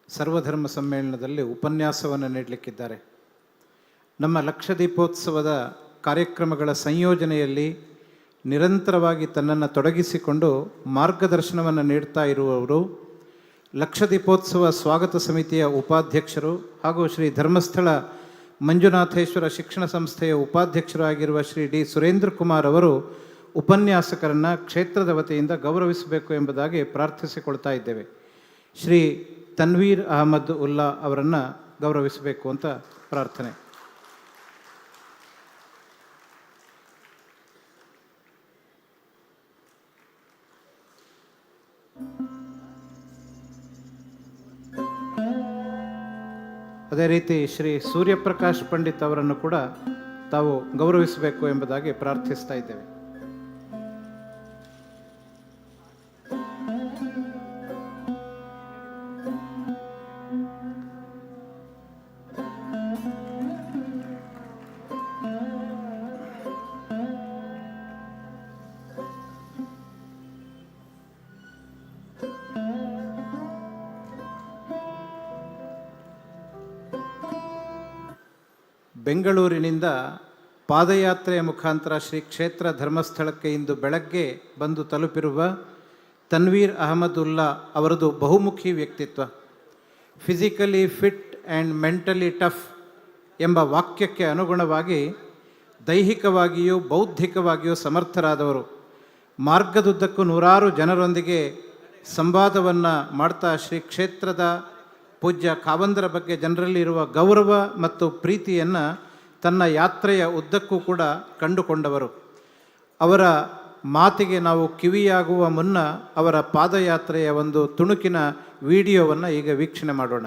ಸರ್ವಧರ್ಮ ಸಮ್ಮೇಳನದಲ್ಲಿ ಉಪನ್ಯಾಸವನ್ನು ನೀಡಲಿಕ್ಕಿದ್ದಾರೆ. ನಮ್ಮ ಲಕ್ಷದೀಪೋತ್ಸವದ ಕಾರ್ಯಕ್ರಮಗಳ ಸಂಯೋಜನೆಯಲ್ಲಿ ನಿರಂತರವಾಗಿ ತನ್ನನ್ನು ತೊಡಗಿಸಿಕೊಂಡು ಮಾರ್ಗದರ್ಶನವನ್ನು ನೀಡ್ತಾ ಇರುವವರು ಲಕ್ಷದೀಪೋತ್ಸವ ಸ್ವಾಗತ ಸಮಿತಿಯ ಉಪಾಧ್ಯಕ್ಷರು ಹಾಗೂ ಶ್ರೀ ಧರ್ಮಸ್ಥಳ ಮಂಜುನಾಥೇಶ್ವರ ಶಿಕ್ಷಣ ಸಂಸ್ಥೆಯ ಉಪಾಧ್ಯಕ್ಷರು ಆಗಿರುವ ಶ್ರೀ ಡಿ ಸುರೇಂದ್ರ ಕುಮಾರ್ ಅವರು ಉಪನ್ಯಾಸಕರನ್ನು ಕ್ಷೇತ್ರದ ವತಿಯಿಂದ ಗೌರವಿಸಬೇಕು ಎಂಬುದಾಗಿ ಪ್ರಾರ್ಥಿಸಿಕೊಳ್ತಾ ಇದ್ದೇವೆ. ಶ್ರೀ ತನ್ವೀರ್ ಅಹಮದ್ ಉಲ್ಲಾ ಅವರನ್ನು ಗೌರವಿಸಬೇಕು ಅಂತ ಪ್ರಾರ್ಥನೆ. ಅದೇ ರೀತಿ ಶ್ರೀ ಸೂರ್ಯಪ್ರಕಾಶ್ ಪಂಡಿತ್ ಅವರನ್ನು ಕೂಡ ತಾವು ಗೌರವಿಸಬೇಕು ಎಂಬುದಾಗಿ ಪ್ರಾರ್ಥಿಸ್ತಾ ಇದ್ದೇವೆ. ಬೆಂಗಳೂರಿನಿಂದ ಪಾದಯಾತ್ರೆಯ ಮುಖಾಂತರ ಶ್ರೀ ಕ್ಷೇತ್ರ ಧರ್ಮಸ್ಥಳಕ್ಕೆ ಇಂದು ಬೆಳಗ್ಗೆ ಬಂದು ತಲುಪಿರುವ ತನ್ವೀರ್ ಅಹಮದ್ ಉಲ್ಲಾ ಅವರದು ಬಹುಮುಖಿ ವ್ಯಕ್ತಿತ್ವ. Physically fit and mentally tough ಎಂಬ ವಾಕ್ಯಕ್ಕೆ ಅನುಗುಣವಾಗಿ ದೈಹಿಕವಾಗಿಯೂ ಬೌದ್ಧಿಕವಾಗಿಯೂ ಸಮರ್ಥರಾದವರು. ಮಾರ್ಗದುದ್ದಕ್ಕೂ ನೂರಾರು ಜನರೊಂದಿಗೆ ಸಂವಾದವನ್ನು ಮಾಡ್ತಾ ಶ್ರೀ ಕ್ಷೇತ್ರದ ಪೂಜ್ಯ ಕಾವಂದರ ಬಗ್ಗೆ ಜನರಲ್ಲಿ ಇರುವ ಗೌರವ ಮತ್ತು ಪ್ರೀತಿಯನ್ನು ತನ್ನ ಯಾತ್ರೆಯ ಉದ್ದಕ್ಕೂ ಕೂಡ ಕಂಡುಕೊಂಡವರು. ಅವರ ಮಾತಿಗೆ ನಾವು ಕಿವಿಯಾಗುವ ಮುನ್ನ ಅವರ ಪಾದಯಾತ್ರೆಯ ಒಂದು ತುಣುಕಿನ ವಿಡಿಯೋವನ್ನು ಈಗ ವೀಕ್ಷಣೆ ಮಾಡೋಣ.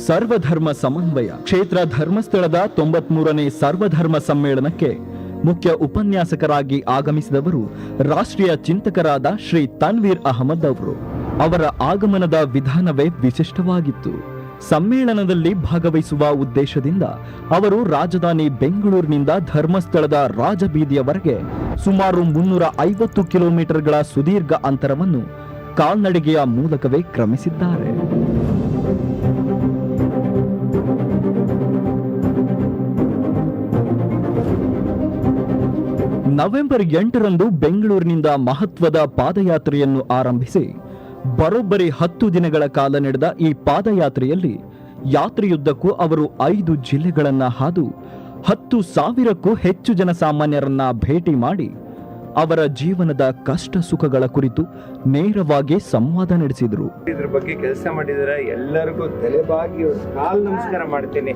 ಸರ್ವಧರ್ಮ ಸಮನ್ವಯ ಕ್ಷೇತ್ರ ಧರ್ಮಸ್ಥಳದ 93ನೇ ಸರ್ವಧರ್ಮ ಸಮ್ಮೇಳನಕ್ಕೆ ಮುಖ್ಯ ಉಪನ್ಯಾಸಕರಾಗಿ ಆಗಮಿಸಿದವರು ರಾಷ್ಟ್ರೀಯ ಚಿಂತಕರಾದ ಶ್ರೀ ತನ್ವೀರ್ ಅಹಮದ್ ಅವರು. ಅವರ ಆಗಮನದ ವಿಧಾನವೇ ವಿಶಿಷ್ಟವಾಗಿತ್ತು. ಸಮ್ಮೇಳನದಲ್ಲಿ ಭಾಗವಹಿಸುವ ಉದ್ದೇಶದಿಂದ ಅವರು ರಾಜಧಾನಿ ಬೆಂಗಳೂರಿನಿಂದ ಧರ್ಮಸ್ಥಳದ ರಾಜಬೀದಿಯವರೆಗೆ ಸುಮಾರು 350 ಕಿಲೋಮೀಟರ್ಗಳ ಸುದೀರ್ಘ ಅಂತರವನ್ನು ಕಾಲ್ನಡಿಗೆಯ ಮೂಲಕವೇ ಕ್ರಮಿಸಿದ್ದಾರೆ. ನವೆಂಬರ್ 8ರಂದು ಬೆಂಗಳೂರಿನಿಂದ ಮಹತ್ವದ ಪಾದಯಾತ್ರೆಯನ್ನು ಆರಂಭಿಸಿ ಬರೋಬ್ಬರಿ 10 ದಿನಗಳ ಕಾಲ ನಡೆದ ಈ ಪಾದಯಾತ್ರೆಯಲ್ಲಿ ಯಾತ್ರೆಯುದ್ದಕ್ಕೂ ಅವರು 5 ಜಿಲ್ಲೆಗಳನ್ನು ಹಾದು 10,000ಕ್ಕೂ ಹೆಚ್ಚು ಜನಸಾಮಾನ್ಯರನ್ನ ಭೇಟಿ ಮಾಡಿ ಅವರ ಜೀವನದ ಕಷ್ಟ ಸುಖಗಳ ಕುರಿತು ನೇರವಾಗಿ ಸಂವಾದ ನಡೆಸಿದರು. ಇದ್ರ ಬಗ್ಗೆ ಕೆಲಸ ಮಾಡಿದರೆ ಎಲ್ಲರಿಗೂ ತಲೆಬಾಗಿ ಕಾಲ್ ನಮಸ್ಕಾರ ಮಾಡ್ತೇನೆ.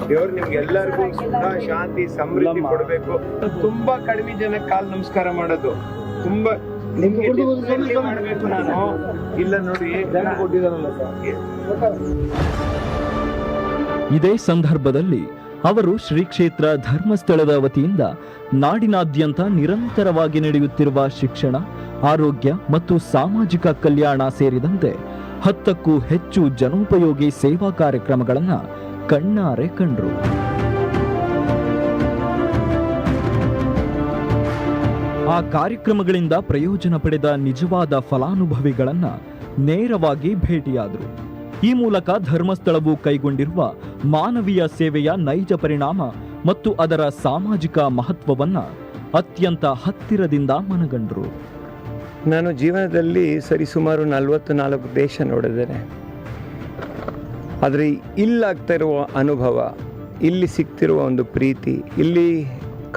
ದೇವ್ರು ನಿಮ್ಗೆ ಎಲ್ಲರಿಗೂ ಸುಖ ಶಾಂತಿ ಸಮೃದ್ಧಿ ಕೊಡಬೇಕು. ತುಂಬಾ ಕಡಿಮೆ ಜನ ಕಾಲ್ ನಮಸ್ಕಾರ ಮಾಡೋದು, ತುಂಬಾ ನಿಮ್ಗೆ ಮಾಡಬೇಕು. ನಾನು ಇಲ್ಲ ನೋಡಿ ಇದೇ ಸಂದರ್ಭದಲ್ಲಿ ಅವರು ಶ್ರೀ ಕ್ಷೇತ್ರ ಧರ್ಮಸ್ಥಳದ ವತಿಯಿಂದ ನಾಡಿನಾದ್ಯಂತ ನಿರಂತರವಾಗಿ ನಡೆಯುತ್ತಿರುವ ಶಿಕ್ಷಣ, ಆರೋಗ್ಯ ಮತ್ತು ಸಾಮಾಜಿಕ ಕಲ್ಯಾಣ ಸೇರಿದಂತೆ 10ಕ್ಕೂ ಹೆಚ್ಚು ಜನೋಪಯೋಗಿ ಸೇವಾ ಕಾರ್ಯಕ್ರಮಗಳನ್ನು ಕಣ್ಣಾರೆ ಕಂಡರು. ಆ ಕಾರ್ಯಕ್ರಮಗಳಿಂದ ಪ್ರಯೋಜನ ಪಡೆದ ನಿಜವಾದ ಫಲಾನುಭವಿಗಳನ್ನ ನೇರವಾಗಿ ಭೇಟಿಯಾದರು. ಈ ಮೂಲಕ ಧರ್ಮಸ್ಥಳವು ಕೈಗೊಂಡಿರುವ ಮಾನವೀಯ ಸೇವೆಯ ನೈಜ ಪರಿಣಾಮ ಮತ್ತು ಅದರ ಸಾಮಾಜಿಕ ಮಹತ್ವವನ್ನ ಅತ್ಯಂತ ಹತ್ತಿರದಿಂದ ಮನಗಂಡರು. ನಾನು ಜೀವನದಲ್ಲಿ ಸರಿಸುಮಾರು 44 ದೇಶ ನೋಡಿದ್ದೇನೆ. ಆದರೆ ಇಲ್ಲಾಗ್ತಾ ಇರುವ ಅನುಭವ, ಇಲ್ಲಿ ಸಿಗ್ತಿರುವ ಒಂದು ಪ್ರೀತಿ, ಇಲ್ಲಿ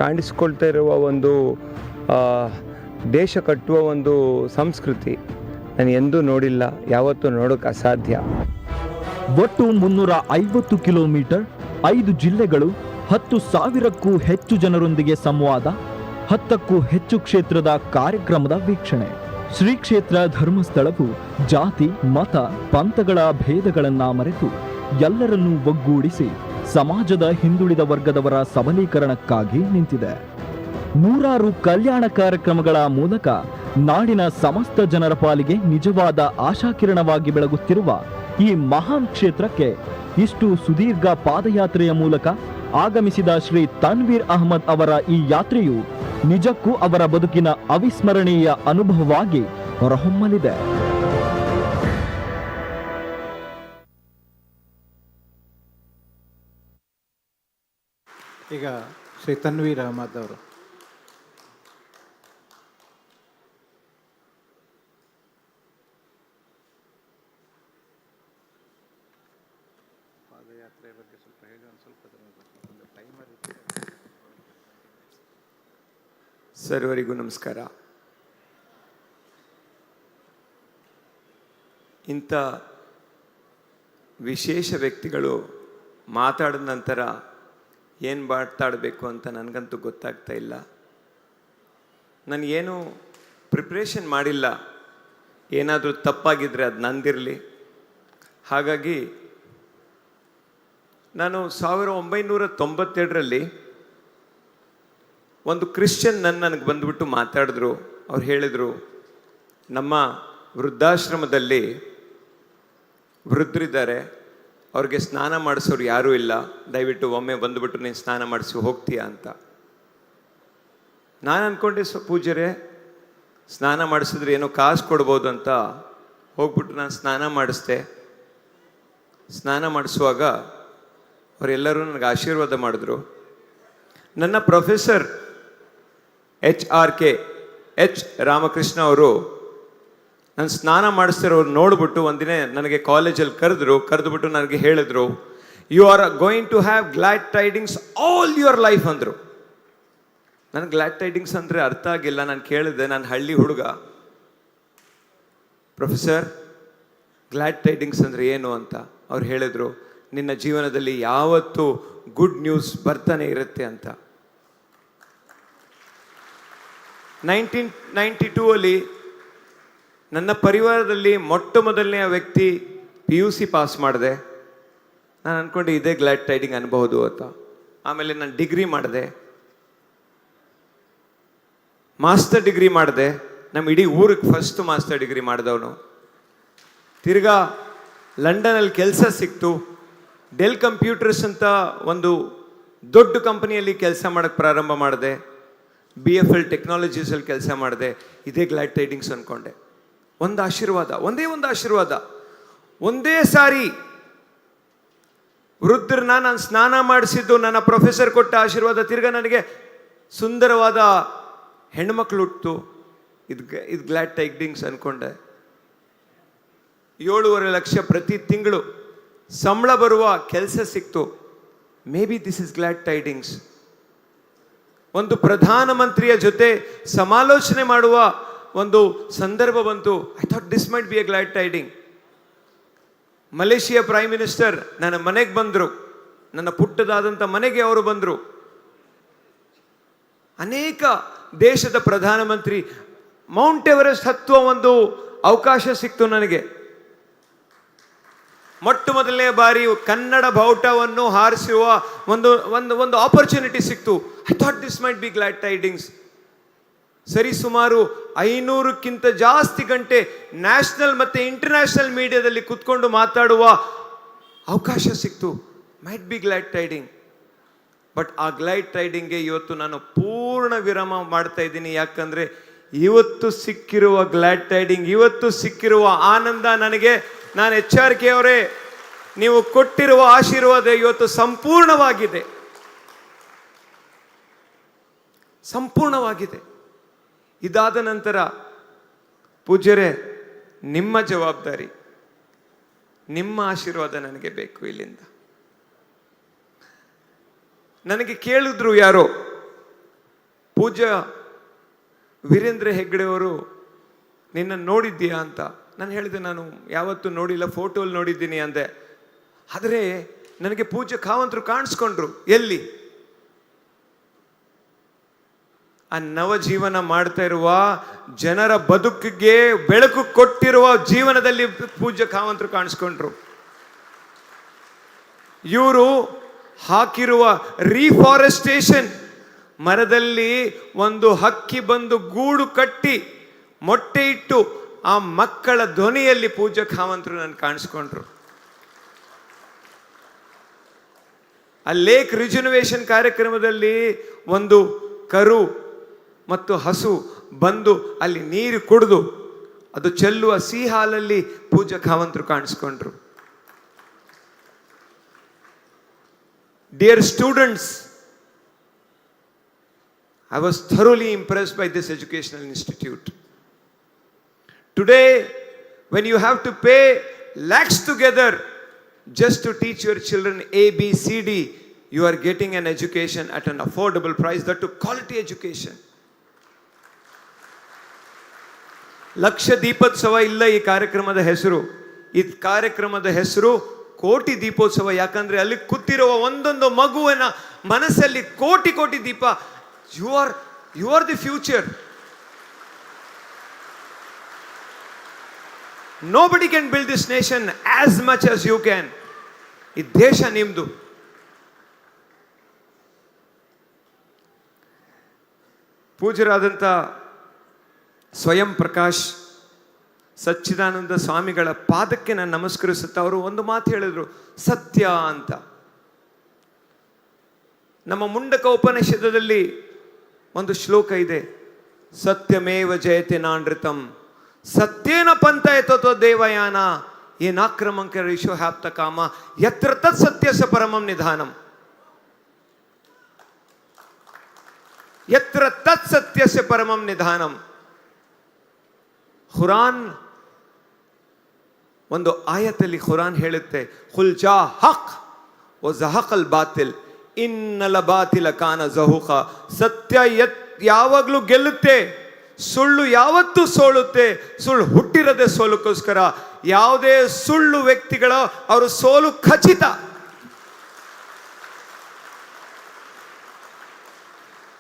ಕಾಣಿಸ್ಕೊಳ್ತಾ ಇರುವ ಒಂದು ದೇಶ ಕಟ್ಟುವ ಒಂದು ಸಂಸ್ಕೃತಿ ನಾನು ಎಂದೂ ನೋಡಿಲ್ಲ, ಯಾವತ್ತೂ ನೋಡೋಕೆ ಅಸಾಧ್ಯ. ಒಟ್ಟು 350 ಕಿಲೋಮೀಟರ್, 5 ಜಿಲ್ಲೆಗಳು, 10,000ಕ್ಕೂ ಹೆಚ್ಚು ಜನರೊಂದಿಗೆ ಸಂವಾದ, 10ಕ್ಕೂ ಹೆಚ್ಚು ಕ್ಷೇತ್ರದ ಕಾರ್ಯಕ್ರಮದ ವೀಕ್ಷಣೆ. ಶ್ರೀ ಕ್ಷೇತ್ರ ಧರ್ಮಸ್ಥಳವು ಜಾತಿ, ಮತ, ಪಂಥಗಳ ಭೇದಗಳನ್ನ ಮರೆತು ಎಲ್ಲರನ್ನೂ ಒಗ್ಗೂಡಿಸಿ ಸಮಾಜದ ಹಿಂದುಳಿದ ವರ್ಗದವರ ಸಬಲೀಕರಣಕ್ಕಾಗಿ ನಿಂತಿದೆ. ನೂರಾರು ಕಲ್ಯಾಣ ಕಾರ್ಯಕ್ರಮಗಳ ಮೂಲಕ ನಾಡಿನ ಸಮಸ್ತ ಜನರ ಪಾಲಿಗೆ ನಿಜವಾದ ಆಶಾಕಿರಣವಾಗಿ ಬೆಳಗುತ್ತಿರುವ ಈ ಮಹಾನ್ ಕ್ಷೇತ್ರಕ್ಕೆ ಇಷ್ಟು ಸುದೀರ್ಘ ಪಾದಯಾತ್ರೆಯ ಮೂಲಕ ಆಗಮಿಸಿದ ಶ್ರೀ ತನ್ವೀರ್ ಅಹಮದ್ ಅವರ ಈ ಯಾತ್ರೆಯು ನಿಜಕ್ಕೂ ಅವರ ಬದುಕಿನ ಅವಿಸ್ಮರಣೀಯ ಅನುಭವವಾಗಿ ಹೊರಹೊಮ್ಮಲಿದೆ. ಈಗ ಶ್ರೀ ತನ್ವೀರ್ ಅಹಮದ್ ಅವರು. ಸರ್ವರಿಗೂ ನಮಸ್ಕಾರ. ಇಂಥ ವಿಶೇಷ ವ್ಯಕ್ತಿಗಳು ಮಾತಾಡಿದ ನಂತರ ಏನು ಮಾತಾಡಬೇಕು ಅಂತ ನನಗಂತೂ ಗೊತ್ತಾಗ್ತಾ ಇಲ್ಲ. ನನಗೇನು ಪ್ರಿಪ್ರೇಷನ್ ಮಾಡಿಲ್ಲ, ಏನಾದರೂ ತಪ್ಪಾಗಿದ್ದರೆ ಅದು ನಂದಿರಲಿ. ಹಾಗಾಗಿ ನಾನು 1992ರಲ್ಲಿ ಒಂದು ಕ್ರಿಶ್ಚಿಯನ್ ನನಗೆ ಬಂದುಬಿಟ್ಟು ಮಾತಾಡಿದ್ರು. ಅವ್ರು ಹೇಳಿದರು, ನಮ್ಮ ವೃದ್ಧಾಶ್ರಮದಲ್ಲಿ ವೃದ್ಧರಿದ್ದಾರೆ, ಅವ್ರಿಗೆ ಸ್ನಾನ ಮಾಡಿಸೋರು ಯಾರೂ ಇಲ್ಲ, ದಯವಿಟ್ಟು ಒಮ್ಮೆ ಬಂದುಬಿಟ್ಟು ನೀನು ಸ್ನಾನ ಮಾಡಿಸಿ ಹೋಗ್ತೀಯಾ ಅಂತ. ನಾನು ಅಂದ್ಕೊಂಡೆ, ಪೂಜ್ಯರೇ ಸ್ನಾನ ಮಾಡಿಸಿದ್ರೆ ಏನೋ ಕಾಸು ಕೊಡ್ಬೋದು ಅಂತ ಹೋಗ್ಬಿಟ್ಟು ನಾನು ಸ್ನಾನ ಮಾಡಿಸ್ದೆ. ಸ್ನಾನ ಮಾಡಿಸುವಾಗ ಅವರೆಲ್ಲರೂ ನನಗೆ ಆಶೀರ್ವಾದ ಮಾಡಿದ್ರು. ನನ್ನ ಪ್ರೊಫೆಸರ್ H. ರಾಮಕೃಷ್ಣ ಅವರು ನಾನು ಸ್ನಾನ ಮಾಡಿಸ್ತಿರೋರು ನೋಡ್ಬಿಟ್ಟು ಒಂದಿನ ನನಗೆ ಕಾಲೇಜಲ್ಲಿ ಕರೆದುಬಿಟ್ಟು ನನಗೆ ಹೇಳಿದ್ರು, you are going to have glad tidings all your life ಅಂದರು. ನನಗೆ ಗ್ಲಾಡ್ ಟೈಡಿಂಗ್ಸ್ ಅಂದರೆ ಅರ್ಥ ಆಗಿಲ್ಲ. ನಾನು ಕೇಳಿದೆ, ನಾನು ಹಳ್ಳಿ ಹುಡುಗ, ಪ್ರೊಫೆಸರ್ ಗ್ಲಾಡ್ ಟೈಡಿಂಗ್ಸ್ ಅಂದರೆ ಏನು ಅಂತ. ಅವ್ರು ಹೇಳಿದರು, ನಿನ್ನ ಜೀವನದಲ್ಲಿ ಯಾವತ್ತೂ ಗುಡ್ ನ್ಯೂಸ್ ಬರ್ತಾನೆ ಇರುತ್ತೆ ಅಂತ. 1992 ನನ್ನ ಪರಿವಾರದಲ್ಲಿ ಮೊಟ್ಟ ಮೊದಲನೆಯ ವ್ಯಕ್ತಿ PUC ಪಾಸ್ ಮಾಡಿದೆ. ನಾನು ಅಂದ್ಕೊಂಡೆ ಇದೇ ಗ್ಲಾಡ್ ಟೈಡಿಂಗ್ ಅನ್ಬಹುದು ಅಂತ. ಆಮೇಲೆ ನಾನು ಡಿಗ್ರಿ ಮಾಡಿದೆ, ಮಾಸ್ಟರ್ ಡಿಗ್ರಿ ಮಾಡಿದೆ. ನಮ್ಮ ಇಡೀ ಊರಿಗೆ ಫಸ್ಟ್ ಮಾಸ್ಟರ್ ಡಿಗ್ರಿ ಮಾಡಿದವನು. ತಿರ್ಗಾ ಲಂಡನಲ್ಲಿ ಕೆಲಸ ಸಿಕ್ತು. ಡೆಲ್ ಕಂಪ್ಯೂಟರ್ಸ್ ಅಂತ ಒಂದು ದೊಡ್ಡ ಕಂಪನಿಯಲ್ಲಿ ಕೆಲಸ ಮಾಡೋಕ್ಕೆ ಪ್ರಾರಂಭ ಮಾಡಿದೆ. BFL ಟೆಕ್ನಾಲಜೀಸಲ್ಲಿ ಕೆಲಸ ಮಾಡಿದೆ. ಇದೇ ಗ್ಲಾಡ್ ಟೈಡಿಂಗ್ಸ್ ಅಂದ್ಕೊಂಡೆ. ಒಂದು ಆಶೀರ್ವಾದ, ಒಂದೇ ಒಂದು ಆಶೀರ್ವಾದ, ಒಂದೇ ಸಾರಿ ವೃದ್ಧರನ್ನ ನಾನು ಸ್ನಾನ ಮಾಡಿಸಿದ್ದು, ನನ್ನ ಪ್ರೊಫೆಸರ್ ಕೊಟ್ಟ ಆಶೀರ್ವಾದ. ತಿರ್ಗಾ ನನಗೆ ಸುಂದರವಾದ ಹೆಣ್ಮಕ್ಳು ಹುಟ್ಟಿತು. ಇದು ಗ್ಲಾಡ್ ಟೈಡಿಂಗ್ಸ್ ಅಂದ್ಕೊಂಡೆ. 7.5 ಲಕ್ಷ ಪ್ರತಿ ತಿಂಗಳು ಸಂಬಳ ಬರುವ ಕೆಲಸ ಸಿಕ್ತು. May be this is glad tidings. ಒಂದು ಪ್ರಧಾನಮಂತ್ರಿಯ ಜೊತೆ ಸಮಾಲೋಚನೆ ಮಾಡುವ ಒಂದು ಸಂದರ್ಭ ಬಂತು. I thought this might be a glad tiding. Malaysia prime minister ನನ್ನ ಮನೆಗೆ ಬಂದರು. ನನ್ನ ಪುಟ್ಟದಾದಂಥ ಮನೆಗೆ ಅವರು ಬಂದರು. ಅನೇಕ ದೇಶದ ಪ್ರಧಾನಮಂತ್ರಿ, ಮೌಂಟ್ ಎವರೆಸ್ಟ್ ಹತ್ತುವ ಒಂದು ಅವಕಾಶ ಸಿಕ್ತು ನನಗೆ. ಮೊಟ್ಟ ಮೊದಲನೇ ಬಾರಿ ಕನ್ನಡ ಬಾವುಟವನ್ನು ಹಾರಿಸುವ ಒಂದು ಒಂದು ಒಂದು ಆಪರ್ಚುನಿಟಿ ಸಿಕ್ತು. I thought this might be glad tidings. ಸರಿ ಸುಮಾರು 500ಕ್ಕಿಂತ ಜಾಸ್ತಿ ಗಂಟೆ ನ್ಯಾಷನಲ್ ಮತ್ತು ಇಂಟರ್ನ್ಯಾಷನಲ್ ಮೀಡಿಯಾದಲ್ಲಿ ಕುತ್ಕೊಂಡು ಮಾತಾಡುವ ಅವಕಾಶ ಸಿಕ್ತು. Might be glad tiding. But ಆ ಗ್ಲಾಡ್ ಟೈಡಿಂಗ್ಗೆ ಇವತ್ತು ನಾನು ಪೂರ್ಣ ವಿರಾಮ ಮಾಡ್ತಾ ಇದ್ದೀನಿ. ಯಾಕಂದರೆ ಇವತ್ತು ಸಿಕ್ಕಿರುವ ಗ್ಲಾಡ್ ಟೈಡಿಂಗ್, ಇವತ್ತು ಸಿಕ್ಕಿರುವ ಆನಂದ ನನಗೆ, ನಾನು HRK ಅವರೇ, ನೀವು ಕೊಟ್ಟಿರುವ ಆಶೀರ್ವಾದ ಇವತ್ತು ಸಂಪೂರ್ಣವಾಗಿದೆ, ಸಂಪೂರ್ಣವಾಗಿದೆ. ಇದಾದ ನಂತರ ಪೂಜ್ಯರೇ, ನಿಮ್ಮ ಜವಾಬ್ದಾರಿ, ನಿಮ್ಮ ಆಶೀರ್ವಾದ ನನಗೆ ಬೇಕು. ಇಲ್ಲಿಂದ ನನಗೆ ಕೇಳಿದ್ರು ಯಾರೋ, ಪೂಜ್ಯ ವೀರೇಂದ್ರ ಹೆಗ್ಗಡೆ ಅವರು ನಿನ್ನನ್ನು ನೋಡಿದ್ದೀಯಾ ಅಂತ. ನಾನು ಹೇಳಿದೆ, ನಾನು ಯಾವತ್ತೂ ನೋಡಿಲ್ಲ, ಫೋಟೋಲ್ಲಿ ನೋಡಿದ್ದೀನಿ ಅಂದೆ. ಆದರೆ ನನಗೆ ಪೂಜ್ಯ ಕಾವಂತರು ಕಾಣಿಸ್ಕೊಂಡ್ರು. ಎಲ್ಲಿ? ಆ ನವಜೀವನ ಮಾಡ್ತಾ ಇರುವ ಜನರ ಬದುಕಿಗೆ ಬೆಳಕು ಕೊಟ್ಟಿರುವ ಜೀವನದಲ್ಲಿ ಪೂಜ್ಯ ಕಾವಂತರು ಕಾಣಿಸ್ಕೊಂಡ್ರು. ಇವರು ಹಾಕಿರುವ ರೀಫಾರೆಸ್ಟೇಷನ್, ಮರದಲ್ಲಿ ಒಂದು ಹಕ್ಕಿ ಬಂದು ಗೂಡು ಕಟ್ಟಿ ಮೊಟ್ಟೆ ಇಟ್ಟು ಆ ಮಕ್ಕಳ ಧ್ವನಿಯಲ್ಲಿ ಪೂಜ್ಯ ಕಾವಂತರು ನನಗೆ ಕಾಣಿಸ್ಕೊಂಡ್ರು. ಆ ಲೇಕ್ ರಿಜುನವೇಷನ್ ಕಾರ್ಯಕ್ರಮದಲ್ಲಿ ಒಂದು ಕರು ಮತ್ತು ಹಸು ಬಂದು ಅಲ್ಲಿ ನೀರು ಕುಡಿದು ಅದು ಚೆಲ್ಲುವ ಸಿಹಿ ಹಾಲಲ್ಲಿ ಪೂಜ್ಯ ಕಾವಂತರು ಕಾಣಿಸ್ಕೊಂಡ್ರು. Dear students, I was thoroughly impressed by this educational institute. Today, when you have to pay lakhs together just to teach your children A, B, C, D, you are getting an education at an affordable price, that to quality education. Laksha Deepotsava ಇಲ್ಲ ಈ ಕಾರ್ಯಕ್ರಮದ ಹೆಸರು. ಈ ಕಾರ್ಯಕ್ರಮದ ಹೆಸರು ಕೋಟಿ ದೀಪೋತ್ಸವ. ಯಾಕಂದ್ರೆ ಅಲ್ಲಿ ಕೂತಿರುವ ಒಂದೊಂದು ಮಗುವಿನ ಮನಸ್ಸಲ್ಲಿ ಕೋಟಿ ಕೋಟಿ ದೀಪ. You are the future. Nobody can build this nation as much as you can. ಈ ದೇಶ ನಿಮ್ದು. ಪೂಜ್ಯರಾದಂಥ ಸ್ವಯಂ ಪ್ರಕಾಶ್ ಸಚ್ಚಿದಾನಂದ ಸ್ವಾಮಿಗಳ ಪಾದಕ್ಕೆ ನಾನು ನಮಸ್ಕರಿಸುತ್ತಾ ಅವರು ಒಂದು ಮಾತು ಹೇಳಿದ್ರು, ಸತ್ಯ ಅಂತ. ನಮ್ಮ ಮುಂಡಕ ಉಪನಿಷದದಲ್ಲಿ ಒಂದು ಶ್ಲೋಕ ಇದೆ, ಸತ್ಯಮೇವ ಜಯತೆ ನಾನೃತಂ ಸತ್ಯೇನ ಪಂಥ ಯತೋ ದೇವಯಾನ ಏನಾಕ್ರಮಂಕ ರಿಷೋ ಹ್ಯಾಪ್ತ ಕಾಮ ಯತ್ರ ತತ್ ಸತ್ಯಸ ಪರಮಂ ನಿಧಾನಂ. ಯತ್ರ ತತ್ ಸತ್ಯಸ್ಯ ಪರಮಂ ನಿಧಾನಂ. ಖುರಾನ್ ಒಂದು ಆಯತಲ್ಲಿ ಖುರಾನ್ ಹೇಳುತ್ತೆ, ಖುಲ್ ಜಾ ಹಕ್ ವ ಜಹಕಲ್ ಬಾತಿಲ್ ಇನ್ನಲ ಬಾತಿಲ ಕಾನ ಜಹುಕ. ಸತ್ಯ ಯಾವಾಗಲೂ ಗೆಲ್ಲುತ್ತೆ, ಸುಳ್ಳು ಯಾವತ್ತೂ ಸೋಲುತ್ತೆ. ಸುಳ್ಳು ಹುಟ್ಟಿರದೆ ಸೋಲಕ್ಕೋಸ್ಕರ ಯಾವುದೇ ಸುಳ್ಳು ವ್ಯಕ್ತಿಗಳ ಅವರು ಸೋಲು ಖಚಿತ.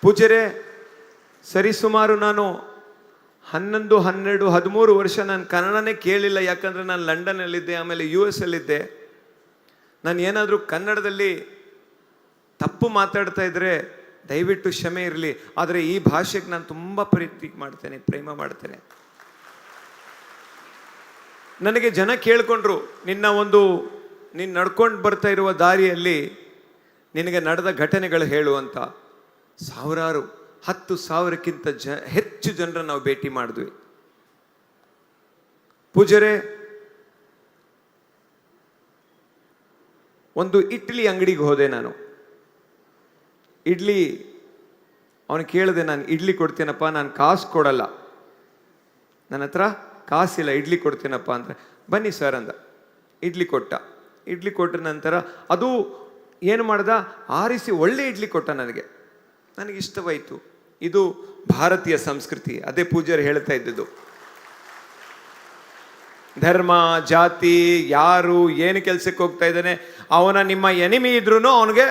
ಪೂಜ್ಯರೇ, ಸರಿಸುಮಾರು ನಾನು 11, 12, 13 ವರ್ಷ ನಾನು ಕನ್ನಡನೇ ಕೇಳಿಲ್ಲ. ಯಾಕಂದರೆ ನಾನು ಲಂಡನ್ನಲ್ಲಿದ್ದೆ, ಆಮೇಲೆ US ಅಲ್ಲಿದ್ದೆ. ನಾನು ಏನಾದರೂ ಕನ್ನಡದಲ್ಲಿ ತಪ್ಪು ಮಾತಾಡ್ತಾ ಇದ್ರೆ ದಯವಿಟ್ಟು ಕ್ಷಮೆ ಇರಲಿ. ಆದರೆ ಈ ಭಾಷೆಗೆ ನಾನು ತುಂಬ ಪ್ರೀತಿ ಮಾಡ್ತೇನೆ, ಪ್ರೇಮ ಮಾಡ್ತೇನೆ. ನನಗೆ ಜನ ಕೇಳ್ಕೊಂಡ್ರು, ನೀನು ನಡ್ಕೊಂಡು ಬರ್ತಾ ಇರುವ ದಾರಿಯಲ್ಲಿ ನಿನಗೆ ನಡೆದ ಘಟನೆಗಳು ಹೇಳು ಅಂತ. ಸಾವಿರಾರು 10,000ಕ್ಕಿಂತ ಹೆಚ್ಚು ಜನರನ್ನು ನಾವು ಭೇಟಿ ಮಾಡಿದ್ವಿ. ಪೂಜ್ಯರೇ, ಒಂದು ಇಡ್ಲಿ ಅಂಗಡಿಗೆ ಹೋದೆ ನಾನು. ಇಡ್ಲಿ ಅವನು ಕೇಳಿದೆ, ನಾನು ಇಡ್ಲಿ ಕೊಡ್ತೀನಪ್ಪ, ನಾನು ಕಾಸು ಕೊಡಲ್ಲ, ನನ್ನ ಹತ್ರ ಕಾಸಿಲ್ಲ, ಇಡ್ಲಿ ಕೊಡ್ತೀನಪ್ಪ ಅಂದರೆ. ಬನ್ನಿ ಸರ್ ಅಂದ. ಇಡ್ಲಿ ಕೊಟ್ಟ. ಇಡ್ಲಿ ಕೊಟ್ಟ ನಂತರ ಅದು ಏನು ಮಾಡ್ದ, ಆರಿಸಿ ಒಳ್ಳೆ ಇಡ್ಲಿ ಕೊಟ್ಟ. ನನಗೆ ಇಷ್ಟವಾಯಿತು. ಇದು ಭಾರತೀಯ ಸಂಸ್ಕೃತಿ. ಅದೇ ಪೂಜ್ಯರು ಹೇಳ್ತಾ ಇದ್ದದ್ದು, ಧರ್ಮ ಜಾತಿ ಯಾರು ಏನು ಕೆಲಸಕ್ಕೆ ಹೋಗ್ತಾ ಇದ್ದಾನೆ, ಅವನ ನಿಮ್ಮ ಎನಿಮಿ ಇದ್ರೂ ಅವನಿಗೆ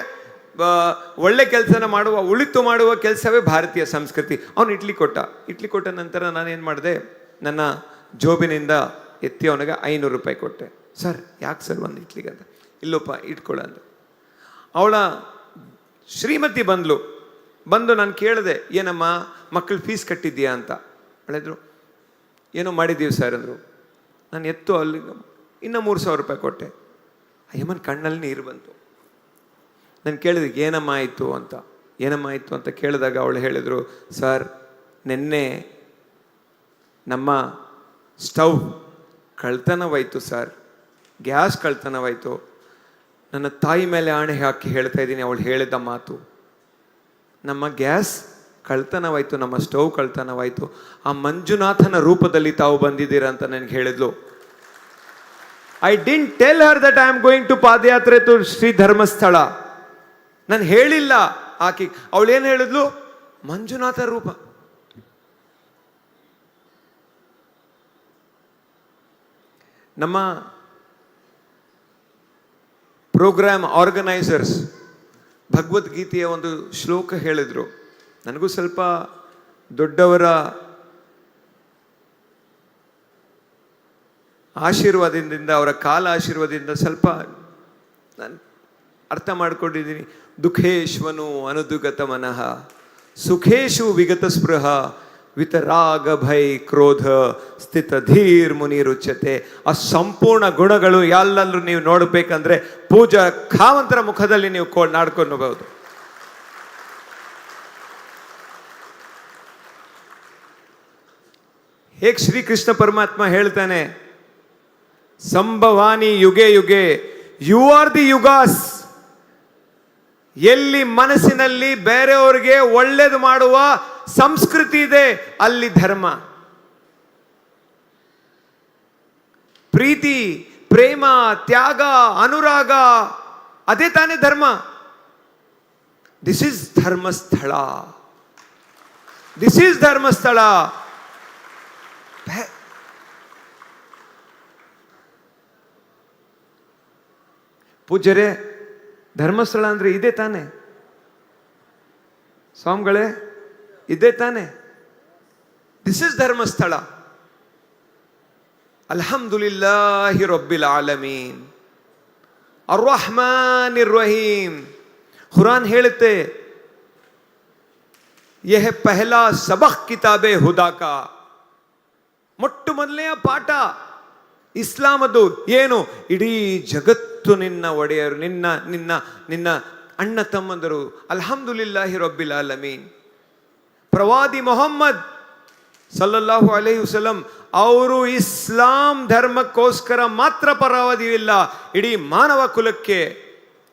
ಒಳ್ಳೆ ಕೆಲಸನ ಮಾಡುವ ಕೆಲಸವೇ ಭಾರತೀಯ ಸಂಸ್ಕೃತಿ. ಅವನು ಇಡ್ಲಿ ಕೊಟ್ಟ ನಂತರ ನಾನೇನು ಮಾಡಿದೆ, ನನ್ನ ಜೋಬಿನಿಂದ ಎತ್ತಿ ಅವನಿಗೆ 500 ರೂಪಾಯಿ ಕೊಟ್ಟೆ. ಸರ್ ಯಾಕೆ ಸರ್ ಒಂದು ಇಡ್ಲಿಗೆ ಅಂತ. ಇಲ್ಲಪ್ಪ ಇಟ್ಕೊಳ್ಳ ಅಂದ. ಅವಳ ಶ್ರೀಮತಿ ಬಂದು ನಾನು ಕೇಳಿದೆ, ಏನಮ್ಮ ಮಕ್ಕಳು ಫೀಸ್ ಕಟ್ಟಿದ್ದೀಯಾ ಅಂತ. ಹೇಳಿದ್ರು, ಏನೋ ಮಾಡಿದ್ದೀವಿ ಸರ್ ಅಂದರು. ನಾನು ಎತ್ತು ಅಲ್ಲಿ ಇನ್ನೂ 3,000 ರೂಪಾಯಿ ಕೊಟ್ಟೆ. ಅಯ್ಯಮ್ಮನ ಕಣ್ಣಲ್ಲಿ ನೀರು ಬಂತು. ನಾನು ಕೇಳಿದೆ, ಏನಮ್ಮ ಆಯಿತು ಅಂತ ಕೇಳಿದಾಗ ಅವಳು ಹೇಳಿದರು, ಸರ್ ನಿನ್ನೆ ನಮ್ಮ ಸ್ಟವ್ ಕಳ್ತನವಾಯಿತು ಸರ್, ಗ್ಯಾಸ್ ಕಳ್ತನವಾಯಿತು. ನನ್ನ ತಾಯಿ ಮೇಲೆ ಆಣೆ ಹಾಕಿ ಹೇಳ್ತಾ ಇದ್ದೀನಿ, ಅವಳು ಹೇಳಿದ ಮಾತು, ನಮ್ಮ ಗ್ಯಾಸ್ ಕಳ್ತನವಾಯಿತು, ನಮ್ಮ ಸ್ಟವ್ ಕಳ್ತನವಾಯಿತು, ಆ ಮಂಜುನಾಥನ ರೂಪದಲ್ಲಿ ತಾವು ಬಂದಿದ್ದೀರಾ ಅಂತ ನನಗೆ ಹೇಳಿದ್ಲು. I didn't tell her that I am going to padayatra to Shri Dharmasthala. ನಾನು ಹೇಳಿಲ್ಲ. ಅವಳೇನು ಹೇಳಿದ್ಲು, ಮಂಜುನಾಥ ರೂಪ. ನಮ್ಮ ಪ್ರೋಗ್ರಾಮ್ ಆರ್ಗನೈಸರ್ಸ್ ಭಗವದ್ಗೀತೆಯ ಒಂದು ಶ್ಲೋಕ ಹೇಳಿದರು. ನನಗೂ ಸ್ವಲ್ಪ ದೊಡ್ಡವರ ಆಶೀರ್ವಾದದಿಂದ, ಅವರ ಕಾಲ ಆಶೀರ್ವಾದದಿಂದ ಸ್ವಲ್ಪ ನಾನು ಅರ್ಥ ಮಾಡ್ಕೊಂಡಿದ್ದೀನಿ. ದುಃಖೇಶ್ವನು ಅನುದುಗತ ಮನಃ ಸುಖೇಶು ವಿಗತ ಸ್ಪೃಹ ವಿತರಾಗ ಭೈ ಕ್ರೋಧ ಸ್ಥಿತ ಧೀರ್ ಮುನಿರುಚ್ಯತೆ. ಆ ಸಂಪೂರ್ಣ ಗುಣಗಳು ಎಲ್ಲರೂ ನೀವು ನೋಡಬೇಕಂದ್ರೆ ಪೂಜಾ ಖಾವಂತರ ಮುಖದಲ್ಲಿ ನೀವು ನಾಡ್ಕೊಳ್ಬಹುದು. ಹೇಗೆ ಶ್ರೀಕೃಷ್ಣ ಪರಮಾತ್ಮ ಹೇಳ್ತಾನೆ, ಸಂಭವಾನಿ ಯುಗೆ ಯುಗೆ, ಯು ಆರ್ ದಿ ಯುಗಾಸ್. ಎಲ್ಲಿ ಮನಸ್ಸಿನಲ್ಲಿ ಬೇರೆಯವರಿಗೆ ಒಳ್ಳೇದು ಮಾಡುವ ಸಂಸ್ಕೃತಿ ಇದೆ, ಅಲ್ಲಿ ಧರ್ಮ, ಪ್ರೀತಿ, ಪ್ರೇಮ, ತ್ಯಾಗ, ಅನುರಾಗ, ಅದೇ ತಾನೇ ಧರ್ಮ. This is Dharmasthala, this is Dharmasthala. ಪೂಜ್ಯರೇ, ಧರ್ಮಸ್ಥಳ ಅಂದ್ರೆ ಇದೇ ತಾನೆ ಸ್ವಾಮಿಗಳೇ, ಇದೇ ತಾನೆ. This is Dharmasthala. ಅಲ್ಹಮ್ದುಲಿಲ್ಲಾಹಿ ರಬ್ಬಿಲ್ ಆಲಮೀನ್ ಅರ್ರಹ್ಮಾನಿರ್ ರಹೀಮ್. ಕುರಾನ್ ಹೇಳುತ್ತೆ, ಯಹ ಪಹಲಾ ಸಬಕ್ ಕಿತಾಬೆ ಹುದಾ ಕಾ. ಮೊಟ್ಟ ಮೊದಲನೆಯ ಪಾಠ ಇಸ್ಲಾಮದ್ದು ಏನು? ಇಡೀ ಜಗತ್ತು ನಿನ್ನ ಒಡೆಯರು, ನಿನ್ನ ನಿನ್ನ ನಿನ್ನ ಅಣ್ಣ ತಮ್ಮಂದರು. ಅಲ್ಹಮ್ದುಲಿಲ್ಲಾಹಿ ರಬ್ಬಿಲ್ ಆಲಮೀನ್. ಪ್ರವಾದಿ ಮೊಹಮ್ಮದ್ ಸಲ್ಲಲ್ಲಾಹು ಅಲೈಹಿ ವಸಲ್ಲಂ ಅವರು ಇಸ್ಲಾಂ ಧರ್ಮಕ್ಕೋಸ್ಕರ ಮಾತ್ರ ಪರವಾದಿಯಿಲ್ಲ, ಇಡೀ ಮಾನವ ಕುಲಕ್ಕೆ.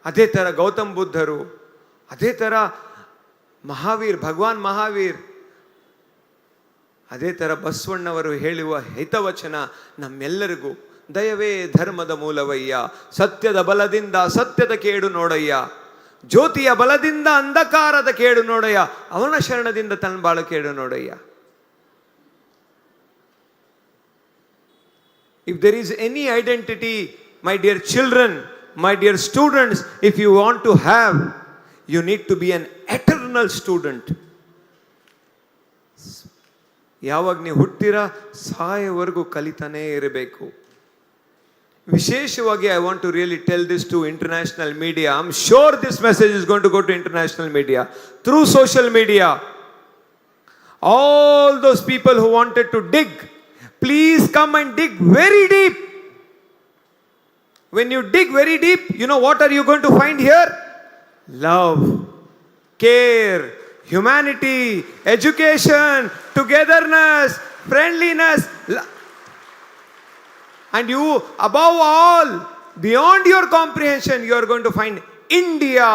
ಅದೇ ಥರ ಗೌತಮ್ ಬುದ್ಧರು, ಅದೇ ಥರ ಮಹಾವೀರ್, ಭಗವಾನ್ ಮಹಾವೀರ್, ಅದೇ ಥರ ಬಸವಣ್ಣವರು ಹೇಳುವ ಹಿತವಚನ ನಮ್ಮೆಲ್ಲರಿಗೂ. ದಯವೇ ಧರ್ಮದ ಮೂಲವಯ್ಯ, ಸತ್ಯದ ಬಲದಿಂದ ಸತ್ಯದ ಕೇಡು ನೋಡಯ್ಯ, ಜ್ಯೋತಿಯ ಬಲದಿಂದ ಅಂಧಕಾರದ ಕೇಡು ನೋಡಯ್ಯ, ಅವನ ಶರಣದಿಂದ ತನ್ನ ಬಾಳ ಕೇಡು ನೋಡಯ್ಯ. If there is any identity, my dear children, my dear students, if you want to have, you need to be an eternal student. ಯಾವಾಗ ನೀವು ಹುಟ್ಟಿರ ಸಾಯವರೆಗೂ ಕಲಿತಾನೇ ಇರಬೇಕು. ವಿಶೇಷವಾಗಿ I want to really tell this to international media. I am sure this message is going to go to international media through social media. All those people who wanted to dig, please come and dig very deep. When you dig very deep, you know what are you going to find here? Love, care, humanity, education, togetherness, friendliness. And you, above all, beyond your comprehension, you are going to find India.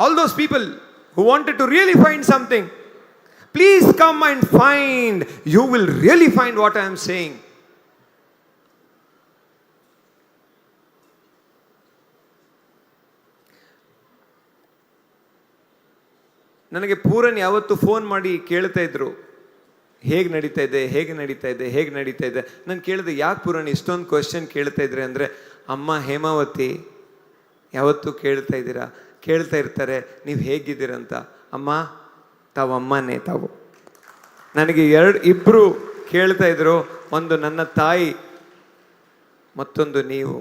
All those people who wanted to really find something, please come and find. You will really find what I am saying. ನನಗೆ Pooran ಯಾವತ್ತು phone ಮಾಡಿ ಕೇಳ್ತಾ ಇದ್ರು, ಹೇಗೆ ನಡೀತಾ ಇದೆ, ಹೇಗೆ ನಡೀತಾ ಇದೆ, ಹೇಗೆ ನಡೀತಾ ಇದೆ. ನಾನು ಕೇಳಿದೆ, ಯಾಕೆ ಪೂರನ್ ಇಷ್ಟೊಂದು ಕ್ವೆಶ್ಚನ್ ಕೇಳ್ತಾ ಇದ್ರೆ ಅಂದರೆ, ಅಮ್ಮ ಹೇಮಾವತಿ ಯಾವತ್ತೂ ಕೇಳ್ತಾ ಇರ್ತಾರೆ ನೀವು ಹೇಗಿದ್ದೀರಂತ. ಅಮ್ಮ, ತಾವು ಅಮ್ಮನೇ ತಾವು. ನನಗೆ ಇಬ್ಬರು ಕೇಳ್ತಾ ಇದ್ರು, ಒಂದು ನನ್ನ ತಾಯಿ, ಮತ್ತೊಂದು ನೀವು.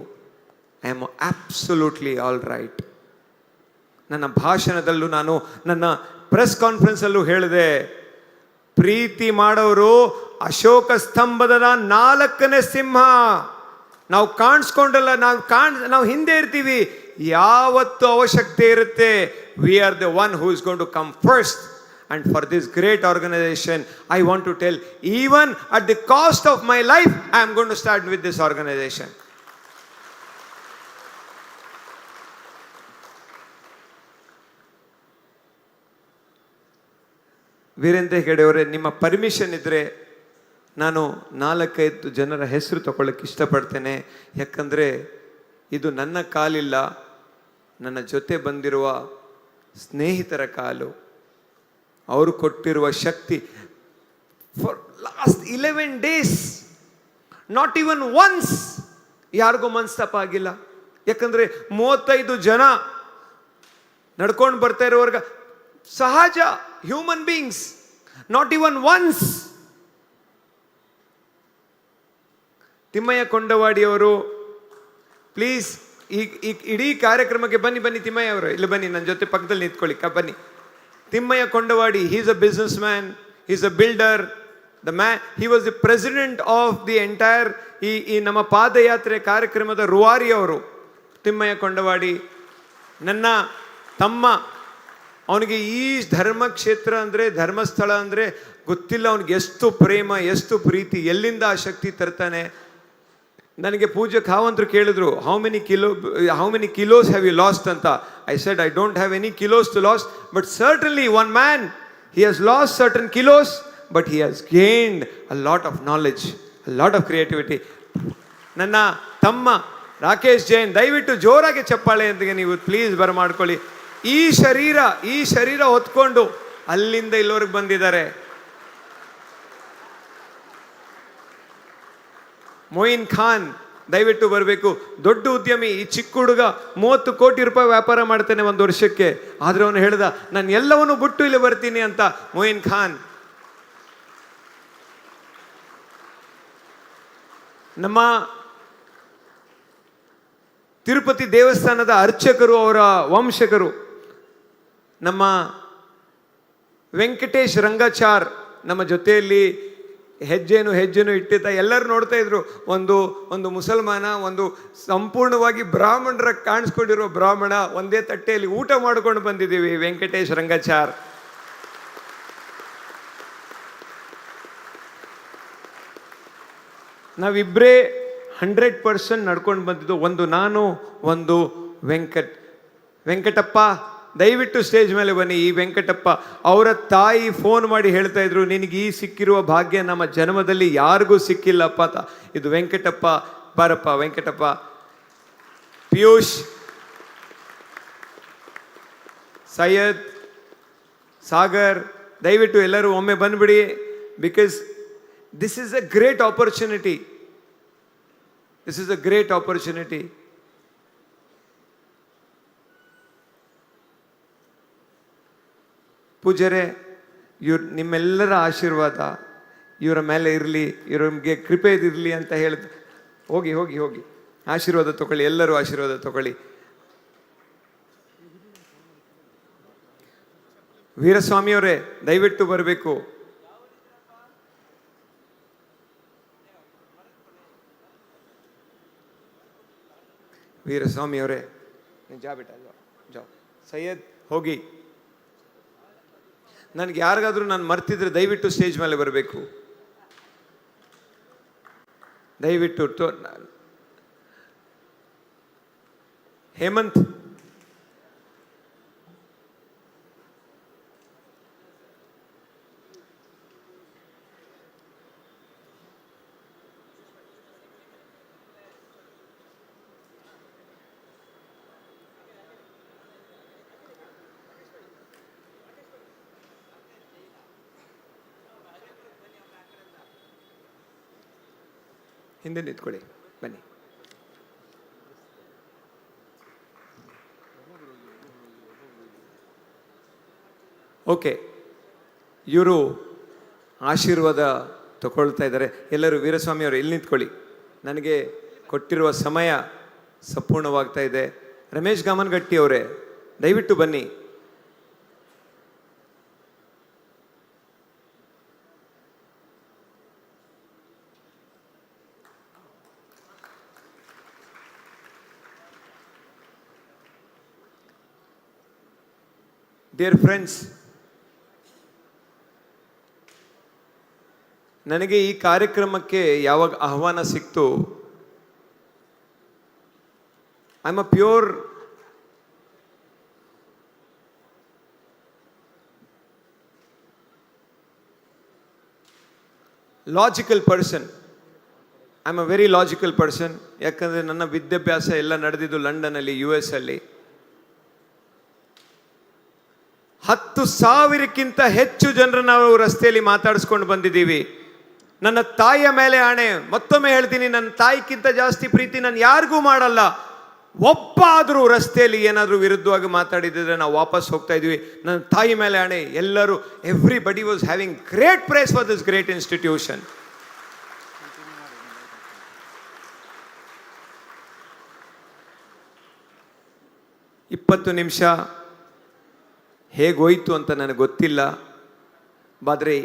I am absolutely all right. ನನ್ನ ಭಾಷಣದಲ್ಲೂ, ನಾನು ನನ್ನ ಪ್ರೆಸ್ ಕಾನ್ಫರೆನ್ಸಲ್ಲೂ ಹೇಳಿದೆ, ಪ್ರೀತಿ ಮಾಡೋರು ಅಶೋಕ ಸ್ತಂಭದ 4ನೇ ಸಿಂಹ. ನಾವು ಕಾಣಿಸ್ಕೊಂಡಲ್ಲ, ನಾವು ಹಿಂದೆ ಇರ್ತೀವಿ. ಯಾವತ್ತು ಅವಶ್ಯಕತೆ ಇರುತ್ತೆ, we are the one who is going to come first. And for this great organization, I want to tell, even at the cost of my life, I am going to start with this organization. Veerendra Hegde ಅವರೇ, ನಿಮ್ಮ permission ಇದ್ದರೆ ನಾನು 4-5 ಜನರ ಹೆಸರು ತಗೊಳ್ಳೋಕ್ಕೆ ಇಷ್ಟಪಡ್ತೇನೆ. ಯಾಕಂದರೆ ಇದು ನನ್ನ ಕಾಲಿಲ್ಲ, ನನ್ನ ಜೊತೆ ಬಂದಿರುವ ಸ್ನೇಹಿತರ ಕಾಲು. ಅವರು ಕೊಟ್ಟಿರುವ ಶಕ್ತಿ. For last 11 days not even once ಯಾರಿಗೂ ಮನಸ್ತಾಪ ಆಗಿಲ್ಲ. ಯಾಕಂದ್ರೆ 35 ಜನ ನಡ್ಕೊಂಡು ಬರ್ತಾ ಇರೋವರ್ಗ ಸಹಜ human beings, not even once. Thimmaiah ಕೊಂಡವಾಡಿಯವರು ಪ್ಲೀಸ್ ಈ ಇಡೀ ಕಾರ್ಯಕ್ರಮಕ್ಕೆ ಬನ್ನಿ ತಿಮ್ಮಯ್ಯ ಅವರು ಇಲ್ಲಿ ಬನ್ನಿ, ನನ್ನ ಜೊತೆ ಪಕ್ಕದಲ್ಲಿ ನಿಂತ್ಕೊಳ್ಳಿ, ಬನ್ನಿ. Thimmaiah Kondawadi, he is a business man, he is a builder, the man, he was the president of the entire ಈ ನಮ್ಮ ಪಾದಯಾತ್ರೆ ಕಾರ್ಯಕ್ರಮದ ರೂವಾರಿ ಅವರು ತಿಮ್ಮಯ್ಯ ಕೊಂಡವಾಡಿ. ನನ್ನ ತಮ್ಮ, ಅವನಿಗೆ ಈ ಧರ್ಮಕ್ಷೇತ್ರ ಅಂದರೆ, ಧರ್ಮಸ್ಥಳ ಅಂದರೆ ಗೊತ್ತಿಲ್ಲ ಅವನಿಗೆ ಎಷ್ಟು ಪ್ರೇಮ, ಎಷ್ಟು ಪ್ರೀತಿ, ಎಲ್ಲಿಂದ ಆ ಶಕ್ತಿ ತರ್ತಾನೆ. ನನಗೆ ಪೂಜೆ ಕಾವಂತರು ಕೇಳಿದ್ರು, how many kilos have you lost ಅಂತ. I said I don't have any kilos to lose, but certainly one man he has lost certain kilos, but he has gained a lot of knowledge, a lot of creativity. ನನ್ನ ತಮ್ಮ ರಾಕೇಶ್ ಜೈನ್, ದಯವಿಟ್ಟು ಜೋರಾಗಿ ಚಪ್ಪಾಳೆ ಅಂತ ನೀವು please ಬರಮಾಡ್ಕೊಳ್ಳಿ. ಈ ಶರೀರ ಹೊತ್ಕೊಂಡು ಅಲ್ಲಿಂದ ಇಲ್ಲಿವರೆಗೆ ಬಂದಿದ್ದಾರೆ. ಮೊಯಿನ್ ಖಾನ್ ದಯವಿಟ್ಟು ಬರಬೇಕು. ದೊಡ್ಡ ಉದ್ಯಮಿ, ಈ ಚಿಕ್ಕ ಹುಡುಗ 30 ಕೋಟಿ ರೂಪಾಯಿ ವ್ಯಾಪಾರ ಮಾಡ್ತಾನೆ ಒಂದು ವರ್ಷಕ್ಕೆ. ಆದ್ರೆ ಅವನು ಹೇಳ್ದ, ನಾನು ಎಲ್ಲವನ್ನೂ ಬಿಟ್ಟು ಇಲ್ಲಿ ಬರ್ತೀನಿ ಅಂತ. ಮೊಯಿನ್ ಖಾನ್. ನಮ್ಮ ತಿರುಪತಿ ದೇವಸ್ಥಾನದ ಅರ್ಚಕರು, ಅವರ ವಂಶಕರು, ನಮ್ಮ ವೆಂಕಟೇಶ್ ರಂಗಾಚಾರ್ ನಮ್ಮ ಜೊತೆಯಲ್ಲಿ ಹೆಜ್ಜೆನು ಇಟ್ಟಿದ್ದ. ಎಲ್ಲರೂ ನೋಡ್ತಾ ಇದ್ರು, ಒಂದು ಮುಸಲ್ಮಾನ, ಒಂದು ಸಂಪೂರ್ಣವಾಗಿ ಬ್ರಾಹ್ಮಣರ ಕಾಣಿಸ್ಕೊಂಡಿರೋ ಬ್ರಾಹ್ಮಣ, ಒಂದೇ ತಟ್ಟೆಯಲ್ಲಿ ಊಟ ಮಾಡ್ಕೊಂಡು ಬಂದಿದ್ದೀವಿ. ವೆಂಕಟೇಶ್ ರಂಗಾಚಾರ್. ನಾವಿಬ್ಬರೇ 100% ನಡ್ಕೊಂಡು ಬಂದಿದ್ದು. ಒಂದು ನಾನು, ಒಂದು ವೆಂಕಟಪ್ಪ. ದಯವಿಟ್ಟು ಸ್ಟೇಜ್ ಮೇಲೆ ಬನ್ನಿ. ಈ ವೆಂಕಟಪ್ಪ ಅವರ ತಾಯಿ ಫೋನ್ ಮಾಡಿ ಹೇಳ್ತಾ ಇದ್ರು, ನಿನಗೆ ಈ ಸಿಕ್ಕಿರುವ ಭಾಗ್ಯ ನಮ್ಮ ಜನ್ಮದಲ್ಲಿ ಯಾರಿಗೂ ಸಿಕ್ಕಿಲ್ಲಪ್ಪ ಅಂತ. ಇದು ವೆಂಕಟಪ್ಪ, ಬಾರಪ್ಪ ವೆಂಕಟಪ್ಪ. ಪಿಯೂಷ್, ಸೈಯದ್, ಸಾಗರ್, ದಯವಿಟ್ಟು ಎಲ್ಲರೂ ಒಮ್ಮೆ ಬಂದ್ಬಿಡಿ. Because this is a great opportunity. This is a great opportunity. ಪೂಜ್ಯರೇ, ನಿಮ್ಮೆಲ್ಲರ ಆಶೀರ್ವಾದ ಇವರ ಮೇಲೆ ಇರಲಿ, ಇವರಿಗೆ ಕೃಪೆ ಇರಲಿ ಅಂತ ಹೇಳಿದ್ರು. ಹೋಗಿ ಆಶೀರ್ವಾದ ತಗೊಳ್ಳಿ, ಎಲ್ಲರೂ ಆಶೀರ್ವಾದ ತಗೊಳ್ಳಿ. ವೀರಸ್ವಾಮಿಯವರೇ ದಯವಿಟ್ಟು ಬರಬೇಕು. ವೀರಸ್ವಾಮಿ ಅವರೇ ಜಾ ಬೇಟ, ಜಾವ್. ಸೈಯದ್ ಹೋಗಿ. ನನಗೆ ಯಾರಿಗಾದ್ರೂ ನಾನು ಮರ್ತಿದ್ರೆ ದಯವಿಟ್ಟು ಸ್ಟೇಜ್ ಮೇಲೆ ಬರಬೇಕು. ದಯವಿಟ್ಟು. ಹೇಮಂತ್, ಹಿಂದೆ ನಿಂತ್ಕೊಳ್ಳಿ, ಬನ್ನಿ. ಓಕೆ, ಇವರು ಆಶೀರ್ವಾದ ತಗೊಳ್ತಾ ಇದ್ದಾರೆ. ಎಲ್ಲರೂ ವೀರಸ್ವಾಮಿ ಅವರು ಇಲ್ಲಿ ನಿಂತ್ಕೊಳ್ಳಿ. ನನಗೆ ಕೊಟ್ಟಿರುವ ಸಮಯ ಸಂಪೂರ್ಣವಾಗ್ತಾ ಇದೆ. ರಮೇಶ್ ಗಾಮನಗಟ್ಟಿ ಅವರೇ ದಯವಿಟ್ಟು ಬನ್ನಿ. ಡಿಯರ್ ಫ್ರೆಂಡ್ಸ್, ನನಗೆ ಈ ಕಾರ್ಯಕ್ರಮಕ್ಕೆ ಯಾವಾಗ ಆಹ್ವಾನ ಸಿಕ್ತು, I am a pure logical person. I am a very logical person. ಯಾಕಂದರೆ ನನ್ನ ವಿದ್ಯಾಭ್ಯಾಸ ಎಲ್ಲ ನಡೆದಿದ್ದು ಲಂಡನಲ್ಲಿ, US ಅಲ್ಲಿ. 10,000ಕ್ಕಿಂತ ಹೆಚ್ಚು ಜನರು ನಾವು ರಸ್ತೆಯಲ್ಲಿ ಮಾತಾಡಿಸ್ಕೊಂಡು ಬಂದಿದ್ದೀವಿ. ನನ್ನ ತಾಯಿಯ ಮೇಲೆ ಆಣೆ, ಮತ್ತೊಮ್ಮೆ ಹೇಳ್ತೀನಿ, ನನ್ನ ತಾಯಿಗಿಂತ ಜಾಸ್ತಿ ಪ್ರೀತಿ ನಾನು ಯಾರಿಗೂ ಮಾಡಲ್ಲ. ಒಬ್ಬ ಆದರೂ ರಸ್ತೆಯಲ್ಲಿ ಏನಾದರೂ ವಿರುದ್ಧವಾಗಿ ಮಾತಾಡಿದ್ರೆ ನಾವು ವಾಪಸ್ ಹೋಗ್ತಾ ಇದ್ವಿ. ನನ್ನ ತಾಯಿ ಮೇಲೆ ಆಣೆ, ಎಲ್ಲರೂ everybody was having great prize for this great institution. ಇಪ್ಪತ್ತು ನಿಮಿಷ ಹೇಗೋಯ್ತು ಅಂತ ನನಗೆ ಗೊತ್ತಿಲ್ಲ. ಆದರೆ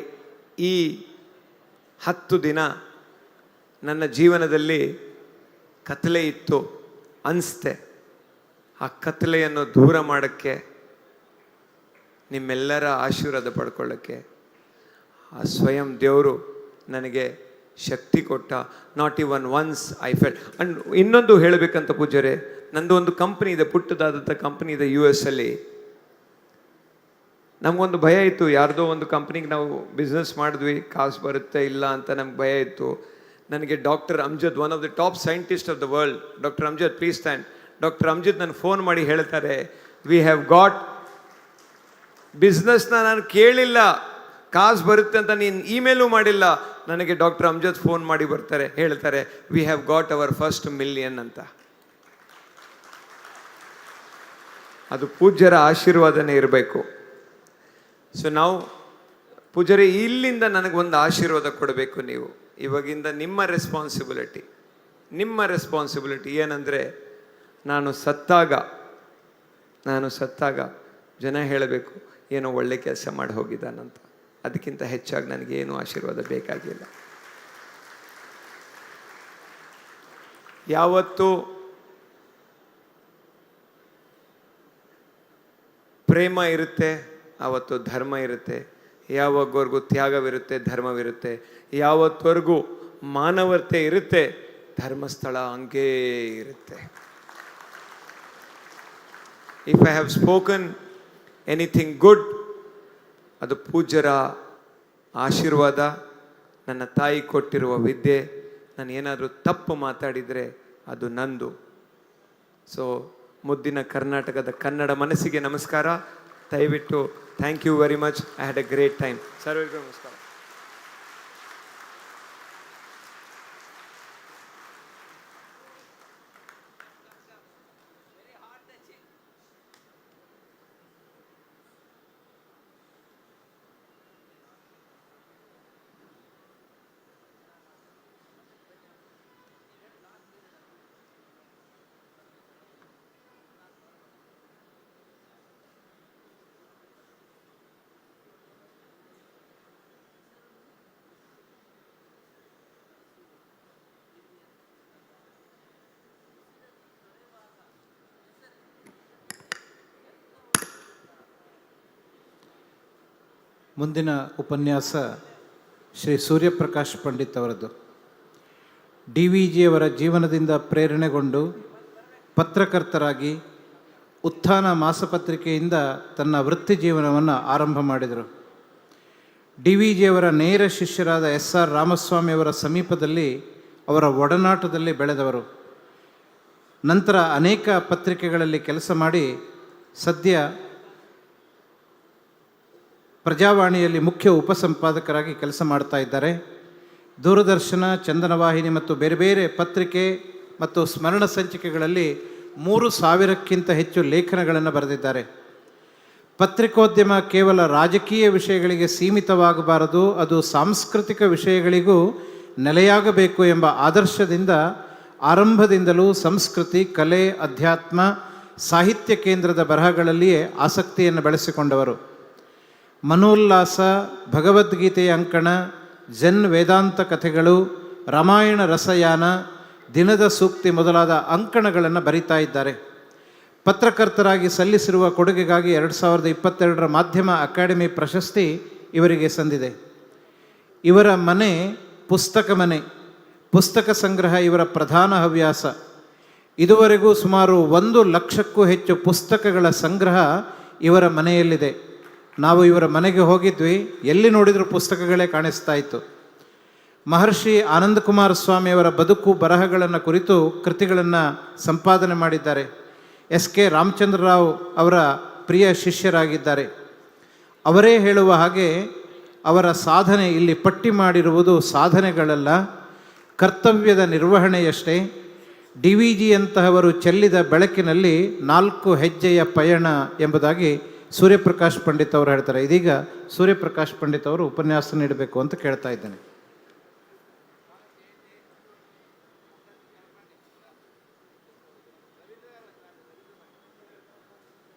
ಈ 10 ದಿನ ನನ್ನ ಜೀವನದಲ್ಲಿ ಕತ್ತಲೆ ಇತ್ತು ಅನಿಸ್ತೆ. ಆ ಕತ್ತಲೆಯನ್ನು ದೂರ ಮಾಡೋಕ್ಕೆ, ನಿಮ್ಮೆಲ್ಲರ ಆಶೀರ್ವಾದ ಪಡ್ಕೊಳ್ಳೋಕ್ಕೆ ಆ ಸ್ವಯಂ ದೇವರು ನನಗೆ ಶಕ್ತಿ ಕೊಟ್ಟ. Not even once I felt. And ಇನ್ನೊಂದು ಹೇಳಬೇಕಂತ ಪೂಜಾರೆ, ನಂದು ಒಂದು ಕಂಪ್ನಿ ಇದೆ, ಪುಟ್ಟದಾದಂಥ ಕಂಪ್ನಿ ಇದೆ US ಅಲ್ಲಿ. ನಮಗೊಂದು ಭಯ ಇತ್ತು, ಯಾರ್ದೋ ಒಂದು ಕಂಪ್ನಿಗೆ ನಾವು ಬಿಸ್ನೆಸ್ ಮಾಡಿದ್ವಿ, ಕಾಸು ಬರುತ್ತೆ ಇಲ್ಲ ಅಂತ ನಮ್ಗೆ ಭಯ ಇತ್ತು. ನನಗೆ doctor Amjad, one of the top scientist of the world, doctor Amjad, please stand. Doctor Amjad ನನಗೆ ಫೋನ್ ಮಾಡಿ ಹೇಳ್ತಾರೆ, ವಿ ಹ್ಯಾವ್ ಗಾಟ್ ಬಿಸ್ನೆಸ್ನ ನಾನು ಕೇಳಿಲ್ಲ, ಕಾಸು ಬರುತ್ತೆ ಅಂತ ನೀನು ಇಮೇಲೂ ಮಾಡಿಲ್ಲ. ನನಗೆ ಡಾಕ್ಟರ್ ಅಮ್ಜದ್ ಫೋನ್ ಮಾಡಿ ಹೇಳ್ತಾರೆ, we have got our first $1 million ಅಂತ. ಅದು ಪೂಜ್ಯರ ಆಶೀರ್ವಾದನೇ ಇರಬೇಕು. ಸೊ ನಾವು ಪೂಜಾರಿ, ಇಲ್ಲಿಂದ ನನಗೊಂದು ಆಶೀರ್ವಾದ ಕೊಡಬೇಕು ನೀವು. ಇವಾಗಿಂದ ನಿಮ್ಮ ರೆಸ್ಪಾನ್ಸಿಬಿಲಿಟಿ ಏನಂದರೆ, ನಾನು ಸತ್ತಾಗ ಜನ ಹೇಳಬೇಕು ಏನೋ ಒಳ್ಳೆ ಕೆಲಸ ಮಾಡಿ ಹೋಗಿದ್ದಾನಂತ. ಅದಕ್ಕಿಂತ ಹೆಚ್ಚಾಗಿ ನನಗೇನು ಆಶೀರ್ವಾದ ಬೇಕಾಗಿಲ್ಲ. ಯಾವತ್ತು ಪ್ರೇಮ ಇರುತ್ತೆ ಆವತ್ತು ಧರ್ಮ ಇರುತ್ತೆ, ಯಾವಾಗವರೆಗೂ ತ್ಯಾಗವಿರುತ್ತೆ, ಧರ್ಮವಿರುತ್ತೆ, ಯಾವತ್ತವರೆಗೂ ಮಾನವತೆ ಇರುತ್ತೆ, ಧರ್ಮಸ್ಥಳ ಹಂಗೇ ಇರುತ್ತೆ. If I have spoken anything good, ಅದು ಪೂಜ್ಯರ ಆಶೀರ್ವಾದ, ನನ್ನ ತಾಯಿ ಕೊಟ್ಟಿರುವ ವಿದ್ಯೆ. ನಾನು ಏನಾದರೂ ತಪ್ಪು ಮಾತಾಡಿದರೆ ಅದು ನಂದು. ಸೊ ಮುದ್ದಿನ ಕರ್ನಾಟಕದ ಕನ್ನಡ ಮನಸ್ಸಿಗೆ ನಮಸ್ಕಾರ. ದಯವಿಟ್ಟು thank you very much. I had a great time. ಸರ್ವರಿಗೂ ನಮಸ್ಕಾರ. ಮುಂದಿನ ಉಪನ್ಯಾಸ ಶ್ರೀ ಸೂರ್ಯಪ್ರಕಾಶ್ ಪಂಡಿತ್ ಅವರದ್ದು. DVಜಿಯವರ ಜೀವನದಿಂದ ಪ್ರೇರಣೆಗೊಂಡು ಪತ್ರಕರ್ತರಾಗಿ ಉತ್ಥಾನ ಮಾಸಪತ್ರಿಕೆಯಿಂದ ತನ್ನ ವೃತ್ತಿ ಜೀವನವನ್ನು ಆರಂಭ ಮಾಡಿದರು. DVಜಿಯವರ ನೇರ ಶಿಷ್ಯರಾದ SR ರಾಮಸ್ವಾಮಿಯವರ ಸಮೀಪದಲ್ಲಿ ಅವರ ಒಡನಾಟದಲ್ಲಿ ಬೆಳೆದವರು. ನಂತರ ಅನೇಕ ಪತ್ರಿಕೆಗಳಲ್ಲಿ ಕೆಲಸ ಮಾಡಿ ಸದ್ಯ ಪ್ರಜಾವಾಣಿಯಲ್ಲಿ ಮುಖ್ಯ ಉಪಸಂಪಾದಕರಾಗಿ ಕೆಲಸ ಮಾಡ್ತಾ ಇದ್ದಾರೆ. ದೂರದರ್ಶನ, ಚಂದನವಾಹಿನಿ ಮತ್ತು ಬೇರೆ ಬೇರೆ ಪತ್ರಿಕೆ ಮತ್ತು ಸ್ಮರಣ ಸಂಚಿಕೆಗಳಲ್ಲಿ 3,000ಕ್ಕಿಂತ ಹೆಚ್ಚು ಲೇಖನಗಳನ್ನು ಬರೆದಿದ್ದಾರೆ. ಪತ್ರಿಕೋದ್ಯಮ ಕೇವಲ ರಾಜಕೀಯ ವಿಷಯಗಳಿಗೆ ಸೀಮಿತವಾಗಬಾರದು, ಅದು ಸಾಂಸ್ಕೃತಿಕ ವಿಷಯಗಳಿಗೂ ನೆಲೆಯಾಗಬೇಕು ಎಂಬ ಆದರ್ಶದಿಂದ ಆರಂಭದಿಂದಲೂ ಸಂಸ್ಕೃತಿ, ಕಲೆ, ಅಧ್ಯಾತ್ಮ, ಸಾಹಿತ್ಯ ಕೇಂದ್ರದ ಬರಹಗಳಲ್ಲಿಯೇ ಆಸಕ್ತಿಯನ್ನು ಬೆಳೆಸಿಕೊಂಡವರು. ಮನೋಲ್ಲಾಸ, ಭಗವದ್ಗೀತೆಯ ಅಂಕಣ, ಜನ್ ವೇದಾಂತ ಕಥೆಗಳು, ರಾಮಾಯಣ ರಸಯಾನ, ದಿನದ ಸೂಕ್ತಿ ಮೊದಲಾದ ಅಂಕಣಗಳನ್ನು ಬರಿತಾ ಇದ್ದಾರೆ. ಪತ್ರಕರ್ತರಾಗಿ ಸಲ್ಲಿಸಿರುವ ಕೊಡುಗೆಗಾಗಿ 2022ರ ಮಾಧ್ಯಮ ಅಕಾಡೆಮಿ ಪ್ರಶಸ್ತಿ ಇವರಿಗೆ ಸಂದಿದೆ. ಇವರ ಮನೆ ಪುಸ್ತಕ ಮನೆ, ಪುಸ್ತಕ ಸಂಗ್ರಹ ಇವರ ಪ್ರಧಾನ ಹವ್ಯಾಸ. ಇದುವರೆಗೂ ಸುಮಾರು 1 ಲಕ್ಷಕ್ಕೂ ಹೆಚ್ಚು ಪುಸ್ತಕಗಳ ಸಂಗ್ರಹ ಇವರ ಮನೆಯಲ್ಲಿದೆ. ನಾವು ಇವರ ಮನೆಗೆ ಹೋಗಿದ್ವಿ, ಎಲ್ಲಿ ನೋಡಿದರೂ ಪುಸ್ತಕಗಳೇ ಕಾಣಿಸ್ತಾ ಇತ್ತು. ಮಹರ್ಷಿ ಆನಂದಕುಮಾರ ಸ್ವಾಮಿಯವರ ಬದುಕು ಬರಹಗಳನ್ನು ಕುರಿತು ಕೃತಿಗಳನ್ನು ಸಂಪಾದನೆ ಮಾಡಿದ್ದಾರೆ. SK ರಾಮಚಂದ್ರ ರಾವ್ ಅವರ ಪ್ರಿಯ ಶಿಷ್ಯರಾಗಿದ್ದಾರೆ. ಅವರೇ ಹೇಳುವ ಹಾಗೆ ಅವರ ಸಾಧನೆ ಇಲ್ಲಿ ಪಟ್ಟಿ ಮಾಡಿರುವುದು ಸಾಧನೆಗಳಲ್ಲ, ಕರ್ತವ್ಯದ ನಿರ್ವಹಣೆಯಷ್ಟೇ. ಡಿ ವಿ ಜಿಯಂತಹವರು ಚೆಲ್ಲಿದ ಬೆಳಕಿನಲ್ಲಿ 4 ಹೆಜ್ಜೆಯ ಪಯಣ ಎಂಬುದಾಗಿ ಸೂರ್ಯಪ್ರಕಾಶ್ ಪಂಡಿತ್ ಅವರು ಹೇಳ್ತಾರೆ. ಇದೀಗ ಸೂರ್ಯಪ್ರಕಾಶ್ ಪಂಡಿತ್ ಅವರು ಉಪನ್ಯಾಸ ನೀಡಬೇಕು ಅಂತ ಕೇಳ್ತಾ ಇದ್ದೇನೆ.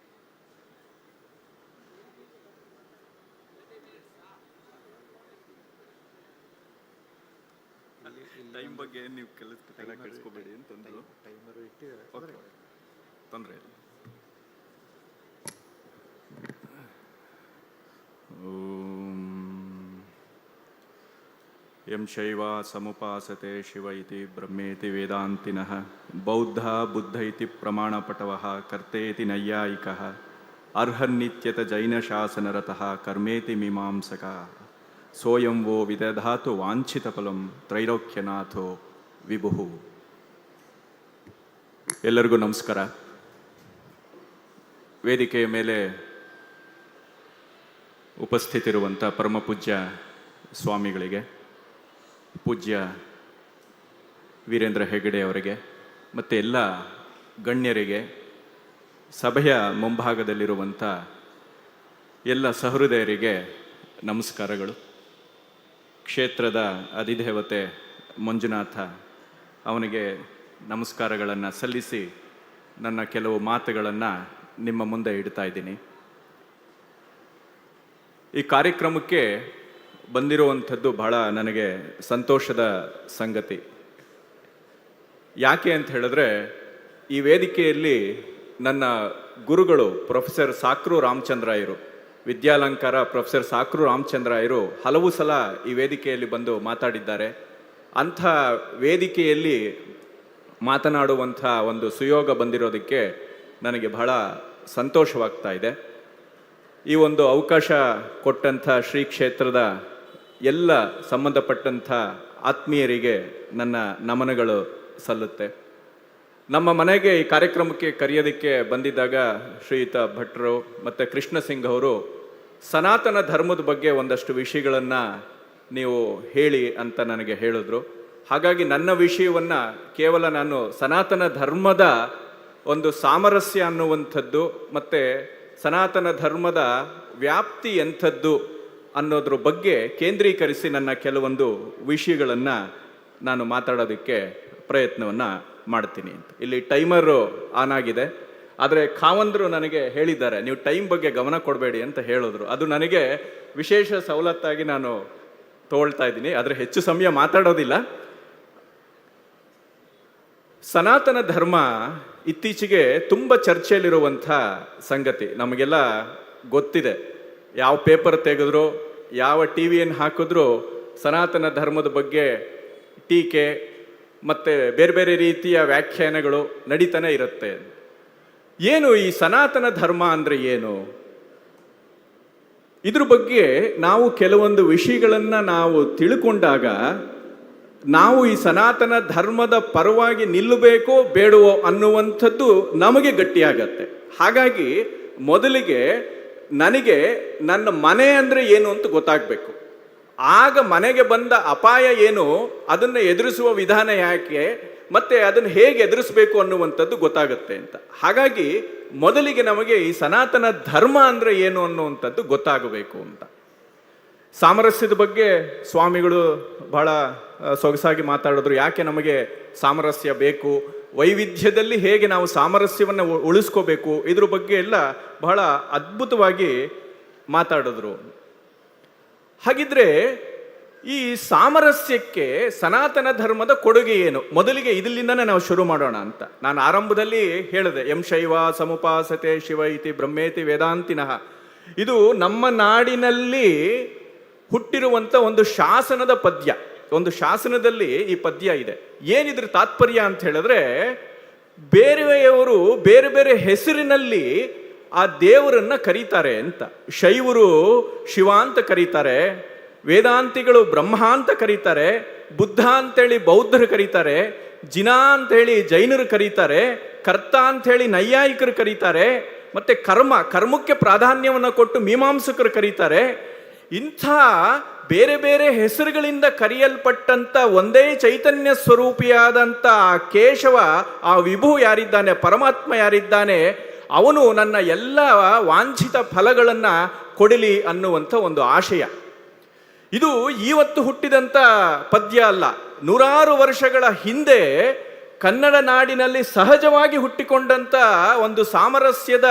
ಟೈಮ್ ಬಗ್ಗೆ ನೀವು ಕೆಡಿಸ್ಕೋಬೇಡಿ ಅಂತಂದ್ರು. ತೊಂದರೆ ಇಲ್ಲ. ಯಂ ಶೈವ ಸಮುಪಾಸತೆ ಶಿವ ಇತಿ ಬ್ರಹ್ಮೇತಿ ವೇದಾಂತಿನಃ ಬೌದ್ಧ ಬುದ್ಧ ಇತಿ ಪ್ರಮಾಣಪಟವಃ ಕರ್ತೇತಿ ನೈಯಾಯಿಕಃ ಅರ್ಹನ್ನಿತ್ಯತ ಜೈನಶಾಸನರತಃ ಕರ್ಮೇತಿ ಮೀಮಾಂಸಕಃ ಸೋಯಂ ವೋ ವಿದಧಾತು ವಾಂಛಿತಫಲಂ ತ್ರೈಲೋಕ್ಯನಾಥೋ ವಿಭುಃ. ಎಲ್ಲರಿಗೂ ನಮಸ್ಕಾರ. ವೇದಿಕೆಯ ಮೇಲೆ ಉಪಸ್ಥಿತಿರುವಂಥ ಪರಮಪೂಜ್ಯ ಸ್ವಾಮಿಗಳಿಗೆ, ಪೂಜ್ಯ ವೀರೇಂದ್ರ ಹೆಗಡೆ ಅವರಿಗೆ ಮತ್ತು ಎಲ್ಲ ಗಣ್ಯರಿಗೆ, ಸಭೆಯ ಮುಂಭಾಗದಲ್ಲಿರುವಂಥ ಎಲ್ಲ ಸಹೃದಯರಿಗೆ ನಮಸ್ಕಾರಗಳು. ಕ್ಷೇತ್ರದ ಅಧಿದೇವತೆ ಮಂಜುನಾಥ ಅವನಿಗೆ ನಮಸ್ಕಾರಗಳನ್ನು ಸಲ್ಲಿಸಿ ನನ್ನ ಕೆಲವು ಮಾತುಗಳನ್ನು ನಿಮ್ಮ ಮುಂದೆ ಇಡ್ತಾ ಇದ್ದೀನಿ. ಈ ಕಾರ್ಯಕ್ರಮಕ್ಕೆ ಬಂದಿರುವಂಥದ್ದು ಬಹಳ ನನಗೆ ಸಂತೋಷದ ಸಂಗತಿ. ಯಾಕೆ ಅಂತ ಹೇಳಿದ್ರೆ, ಈ ವೇದಿಕೆಯಲ್ಲಿ ನನ್ನ ಗುರುಗಳು ಪ್ರೊಫೆಸರ್ ಸಾಕ್ರು ರಾಮಚಂದ್ರಾಯರು, ವಿದ್ಯಾಲಂಕಾರ ಪ್ರೊಫೆಸರ್ ಸಾಕ್ರು ರಾಮಚಂದ್ರಾಯರು ಹಲವು ಸಲ ಈ ವೇದಿಕೆಯಲ್ಲಿ ಬಂದು ಮಾತಾಡಿದ್ದಾರೆ. ಅಂಥ ವೇದಿಕೆಯಲ್ಲಿ ಮಾತನಾಡುವಂಥ ಒಂದು ಸುಯೋಗ ಬಂದಿರೋದಕ್ಕೆ ನನಗೆ ಬಹಳ ಸಂತೋಷವಾಗ್ತಾ ಇದೆ. ಈ ಒಂದು ಅವಕಾಶ ಕೊಟ್ಟಂಥ ಶ್ರೀ ಕ್ಷೇತ್ರದ ಎಲ್ಲ ಸಂಬಂಧಪಟ್ಟಂಥ ಆತ್ಮೀಯರಿಗೆ ನನ್ನ ನಮನಗಳು ಸಲ್ಲುತ್ತೆ. ನಮ್ಮ ಮನೆಗೆ ಈ ಕಾರ್ಯಕ್ರಮಕ್ಕೆ ಕರೆಯೋದಕ್ಕೆ ಬಂದಿದ್ದಾಗ ಶ್ರೀಯುತ ಭಟ್ರು ಮತ್ತು ಕೃಷ್ಣ ಸಿಂಗ್ ಅವರು ಸನಾತನ ಧರ್ಮದ ಬಗ್ಗೆ ಒಂದಷ್ಟು ವಿಷಯಗಳನ್ನು ನೀವು ಹೇಳಿ ಅಂತ ನನಗೆ ಹೇಳಿದ್ರು. ಹಾಗಾಗಿ ನನ್ನ ವಿಷಯವನ್ನು ಕೇವಲ ನಾನು ಸನಾತನ ಧರ್ಮದ ಒಂದು ಸಾಮರಸ್ಯ ಅನ್ನುವಂಥದ್ದು ಮತ್ತು ಸನಾತನ ಧರ್ಮದ ವ್ಯಾಪ್ತಿ ಎಂಥದ್ದು ಅನ್ನೋದ್ರ ಬಗ್ಗೆ ಕೇಂದ್ರೀಕರಿಸಿ ನನ್ನ ಕೆಲವೊಂದು ವಿಷಯಗಳನ್ನು ನಾನು ಮಾತಾಡೋದಕ್ಕೆ ಪ್ರಯತ್ನವನ್ನು ಮಾಡ್ತೀನಿ ಅಂತ. ಇಲ್ಲಿ ಟೈಮರು ಆನ್ ಆಗಿದೆ, ಆದರೆ ಖಾವಂದರು ನನಗೆ ಹೇಳಿದ್ದಾರೆ ನೀವು ಟೈಮ್ ಬಗ್ಗೆ ಗಮನ ಕೊಡಬೇಡಿ ಅಂತ ಹೇಳಿದ್ರು. ಅದು ನನಗೆ ವಿಶೇಷ ಸವಲತ್ತಾಗಿ ನಾನು ತಗೊಳ್ತಾ ಇದ್ದೀನಿ, ಆದರೆ ಹೆಚ್ಚು ಸಮಯ ಮಾತಾಡೋದಿಲ್ಲ. ಸನಾತನ ಧರ್ಮ ಇತ್ತೀಚೆಗೆ ತುಂಬ ಚರ್ಚೆಯಲ್ಲಿರುವಂಥ ಸಂಗತಿ ನಮಗೆಲ್ಲ ಗೊತ್ತಿದೆ. ಯಾವ ಪೇಪರ್ ತೆಗೆದ್ರು, ಯಾವ ಟಿ ವಿಯನ್ನು ಹಾಕಿದ್ರು ಸನಾತನ ಧರ್ಮದ ಬಗ್ಗೆ ಟೀಕೆ ಮತ್ತು ಬೇರೆ ಬೇರೆ ರೀತಿಯ ವ್ಯಾಖ್ಯಾನಗಳು ನಡೀತಾನೆ ಇರುತ್ತೆ. ಏನು ಈ ಸನಾತನ ಧರ್ಮ ಅಂದರೆ ಏನು? ಇದ್ರ ಬಗ್ಗೆ ನಾವು ಕೆಲವೊಂದು ವಿಷಯಗಳನ್ನು ನಾವು ತಿಳ್ಕೊಂಡಾಗ ನಾವು ಈ ಸನಾತನ ಧರ್ಮದ ಪರವಾಗಿ ನಿಲ್ಲಬೇಕೋ ಬೇಡವೋ ಅನ್ನುವಂಥದ್ದು ನಮಗೆ ಗಟ್ಟಿಯಾಗತ್ತೆ. ಹಾಗಾಗಿ ಮೊದಲಿಗೆ ನನಗೆ ನನ್ನ ಮನೆ ಅಂದರೆ ಏನು ಅಂತ ಗೊತ್ತಾಗಬೇಕು. ಆಗ ಮನೆಗೆ ಬಂದ ಅಪಾಯ ಏನು, ಅದನ್ನು ಎದುರಿಸುವ ವಿಧಾನ ಯಾಕೆ, ಮತ್ತೆ ಅದನ್ನು ಹೇಗೆ ಎದುರಿಸಬೇಕು ಅನ್ನುವಂಥದ್ದು ಗೊತ್ತಾಗುತ್ತೆ ಅಂತ. ಹಾಗಾಗಿ ಮೊದಲಿಗೆ ನಮಗೆ ಈ ಸನಾತನ ಧರ್ಮ ಅಂದರೆ ಏನು ಅನ್ನುವಂಥದ್ದು ಗೊತ್ತಾಗಬೇಕು ಅಂತ. ಸಾಮರಸ್ಯದ ಬಗ್ಗೆ ಸ್ವಾಮಿಗಳು ಬಹಳ ಸೊಗಸಾಗಿ ಮಾತಾಡಿದ್ರು. ಯಾಕೆ ನಮಗೆ ಸಾಮರಸ್ಯ ಬೇಕು, ವೈವಿಧ್ಯದಲ್ಲಿ ಹೇಗೆ ನಾವು ಸಾಮರಸ್ಯವನ್ನು ಉಳಿಸ್ಕೋಬೇಕು, ಇದ್ರ ಬಗ್ಗೆ ಎಲ್ಲ ಬಹಳ ಅದ್ಭುತವಾಗಿ ಮಾತಾಡಿದ್ರು. ಹಾಗಿದ್ರೆ ಈ ಸಾಮರಸ್ಯಕ್ಕೆ ಸನಾತನ ಧರ್ಮದ ಕೊಡುಗೆ ಏನು? ಮೊದಲಿಗೆ ಇದರಿಂದನೇ ನಾವು ಶುರು ಮಾಡೋಣ ಅಂತ. ನಾನು ಆರಂಭದಲ್ಲಿ ಹೇಳಿದೆ, ಎಂ ಶೈವ ಸಮುಪಾಸತೆ ಶಿವ ಇತಿ ಬ್ರಹ್ಮೇತಿ ವೇದಾಂತಿನಃ. ಇದು ನಮ್ಮ ನಾಡಿನಲ್ಲಿ ಹುಟ್ಟಿರುವಂಥ ಒಂದು ಶಾಸನದ ಪದ್ಯ. ಒಂದು ಶಾಸನದಲ್ಲಿ ಈ ಪದ್ಯ ಇದೆ. ಏನಿದ್ರ ತಾತ್ಪರ್ಯ ಅಂತ ಹೇಳಿದ್ರೆ, ಬೇರೆಯವರು ಬೇರೆ ಬೇರೆ ಹೆಸರಿನಲ್ಲಿ ಆ ದೇವರನ್ನ ಕರೀತಾರೆ ಅಂತ. ಶೈವರು ಶಿವ ಅಂತ ಕರೀತಾರೆ, ವೇದಾಂತಿಗಳು ಬ್ರಹ್ಮ ಅಂತ ಕರೀತಾರೆ, ಬುದ್ಧ ಅಂತೇಳಿ ಬೌದ್ಧರು ಕರೀತಾರೆ, ಜಿನ ಅಂತೇಳಿ ಜೈನರು ಕರೀತಾರೆ, ಕರ್ತ ಅಂಥೇಳಿ ನೈಯಾಯಿಕರು ಕರೀತಾರೆ, ಮತ್ತೆ ಕರ್ಮಕ್ಕೆ ಪ್ರಾಧಾನ್ಯವನ್ನು ಕೊಟ್ಟು ಮೀಮಾಂಸಕರು ಕರೀತಾರೆ. ಇಂಥ ಬೇರೆ ಬೇರೆ ಹೆಸರುಗಳಿಂದ ಕರೆಯಲ್ಪಟ್ಟಂಥ ಒಂದೇ ಚೈತನ್ಯ ಸ್ವರೂಪಿಯಾದಂಥ ಆ ಕೇಶವ, ಆ ವಿಭು ಯಾರಿದ್ದಾನೆ, ಪರಮಾತ್ಮ ಯಾರಿದ್ದಾನೆ, ಅವನು ನನ್ನ ಎಲ್ಲ ವಾಂಛಿತ ಫಲಗಳನ್ನು ಕೊಡಲಿ ಅನ್ನುವಂಥ ಒಂದು ಆಶಯ. ಇದು ಇವತ್ತು ಹುಟ್ಟಿದಂಥ ಪದ್ಯ ಅಲ್ಲ. ನೂರಾರು ವರ್ಷಗಳ ಹಿಂದೆ ಕನ್ನಡ ನಾಡಿನಲ್ಲಿ ಸಹಜವಾಗಿ ಹುಟ್ಟಿಕೊಂಡಂಥ ಒಂದು ಸಾಮರಸ್ಯದ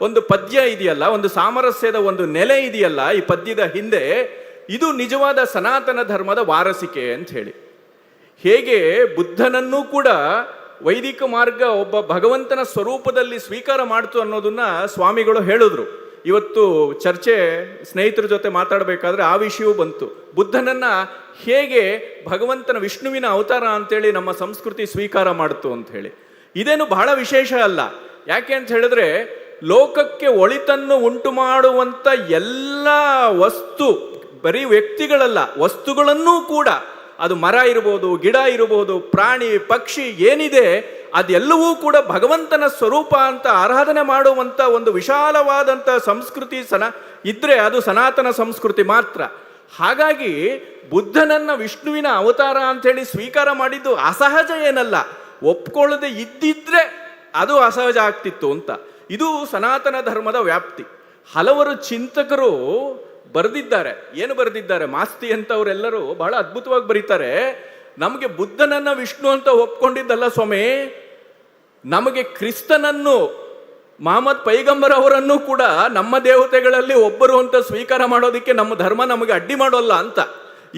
ಒಂದು ಪದ್ಯ ಇದೆಯಲ್ಲ, ಒಂದು ಸಾಮರಸ್ಯದ ಒಂದು ನೆಲೆ ಇದೆಯಲ್ಲ ಈ ಪದ್ಯದ ಹಿಂದೆ, ಇದು ನಿಜವಾದ ಸನಾತನ ಧರ್ಮದ ವಾರಸಿಕೆ ಅಂತ ಹೇಳಿ. ಹೇಗೆ ಬುದ್ಧನನ್ನೂ ಕೂಡ ವೈದಿಕ ಮಾರ್ಗ ಒಬ್ಬ ಭಗವಂತನ ಸ್ವರೂಪದಲ್ಲಿ ಸ್ವೀಕಾರ ಮಾಡ್ತು ಅನ್ನೋದನ್ನ ಸ್ವಾಮಿಗಳು ಹೇಳಿದ್ರು. ಇವತ್ತು ಚರ್ಚೆ ಸ್ನೇಹಿತರ ಜೊತೆ ಮಾತಾಡಬೇಕಾದ್ರೆ ಆ ವಿಷಯವೂ ಬಂತು. ಬುದ್ಧನನ್ನ ಹೇಗೆ ಭಗವಂತನ ವಿಷ್ಣುವಿನ ಅವತಾರ ಅಂತೇಳಿ ನಮ್ಮ ಸಂಸ್ಕೃತಿ ಸ್ವೀಕಾರ ಮಾಡ್ತು ಅಂತ ಹೇಳಿ. ಇದೇನು ಬಹಳ ವಿಶೇಷ ಅಲ್ಲ. ಯಾಕೆ ಅಂತ ಹೇಳಿದ್ರೆ, ಲೋಕಕ್ಕೆ ಒಳಿತನ್ನು ಉಂಟು ಮಾಡುವಂಥ ಎಲ್ಲ ವಸ್ತು, ಬರೀ ವ್ಯಕ್ತಿಗಳಲ್ಲ, ವಸ್ತುಗಳನ್ನೂ ಕೂಡ, ಅದು ಮರ ಇರ್ಬೋದು, ಗಿಡ ಇರ್ಬೋದು, ಪ್ರಾಣಿ ಪಕ್ಷಿ ಏನಿದೆ ಅದೆಲ್ಲವೂ ಕೂಡ ಭಗವಂತನ ಸ್ವರೂಪ ಅಂತ ಆರಾಧನೆ ಮಾಡುವಂಥ ಒಂದು ವಿಶಾಲವಾದಂಥ ಸಂಸ್ಕೃತಿ ಇದ್ರೆ ಅದು ಸನಾತನ ಸಂಸ್ಕೃತಿ ಮಾತ್ರ. ಹಾಗಾಗಿ ಬುದ್ಧನನ್ನ ವಿಷ್ಣುವಿನ ಅವತಾರ ಅಂಥೇಳಿ ಸ್ವೀಕಾರ ಮಾಡಿದ್ದು ಅಸಹಜ ಏನಲ್ಲ, ಒಪ್ಕೊಳ್ಳದೆ ಇದ್ದಿದ್ರೆ ಅದು ಅಸಹಜ ಆಗ್ತಿತ್ತು ಅಂತ. ಇದು ಸನಾತನ ಧರ್ಮದ ವ್ಯಾಪ್ತಿ. ಹಲವರು ಚಿಂತಕರು ಬರೆದಿದ್ದಾರೆ. ಏನು ಬರೆದಿದ್ದಾರೆ? ಮಾಸ್ತಿ ಅಂತವರೆಲ್ಲರೂ ಬಹಳ ಅದ್ಭುತವಾಗಿ ಬರೀತಾರೆ. ನಮಗೆ ಬುದ್ಧನನ್ನ ವಿಷ್ಣು ಅಂತ ಒಪ್ಕೊಂಡಿದ್ದಲ್ಲ ಸ್ವಾಮಿ, ನಮಗೆ ಕ್ರಿಸ್ತನನ್ನು, ಮಹಮ್ಮದ್ ಪೈಗಂಬರ್ ಅವರನ್ನು ಕೂಡ ನಮ್ಮ ದೇವತೆಗಳಲ್ಲಿ ಒಬ್ಬರು ಅಂತ ಸ್ವೀಕಾರ ಮಾಡೋದಕ್ಕೆ ನಮ್ಮ ಧರ್ಮ ನಮಗೆ ಅಡ್ಡಿ ಮಾಡೋಲ್ಲ ಅಂತ.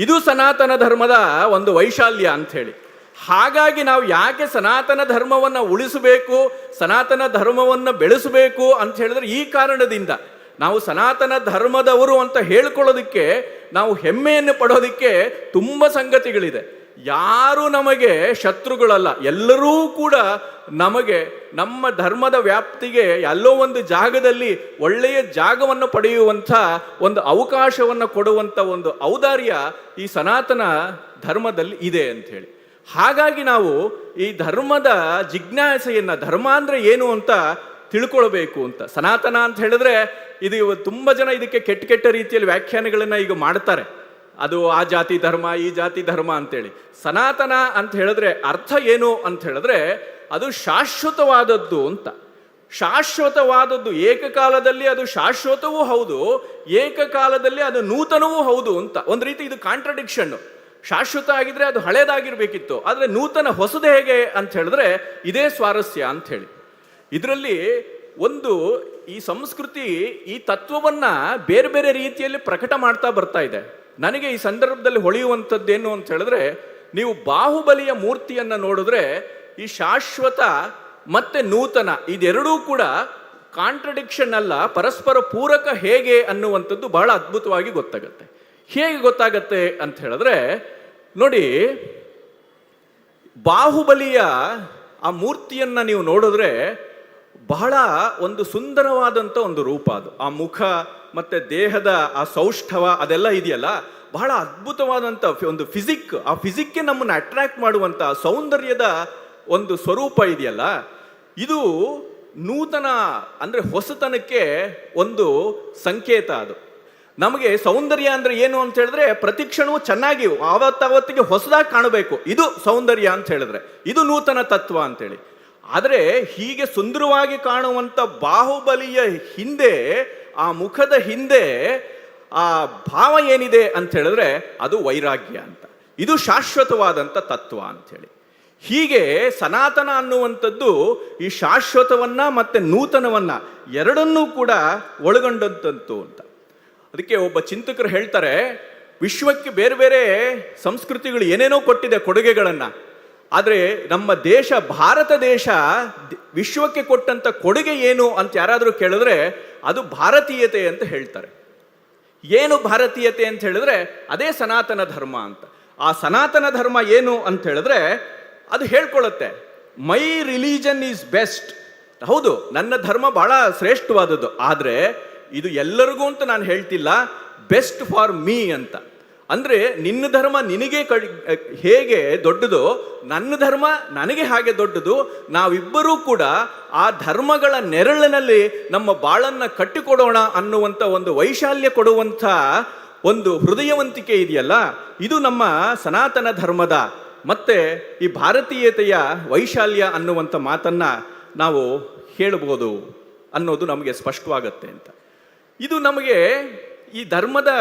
ಇದು ಸನಾತನ ಧರ್ಮದ ಒಂದು ವೈಶಾಲ್ಯ ಅಂತ ಹೇಳಿ. ಹಾಗಾಗಿ ನಾವು ಯಾಕೆ ಸನಾತನ ಧರ್ಮವನ್ನು ಉಳಿಸಬೇಕು, ಸನಾತನ ಧರ್ಮವನ್ನು ಬೆಳೆಸಬೇಕು ಅಂತ ಹೇಳಿದ್ರೆ ಈ ಕಾರಣದಿಂದ. ನಾವು ಸನಾತನ ಧರ್ಮದವರು ಅಂತ ಹೇಳ್ಕೊಳ್ಳೋದಕ್ಕೆ, ನಾವು ಹೆಮ್ಮೆಯನ್ನು ಪಡೋದಕ್ಕೆ ತುಂಬ ಸಂಗತಿಗಳಿದೆ. ಯಾರು ನಮಗೆ ಶತ್ರುಗಳಲ್ಲ, ಎಲ್ಲರೂ ಕೂಡ ನಮಗೆ ನಮ್ಮ ಧರ್ಮದ ವ್ಯಾಪ್ತಿಗೆ ಎಲ್ಲೋ ಒಂದು ಜಾಗದಲ್ಲಿ ಒಳ್ಳೆಯ ಜಾಗವನ್ನು ಪಡೆಯುವಂಥ ಒಂದು ಅವಕಾಶವನ್ನು ಕೊಡುವಂಥ ಒಂದು ಔದಾರ್ಯ ಈ ಸನಾತನ ಧರ್ಮದಲ್ಲಿ ಇದೆ ಅಂಥೇಳಿ. ಹಾಗಾಗಿ ನಾವು ಈ ಧರ್ಮದ ಜಿಜ್ಞಾಸೆಯನ್ನು, ಧರ್ಮ ಅಂದರೆ ಏನು ಅಂತ ತಿಳ್ಕೊಳ್ಬೇಕು ಅಂತ. ಸನಾತನ ಅಂತ ಹೇಳಿದ್ರೆ ಇದು ತುಂಬ ಜನ ಇದಕ್ಕೆ ಕೆಟ್ಟ ರೀತಿಯಲ್ಲಿ ವ್ಯಾಖ್ಯಾನಗಳನ್ನು ಈಗ ಮಾಡ್ತಾರೆ. ಅದು ಆ ಜಾತಿ ಧರ್ಮ, ಈ ಜಾತಿ ಧರ್ಮ ಅಂತೇಳಿ. ಸನಾತನ ಅಂತ ಹೇಳಿದ್ರೆ ಅರ್ಥ ಏನು ಅಂತ ಹೇಳಿದ್ರೆ ಅದು ಶಾಶ್ವತವಾದದ್ದು ಅಂತ. ಶಾಶ್ವತವಾದದ್ದು, ಏಕಕಾಲದಲ್ಲಿ ಅದು ಶಾಶ್ವತವೂ ಹೌದು, ಏಕಕಾಲದಲ್ಲಿ ಅದು ನೂತನವೂ ಹೌದು ಅಂತ. ಒಂದು ರೀತಿ ಇದು ಕಾಂಟ್ರಡಿಕ್ಷನ್. ಶಾಶ್ವತ ಆಗಿದ್ರೆ ಅದು ಹಳೇದಾಗಿರ್ಬೇಕಿತ್ತು, ಆದರೆ ನೂತನ ಹೊಸದು ಹೇಗೆ ಅಂತ ಹೇಳಿದ್ರೆ ಇದೇ ಸ್ವಾರಸ್ಯ ಅಂತ ಹೇಳಿ. ಇದರಲ್ಲಿ ಒಂದು ಈ ಸಂಸ್ಕೃತಿ ಈ ತತ್ವವನ್ನ ಬೇರೆ ಬೇರೆ ರೀತಿಯಲ್ಲಿ ಪ್ರಕಟ ಮಾಡ್ತಾ ಬರ್ತಾ ಇದೆ. ನನಗೆ ಈ ಸಂದರ್ಭದಲ್ಲಿ ಹೊಳೆಯುವಂಥದ್ದೇನು ಅಂತ ಹೇಳಿದ್ರೆ, ನೀವು ಬಾಹುಬಲಿಯ ಮೂರ್ತಿಯನ್ನು ನೋಡಿದ್ರೆ ಈ ಶಾಶ್ವತ ಮತ್ತೆ ನೂತನ ಇದೆರಡೂ ಕೂಡ ಕಾಂಟ್ರಡಿಕ್ಷನ್ ಅಲ್ಲ, ಪರಸ್ಪರ ಪೂರಕ ಹೇಗೆ ಅನ್ನುವಂಥದ್ದು ಬಹಳ ಅದ್ಭುತವಾಗಿ ಗೊತ್ತಾಗತ್ತೆ. ಹೇಗೆ ಗೊತ್ತಾಗತ್ತೆ ಅಂತ ಹೇಳಿದ್ರೆ, ನೋಡಿ, ಬಾಹುಬಲಿಯ ಆ ಮೂರ್ತಿಯನ್ನು ನೀವು ನೋಡಿದ್ರೆ ಬಹಳ ಒಂದು ಸುಂದರವಾದಂಥ ಒಂದು ರೂಪ ಅದು. ಆ ಮುಖ ಮತ್ತೆ ದೇಹದ ಆ ಸೌಷ್ಠವ ಅದೆಲ್ಲ ಇದೆಯಲ್ಲ, ಬಹಳ ಅದ್ಭುತವಾದಂಥ ಒಂದು ಫಿಸಿಕ್. ಆ ಫಿಸಿಕ್ಗೆ ನಮ್ಮನ್ನು ಅಟ್ರಾಕ್ಟ್ ಮಾಡುವಂಥ ಸೌಂದರ್ಯದ ಒಂದು ಸ್ವರೂಪ ಇದೆಯಲ್ಲ, ಇದು ನೂತನ ಅಂದರೆ ಹೊಸತನಕ್ಕೆ ಒಂದು ಸಂಕೇತ. ಅದು ನಮಗೆ ಸೌಂದರ್ಯ ಅಂದರೆ ಏನು ಅಂತ ಹೇಳಿದ್ರೆ ಪ್ರತಿಕ್ಷಣವೂ ಚೆನ್ನಾಗಿ ಆವತ್ತಾವತ್ತಿಗೆ ಹೊಸದಾಗಿ ಕಾಣಬೇಕು, ಇದು ಸೌಂದರ್ಯ ಅಂತ ಹೇಳಿದ್ರೆ, ಇದು ನೂತನ ತತ್ವ ಅಂತೇಳಿ. ಆದರೆ ಹೀಗೆ ಸುಂದರವಾಗಿ ಕಾಣುವಂಥ ಬಾಹುಬಲಿಯ ಹಿಂದೆ, ಆ ಮುಖದ ಹಿಂದೆ ಆ ಭಾವ ಏನಿದೆ ಅಂತ ಹೇಳಿದ್ರೆ ಅದು ವೈರಾಗ್ಯ ಅಂತ. ಇದು ಶಾಶ್ವತವಾದಂಥ ತತ್ವ ಅಂಥೇಳಿ. ಹೀಗೆ ಸನಾತನ ಅನ್ನುವಂಥದ್ದು ಈ ಶಾಶ್ವತವನ್ನ ಮತ್ತೆ ನೂತನವನ್ನ ಎರಡನ್ನೂ ಕೂಡ ಒಳಗೊಂಡಂಥದ್ದು ಅಂತ. ಅದಕ್ಕೆ ಒಬ್ಬ ಚಿಂತಕರು ಹೇಳ್ತಾರೆ, ವಿಶ್ವಕ್ಕೆ ಬೇರೆ ಬೇರೆ ಸಂಸ್ಕೃತಿಗಳು ಏನೇನೋ ಕೊಟ್ಟಿದೆ ಕೊಡುಗೆಗಳನ್ನು, ಆದರೆ ನಮ್ಮ ದೇಶ, ಭಾರತ ದೇಶ ವಿಶ್ವಕ್ಕೆ ಕೊಟ್ಟಂಥ ಕೊಡುಗೆ ಏನು ಅಂತ ಯಾರಾದರೂ ಕೇಳಿದ್ರೆ ಅದು ಭಾರತೀಯತೆ ಅಂತ ಹೇಳ್ತಾರೆ. ಏನು ಭಾರತೀಯತೆ ಅಂತ ಹೇಳಿದ್ರೆ ಅದೇ ಸನಾತನ ಧರ್ಮ ಅಂತ. ಆ ಸನಾತನ ಧರ್ಮ ಏನು ಅಂತ ಹೇಳಿದ್ರೆ ಅದು ಹೇಳ್ಕೊಳ್ಳುತ್ತೆ, ಮೈ ರಿಲಿಜನ್ ಈಸ್ ಬೆಸ್ಟ್. ಹೌದು, ನನ್ನ ಧರ್ಮ ಬಹಳ ಶ್ರೇಷ್ಠವಾದದ್ದು, ಆದರೆ ಇದು ಎಲ್ಲರಿಗೂ ಅಂತ ನಾನು ಹೇಳ್ತಿಲ್ಲ, ಬೆಸ್ಟ್ ಫಾರ್ ಮೀ ಅಂತ. ಅಂದರೆ ನಿನ್ನ ಧರ್ಮ ನಿನಗೆ ಹೇಗೆ ದೊಡ್ಡದು, ನನ್ನ ಧರ್ಮ ನನಗೆ ಹಾಗೆ ದೊಡ್ಡದು. ನಾವಿಬ್ಬರೂ ಕೂಡ ಆ ಧರ್ಮಗಳ ನೆರಳಿನಲ್ಲಿ ನಮ್ಮ ಬಾಳನ್ನು ಕಟ್ಟಿಕೊಡೋಣ ಅನ್ನುವಂಥ ಒಂದು ವೈಶಾಲ್ಯ ಕೊಡುವಂಥ ಒಂದು ಹೃದಯವಂತಿಕೆ ಇದೆಯಲ್ಲ, ಇದು ನಮ್ಮ ಸನಾತನ ಧರ್ಮದ ಮತ್ತು ಈ ಭಾರತೀಯತೆಯ ವೈಶಾಲ್ಯ ಅನ್ನುವಂಥ ಮಾತನ್ನು ನಾವು ಹೇಳಬಹುದು ಅನ್ನೋದು ನಮಗೆ ಸ್ಪಷ್ಟವಾಗತ್ತೆ ಅಂತ. ಇದು ನಮಗೆ ಈ ಧರ್ಮದ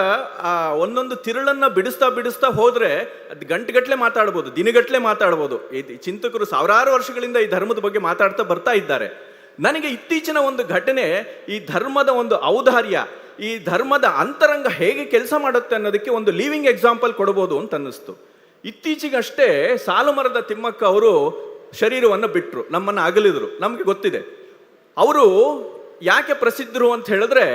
ಒಂದೊಂದು ತಿರುಳನ್ನು ಬಿಡಿಸ್ತಾ ಹೋದರೆ ಅದು ಗಂಟೆಗಟ್ಟಲೆ ಮಾತಾಡ್ಬೋದು, ದಿನಗಟ್ಟಲೆ ಮಾತಾಡ್ಬೋದು. ಈ ಚಿಂತಕರು ಸಾವಿರಾರು ವರ್ಷಗಳಿಂದ ಈ ಧರ್ಮದ ಬಗ್ಗೆ ಮಾತಾಡ್ತಾ ಬರ್ತಾ ಇದ್ದಾರೆ. ನನಗೆ ಇತ್ತೀಚಿನ ಒಂದು ಘಟನೆ ಈ ಧರ್ಮದ ಒಂದು ಔದಾರ್ಯ, ಈ ಧರ್ಮದ ಅಂತರಂಗ ಹೇಗೆ ಕೆಲಸ ಮಾಡುತ್ತೆ ಅನ್ನೋದಕ್ಕೆ ಒಂದು ಲಿವಿಂಗ್ ಎಕ್ಸಾಂಪಲ್ ಕೊಡ್ಬೋದು ಅಂತ ಅನ್ನಿಸ್ತು. ಇತ್ತೀಚೆಗಷ್ಟೇ ಸಾಲುಮರದ ತಿಮ್ಮಕ್ಕ ಅವರು ಶರೀರವನ್ನು ಬಿಟ್ಟರು, ನಮ್ಮನ್ನು ಅಗಲಿದ್ರು. ನಮಗೆ ಗೊತ್ತಿದೆ ಅವರು ಯಾಕೆ ಪ್ರಸಿದ್ಧರು ಅಂತ ಹೇಳಿದ್ರೆ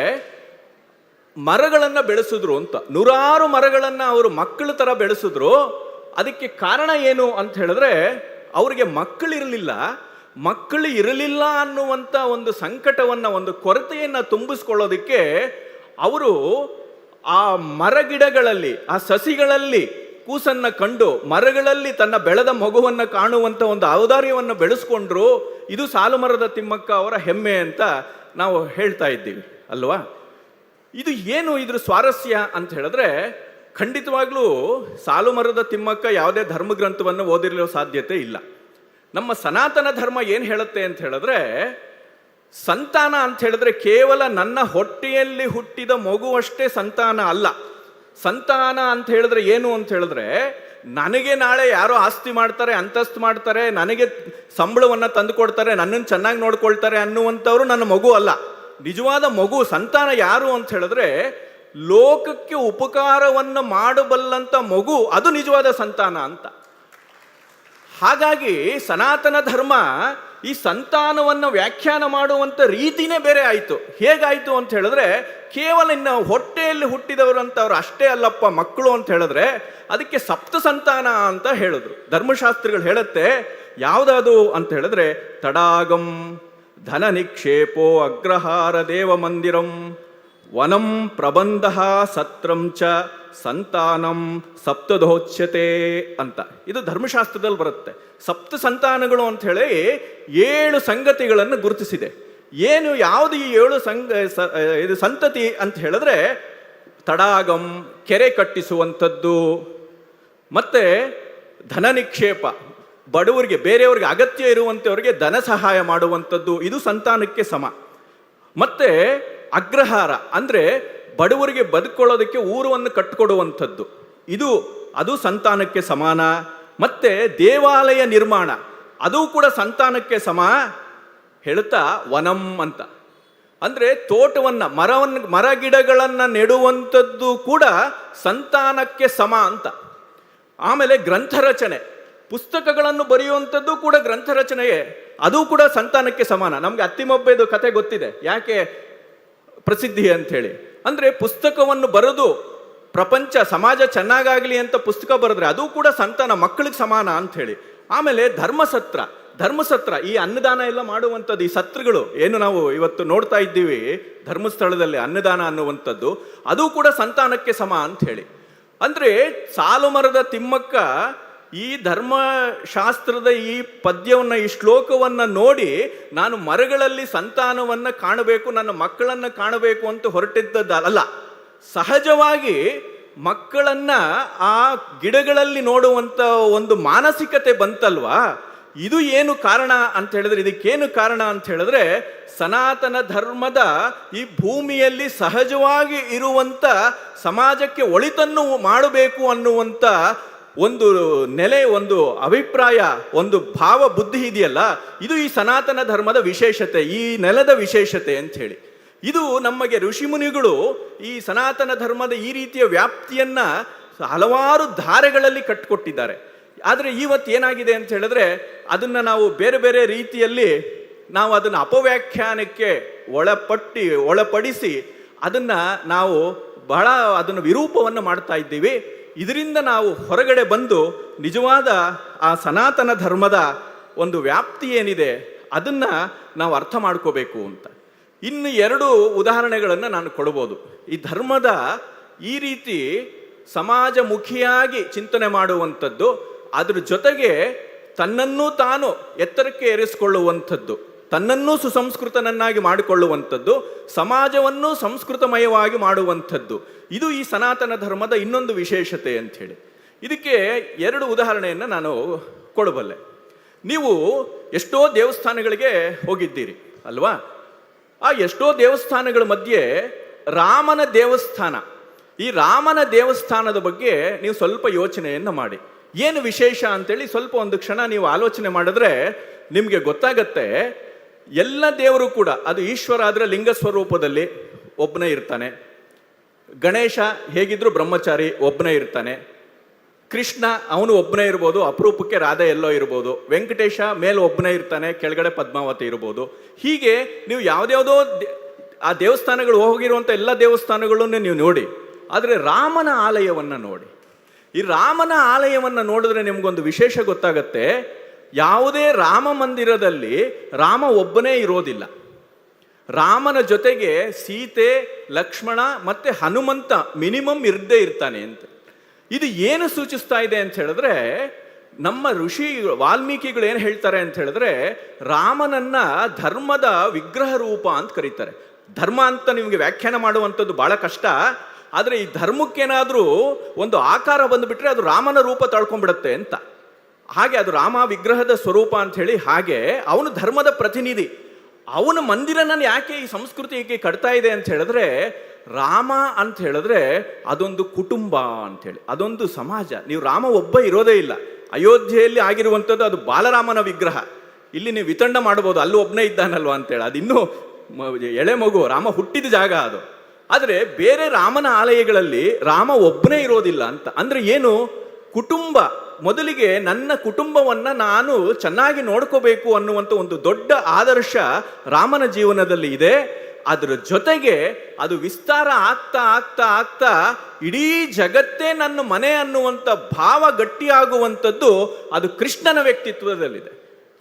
ಮರಗಳನ್ನು ಬೆಳೆಸಿದ್ರು ಅಂತ. ನೂರಾರು ಮರಗಳನ್ನು ಅವರು ಮಕ್ಕಳ ಥರ ಬೆಳೆಸಿದ್ರು. ಅದಕ್ಕೆ ಕಾರಣ ಏನು ಅಂತ ಹೇಳಿದ್ರೆ ಅವರಿಗೆ ಮಕ್ಕಳು ಇರಲಿಲ್ಲ ಅನ್ನುವಂಥ ಒಂದು ಸಂಕಟವನ್ನು, ಒಂದು ಕೊರತೆಯನ್ನು ತುಂಬಿಸ್ಕೊಳ್ಳೋದಕ್ಕೆ ಅವರು ಆ ಮರಗಿಡಗಳಲ್ಲಿ, ಆ ಸಸಿಗಳಲ್ಲಿ ಕೂಸನ್ನು ಕಂಡು ಮರಗಳಲ್ಲಿ ತನ್ನ ಬೆಳೆದ ಮಗುವನ್ನು ಕಾಣುವಂಥ ಒಂದು ಔದಾರ್ಯವನ್ನು ಬೆಳೆಸ್ಕೊಂಡ್ರು. ಇದು ಸಾಲುಮರದ ತಿಮ್ಮಕ್ಕ ಅವರ ಹೆಮ್ಮೆ ಅಂತ ನಾವು ಹೇಳ್ತಾ ಇದ್ದೀವಿ ಅಲ್ವಾ. ಇದು ಏನು ಇದ್ರ ಸ್ವಾರಸ್ಯ ಅಂತ ಹೇಳಿದ್ರೆ, ಖಂಡಿತವಾಗ್ಲೂ ಸಾಲುಮರದ ತಿಮ್ಮಕ್ಕ ಯಾವುದೇ ಧರ್ಮಗ್ರಂಥವನ್ನು ಓದಿರಲು ಸಾಧ್ಯತೆ ಇಲ್ಲ. ನಮ್ಮ ಸನಾತನ ಧರ್ಮ ಏನು ಹೇಳುತ್ತೆ ಅಂತ ಹೇಳಿದ್ರೆ, ಸಂತಾನ ಅಂತ ಹೇಳಿದ್ರೆ ಕೇವಲ ನನ್ನ ಹೊಟ್ಟೆಯಲ್ಲಿ ಹುಟ್ಟಿದ ಮಗುವಷ್ಟೇ ಸಂತಾನ ಅಲ್ಲ. ಸಂತಾನ ಅಂತ ಹೇಳಿದ್ರೆ ಏನು ಅಂತ ಹೇಳಿದ್ರೆ, ನನಗೆ ನಾಳೆ ಯಾರೋ ಆಸ್ತಿ ಮಾಡ್ತಾರೆ, ಅಂತಸ್ತು ಮಾಡ್ತಾರೆ, ನನಗೆ ಸಂಬಳವನ್ನು ತಂದು ಕೊಡ್ತಾರೆ, ನನ್ನನ್ನು ಚೆನ್ನಾಗಿ ನೋಡ್ಕೊಳ್ತಾರೆ ಅನ್ನುವಂಥವ್ರು ನನ್ನ ಮಗು ಅಲ್ಲ. ನಿಜವಾದ ಮಗು, ಸಂತಾನ ಯಾರು ಅಂತ ಹೇಳಿದ್ರೆ ಲೋಕಕ್ಕೆ ಉಪಕಾರವನ್ನು ಮಾಡಬಲ್ಲಂಥ ಮಗು, ಅದು ನಿಜವಾದ ಸಂತಾನ ಅಂತ. ಹಾಗಾಗಿ ಸನಾತನ ಧರ್ಮ ಈ ಸಂತಾನವನ್ನು ವ್ಯಾಖ್ಯಾನ ಮಾಡುವಂಥ ರೀತಿನೇ ಬೇರೆ ಆಯಿತು. ಹೇಗಾಯಿತು ಅಂತ ಹೇಳಿದ್ರೆ, ಕೇವಲ ಇನ್ನು ಹೊಟ್ಟೆಯಲ್ಲಿ ಹುಟ್ಟಿದವರು ಅಂತವ್ರು ಅಷ್ಟೇ ಅಲ್ಲಪ್ಪ ಮಕ್ಕಳು ಅಂತ ಹೇಳಿದ್ರೆ ಅದಕ್ಕೆ ಸಪ್ತ ಸಂತಾನ ಅಂತ ಹೇಳಿದ್ರು. ಧರ್ಮಶಾಸ್ತ್ರಗಳು ಹೇಳುತ್ತೆ ಯಾವುದದು ಅಂತ ಹೇಳಿದ್ರೆ, ತಡಾಗಂ ಧನ ನಿಕ್ಷೇಪೋ ಅಗ್ರಹಾರ ದೇವ ಮಂದಿರಂ ವನಂ ಪ್ರಬಂಧ ಸತ್ರಂ ಚ ಸಂತಾನಂ ಸಪ್ತದೋಚ್ಯತೆ ಅಂತ. ಇದು ಧರ್ಮಶಾಸ್ತ್ರದಲ್ಲಿ ಬರುತ್ತೆ. ಸಪ್ತ ಸಂತಾನಗಳು ಅಂತ ಹೇಳಿ 7 ಸಂಗತಿಗಳನ್ನು ಗುರುತಿಸಿದೆ. ಏನು ಯಾವುದು ಈ 7 ಇದು ಸಂತತಿ ಅಂತ ಹೇಳಿದ್ರೆ, ತಡಾಗಂ ಕೆರೆ ಕಟ್ಟಿಸುವಂಥದ್ದು, ಮತ್ತೆ ಧನ ನಿಕ್ಷೇಪ ಬಡವರಿಗೆ, ಬೇರೆಯವ್ರಿಗೆ ಅಗತ್ಯ ಇರುವಂಥವ್ರಿಗೆ ಧನ ಸಹಾಯ ಮಾಡುವಂಥದ್ದು, ಇದು ಸಂತಾನಕ್ಕೆ ಸಮ. ಮತ್ತೆ ಅಗ್ರಹಾರ ಅಂದರೆ ಬಡವರಿಗೆ ಬದುಕೊಳ್ಳೋದಕ್ಕೆ ಊರನ್ನು ಕಟ್ಟಿಕೊಡುವಂಥದ್ದು, ಅದು ಸಂತಾನಕ್ಕೆ ಸಮಾನ. ಮತ್ತೆ ದೇವಾಲಯ ನಿರ್ಮಾಣ, ಅದು ಕೂಡ ಸಂತಾನಕ್ಕೆ ಸಮ ಹೇಳುತ್ತಾ ವನಂ ಅಂತ ಅಂದರೆ ತೋಟವನ್ನು, ಮರ ಗಿಡಗಳನ್ನು ನೆಡುವಂಥದ್ದು ಕೂಡ ಸಂತಾನಕ್ಕೆ ಸಮ ಅಂತ. ಆಮೇಲೆ ಗ್ರಂಥ ರಚನೆ, ಪುಸ್ತಕಗಳನ್ನು ಬರೆಯುವಂಥದ್ದು ಕೂಡ ಗ್ರಂಥ ರಚನೆಯೇ, ಅದು ಕೂಡ ಸಂತಾನಕ್ಕೆ ಸಮಾನ. ನಮಗೆ ಅತ್ತಿಮಬ್ಬೆದು ಕತೆ ಗೊತ್ತಿದೆ, ಯಾಕೆ ಪ್ರಸಿದ್ಧಿ ಅಂಥೇಳಿ. ಅಂದರೆ ಪುಸ್ತಕವನ್ನು ಬರೆದು ಪ್ರಪಂಚ ಸಮಾಜ ಚೆನ್ನಾಗಾಗಲಿ ಅಂತ ಪುಸ್ತಕ ಬರೆದ್ರೆ ಅದು ಕೂಡ ಸಂತಾನ, ಮಕ್ಕಳಿಗೆ ಸಮಾನ ಅಂಥೇಳಿ. ಆಮೇಲೆ ಧರ್ಮಸತ್ರ, ಈ ಅನ್ನದಾನ ಎಲ್ಲ ಮಾಡುವಂಥದ್ದು, ಈ ಸತ್ರಗಳು ಏನು ನಾವು ಇವತ್ತು ನೋಡ್ತಾ ಇದ್ದೀವಿ ಧರ್ಮಸ್ಥಳದಲ್ಲಿ ಅನ್ನದಾನ ಅನ್ನುವಂಥದ್ದು, ಅದು ಕೂಡ ಸಂತಾನಕ್ಕೆ ಸಮ ಅಂಥೇಳಿ. ಅಂದರೆ ಸಾಲುಮರದ ತಿಮ್ಮಕ್ಕ ಈ ಧರ್ಮಶಾಸ್ತ್ರದ ಈ ಪದ್ಯವನ್ನು, ಈ ಶ್ಲೋಕವನ್ನು ನೋಡಿ ನಾನು ಮರಗಳಲ್ಲಿ ಸಂತಾನವನ್ನು ಕಾಣಬೇಕು, ನನ್ನ ಮಕ್ಕಳನ್ನು ಕಾಣಬೇಕು ಅಂತ ಹೊರಟಿದ್ದಲ್ಲ. ಸಹಜವಾಗಿ ಮಕ್ಕಳನ್ನ ಆ ಗಿಡಗಳಲ್ಲಿ ನೋಡುವಂಥ ಒಂದು ಮಾನಸಿಕತೆ ಬಂತಲ್ವಾ. ಇದು ಏನು ಕಾರಣ ಅಂತ ಹೇಳಿದ್ರೆ, ಇದಕ್ಕೇನು ಕಾರಣ ಅಂತ ಹೇಳಿದ್ರೆ, ಸನಾತನ ಧರ್ಮದ ಈ ಭೂಮಿಯಲ್ಲಿ ಸಹಜವಾಗಿ ಇರುವಂಥ ಸಮಾಜಕ್ಕೆ ಒಳಿತನ್ನು ಮಾಡಬೇಕು ಅನ್ನುವಂಥ ಒಂದು ನೆಲೆ, ಒಂದು ಅಭಿಪ್ರಾಯ, ಒಂದು ಭಾವ ಬುದ್ಧಿ ಇದೆಯಲ್ಲ, ಇದು ಈ ಸನಾತನ ಧರ್ಮದ ವಿಶೇಷತೆ, ಈ ನೆಲದ ವಿಶೇಷತೆ ಅಂತ ಹೇಳಿ. ಇದು ನಮಗೆ ಋಷಿಮುನಿಗಳು ಈ ಸನಾತನ ಧರ್ಮದ ಈ ರೀತಿಯ ವ್ಯಾಪ್ತಿಯನ್ನ ಹಲವಾರು ಧಾರೆಗಳಲ್ಲಿ ಕಟ್ಟಿಕೊಟ್ಟಿದ್ದಾರೆ. ಆದರೆ ಇವತ್ತು ಏನಾಗಿದೆ ಅಂತ ಹೇಳಿದ್ರೆ, ಅದನ್ನು ನಾವು ಬೇರೆ ಬೇರೆ ರೀತಿಯಲ್ಲಿ ನಾವು ಅದನ್ನು ಅಪವ್ಯಾಖ್ಯಾನಕ್ಕೆ ಒಳಪಡಿಸಿ ಅದನ್ನು ನಾವು ಅದನ್ನು ವಿರೂಪವನ್ನು ಮಾಡ್ತಾ ಇದ್ದೀವಿ. ಇದರಿಂದ ನಾವು ಹೊರಗಡೆ ಬಂದು ನಿಜವಾದ ಆ ಸನಾತನ ಧರ್ಮದ ಒಂದು ವ್ಯಾಪ್ತಿ ಏನಿದೆ ಅದನ್ನು ನಾವು ಅರ್ಥ ಮಾಡ್ಕೋಬೇಕು ಅಂತ. ಇನ್ನು 2 ಉದಾಹರಣೆಗಳನ್ನು ನಾನು ಕೊಡ್ಬೋದು. ಈ ಧರ್ಮದ ಈ ರೀತಿ ಸಮಾಜಮುಖಿಯಾಗಿ ಚಿಂತನೆ ಮಾಡುವಂಥದ್ದು, ಅದ್ರ ಜೊತೆಗೆ ತನ್ನನ್ನು ತಾನು ಎತ್ತರಕ್ಕೆ ಏರಿಸಿಕೊಳ್ಳುವಂಥದ್ದು, ತನ್ನನ್ನೂ ಸುಸಂಸ್ಕೃತನನ್ನಾಗಿ ಮಾಡಿಕೊಳ್ಳುವಂಥದ್ದು, ಸಮಾಜವನ್ನು ಸಂಸ್ಕೃತಮಯವಾಗಿ ಮಾಡುವಂಥದ್ದು. ಇದು ಈ ಸನಾತನ ಧರ್ಮದ ಇನ್ನೊಂದು ವಿಶೇಷತೆ ಅಂಥೇಳಿ. ಇದಕ್ಕೆ 2 ಉದಾಹರಣೆಯನ್ನು ನಾನು ಕೊಡಬಲ್ಲೆ. ನೀವು ಎಷ್ಟೋ ದೇವಸ್ಥಾನಗಳಿಗೆ ಹೋಗಿದ್ದೀರಿ ಅಲ್ವಾ? ಆ ಎಷ್ಟೋ ದೇವಸ್ಥಾನಗಳ ಮಧ್ಯೆ ರಾಮನ ದೇವಸ್ಥಾನ, ಈ ರಾಮನ ದೇವಸ್ಥಾನದ ಬಗ್ಗೆ ನೀವು ಸ್ವಲ್ಪ ಯೋಚನೆಯನ್ನು ಮಾಡಿ. ಏನು ವಿಶೇಷ ಅಂತೇಳಿ ಸ್ವಲ್ಪ ಒಂದು ಕ್ಷಣ ನೀವು ಆಲೋಚನೆ ಮಾಡಿದ್ರೆ ನಿಮಗೆ ಗೊತ್ತಾಗತ್ತೆ. ಎಲ್ಲ ದೇವರು ಕೂಡ, ಅದು ಈಶ್ವರ ಆದರೆ ಲಿಂಗ ಸ್ವರೂಪದಲ್ಲಿ ಒಬ್ಬನೇ ಇರ್ತಾನೆ, ಗಣೇಶ ಹೇಗಿದ್ರು ಬ್ರಹ್ಮಚಾರಿ ಒಬ್ಬನೇ ಇರ್ತಾನೆ, ಕೃಷ್ಣ ಅವನು ಒಬ್ಬನೇ ಇರ್ಬೋದು, ಅಪರೂಪಕ್ಕೆ ರಾಧೆ ಎಲ್ಲೋ ಇರ್ಬೋದು, ವೆಂಕಟೇಶ ಮೇಲೆ ಒಬ್ಬನೇ ಇರ್ತಾನೆ, ಕೆಳಗಡೆ ಪದ್ಮಾವತಿ ಇರ್ಬೋದು. ಹೀಗೆ ನೀವು ಯಾವುದ್ಯಾವುದೋ ಆ ದೇವಸ್ಥಾನಗಳು ಹೋಗಿರುವಂಥ ಎಲ್ಲ ದೇವಸ್ಥಾನಗಳನ್ನು ನೀವು ನೋಡಿ. ಆದರೆ ರಾಮನ ಆಲಯವನ್ನು ನೋಡಿ. ಈ ರಾಮನ ಆಲಯವನ್ನು ನೋಡಿದ್ರೆ ನಿಮಗೊಂದು ವಿಶೇಷ ಗೊತ್ತಾಗತ್ತೆ. ಯಾವುದೇ ರಾಮ ಮಂದಿರದಲ್ಲಿ ರಾಮ ಒಬ್ಬನೇ ಇರೋದಿಲ್ಲ. ರಾಮನ ಜೊತೆಗೆ ಸೀತೆ, ಲಕ್ಷ್ಮಣ ಮತ್ತು ಹನುಮಂತ ಮಿನಿಮಮ್ ಇರದೇ ಇರ್ತಾನೆ ಅಂತ. ಇದು ಏನು ಸೂಚಿಸ್ತಾ ಇದೆ ಅಂತ ಹೇಳಿದ್ರೆ, ನಮ್ಮ ಋಷಿ ವಾಲ್ಮೀಕಿಗಳು ಏನು ಹೇಳ್ತಾರೆ ಅಂತ ಹೇಳಿದ್ರೆ, ರಾಮನನ್ನ ಧರ್ಮದ ವಿಗ್ರಹ ರೂಪ ಅಂತ ಕರೀತಾರೆ. ಧರ್ಮ ಅಂತ ನಿಮಗೆ ವ್ಯಾಖ್ಯಾನ ಮಾಡುವಂಥದ್ದು ಬಹಳ ಕಷ್ಟ. ಆದರೆ ಈ ಧರ್ಮಕ್ಕೇನಾದರೂ ಒಂದು ಆಕಾರ ಬಂದುಬಿಟ್ರೆ ಅದು ರಾಮನ ರೂಪ ತಳ್ಕೊಂಡ್ಬಿಡುತ್ತೆ ಅಂತ. ಹಾಗೆ ಅದು ರಾಮ ವಿಗ್ರಹದ ಸ್ವರೂಪ ಅಂತ ಹೇಳಿ, ಹಾಗೆ ಅವನು ಧರ್ಮದ ಪ್ರತಿನಿಧಿ. ಅವನ ಮಂದಿರನ ಯಾಕೆ ಈ ಸಂಸ್ಕೃತಿಗೆ ಕಟ್ತಾ ಇದೆ ಅಂತ ಹೇಳಿದ್ರೆ, ರಾಮ ಅಂತ ಹೇಳಿದ್ರೆ ಅದೊಂದು ಕುಟುಂಬ ಅಂಥೇಳಿ, ಅದೊಂದು ಸಮಾಜ. ನೀವು ರಾಮ ಒಬ್ಬ ಇರೋದೇ ಇಲ್ಲ. ಅಯೋಧ್ಯೆಯಲ್ಲಿ ಆಗಿರುವಂಥದ್ದು ಅದು ಬಾಲರಾಮನ ವಿಗ್ರಹ. ಇಲ್ಲಿ ನೀವು ವಿತಂಡ ಮಾಡ್ಬೋದು, ಅಲ್ಲೂ ಒಬ್ಬನೇ ಇದ್ದಾನಲ್ವ ಅಂತೇಳಿ, ಅದು ಇನ್ನೂ ಎಳೆ ಮಗು, ರಾಮ ಹುಟ್ಟಿದ ಜಾಗ ಅದು. ಆದರೆ ಬೇರೆ ರಾಮನ ಆಲಯಗಳಲ್ಲಿ ರಾಮ ಒಬ್ಬನೇ ಇರೋದಿಲ್ಲ ಅಂತ. ಅಂದರೆ ಏನು? ಕುಟುಂಬ. ಮೊದಲಿಗೆ ನನ್ನ ಕುಟುಂಬವನ್ನು ನಾನು ಚೆನ್ನಾಗಿ ನೋಡ್ಕೋಬೇಕು ಅನ್ನುವಂಥ ಒಂದು ದೊಡ್ಡ ಆದರ್ಶ ರಾಮನ ಜೀವನದಲ್ಲಿ ಇದೆ. ಅದರ ಜೊತೆಗೆ ಅದು ವಿಸ್ತಾರ ಆಗ್ತಾ ಆಗ್ತಾ ಆಗ್ತಾ ಇಡೀ ಜಗತ್ತೇ ನನ್ನ ಮನೆ ಅನ್ನುವಂಥ ಭಾವ ಗಟ್ಟಿಯಾಗುವಂಥದ್ದು ಅದು ಕೃಷ್ಣನ ವ್ಯಕ್ತಿತ್ವದಲ್ಲಿದೆ.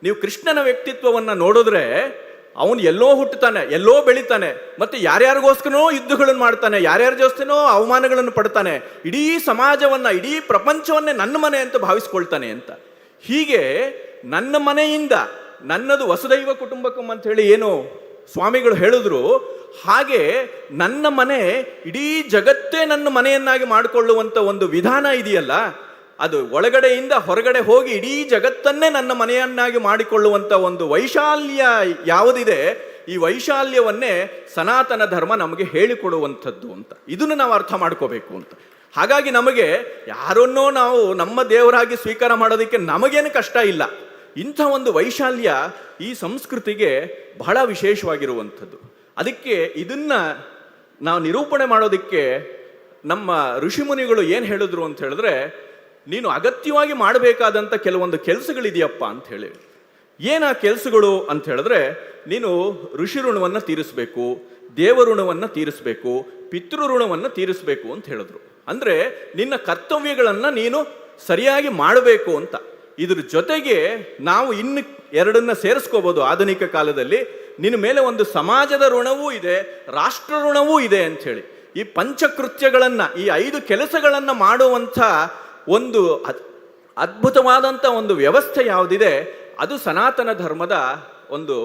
ನೀವು ಕೃಷ್ಣನ ವ್ಯಕ್ತಿತ್ವವನ್ನು ನೋಡಿದ್ರೆ ಅವನು ಎಲ್ಲೋ ಹುಟ್ಟುತ್ತಾನೆ, ಎಲ್ಲೋ ಬೆಳಿತಾನೆ, ಮತ್ತೆ ಯಾರ್ಯಾರಿಗೋಸ್ಕರನೋ ಯುದ್ಧಗಳನ್ನು ಮಾಡ್ತಾನೆ, ಯಾರ್ಯಾರ ಜೊತೆನೋ ಅವಮಾನಗಳನ್ನು ಪಡ್ತಾನೆ, ಇಡೀ ಸಮಾಜವನ್ನ, ಇಡೀ ಪ್ರಪಂಚವನ್ನೇ ನನ್ನ ಮನೆ ಅಂತ ಭಾವಿಸ್ಕೊಳ್ತಾನೆ ಅಂತ. ಹೀಗೆ ನನ್ನ ಮನೆಯಿಂದ, ನನ್ನದು ವಸುದೈವ ಕುಟುಂಬಕಂ ಅಂತ ಹೇಳಿ ಏನು ಸ್ವಾಮಿಗಳು ಹೇಳಿದ್ರು, ಹಾಗೆ ನನ್ನ ಮನೆ ಇಡೀ ಜಗತ್ತೇ ನನ್ನ ಮನೆಯನ್ನಾಗಿ ಮಾಡಿಕೊಳ್ಳುವಂಥ ಒಂದು ವಿಧಾನ ಇದೆಯಲ್ಲ, ಅದು ಒಳಗಡೆಯಿಂದ ಹೊರಗಡೆ ಹೋಗಿ ಇಡೀ ಜಗತ್ತನ್ನೇ ನನ್ನ ಮನೆಯನ್ನಾಗಿ ಮಾಡಿಕೊಳ್ಳುವಂಥ ಒಂದು ವೈಶಾಲ್ಯ ಯಾವುದಿದೆ, ಈ ವೈಶಾಲ್ಯವನ್ನೇ ಸನಾತನ ಧರ್ಮ ನಮಗೆ ಹೇಳಿಕೊಡುವಂಥದ್ದು ಅಂತ. ಇದನ್ನು ನಾವು ಅರ್ಥ ಮಾಡ್ಕೋಬೇಕು ಅಂತ. ಹಾಗಾಗಿ ನಮಗೆ ಯಾರನ್ನೋ ನಾವು ನಮ್ಮ ದೇವರಾಗಿ ಸ್ವೀಕಾರ ಮಾಡೋದಕ್ಕೆ ನಮಗೇನು ಕಷ್ಟ ಇಲ್ಲ. ಇಂಥ ಒಂದು ವೈಶಾಲ್ಯ ಈ ಸಂಸ್ಕೃತಿಗೆ ಬಹಳ ವಿಶೇಷವಾಗಿರುವಂಥದ್ದು. ಅದಕ್ಕೆ ಇದನ್ನ ನಾವು ನಿರೂಪಣೆ ಮಾಡೋದಕ್ಕೆ ನಮ್ಮ ಋಷಿಮುನಿಗಳು ಏನು ಹೇಳಿದ್ರು ಅಂತ ಹೇಳಿದ್ರೆ, ನೀನು ಅಗತ್ಯವಾಗಿ ಮಾಡಬೇಕಾದಂಥ ಕೆಲವೊಂದು ಕೆಲಸಗಳಿದೆಯಪ್ಪ ಅಂತ ಹೇಳಿ. ಏನ ಕೆಲಸಗಳು ಅಂತ ಹೇಳಿದ್ರೆ, ನೀನು ಋಷಿ ಋಣವನ್ನು ತೀರಿಸಬೇಕು, ದೇವಋಣವನ್ನು ತೀರಿಸಬೇಕು, ಪಿತೃ ಋಣವನ್ನು ತೀರಿಸಬೇಕು ಅಂತ ಹೇಳಿದ್ರು. ಅಂದರೆ ನಿನ್ನ ಕರ್ತವ್ಯಗಳನ್ನು ನೀನು ಸರಿಯಾಗಿ ಮಾಡಬೇಕು ಅಂತ. ಇದ್ರ ಜೊತೆಗೆ ನಾವು ಇನ್ನು ಎರಡನ್ನ ಸೇರಿಸ್ಕೋಬೋದು. ಆಧುನಿಕ ಕಾಲದಲ್ಲಿ ನಿನ್ನ ಮೇಲೆ ಒಂದು ಸಮಾಜದ ಋಣವೂ ಇದೆ, ರಾಷ್ಟ್ರ ಋಣವೂ ಇದೆ ಅಂಥೇಳಿ. ಈ ಪಂಚಕೃತ್ಯಗಳನ್ನು, ಈ 5 ಕೆಲಸಗಳನ್ನು ಮಾಡುವಂಥ ಒಂದು ಅದ್ಭುತವಾದಂಥ ಒಂದು ವ್ಯವಸ್ಥೆ ಯಾವುದಿದೆ, ಅದು ಸನಾತನ ಧರ್ಮದ ಒಂದು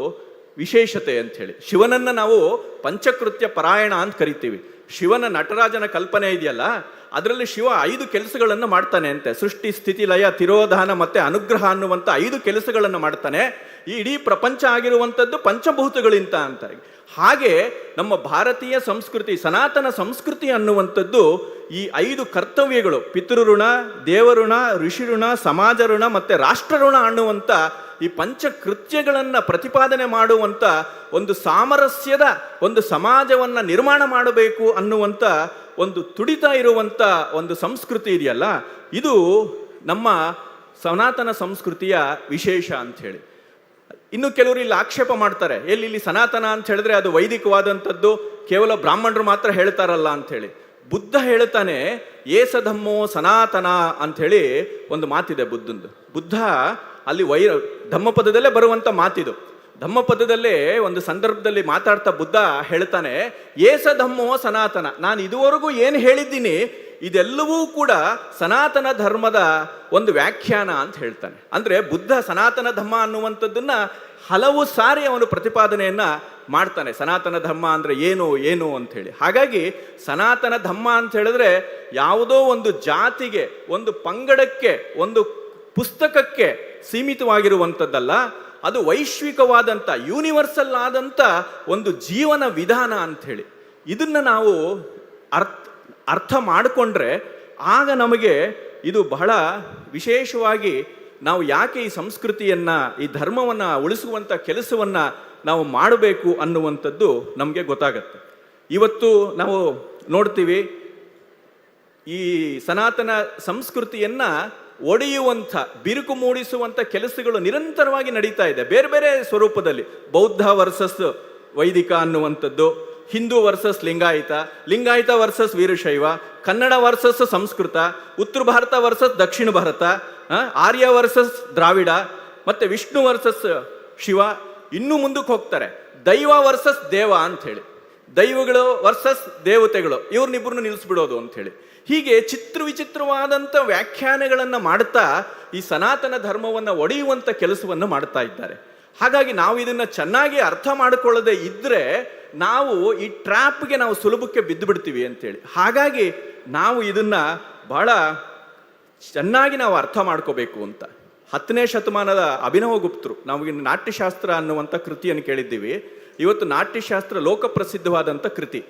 ವಿಶೇಷತೆ ಅಂಥೇಳಿ. ಶಿವನನ್ನು ನಾವು ಪಂಚಕೃತ್ಯ ಪರಾಯಣ ಅಂತ ಕರಿತೀವಿ. ಶಿವನ ನಟರಾಜನ ಕಲ್ಪನೆ ಇದೆಯಲ್ಲ, ಅದರಲ್ಲಿ ಶಿವ 5 ಕೆಲಸಗಳನ್ನು ಮಾಡ್ತಾನೆ ಅಂತೆ. ಸೃಷ್ಟಿ, ಸ್ಥಿತಿ, ಲಯ, ತಿರೋಧಾನ ಮತ್ತು ಅನುಗ್ರಹ ಅನ್ನುವಂಥ 5 ಕೆಲಸಗಳನ್ನು ಮಾಡ್ತಾನೆ. ಈ ಇಡೀ ಪ್ರಪಂಚ ಆಗಿರುವಂಥದ್ದು ಪಂಚಭೂತಗಳಿಂದ ಅಂತ. ಹಾಗೆ ನಮ್ಮ ಭಾರತೀಯ ಸಂಸ್ಕೃತಿ, ಸನಾತನ ಸಂಸ್ಕೃತಿ ಅನ್ನುವಂಥದ್ದು ಈ 5 ಕರ್ತವ್ಯಗಳು, ಪಿತೃಋಣ, ದೇವಋಣ, ಋಷಿ ಋಣ, ಸಮಾಜ ಋಣ ಮತ್ತು ರಾಷ್ಟ್ರ ಋಣ ಅನ್ನುವಂಥ ಈ ಪಂಚಕೃತ್ಯಗಳನ್ನು ಪ್ರತಿಪಾದನೆ ಮಾಡುವಂಥ ಒಂದು ಸಾಮರಸ್ಯದ ಒಂದು ಸಮಾಜವನ್ನು ನಿರ್ಮಾಣ ಮಾಡಬೇಕು ಅನ್ನುವಂಥ ಒಂದು ತುಡಿತ ಇರುವಂಥ ಒಂದು ಸಂಸ್ಕೃತಿ ಇದೆಯಲ್ಲ, ಇದು ನಮ್ಮ ಸನಾತನ ಸಂಸ್ಕೃತಿಯ ವಿಶೇಷ ಅಂಥೇಳಿ. ಇನ್ನು ಕೆಲವರು ಇಲ್ಲಿ ಆಕ್ಷೇಪ ಮಾಡ್ತಾರೆ, ಇಲ್ಲಿ ಸನಾತನ ಅಂತ ಹೇಳಿದ್ರೆ ಅದು ವೈದಿಕವಾದಂಥದ್ದು, ಕೇವಲ ಬ್ರಾಹ್ಮಣರು ಮಾತ್ರ ಹೇಳ್ತಾರಲ್ಲ ಅಂಥೇಳಿ. ಬುದ್ಧ ಹೇಳ್ತಾನೆ, ಏಸಧಮ್ಮೋ ಸನಾತನ ಅಂಥೇಳಿ ಒಂದು ಮಾತಿದೆ ಬುದ್ಧಂದು. ಬುದ್ಧ ಅಲ್ಲಿ ಧಮ್ಮಪದದಲ್ಲೇ ಬರುವಂಥ ಮಾತಿದು. ಧಮ್ಮಪದದಲ್ಲೇ ಒಂದು ಸಂದರ್ಭದಲ್ಲಿ ಮಾತಾಡ್ತಾ ಬುದ್ಧ ಹೇಳ್ತಾನೆ, ಏಸಧಮ್ಮೋ ಸನಾತನ, ನಾನು ಇದುವರೆಗೂ ಏನು ಹೇಳಿದ್ದೀನಿ ಇದೆಲ್ಲವೂ ಕೂಡ ಸನಾತನ ಧರ್ಮದ ಒಂದು ವ್ಯಾಖ್ಯಾನ ಅಂತ ಹೇಳ್ತಾನೆ. ಅಂದರೆ ಬುದ್ಧ ಸನಾತನ ಧರ್ಮ ಅನ್ನುವಂಥದ್ದನ್ನ ಹಲವು ಸಾರಿ ಅವನು ಪ್ರತಿಪಾದನೆಯನ್ನ ಮಾಡ್ತಾನೆ. ಸನಾತನ ಧರ್ಮ ಅಂದರೆ ಏನು ಅಂತ ಹೇಳಿ. ಹಾಗಾಗಿ ಸನಾತನ ಧರ್ಮ ಅಂತ ಹೇಳಿದ್ರೆ ಯಾವುದೋ ಒಂದು ಜಾತಿಗೆ, ಒಂದು ಪಂಗಡಕ್ಕೆ, ಒಂದು ಪುಸ್ತಕಕ್ಕೆ ಸೀಮಿತವಾಗಿರುವಂಥದ್ದಲ್ಲ. ಅದು ವೈಶ್ವಿಕವಾದಂಥ, ಯೂನಿವರ್ಸಲ್ ಆದಂಥ ಒಂದು ಜೀವನ ವಿಧಾನ ಅಂಥೇಳಿ. ಇದನ್ನು ನಾವು ಅರ್ಥ ಮಾಡಿಕೊಂಡ್ರೆ ಆಗ ನಮಗೆ ಇದು ಬಹಳ ವಿಶೇಷವಾಗಿ ನಾವು ಯಾಕೆ ಈ ಸಂಸ್ಕೃತಿಯನ್ನು, ಈ ಧರ್ಮವನ್ನು ಉಳಿಸುವಂಥ ಕೆಲಸವನ್ನು ನಾವು ಮಾಡಬೇಕು ಅನ್ನುವಂಥದ್ದು ನಮಗೆ ಗೊತ್ತಾಗತ್ತೆ. ಇವತ್ತು ನಾವು ನೋಡ್ತೀವಿ, ಈ ಸನಾತನ ಸಂಸ್ಕೃತಿಯನ್ನು ಒಡೆಯುವಂಥ, ಬಿರುಕು ಮೂಡಿಸುವಂಥ ಕೆಲಸಗಳು ನಿರಂತರವಾಗಿ ನಡೀತಾ ಇದೆ, ಬೇರೆ ಬೇರೆ ಸ್ವರೂಪದಲ್ಲಿ. ಬೌದ್ಧ ವರ್ಸಸ್ ವೈದಿಕ ಅನ್ನುವಂಥದ್ದು, Hindu versus Lingayat, Lingayat versus Veerashaiva, Kannada versus Sanskrit, ಉತ್ತರ ಭಾರತ ವರ್ಸಸ್ ದಕ್ಷಿಣ ಭಾರತ, ಆರ್ಯ ವರ್ಸಸ್ ದ್ರಾವಿಡ, ಮತ್ತೆ ವಿಷ್ಣು ವರ್ಸಸ್ ಶಿವ. ಇನ್ನೂ ಮುಂದಕ್ಕೆ ಹೋಗ್ತಾರೆ, ದೈವ ವರ್ಸಸ್ ದೇವ ಅಂಥೇಳಿ, ದೈವಗಳು ವರ್ಸಸ್ ದೇವತೆಗಳು, ಇವ್ರನ್ನಿಬ್ಬರನ್ನು ನಿಲ್ಲಿಸ್ಬಿಡೋದು ಅಂಥೇಳಿ. ಹೀಗೆ ವಿಚಿತ್ರವಾದಂಥ ವ್ಯಾಖ್ಯಾನಗಳನ್ನು ಮಾಡ್ತಾ ಈ ಸನಾತನ ಧರ್ಮವನ್ನು ಒಡೆಯುವಂಥ ಕೆಲಸವನ್ನು ಮಾಡ್ತಾ ಇದ್ದಾರೆ. ಹಾಗಾಗಿ ನಾವು ಇದನ್ನು ಚೆನ್ನಾಗಿ ಅರ್ಥ ಮಾಡಿಕೊಳ್ಳದೆ ಇದ್ದರೆ ನಾವು ಈ ಟ್ರ್ಯಾಪ್ಗೆ ನಾವು ಸುಲಭಕ್ಕೆ ಬಿದ್ದು ಬಿಡ್ತೀವಿ ಅಂತೇಳಿ. ಹಾಗಾಗಿ ನಾವು ಇದನ್ನ ಬಹಳ ಚೆನ್ನಾಗಿ ನಾವು ಅರ್ಥ ಮಾಡ್ಕೋಬೇಕು ಅಂತ. 10ನೇ ಶತಮಾನದ ಅಭಿನವಗುಪ್ತರು, ನಾವು ಇನ್ನು ನಾಟ್ಯಶಾಸ್ತ್ರ ಅನ್ನುವಂಥ ಕೃತಿಯನ್ನು ಕೇಳಿದ್ದೀವಿ. ಇವತ್ತು ನಾಟ್ಯಶಾಸ್ತ್ರ ಲೋಕಪ್ರಸಿದ್ಧವಾದಂಥ ಕೃತಿ.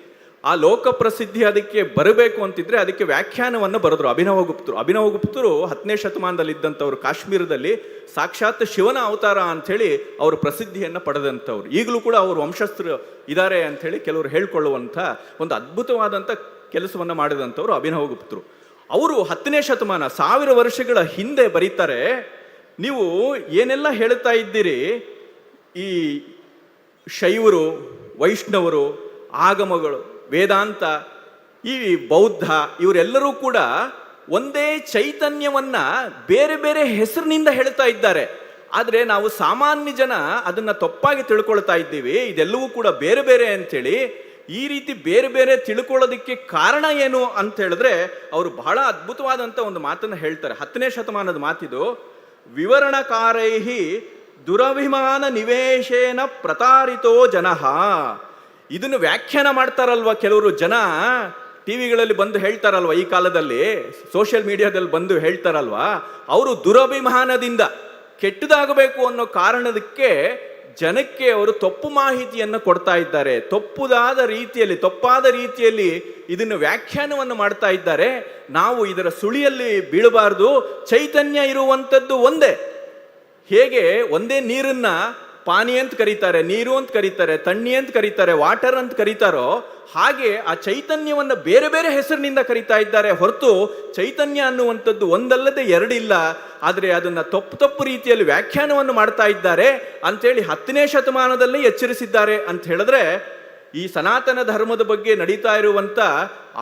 ಆ ಲೋಕಪ್ರಸಿದ್ಧಿ ಅದಕ್ಕೆ ಬರಬೇಕು ಅಂತಿದ್ರೆ ಅದಕ್ಕೆ ವ್ಯಾಖ್ಯಾನವನ್ನು ಬರೆದ್ರು ಅಭಿನವಗುಪ್ತರು. ಅಭಿನವಗುಪ್ತರು 10ನೇ ಶತಮಾನದಲ್ಲಿದ್ದಂಥವ್ರು, ಕಾಶ್ಮೀರದಲ್ಲಿ ಸಾಕ್ಷಾತ್ ಶಿವನ ಅವತಾರ ಅಂಥೇಳಿ ಅವರು ಪ್ರಸಿದ್ಧಿಯನ್ನು ಪಡೆದಂಥವ್ರು. ಈಗಲೂ ಕೂಡ ಅವರು ವಂಶಸ್ಥರು ಇದ್ದಾರೆ ಅಂಥೇಳಿ ಕೆಲವರು ಹೇಳ್ಕೊಳ್ಳುವಂಥ ಒಂದು ಅದ್ಭುತವಾದಂಥ ಕೆಲಸವನ್ನು ಮಾಡಿದಂಥವ್ರು ಅಭಿನವಗುಪ್ತರು. ಅವರು 10ನೇ ಶತಮಾನ, 1000 ವರ್ಷಗಳ ಹಿಂದೆ ಬರೀತಾರೆ, ನೀವು ಏನೆಲ್ಲ ಹೇಳ್ತಾ ಇದ್ದೀರಿ, ಈ ಶೈವರು, ವೈಷ್ಣವರು, ಆಗಮಗಳು, ವೇದಾಂತ, ಈ ಬೌದ್ಧ, ಇವರೆಲ್ಲರೂ ಕೂಡ ಒಂದೇ ಚೈತನ್ಯವನ್ನ ಬೇರೆ ಬೇರೆ ಹೆಸರಿನಿಂದ ಹೇಳ್ತಾ ಇದ್ದಾರೆ. ಆದರೆ ನಾವು ಸಾಮಾನ್ಯ ಜನ ಅದನ್ನ ತಪ್ಪಾಗಿ ತಿಳ್ಕೊಳ್ತಾ ಇದ್ದೀವಿ, ಇದೆಲ್ಲವೂ ಕೂಡ ಬೇರೆ ಬೇರೆ ಅಂಥೇಳಿ. ಈ ರೀತಿ ಬೇರೆ ಬೇರೆ ತಿಳ್ಕೊಳ್ಳೋದಕ್ಕೆ ಕಾರಣ ಏನು ಅಂತ ಹೇಳಿದ್ರೆ ಅವರು ಬಹಳ ಅದ್ಭುತವಾದಂಥ ಒಂದು ಮಾತನ್ನು ಹೇಳ್ತಾರೆ. 10ನೇ ಶತಮಾನದ ಮಾತಿದು. ವಿವರಣಕಾರೈಹಿ ದುರಭಿಮಾನ ನಿವೇಶೇನ ಪ್ರತಾರಿತೋ ಜನಃ. ಇದನ್ನು ವ್ಯಾಖ್ಯಾನ ಮಾಡ್ತಾರಲ್ವ ಕೆಲವರು ಜನ, ಟಿವಿಗಳಲ್ಲಿ ಬಂದು ಹೇಳ್ತಾರಲ್ವ, ಈ ಕಾಲದಲ್ಲಿ ಸೋಷಿಯಲ್ ಮೀಡಿಯಾದಲ್ಲಿ ಬಂದು ಹೇಳ್ತಾರಲ್ವ, ಅವರು ದುರಭಿಮಾನದಿಂದ ಕೆಟ್ಟದಾಗಬೇಕು ಅನ್ನೋ ಕಾರಣದಕ್ಕೆ ಜನಕ್ಕೆ ಅವರು ತಪ್ಪು ಮಾಹಿತಿಯನ್ನು ಕೊಡ್ತಾ ಇದ್ದಾರೆ. ತಪ್ಪಾದ ರೀತಿಯಲ್ಲಿ ಇದನ್ನು ವ್ಯಾಖ್ಯಾನವನ್ನು ಮಾಡ್ತಾ ಇದ್ದಾರೆ. ನಾವು ಇದರ ಸುಳಿಯಲ್ಲಿ ಬೀಳಬಾರ್ದು. ಚೈತನ್ಯ ಇರುವಂಥದ್ದು ಒಂದೇ. ಹೇಗೆ ಒಂದೇ ನೀರನ್ನ ಪಾನಿ ಅಂತ ಕರೀತಾರೆ, ನೀರು ಅಂತ ಕರೀತಾರೆ, ತಣ್ಣಿ ಅಂತ ಕರೀತಾರೆ, ವಾಟರ್ ಅಂತ ಕರೀತಾರೋ, ಹಾಗೆ ಆ ಚೈತನ್ಯವನ್ನು ಬೇರೆ ಬೇರೆ ಹೆಸರಿನಿಂದ ಕರೀತಾ ಇದ್ದಾರೆ ಹೊರತು ಚೈತನ್ಯ ಅನ್ನುವಂಥದ್ದು ಒಂದಲ್ಲದೆ ಎರಡಿಲ್ಲ. ಆದರೆ ಅದನ್ನ ತಪ್ಪು ರೀತಿಯಲ್ಲಿ ವ್ಯಾಖ್ಯಾನವನ್ನು ಮಾಡ್ತಾ ಇದ್ದಾರೆ ಅಂಥೇಳಿ 10ನೇ ಶತಮಾನದಲ್ಲೇ ಎಚ್ಚರಿಸಿದ್ದಾರೆ ಅಂತ ಹೇಳಿದ್ರೆ, ಈ ಸನಾತನ ಧರ್ಮದ ಬಗ್ಗೆ ನಡೀತಾ ಇರುವಂಥ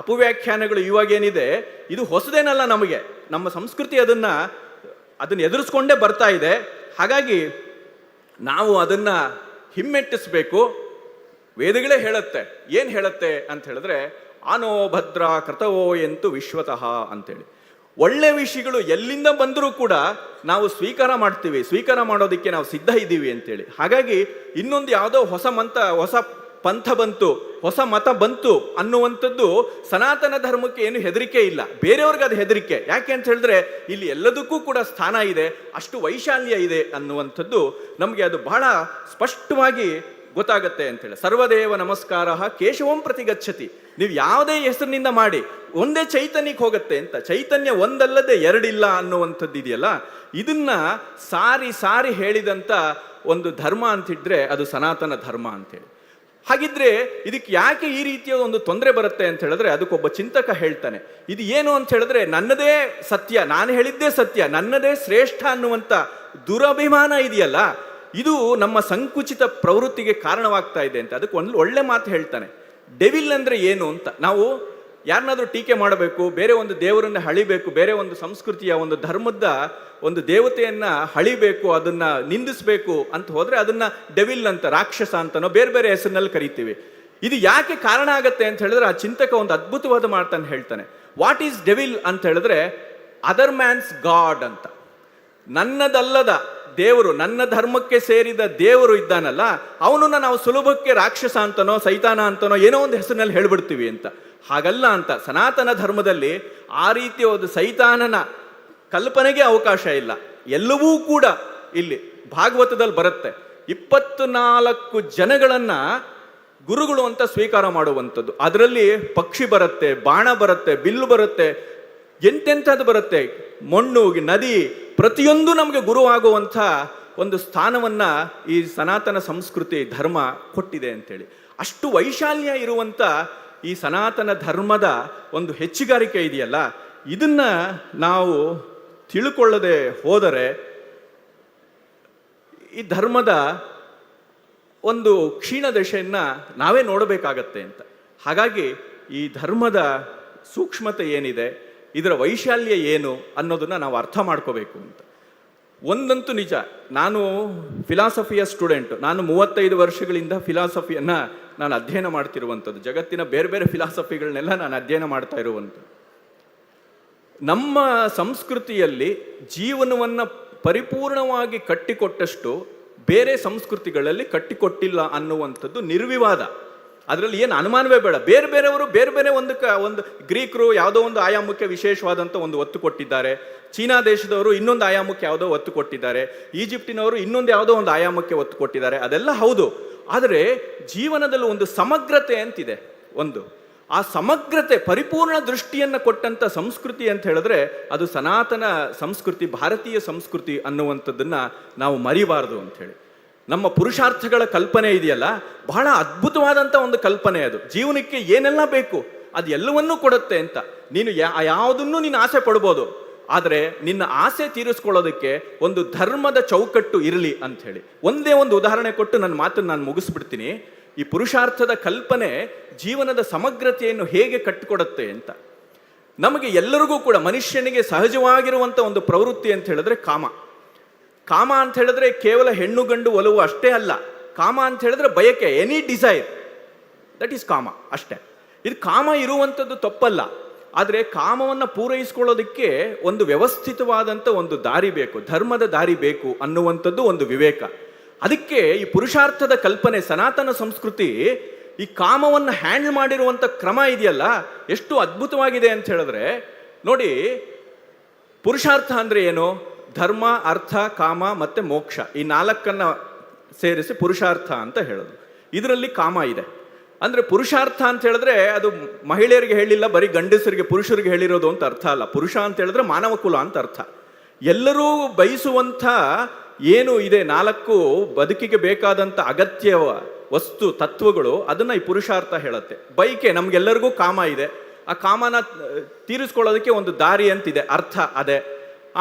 ಅಪವ್ಯಾಖ್ಯಾನಗಳು ಇವಾಗೇನಿದೆ, ಇದು ಹೊಸದೇನಲ್ಲ ನಮಗೆ. ನಮ್ಮ ಸಂಸ್ಕೃತಿ ಅದನ್ನು ಎದುರಿಸ್ಕೊಂಡೇ ಬರ್ತಾ ಇದೆ. ಹಾಗಾಗಿ ನಾವು ಅದನ್ನ ಹಿಮ್ಮೆಟ್ಟಿಸಬೇಕು. ವೇದಗಳೇ ಹೇಳುತ್ತೆ. ಏನು ಹೇಳುತ್ತೆ ಅಂತ ಹೇಳಿದ್ರೆ, ಆನೋ ಭದ್ರ ಕೃತವೋ ಎಂತು ವಿಶ್ವತಃ ಅಂತೇಳಿ. ಒಳ್ಳೆ ವಿಷಯಗಳು ಎಲ್ಲಿಂದ ಬಂದರೂ ಕೂಡ ನಾವು ಸ್ವೀಕಾರ ಮಾಡ್ತೀವಿ, ಸ್ವೀಕಾರ ಮಾಡೋದಕ್ಕೆ ನಾವು ಸಿದ್ಧ ಇದ್ದೀವಿ ಅಂತೇಳಿ. ಹಾಗಾಗಿ ಇನ್ನೊಂದು ಯಾವುದೋ ಹೊಸ ಪಂಥ ಬಂತು, ಹೊಸ ಮತ ಬಂತು ಅನ್ನುವಂಥದ್ದು ಸನಾತನ ಧರ್ಮಕ್ಕೆ ಏನು ಹೆದರಿಕೆ ಇಲ್ಲ. ಬೇರೆಯವ್ರಿಗೆ ಅದು ಹೆದರಿಕೆ. ಯಾಕೆ ಅಂತ ಹೇಳಿದ್ರೆ ಇಲ್ಲಿ ಎಲ್ಲದಕ್ಕೂ ಕೂಡ ಸ್ಥಾನ ಇದೆ, ಅಷ್ಟು ವೈಶಾಲ್ಯ ಇದೆ ಅನ್ನುವಂಥದ್ದು ನಮಗೆ ಅದು ಬಹಳ ಸ್ಪಷ್ಟವಾಗಿ ಗೊತ್ತಾಗತ್ತೆ ಅಂತೇಳಿ. ಸರ್ವದೇವ ನಮಸ್ಕಾರ ಕೇಶವಂ ಪ್ರತಿ ಗಚ್ಚತಿ. ನೀವು ಯಾವುದೇ ಹೆಸರಿನಿಂದ ಮಾಡಿ ಒಂದೇ ಚೈತನ್ಯಕ್ಕೆ ಹೋಗುತ್ತೆ ಅಂತ. ಚೈತನ್ಯ ಒಂದಲ್ಲದೆ ಎರಡಿಲ್ಲ ಅನ್ನುವಂಥದ್ದು ಇದೆಯಲ್ಲ, ಇದನ್ನ ಸಾರಿ ಹೇಳಿದಂಥ ಒಂದು ಧರ್ಮ ಅಂತಿದ್ರೆ ಅದು ಸನಾತನ ಧರ್ಮ ಅಂತೇಳಿ. ಹಾಗಿದ್ರೆ ಇದಕ್ಕೆ ಯಾಕೆ ಈ ರೀತಿಯ ಒಂದು ತೊಂದರೆ ಬರುತ್ತೆ ಅಂತ ಹೇಳಿದ್ರೆ, ಅದಕ್ಕೊಬ್ಬ ಚಿಂತಕ ಹೇಳ್ತಾನೆ, ಇದು ಏನು ಅಂತ ಹೇಳಿದ್ರೆ ನನ್ನದೇ ಸತ್ಯ, ನಾನು ಹೇಳಿದ್ದೇ ಸತ್ಯ, ನನ್ನದೇ ಶ್ರೇಷ್ಠ ಅನ್ನುವಂಥ ದುರಭಿಮಾನ ಇದೆಯಲ್ಲ, ಇದು ನಮ್ಮ ಸಂಕುಚಿತ ಪ್ರವೃತ್ತಿಗೆ ಕಾರಣವಾಗ್ತಾ ಇದೆ ಅಂತ. ಅದಕ್ಕೆ ಒಂದು ಒಳ್ಳೆ ಮಾತು ಹೇಳ್ತಾನೆ. ಡೆವಿಲ್ ಅಂದ್ರೆ ಏನು ಅಂತ. ನಾವು ಯಾರನ್ನಾದ್ರೂ ಟೀಕೆ ಮಾಡಬೇಕು, ಬೇರೆ ಒಂದು ದೇವರನ್ನ ಹಳಿಬೇಕು, ಬೇರೆ ಒಂದು ಸಂಸ್ಕೃತಿಯ ಒಂದು ಧರ್ಮದ ಒಂದು ದೇವತೆಯನ್ನ ಹಳಿಬೇಕು, ಅದನ್ನ ನಿಂದಿಸಬೇಕು ಅಂತ ಹೋದ್ರೆ ಅದನ್ನ ಡೆವಿಲ್ ಅಂತ, ರಾಕ್ಷಸ ಅಂತನೋ ಬೇರೆ ಬೇರೆ ಹೆಸರಿನಲ್ಲಿ ಕರಿತೀವಿ. ಇದು ಯಾಕೆ ಕಾರಣ ಆಗತ್ತೆ ಅಂತ ಹೇಳಿದ್ರೆ ಆ ಚಿಂತಕ ಒಂದು ಅದ್ಭುತವಾದ ಮಾತನ್ನು ಹೇಳ್ತಾನೆ. ವಾಟ್ ಈಸ್ ಡೆವಿಲ್ ಅಂತ ಹೇಳಿದ್ರೆ ಅದರ್ ಮ್ಯಾನ್ಸ್ ಗಾಡ್ ಅಂತ. ನನ್ನದಲ್ಲದ ದೇವರು, ನನ್ನ ಧರ್ಮಕ್ಕೆ ಸೇರಿದ ದೇವರು ಇದ್ದಾನಲ್ಲ, ಅವನನ್ನ ನಾವು ಸುಲಭಕ್ಕೆ ರಾಕ್ಷಸ ಅಂತನೋ ಸೈತಾನ ಅಂತನೋ ಏನೋ ಒಂದು ಹೆಸರಿನಲ್ಲಿ ಹೇಳ್ಬಿಡ್ತೀವಿ ಅಂತ. ಹಾಗಲ್ಲ ಅಂತ. ಸನಾತನ ಧರ್ಮದಲ್ಲಿ ಆ ರೀತಿಯ ಒಂದು ಸೈತಾನನ ಕಲ್ಪನೆಗೆ ಅವಕಾಶ ಇಲ್ಲ. ಎಲ್ಲವೂ ಕೂಡ ಇಲ್ಲಿ ಭಾಗವತದಲ್ಲಿ ಬರುತ್ತೆ. 24 ಜನಗಳನ್ನ ಗುರುಗಳು ಅಂತ ಸ್ವೀಕಾರ ಮಾಡುವಂಥದ್ದು. ಅದರಲ್ಲಿ ಪಕ್ಷಿ ಬರುತ್ತೆ, ಬಾಣ ಬರುತ್ತೆ, ಬಿಲ್ಲು ಬರುತ್ತೆ, ಎಂತೆಂಥದ್ದು ಬರುತ್ತೆ, ಮಣ್ಣು, ನದಿ, ಪ್ರತಿಯೊಂದು ನಮಗೆ ಗುರುವಾಗುವಂಥ ಒಂದು ಸ್ಥಾನವನ್ನ ಈ ಸನಾತನ ಸಂಸ್ಕೃತಿ ಧರ್ಮ ಕೊಟ್ಟಿದೆ ಅಂತೇಳಿ. ಅಷ್ಟು ವೈಶಾಲ್ಯ ಇರುವಂಥ ಈ ಸನಾತನ ಧರ್ಮದ ಒಂದು ಹೆಚ್ಚುಗಾರಿಕೆ ಇದೆಯಲ್ಲ, ಇದನ್ನ ನಾವು ತಿಳ್ಕೊಳ್ಳದೆ ಹೋದರೆ ಈ ಧರ್ಮದ ಒಂದು ಕ್ಷೀಣ ದಶೆಯನ್ನ ನಾವೇ ನೋಡಬೇಕಾಗತ್ತೆ ಅಂತ. ಹಾಗಾಗಿ ಈ ಧರ್ಮದ ಸೂಕ್ಷ್ಮತೆ ಏನಿದೆ, ಇದರ ವೈಶಾಲ್ಯ ಏನು ಅನ್ನೋದನ್ನ ನಾವು ಅರ್ಥ ಮಾಡ್ಕೋಬೇಕು ಅಂತ. ಒಂದಂತೂ ನಿಜ, ನಾನು ಫಿಲಾಸಫಿಯ ಸ್ಟೂಡೆಂಟ್. ನಾನು 35 ವರ್ಷಗಳಿಂದ ಫಿಲಾಸಫಿಯನ್ನ ನಾನು ಅಧ್ಯಯನ ಮಾಡ್ತಿರುವಂಥದ್ದು. ಜಗತ್ತಿನ ಬೇರೆ ಬೇರೆ ಫಿಲಾಸಫಿಗಳನ್ನೆಲ್ಲ ನಾನು ಅಧ್ಯಯನ ಮಾಡ್ತಾ ಇರುವಂಥದ್ದು. ನಮ್ಮ ಸಂಸ್ಕೃತಿಯಲ್ಲಿ ಜೀವನವನ್ನು ಪರಿಪೂರ್ಣವಾಗಿ ಕಟ್ಟಿಕೊಟ್ಟಷ್ಟು ಬೇರೆ ಸಂಸ್ಕೃತಿಗಳಲ್ಲಿ ಕಟ್ಟಿಕೊಟ್ಟಿಲ್ಲ ಅನ್ನುವಂಥದ್ದು ನಿರ್ವಿವಾದ. ಅದರಲ್ಲಿ ಏನು ಅನುಮಾನವೇ ಬೇಡ. ಬೇರೆ ಬೇರೆಯವರು ಬೇರೆ ಬೇರೆ ಒಂದು ಗ್ರೀಕರು ಯಾವುದೋ ಒಂದು ಆಯಾಮಕ್ಕೆ ವಿಶೇಷವಾದಂಥ ಒಂದು ಒತ್ತು ಕೊಟ್ಟಿದ್ದಾರೆ, ಚೀನಾ ದೇಶದವರು ಇನ್ನೊಂದು ಆಯಾಮಕ್ಕೆ ಯಾವುದೋ ಒತ್ತು ಕೊಟ್ಟಿದ್ದಾರೆ, ಈಜಿಪ್ಟಿನವರು ಇನ್ನೊಂದು ಯಾವುದೋ ಒಂದು ಆಯಾಮಕ್ಕೆ ಒತ್ತು ಕೊಟ್ಟಿದ್ದಾರೆ. ಅದೆಲ್ಲ ಹೌದು. ಆದರೆ ಜೀವನದಲ್ಲಿ ಒಂದು ಸಮಗ್ರತೆ ಅಂತಿದೆ. ಆ ಸಮಗ್ರತೆ, ಪರಿಪೂರ್ಣ ದೃಷ್ಟಿಯನ್ನು ಕೊಟ್ಟಂಥ ಸಂಸ್ಕೃತಿ ಅಂತ ಹೇಳಿದ್ರೆ ಅದು ಸನಾತನ ಸಂಸ್ಕೃತಿ, ಭಾರತೀಯ ಸಂಸ್ಕೃತಿ ಅನ್ನುವಂಥದ್ದನ್ನ ನಾವು ಮರಿಬಾರದು ಅಂತ ಹೇಳಿ. ನಮ್ಮ ಪುರುಷಾರ್ಥಗಳ ಕಲ್ಪನೆ ಇದೆಯಲ್ಲ, ಬಹಳ ಅದ್ಭುತವಾದಂಥ ಒಂದು ಕಲ್ಪನೆ ಅದು. ಜೀವನಕ್ಕೆ ಏನೆಲ್ಲ ಬೇಕು ಅದು ಎಲ್ಲವನ್ನೂ ಕೊಡುತ್ತೆ ಅಂತ. ನೀನು ಯಾವುದನ್ನು ನೀನು ಆಸೆ ಪಡ್ಬೋದು, ಆದರೆ ನಿನ್ನ ಆಸೆ ತೀರಿಸ್ಕೊಳ್ಳೋದಕ್ಕೆ ಒಂದು ಧರ್ಮದ ಚೌಕಟ್ಟು ಇರಲಿ ಅಂತ ಹೇಳಿ. ಒಂದೇ ಒಂದು ಉದಾಹರಣೆ ಕೊಟ್ಟು ನನ್ನ ಮಾತನ್ನು ನಾನು ಮುಗಿಸ್ಬಿಡ್ತೀನಿ. ಈ ಪುರುಷಾರ್ಥದ ಕಲ್ಪನೆ ಜೀವನದ ಸಮಗ್ರತೆಯನ್ನು ಹೇಗೆ ಕಟ್ಟಿಕೊಡುತ್ತೆ ಅಂತ. ನಮಗೆ ಎಲ್ಲರಿಗೂ ಕೂಡ ಮನುಷ್ಯನಿಗೆ ಸಹಜವಾಗಿರುವಂಥ ಒಂದು ಪ್ರವೃತ್ತಿ ಅಂತ ಹೇಳಿದ್ರೆ ಕಾಮ. ಕಾಮ ಅಂತ ಹೇಳಿದ್ರೆ ಕೇವಲ ಹೆಣ್ಣು ಗಂಡು ಒಲವು ಅಷ್ಟೇ ಅಲ್ಲ. ಕಾಮ ಅಂತ ಹೇಳಿದ್ರೆ ಬಯಕೆ, ಎನಿ ಡಿಸೈರ್, ದಟ್ ಈಸ್ ಕಾಮ ಅಷ್ಟೇ. ಇದು ಕಾಮ ಇರುವಂಥದ್ದು ತಪ್ಪಲ್ಲ. ಆದರೆ ಕಾಮವನ್ನು ಪೂರೈಸ್ಕೊಳ್ಳೋದಕ್ಕೆ ಒಂದು ವ್ಯವಸ್ಥಿತವಾದಂಥ ಒಂದು ದಾರಿ ಬೇಕು, ಧರ್ಮದ ದಾರಿ ಬೇಕು ಅನ್ನುವಂಥದ್ದು ಒಂದು ವಿವೇಕ. ಅದಕ್ಕೆ ಈ ಪುರುಷಾರ್ಥದ ಕಲ್ಪನೆ, ಸನಾತನ ಸಂಸ್ಕೃತಿ ಈ ಕಾಮವನ್ನು ಹ್ಯಾಂಡಲ್ ಮಾಡಿರುವಂಥ ಕ್ರಮ ಇದೆಯಲ್ಲ, ಎಷ್ಟು ಅದ್ಭುತವಾಗಿದೆ ಅಂತ ಹೇಳಿದ್ರೆ ನೋಡಿ. ಪುರುಷಾರ್ಥ ಅಂದ್ರೆ ಏನು? ಧರ್ಮ, ಅರ್ಥ, ಕಾಮ ಮತ್ತೆ ಮೋಕ್ಷ, ಈ 4 ಸೇರಿಸಿ ಪುರುಷಾರ್ಥ ಅಂತ ಹೇಳೋದು. ಇದರಲ್ಲಿ ಕಾಮ ಇದೆ. ಅಂದ್ರೆ ಪುರುಷಾರ್ಥ ಅಂತ ಹೇಳಿದ್ರೆ ಅದು ಮಹಿಳೆಯರಿಗೆ ಹೇಳಿಲ್ಲ, ಬರೀ ಗಂಡಸರಿಗೆ ಪುರುಷರಿಗೆ ಹೇಳಿರೋದು ಅಂತ ಅರ್ಥ ಅಲ್ಲ. ಪುರುಷ ಅಂತ ಹೇಳಿದ್ರೆ ಮಾನವ ಕುಲ ಅಂತ ಅರ್ಥ. ಎಲ್ಲರೂ ಬಯಸುವಂಥ ಏನು ಇದೆ 4 ಬದುಕಿಗೆ ಬೇಕಾದಂಥ ಅಗತ್ಯ ವಸ್ತು ತತ್ವಗಳು, ಅದನ್ನ ಈ ಪುರುಷಾರ್ಥ ಹೇಳುತ್ತೆ. ಬೈಕೆ, ನಮ್ಗೆಲ್ಲರಿಗೂ ಕಾಮ ಇದೆ, ಆ ಕಾಮನ ತೀರಿಸ್ಕೊಳ್ಳೋದಕ್ಕೆ ಒಂದು ದಾರಿ ಅಂತಿದೆ, ಅರ್ಥ ಅದೇ.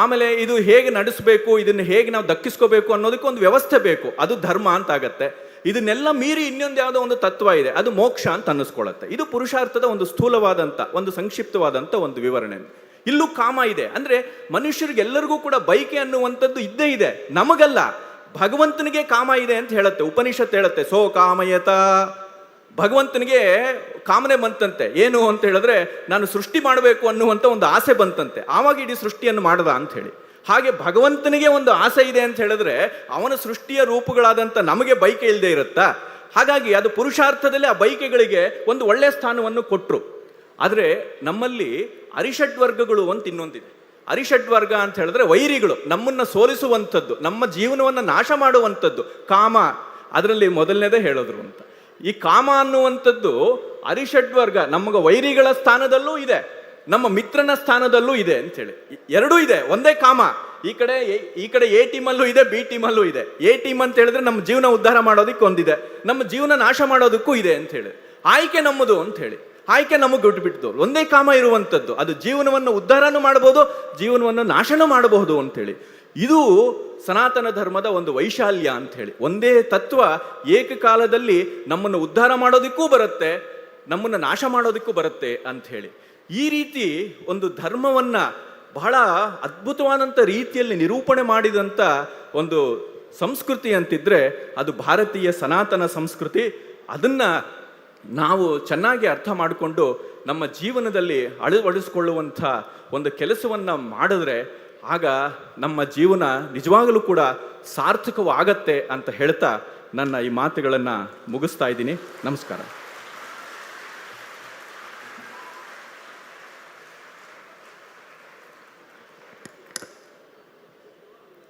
ಆಮೇಲೆ ಇದು ಹೇಗೆ ನಡೆಸಬೇಕು, ಇದನ್ನು ಹೇಗೆ ನಾವು ದಕ್ಕಿಸ್ಕೋಬೇಕು ಅನ್ನೋದಕ್ಕೆ ಒಂದು ವ್ಯವಸ್ಥೆ ಬೇಕು, ಅದು ಧರ್ಮ ಅಂತ ಆಗತ್ತೆ. ಇದನ್ನೆಲ್ಲ ಮೀರಿ ಇನ್ನೊಂದು ಯಾವುದೋ ಒಂದು ತತ್ವ ಇದೆ, ಅದು ಮೋಕ್ಷ ಅಂತ ಅನ್ನಿಸ್ಕೊಳ್ಳುತ್ತೆ. ಇದು ಪುರುಷಾರ್ಥದ ಒಂದು ಸ್ಥೂಲವಾದಂಥ, ಒಂದು ಸಂಕ್ಷಿಪ್ತವಾದಂಥ ಒಂದು ವಿವರಣೆ. ಇಲ್ಲೂ ಕಾಮ ಇದೆ. ಅಂದ್ರೆ ಮನುಷ್ಯರಿಗೆಲ್ಲರಿಗೂ ಕೂಡ ಬಯಕೆ ಅನ್ನುವಂಥದ್ದು ಇದ್ದೇ ಇದೆ, ನಮಗಲ್ಲ. ಭಗವಂತನಿಗೆ ಕಾಮ ಇದೆ ಅಂತ ಹೇಳುತ್ತೆ ಉಪನಿಷತ್, ಹೇಳುತ್ತೆ ಸೋ ಕಾಮಯತ. ಭಗವಂತನಿಗೆ ಕಾಮನೆ ಬಂತಂತೆ. ಏನು ಅಂತ ಹೇಳಿದ್ರೆ ನಾನು ಸೃಷ್ಟಿ ಮಾಡಬೇಕು ಅನ್ನುವಂಥ ಒಂದು ಆಸೆ ಬಂತಂತೆ, ಆವಾಗ ಇಡೀ ಸೃಷ್ಟಿಯನ್ನು ಮಾಡದ ಅಂತ ಹೇಳಿ. ಹಾಗೆ ಭಗವಂತನಿಗೆ ಒಂದು ಆಸೆ ಇದೆ ಅಂತ ಹೇಳಿದ್ರೆ ಅವನ ಸೃಷ್ಟಿಯ ರೂಪಗಳಾದಂಥ ನಮಗೆ ಬಯಕೆ ಇಲ್ಲದೆ ಇರುತ್ತಾ? ಹಾಗಾಗಿ ಅದು ಪುರುಷಾರ್ಥದಲ್ಲಿ ಆ ಬಯಕೆಗಳಿಗೆ ಒಂದು ಒಳ್ಳೆಯ ಸ್ಥಾನವನ್ನು ಕೊಟ್ಟರು. ಆದರೆ ನಮ್ಮಲ್ಲಿ ಅರಿಷಡ್ವರ್ಗಗಳು ಅಂತ ಇನ್ನೊಂದಿದೆ. ಅರಿಷಡ್ವರ್ಗ ಅಂತ ಹೇಳಿದ್ರೆ ವೈರಿಗಳು, ನಮ್ಮನ್ನ ಸೋಲಿಸುವಂಥದ್ದು, ನಮ್ಮ ಜೀವನವನ್ನು ನಾಶ ಮಾಡುವಂಥದ್ದು ಕಾಮ. ಅದರಲ್ಲಿ ಮೊದಲನೇದೇ ಹೇಳಿದ್ರು ಅಂತ. ಈ ಕಾಮ ಅನ್ನುವಂಥದ್ದು ಅರಿಷಡ್ವರ್ಗ, ನಮಗೆ ವೈರಿಗಳ ಸ್ಥಾನದಲ್ಲೂ ಇದೆ, ನಮ್ಮ ಮಿತ್ರನ ಸ್ಥಾನದಲ್ಲೂ ಇದೆ ಅಂತೇಳಿ. ಎರಡೂ ಇದೆ, ಒಂದೇ ಕಾಮ. ಈ ಕಡೆ ಎ ಟೀಮಲ್ಲೂ ಇದೆ, ಬಿ ಟೀಮಲ್ಲೂ ಇದೆ. ಎ ಟೀಮ್ ಅಂತ ಹೇಳಿದ್ರೆ ನಮ್ಮ ಜೀವನ ಉದ್ಧಾರ ಮಾಡೋದಕ್ಕೆ ಒಂದಿದೆ, ನಮ್ಮ ಜೀವನ ನಾಶ ಮಾಡೋದಕ್ಕೂ ಇದೆ ಅಂತ ಹೇಳಿ. ಆಯ್ಕೆ ನಮ್ಮದು ಅಂತ ಹೇಳಿ, ಆಯ್ಕೆ ನಮಗೆ ಬಿಟ್ಟು ಒಂದೇ ಕಾಮ ಇರುವಂಥದ್ದು. ಅದು ಜೀವನವನ್ನು ಉದ್ಧಾರನೂ ಮಾಡಬಹುದು, ಜೀವನವನ್ನು ನಾಶನೂ ಮಾಡಬಹುದು ಅಂತೇಳಿ. ಇದು ಸನಾತನ ಧರ್ಮದ ಒಂದು ವೈಶಾಲ್ಯ ಅಂತ ಹೇಳಿ. ಒಂದೇ ತತ್ವ ಏಕಕಾಲದಲ್ಲಿ ನಮ್ಮನ್ನು ಉದ್ಧಾರ ಮಾಡೋದಕ್ಕೂ ಬರುತ್ತೆ, ನಮ್ಮನ್ನು ನಾಶ ಮಾಡೋದಕ್ಕೂ ಬರುತ್ತೆ ಅಂತ ಹೇಳಿ. ಈ ರೀತಿ ಒಂದು ಧರ್ಮವನ್ನ ಬಹಳ ಅದ್ಭುತವಾದಂಥ ರೀತಿಯಲ್ಲಿ ನಿರೂಪಣೆ ಮಾಡಿದಂಥ ಒಂದು ಸಂಸ್ಕೃತಿ ಅಂತಿದ್ರೆ ಅದು ಭಾರತೀಯ ಸನಾತನ ಸಂಸ್ಕೃತಿ. ಅದನ್ನ ನಾವು ಚೆನ್ನಾಗಿ ಅರ್ಥ ಮಾಡಿಕೊಂಡು ನಮ್ಮ ಜೀವನದಲ್ಲಿ ಅಳವಡಿಸ್ಕೊಳ್ಳುವಂಥ ಒಂದು ಕೆಲಸವನ್ನು ಮಾಡಿದ್ರೆ ಆಗ ನಮ್ಮ ಜೀವನ ನಿಜವಾಗಲೂ ಕೂಡ ಸಾರ್ಥಕವಾಗತ್ತೆ ಅಂತ ಹೇಳ್ತಾ ನನ್ನ ಈ ಮಾತುಗಳನ್ನು ಮುಗಿಸ್ತಾ ಇದ್ದೀನಿ. ನಮಸ್ಕಾರ.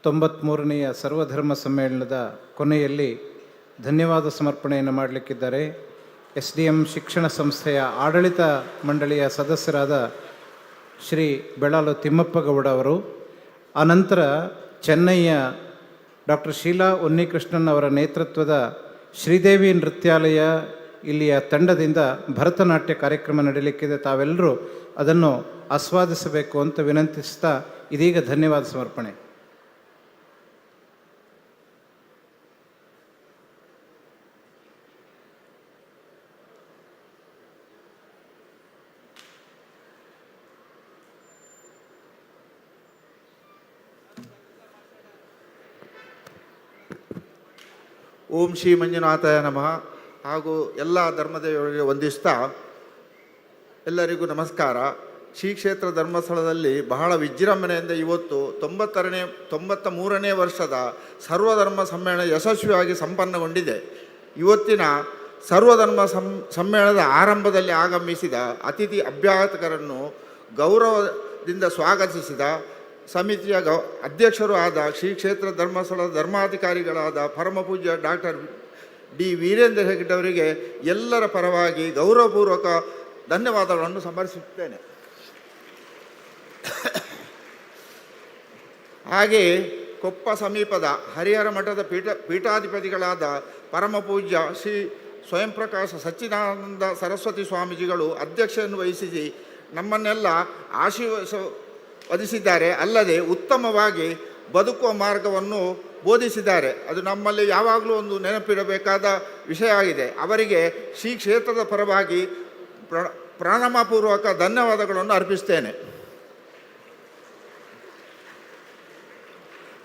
ತೊಂಬತ್ಮೂರನೆಯ ಸರ್ವಧರ್ಮ ಸಮ್ಮೇಳನದ ಕೊನೆಯಲ್ಲಿ ಧನ್ಯವಾದ ಸಮರ್ಪಣೆಯನ್ನು ಮಾಡಲಿಕ್ಕಿದ್ದಾರೆ SDM ಶಿಕ್ಷಣ ಸಂಸ್ಥೆಯ ಆಡಳಿತ ಮಂಡಳಿಯ ಸದಸ್ಯರಾದ ಶ್ರೀ ಬೆಳಾಲು ತಿಮ್ಮಪ್ಪಗೌಡ ಅವರು. ಆನಂತರ ಚೆನ್ನೈಯ ಡಾಕ್ಟರ್ ಶೀಲಾ ಉನ್ನಿಕೃಷ್ಣನ್ ಅವರ ನೇತೃತ್ವದ ಶ್ರೀದೇವಿ ನೃತ್ಯಾಲಯ ಇಲ್ಲಿಯ ತಂಡದಿಂದ ಭರತನಾಟ್ಯ ಕಾರ್ಯಕ್ರಮ ನಡೆಯಲಿಕ್ಕಿದೆ. ತಾವೆಲ್ಲರೂ ಅದನ್ನು ಆಸ್ವಾದಿಸಬೇಕು ಅಂತ ವಿನಂತಿಸ್ತಾ ಇದೀಗ ಧನ್ಯವಾದ ಸಮರ್ಪಣೆ. ಓಂ ಶ್ರೀ ಮಂಜುನಾಥಾಯ ನಮಃ. ಹಾಗೂ ಎಲ್ಲ ಧರ್ಮದೇವರಿಗೆ ವಂದಿಸ್ತಾ ಎಲ್ಲರಿಗೂ ನಮಸ್ಕಾರ. ಶ್ರೀ ಕ್ಷೇತ್ರ ಧರ್ಮಸ್ಥಳದಲ್ಲಿ ಬಹಳ ವಿಜೃಂಭಣೆಯಿಂದ ಇವತ್ತು 93ನೇ ವರ್ಷದ ಸರ್ವಧರ್ಮ ಸಮ್ಮೇಳನ ಯಶಸ್ವಿಯಾಗಿ ಸಂಪನ್ನಗೊಂಡಿದೆ. ಇವತ್ತಿನ ಸರ್ವಧರ್ಮ ಸಮ್ಮೇಳನದ ಆರಂಭದಲ್ಲಿ ಆಗಮಿಸಿದ ಅತಿಥಿ ಅಭ್ಯಾಗತರನ್ನು ಗೌರವದಿಂದ ಸ್ವಾಗತಿಸಿದ ಸಮಿತಿಯ ಅಧ್ಯಕ್ಷರು ಆದ ಶ್ರೀ ಕ್ಷೇತ್ರ ಧರ್ಮಸ್ಥಳದ ಧರ್ಮಾಧಿಕಾರಿಗಳಾದ ಪರಮಪೂಜ್ಯ ಡಾಕ್ಟರ್ ಡಿ ವೀರೇಂದ್ರ ಹೆಗ್ಗಡೆ ಅವರಿಗೆ ಎಲ್ಲರ ಪರವಾಗಿ ಗೌರವಪೂರ್ವಕ ಧನ್ಯವಾದಗಳನ್ನು ಸಮರ್ಪಿಸುತ್ತೇನೆ. ಹಾಗೆಯೇ ಕೊಪ್ಪ ಸಮೀಪದ ಹರಿಹರ ಮಠದ ಪೀಠಾಧಿಪತಿಗಳಾದ ಪರಮಪೂಜ್ಯ ಶ್ರೀ ಸ್ವಯಂ ಪ್ರಕಾಶ ಸಚ್ಚಿದಾನಂದ ಸರಸ್ವತಿ ಸ್ವಾಮೀಜಿಗಳು ಅಧ್ಯಕ್ಷತೆಯನ್ನು ವಹಿಸಿ ನಮ್ಮನ್ನೆಲ್ಲ ಆಶೀರ್ವದಿಸಿದ್ದಾರೆ. ಅಲ್ಲದೆ ಉತ್ತಮವಾಗಿ ಬದುಕುವ ಮಾರ್ಗವನ್ನು ಬೋಧಿಸಿದ್ದಾರೆ. ಅದು ನಮ್ಮಲ್ಲಿ ಯಾವಾಗಲೂ ಒಂದು ನೆನಪಿಡಬೇಕಾದ ವಿಷಯ ಆಗಿದೆ. ಅವರಿಗೆ ಶ್ರೀ ಕ್ಷೇತ್ರದ ಪರವಾಗಿ ಪ್ರಣಾಮಪೂರ್ವಕ ಧನ್ಯವಾದಗಳನ್ನು ಅರ್ಪಿಸ್ತೇನೆ.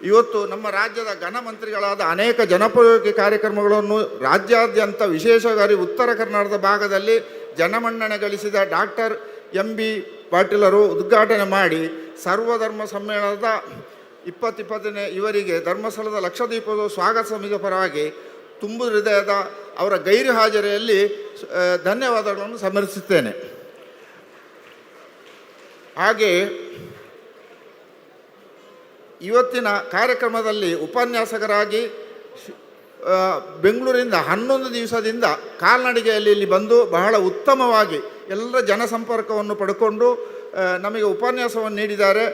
ಇವತ್ತು ನಮ್ಮ ರಾಜ್ಯದ ಘನಮಂತ್ರಿಗಳಾದ ಅನೇಕ ಜನೋಪಯೋಗಿ ಕಾರ್ಯಕ್ರಮಗಳನ್ನು ರಾಜ್ಯಾದ್ಯಂತ ವಿಶೇಷವಾಗಿ ಉತ್ತರ ಕರ್ನಾಟಕದ ಭಾಗದಲ್ಲಿ ಜನಮನ್ನಣೆ ಗಳಿಸಿದ ಡಾಕ್ಟರ್ MB ಪಾಟೀಲರು ಉದ್ಘಾಟನೆ ಮಾಡಿ ಸರ್ವಧರ್ಮ ಸಮ್ಮೇಳನದ 2020ನೇ ಇವರಿಗೆ ಧರ್ಮಸ್ಥಳದ ಲಕ್ಷದೀಪೋತ್ಸವ ಸ್ವಾಗತ ಸಮಿತಿಯ ಪರವಾಗಿ ತುಂಬು ಹೃದಯದ ಅವರ ಗೈರು ಹಾಜರಿಯಲ್ಲಿ ಧನ್ಯವಾದಗಳನ್ನು ಸಮರ್ಪಿಸುತ್ತೇನೆ. ಹಾಗೆಯೇ ಇವತ್ತಿನ ಕಾರ್ಯಕ್ರಮದಲ್ಲಿ ಉಪನ್ಯಾಸಕರಾಗಿ ಬೆಂಗಳೂರಿಂದ 11 ದಿವಸದಿಂದ ಕಾಲ್ನಡಿಗೆಯಲ್ಲಿ ಇಲ್ಲಿ ಬಂದು ಬಹಳ ಉತ್ತಮವಾಗಿ ಎಲ್ಲ ಜನಸಂಪರ್ಕವನ್ನು ಪಡ್ಕೊಂಡು ನಮಗೆ ಉಪನ್ಯಾಸವನ್ನು ನೀಡಿದ್ದಾರೆ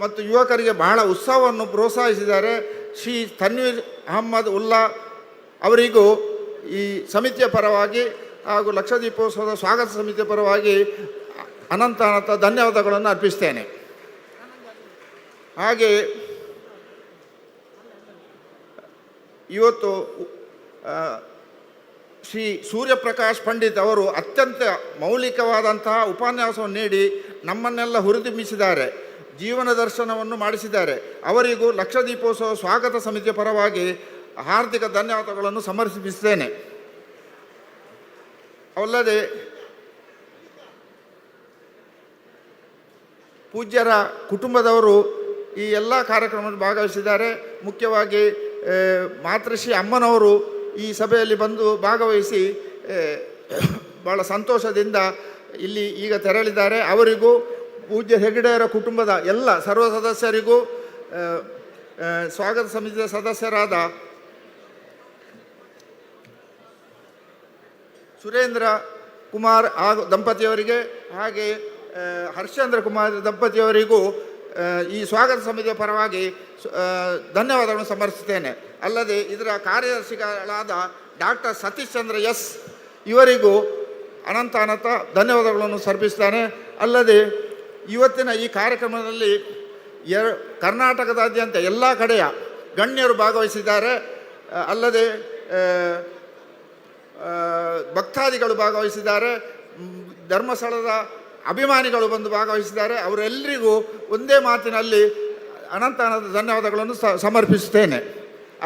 ಮತ್ತು ಯುವಕರಿಗೆ ಬಹಳ ಉತ್ಸಾಹವನ್ನು ಪ್ರೋತ್ಸಾಹಿಸಿದ್ದಾರೆ. ಶ್ರೀ ತನ್ವೀರ್ ಅಹಮ್ಮದ್ ಉಲ್ಲಾ ಅವರಿಗೂ ಈ ಸಮಿತಿಯ ಪರವಾಗಿ ಹಾಗೂ ಲಕ್ಷದೀಪೋತ್ಸವದ ಸ್ವಾಗತ ಸಮಿತಿಯ ಪರವಾಗಿ ಅನಂತ ಧನ್ಯವಾದಗಳನ್ನು ಅರ್ಪಿಸ್ತೇನೆ. ಹಾಗೆ ಇವತ್ತು ಶ್ರೀ ಸೂರ್ಯಪ್ರಕಾಶ್ ಪಂಡಿತ್ ಅವರು ಅತ್ಯಂತ ಮೌಲಿಕವಾದಂತಹ ಉಪನ್ಯಾಸವನ್ನು ನೀಡಿ ನಮ್ಮನ್ನೆಲ್ಲ ಹುರಿದುಂಬಿಸಿದ್ದಾರೆ, ಜೀವನ ದರ್ಶನವನ್ನು ಮಾಡಿಸಿದ್ದಾರೆ. ಅವರಿಗೂ ಲಕ್ಷದೀಪೋತ್ಸವ ಸ್ವಾಗತ ಸಮಿತಿಯ ಪರವಾಗಿ ಹಾರ್ದಿಕ ಧನ್ಯವಾದಗಳನ್ನು ಸಮರ್ಪಿಸುತ್ತೇನೆ. ಅಲ್ಲದೆ ಪೂಜ್ಯರ ಕುಟುಂಬದವರು ಈ ಎಲ್ಲ ಕಾರ್ಯಕ್ರಮದಲ್ಲಿ ಭಾಗವಹಿಸಿದ್ದಾರೆ. ಮುಖ್ಯವಾಗಿ ಮಾತೃಶ್ರೀ ಅಮ್ಮನವರು ಈ ಸಭೆಯಲ್ಲಿ ಬಂದು ಭಾಗವಹಿಸಿ ಭಾಳ ಸಂತೋಷದಿಂದ ಇಲ್ಲಿ ಈಗ ತೆರಳಿದ್ದಾರೆ. ಅವರಿಗೂ ಪೂಜ್ಯ ಹೆಗ್ಗಡೆಯವರ ಕುಟುಂಬದ ಎಲ್ಲ ಸರ್ವ ಸದಸ್ಯರಿಗೂ ಸ್ವಾಗತ ಸಮಿತಿಯ ಸದಸ್ಯರಾದ ಸುರೇಂದ್ರ ಕುಮಾರ್ ಹಾಗೂ ದಂಪತಿಯವರಿಗೆ ಹಾಗೆ ಹರ್ಷೇಂದ್ರ ಕುಮಾರ್ ದಂಪತಿಯವರಿಗೂ ಈ ಸ್ವಾಗತ ಸಮಿತಿಯ ಪರವಾಗಿ ಧನ್ಯವಾದಗಳನ್ನು ಸಮರ್ಪಿಸುತ್ತೇನೆ. ಅಲ್ಲದೆ ಇದರ ಕಾರ್ಯದರ್ಶಿಗಳಾದ ಡಾಕ್ಟರ್ ಸತೀಶ್ ಚಂದ್ರ ಎಸ್ ಇವರಿಗೂ ಅನಂತ ಧನ್ಯವಾದಗಳನ್ನು ಸಮರ್ಪಿಸ್ತಾನೆ. ಅಲ್ಲದೆ ಇವತ್ತಿನ ಈ ಕಾರ್ಯಕ್ರಮದಲ್ಲಿ ಕರ್ನಾಟಕದಾದ್ಯಂತ ಎಲ್ಲ ಕಡೆಯ ಗಣ್ಯರು ಭಾಗವಹಿಸಿದ್ದಾರೆ. ಅಲ್ಲದೆ ಭಕ್ತಾದಿಗಳು ಭಾಗವಹಿಸಿದ್ದಾರೆ, ಧರ್ಮಸ್ಥಳದ ಅಭಿಮಾನಿಗಳು ಬಂದು ಭಾಗವಹಿಸಿದ್ದಾರೆ. ಅವರೆಲ್ಲರಿಗೂ ಒಂದೇ ಮಾತಿನಲ್ಲಿ ಅನಂತ ಧನ್ಯವಾದಗಳನ್ನು ಸಮರ್ಪಿಸುತ್ತೇನೆ.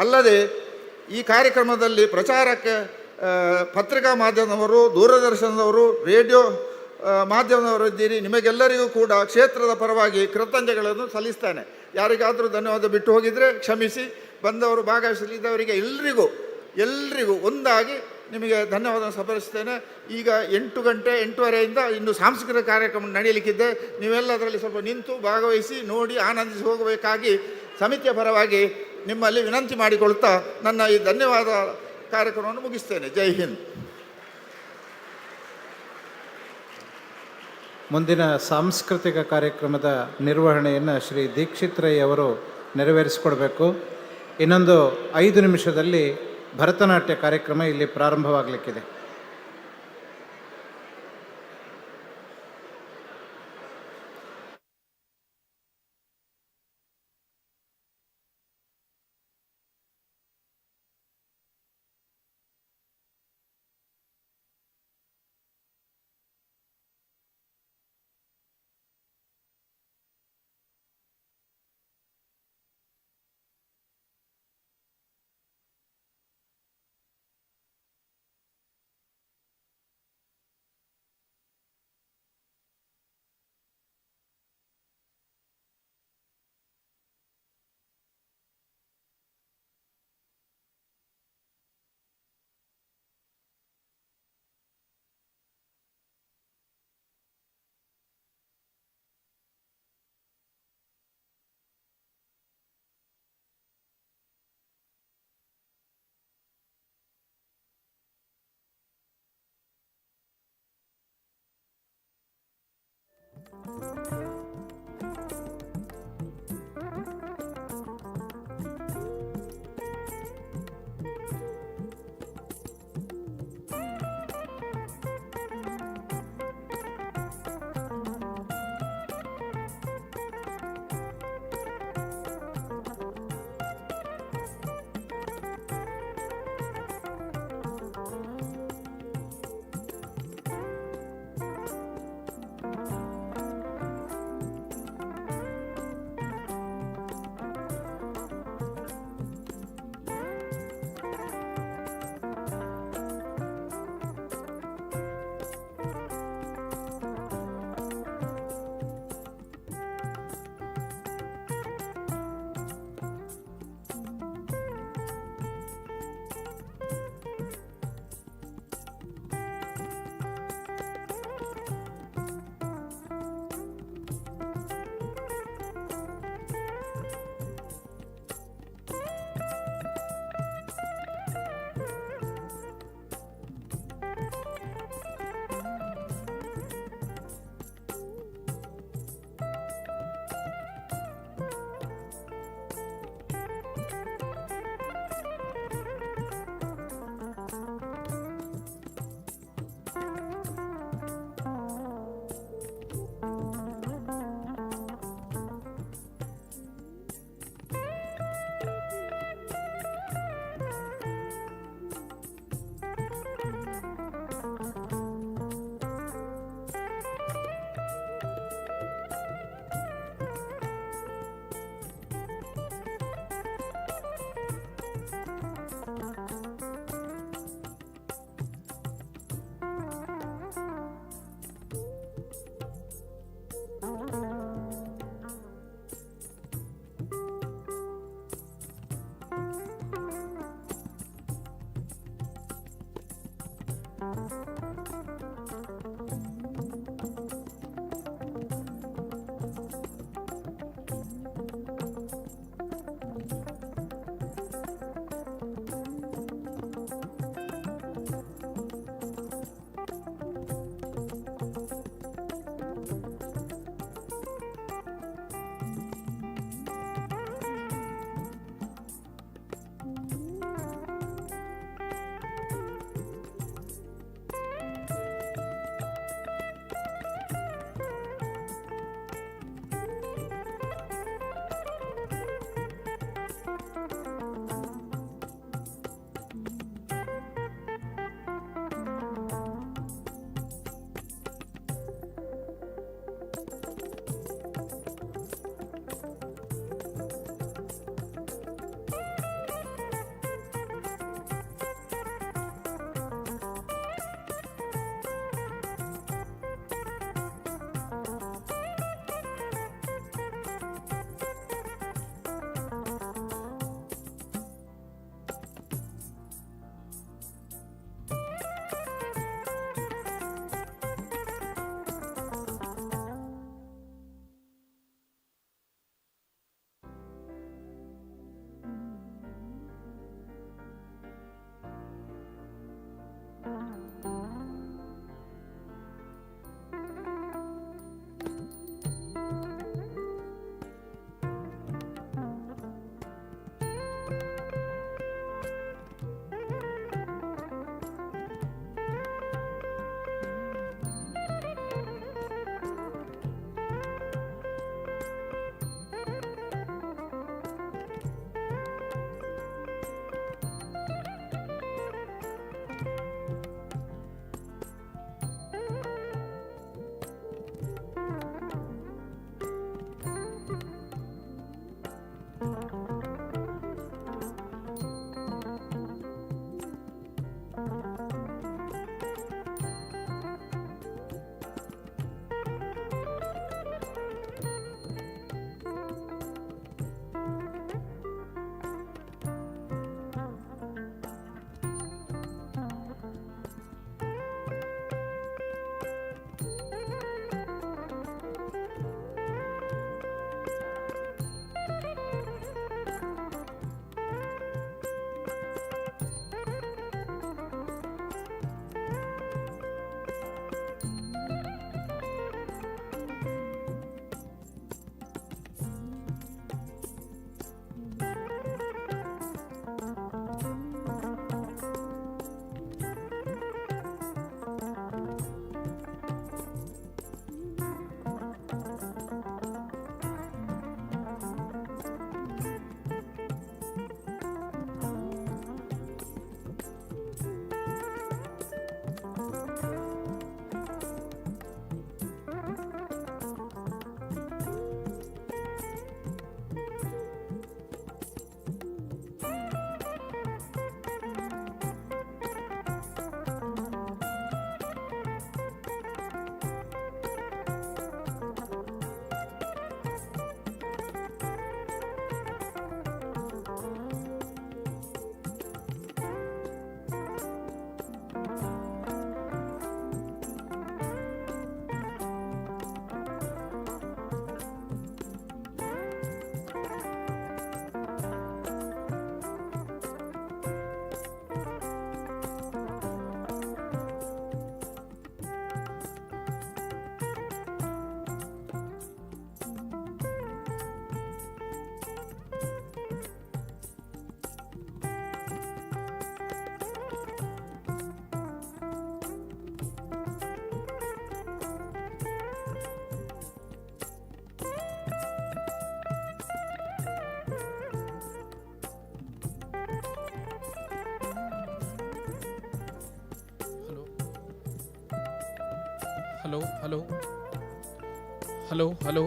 ಅಲ್ಲದೆ ಈ ಕಾರ್ಯಕ್ರಮದಲ್ಲಿ ಪ್ರಚಾರಕ್ಕೆ ಪತ್ರಿಕಾ ಮಾಧ್ಯಮದವರು, ದೂರದರ್ಶನದವರು, ರೇಡಿಯೋ ಮಾಧ್ಯಮದವರು ಇದ್ದೀರಿ. ನಿಮಗೆಲ್ಲರಿಗೂ ಕೂಡ ಕ್ಷೇತ್ರದ ಪರವಾಗಿ ಕೃತಜ್ಞತೆಗಳನ್ನು ಸಲ್ಲಿಸ್ತೇನೆ. ಯಾರಿಗಾದರೂ ಧನ್ಯವಾದ ಬಿಟ್ಟು ಹೋಗಿದರೆ ಕ್ಷಮಿಸಿ. ಬಂದವರು ಭಾಗವಹಿಸಲಿದ್ದವರಿಗೆ ಎಲ್ರಿಗೂ ಒಂದಾಗಿ ನಿಮಗೆ ಧನ್ಯವಾದ ಸಮರ್ಪಿಸ್ತೇನೆ. ಈಗ 8 ಗಂಟೆ 8:30ಯಿಂದ ಇನ್ನು ಸಾಂಸ್ಕೃತಿಕ ಕಾರ್ಯಕ್ರಮ ನಡೆಯಲಿಕ್ಕಿದೆ. ನೀವೆಲ್ಲ ಅದರಲ್ಲಿ ಸ್ವಲ್ಪ ನಿಂತು ಭಾಗವಹಿಸಿ ನೋಡಿ ಆನಂದಿಸಿ ಹೋಗಬೇಕಾಗಿ ಸಮಿತಿಯ ಪರವಾಗಿ ನಿಮ್ಮಲ್ಲಿ ವಿನಂತಿ ಮಾಡಿಕೊಳ್ತಾ ನನ್ನ ಈ ಧನ್ಯವಾದ ಕಾರ್ಯಕ್ರಮವನ್ನು ಮುಗಿಸ್ತೇನೆ. ಜೈ ಹಿಂದ್. ಮುಂದಿನ ಸಾಂಸ್ಕೃತಿಕ ಕಾರ್ಯಕ್ರಮದ ನಿರ್ವಹಣೆಯನ್ನು ಶ್ರೀ ದೀಕ್ಷಿತ್ ರೈ ಅವರು ನೆರವೇರಿಸಿಕೊಡ್ಬೇಕು. ಇನ್ನೊಂದು 5 ನಿಮಿಷದಲ್ಲಿ ಭರತನಾಟ್ಯ ಕಾರ್ಯಕ್ರಮ ಇಲ್ಲಿ ಪ್ರಾರಂಭವಾಗಲಿಕ್ಕಿದೆ. Hello hello hello hello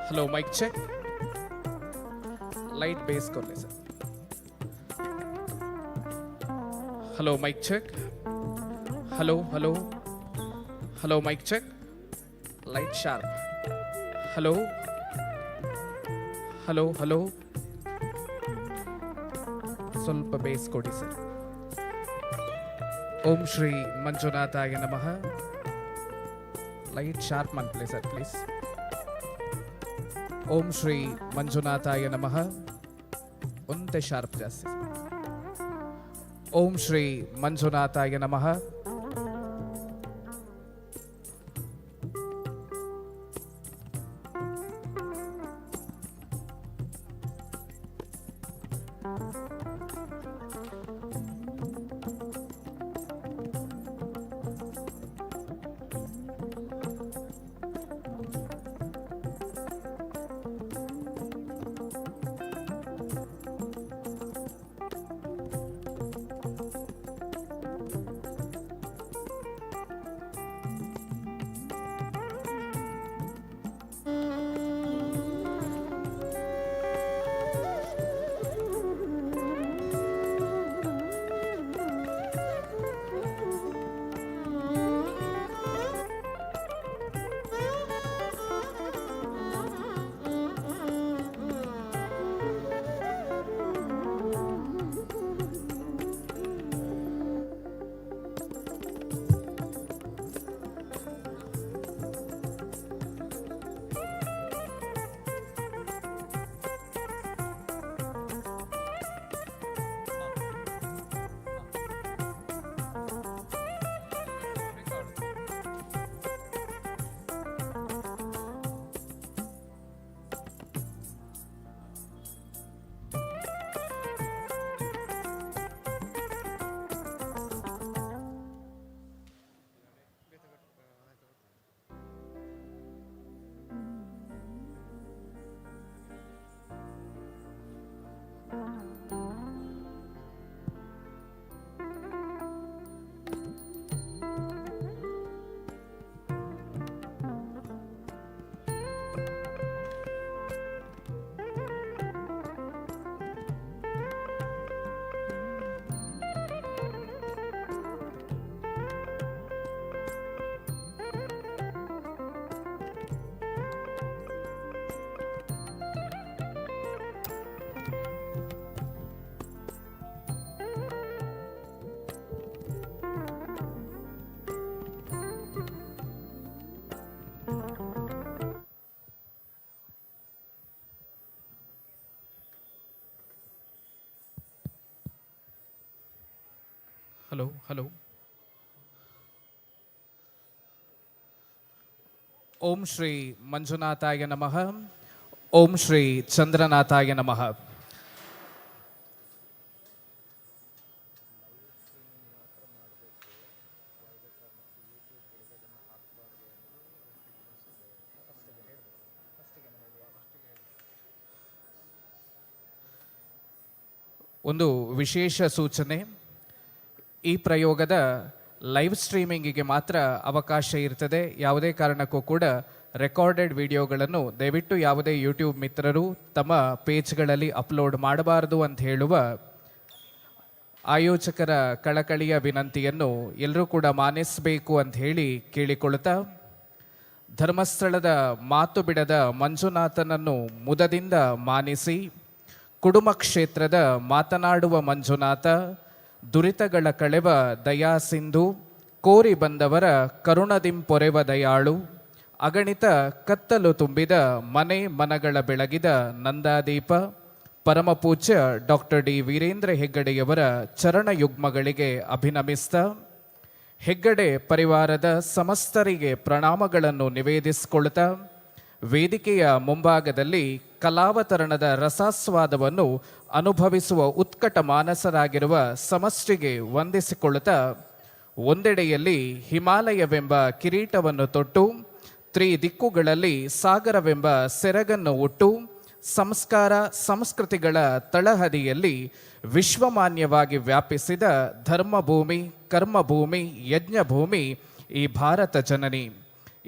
hello mic check light bass कर ले sir hello mic check hello hello hello mic check light sharp hello hello hello ಸ್ವಲ್ಪ ಬೇಸ್ ಕೊಡಿ ಸರ್ ಓಂ ಶ್ರೀ ಮಂಜುನಾಥಾಯ ನಮಃ ಲೈಟ್ ಶಾರ್ಪ್ ಮಾಡ್ಕೊಳ್ಳಿ ಸರ್ ಪ್ಲೀಸ್ ಓಂ ಶ್ರೀ ಮಂಜುನಾಥಾಯ ನಮಃ ಒಂದೇ ಶಾರ್ಪ್ ಜಾಸ್ತಿ ಓಂ ಶ್ರೀ ಮಂಜುನಾಥಾಯ ನಮಃ हेलो हेलो ओम श्री मंजुनाथाय नमः ओम श्री चंद्रनाथाय नमः ಒಂದು ವಿಶೇಷ ಸೂಚನೆ ಈ ಪ್ರಯೋಗದ ಲೈವ್ ಸ್ಟ್ರೀಮಿಂಗಿಗೆ ಮಾತ್ರ ಅವಕಾಶ ಇರ್ತದೆ. ಯಾವುದೇ ಕಾರಣಕ್ಕೂ ಕೂಡ ರೆಕಾರ್ಡೆಡ್ ವಿಡಿಯೋಗಳನ್ನು ದಯವಿಟ್ಟು ಯಾವುದೇ ಯೂಟ್ಯೂಬ್ ಮಿತ್ರರು ತಮ್ಮ ಪೇಜ್ಗಳಲ್ಲಿ ಅಪ್ಲೋಡ್ ಮಾಡಬಾರದು ಅಂತ ಹೇಳುವ ಆಯೋಜಕರ ಕಳಕಳಿಯ ವಿನಂತಿಯನ್ನು ಎಲ್ಲರೂ ಕೂಡ ಮಾನಿಸಬೇಕು ಅಂತ ಹೇಳಿ ಕೇಳಿಕೊಳ್ಳುತ್ತಾ, ಧರ್ಮಸ್ಥಳದ ಮಾತು ಬಿಡದ ಮಂಜುನಾಥನನ್ನು ಮುದದಿಂದ ಮಾನಿಸಿ, ಕುಡುಮ ಕ್ಷೇತ್ರದ ಮಾತನಾಡುವ ಮಂಜುನಾಥ, ದುರಿತಗಳ ಕಳೆವ ದಯಾ ಸಿಂಧು, ಕೋರಿ ಬಂದವರ ಕರುಣದಿಂಪೊರೆವ ದಯಾಳು, ಅಗಣಿತ ಕತ್ತಲು ತುಂಬಿದ ಮನೆ ಮನಗಳ ಬೆಳಗಿದ ನಂದಾದೀಪ, ಪರಮಪೂಜ್ಯ ಡಾಕ್ಟರ್ ಡಿ ವೀರೇಂದ್ರ ಹೆಗ್ಗಡೆಯವರ ಚರಣಯುಗ್ಮಗಳಿಗೆ ಅಭಿನಮಿಸ್ತಾ, ಹೆಗ್ಗಡೆ ಪರಿವಾರದ ಸಮಸ್ತರಿಗೆ ಪ್ರಣಾಮಗಳನ್ನು ನಿವೇದಿಸಿಕೊಳ್ತಾ, ವೇದಿಕೆಯ ಮುಂಭಾಗದಲ್ಲಿ ಕಲಾವತರಣದ ರಸಾಸ್ವಾದವನ್ನು ಅನುಭವಿಸುವ ಉತ್ಕಟ ಮಾನಸರಾಗಿರುವ ಸಮಷ್ಟಿಗೆ ವಂದಿಸಿಕೊಳ್ಳುತ್ತಾ, ಒಂದೆಡೆಯಲ್ಲಿ ಹಿಮಾಲಯವೆಂಬ ಕಿರೀಟವನ್ನು ತೊಟ್ಟು, ತ್ರಿದಿಕ್ಕುಗಳಲ್ಲಿ ಸಾಗರವೆಂಬ ಸೆರಗನ್ನು ಉಟ್ಟು, ಸಂಸ್ಕಾರ ಸಂಸ್ಕೃತಿಗಳ ತಳಹದಿಯಲ್ಲಿ ವಿಶ್ವಮಾನ್ಯವಾಗಿ ವ್ಯಾಪಿಸಿದ ಧರ್ಮಭೂಮಿ, ಕರ್ಮಭೂಮಿ, ಯಜ್ಞಭೂಮಿ ಈ ಭಾರತ ಜನನಿ.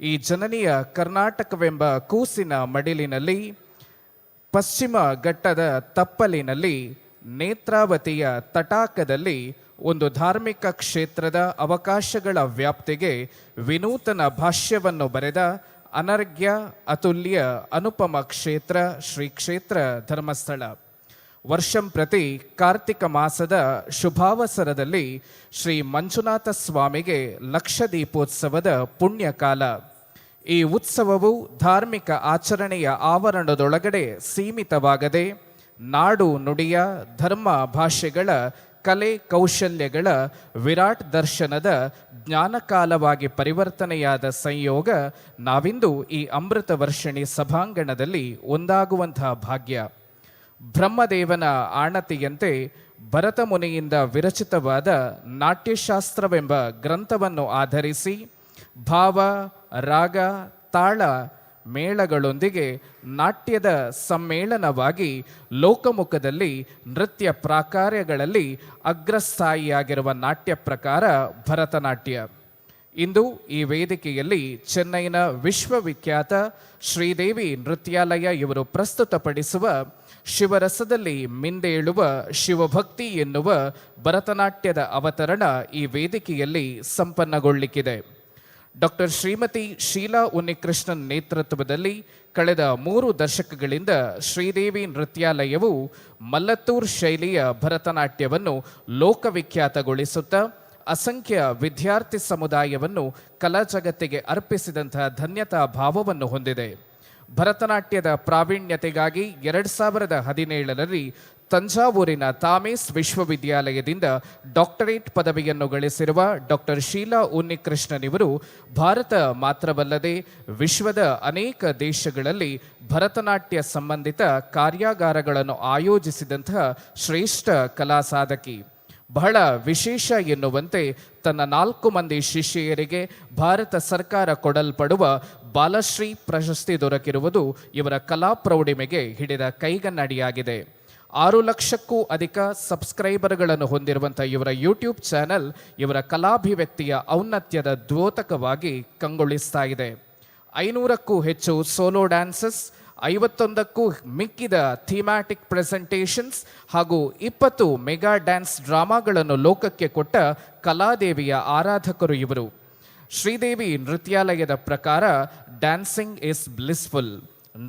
ಈ ಜನನಿಯ ಕರ್ನಾಟಕವೆಂಬ ಕೂಸಿನ ಮಡಿಲಿನಲ್ಲಿ, ಪಶ್ಚಿಮ ಘಟ್ಟದ ತಪ್ಪಲಿನಲ್ಲಿ, ನೇತ್ರಾವತಿಯ ತಟಾಕದಲ್ಲಿ ಒಂದು ಧಾರ್ಮಿಕ ಕ್ಷೇತ್ರದ ಅವಕಾಶಗಳ ವ್ಯಾಪ್ತಿಗೆ ವಿನೂತನ ಭಾಷ್ಯವನ್ನು ಬರೆದ ಅನರ್ಘ್ಯ, ಅತುಲ್ಯ, ಅನುಪಮ ಕ್ಷೇತ್ರ ಶ್ರೀ ಕ್ಷೇತ್ರ ಧರ್ಮಸ್ಥಳ. ವರ್ಷಂ ಪ್ರತಿ ಕಾರ್ತಿಕ ಮಾಸದ ಶುಭಾವಸರದಲ್ಲಿ ಶ್ರೀ ಮಂಜುನಾಥ ಸ್ವಾಮಿಗೆ ಲಕ್ಷ ದೀಪೋತ್ಸವದ ಪುಣ್ಯಕಾಲ. ಈ ಉತ್ಸವವು ಧಾರ್ಮಿಕ ಆಚರಣೆಯ ಆವರಣದೊಳಗಡೆ ಸೀಮಿತವಾಗದೆ ನಾಡು ನುಡಿಯ ಧರ್ಮ ಭಾಷೆಗಳ ಕಲೆ ಕೌಶಲ್ಯಗಳ ವಿರಾಟ್ ದರ್ಶನದ ಜ್ಞಾನಕಾಲವಾಗಿ ಪರಿವರ್ತನೆಯಾದ ಸಂಯೋಗ ನಾವಿಂದು ಈ ಅಮೃತ ವರ್ಷಿಣಿ ಸಭಾಂಗಣದಲ್ಲಿ ಒಂದಾಗುವಂತಹ ಭಾಗ್ಯ. ಬ್ರಹ್ಮದೇವನ ಆಣತಿಯಂತೆ ಭರತ ಮುನಿಯಿಂದ ವಿರಚಿತವಾದ ನಾಟ್ಯಶಾಸ್ತ್ರವೆಂಬ ಗ್ರಂಥವನ್ನು ಆಧರಿಸಿ ಭಾವ, ರಾಗ, ತಾಳ, ಮೇಳಗಳೊಂದಿಗೆ ನಾಟ್ಯದ ಸಮ್ಮೇಳನವಾಗಿ ಲೋಕಮುಖದಲ್ಲಿ ನೃತ್ಯ ಪ್ರಾಕಾರಗಳಲ್ಲಿ ಅಗ್ರಸ್ಥಾಯಿಯಾಗಿರುವ ನಾಟ್ಯ ಪ್ರಕಾರ ಭರತನಾಟ್ಯ. ಇಂದು ಈ ವೇದಿಕೆಯಲ್ಲಿ ಚೆನ್ನೈನ ವಿಶ್ವವಿಖ್ಯಾತ ಶ್ರೀದೇವಿ ನೃತ್ಯಾಲಯ ಇವರು ಪ್ರಸ್ತುತಪಡಿಸುವ ಶಿವರಸದಲ್ಲಿ ಮಿಂದೇಳುವ ಶಿವಭಕ್ತಿ ಎನ್ನುವ ಭರತನಾಟ್ಯದ ಅವತರಣ ಈ ವೇದಿಕೆಯಲ್ಲಿ ಸಂಪನ್ನಗೊಳ್ಳಿಕ್ಕಿದೆ. ಡಾಕ್ಟರ್ ಶ್ರೀಮತಿ ಶೀಲಾ ಉನ್ನಿಕೃಷ್ಣನ್ ನೇತೃತ್ವದಲ್ಲಿ ಕಳೆದ 3 ದಶಕಗಳಿಂದ ಶ್ರೀದೇವಿ ನೃತ್ಯಾಲಯವು ಮಲ್ಲತ್ತೂರ್ ಶೈಲಿಯ ಭರತನಾಟ್ಯವನ್ನು ಲೋಕವಿಖ್ಯಾತಗೊಳಿಸುತ್ತಾ ಅಸಂಖ್ಯ ವಿದ್ಯಾರ್ಥಿ ಸಮುದಾಯವನ್ನು ಕಲಾ ಜಗತ್ತಿಗೆ ಅರ್ಪಿಸಿದಂತಹ ಧನ್ಯತಾ ಭಾವವನ್ನು ಹೊಂದಿದೆ. ಭರತನಾಟ್ಯದ ಪ್ರಾವೀಣ್ಯತೆಗಾಗಿ 2017ರಲ್ಲಿ ತಂಜಾವೂರಿನ ತಾಮೇಸ್ ವಿಶ್ವವಿದ್ಯಾಲಯದಿಂದ ಡಾಕ್ಟರೇಟ್ ಪದವಿಯನ್ನು ಗಳಿಸಿರುವ ಡಾಕ್ಟರ್ ಶೀಲಾ ಉನ್ನಿಕೃಷ್ಣನ್ ಇವರು ಭಾರತ ಮಾತ್ರವಲ್ಲದೆ ವಿಶ್ವದ ಅನೇಕ ದೇಶಗಳಲ್ಲಿ ಭರತನಾಟ್ಯ ಸಂಬಂಧಿತ ಕಾರ್ಯಾಗಾರಗಳನ್ನು ಆಯೋಜಿಸಿದಂತಹ ಶ್ರೇಷ್ಠ ಕಲಾ ಸಾಧಕಿ. ಬಹಳ ವಿಶೇಷ ಎನ್ನುವಂತೆ ತನ್ನ 4 ಮಂದಿ ಶಿಷ್ಯರಿಗೆ ಭಾರತ ಸರ್ಕಾರ ಕೊಡಲ್ಪಡುವ ಬಾಲಶ್ರೀ ಪ್ರಶಸ್ತಿ ದೊರಕಿರುವುದು ಇವರ ಕಲಾ ಪ್ರೌಢಿಮೆಗೆ ಹಿಡಿದ ಕೈಗನ್ನಡಿಯಾಗಿದೆ. 6 ಲಕ್ಷಕ್ಕೂ ಅಧಿಕ ಸಬ್ಸ್ಕ್ರೈಬರ್ಗಳನ್ನು ಹೊಂದಿರುವಂಥ ಇವರ ಯೂಟ್ಯೂಬ್ ಚಾನೆಲ್ ಇವರ ಕಲಾಭಿವ್ಯಕ್ತಿಯ ಔನ್ನತ್ಯದ ದ್ಯೋತಕವಾಗಿ ಕಂಗೊಳಿಸ್ತಾ ಇದೆ. 500ಕ್ಕೂ ಹೆಚ್ಚು ಸೋಲೋ ಡ್ಯಾನ್ಸಸ್, 51ಕ್ಕೂ ಮಿಕ್ಕಿದ ಥೀಮ್ಯಾಟಿಕ್ ಪ್ರೆಸೆಂಟೇಷನ್ಸ್ ಹಾಗೂ 20 ಮೆಗಾ ಡ್ಯಾನ್ಸ್ ಡ್ರಾಮಾಗಳನ್ನು ಲೋಕಕ್ಕೆ ಕೊಟ್ಟ ಕಲಾದೇವಿಯ ಆರಾಧಕರು ಇವರು. ಶ್ರೀದೇವಿ ನೃತ್ಯಾಲಯದ ಪ್ರಕಾರ ಡ್ಯಾನ್ಸಿಂಗ್ ಇಸ್ ಬ್ಲಿಸ್ಫುಲ್,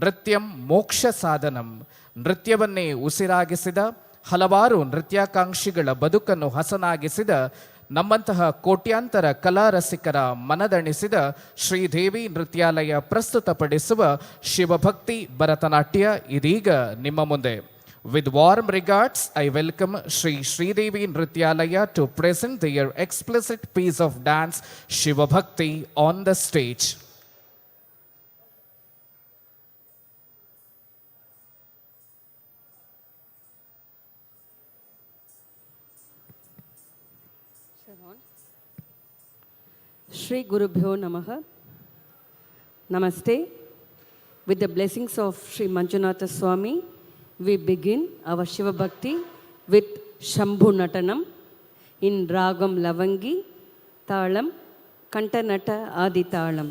ನೃತ್ಯಂ ಮೋಕ್ಷ ಸಾಧನಂ. ನೃತ್ಯವನ್ನೇ ಉಸಿರಾಗಿಸಿದ ಹಲವಾರು ನೃತ್ಯಾಕಾಂಕ್ಷಿಗಳ ಬದುಕನ್ನು ಹಸನಾಗಿಸಿದ ನಮ್ಮಂತಹ ಕೋಟ್ಯಾಂತರ ಕಲಾ ರಸಿಕರ ಮನದಣಿಸಿದ ಶ್ರೀದೇವಿ ನೃತ್ಯಾಲಯ ಪ್ರಸ್ತುತಪಡಿಸುವ ಶಿವಭಕ್ತಿ ಭರತನಾಟ್ಯ ಇದೀಗ ನಿಮ್ಮ ಮುಂದೆ. With warm regards, I welcome Sri Sridevi Nrityalaya to present their explicit piece of dance Shiva Bhakti on the stage. Shri Guru Bhyo Namaha. Namaste. With the blessings of Sri Manjunatha Swami, we begin our Shiva Bhakti with Shambhu Natanam in Ragam Lavangi, Talam, Kantanata Adi Talam.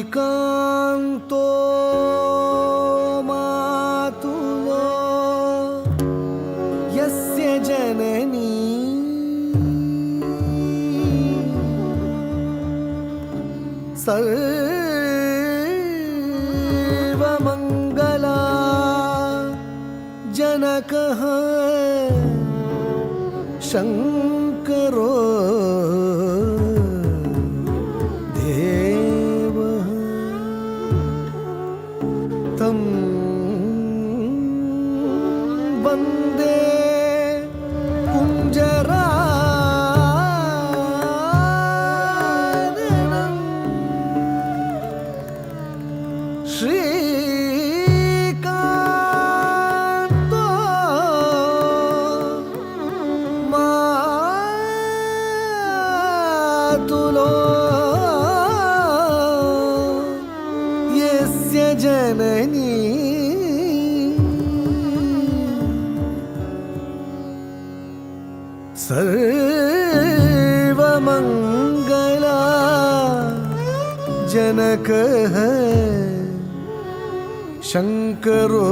श्रीकान्तो मातुलो यस्य जननी सर्व कहाँ शंकरो देव तम वंदे कुंजराननं श्रीकांतो मातुलो यस्य जननी सर्वमंगला जनकः शंकरो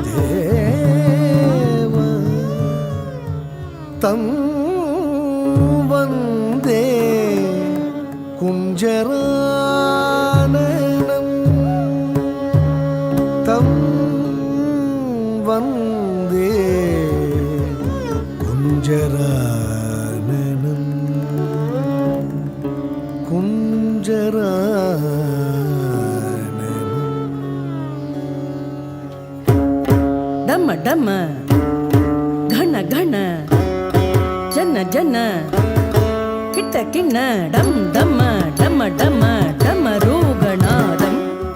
देव तं वन्दे कुञ्जराननं तं वन्दे कुञ्जराननं ಡಮ ಡಮ ಘನ ಘನ ಜನ ಜನ ಕಿಟ್ಟ ಕಿಣ್ಣ ಡಮ್ ಡಮ ಡಮ ಡಮ ಡಮರುಗಣಾದಂ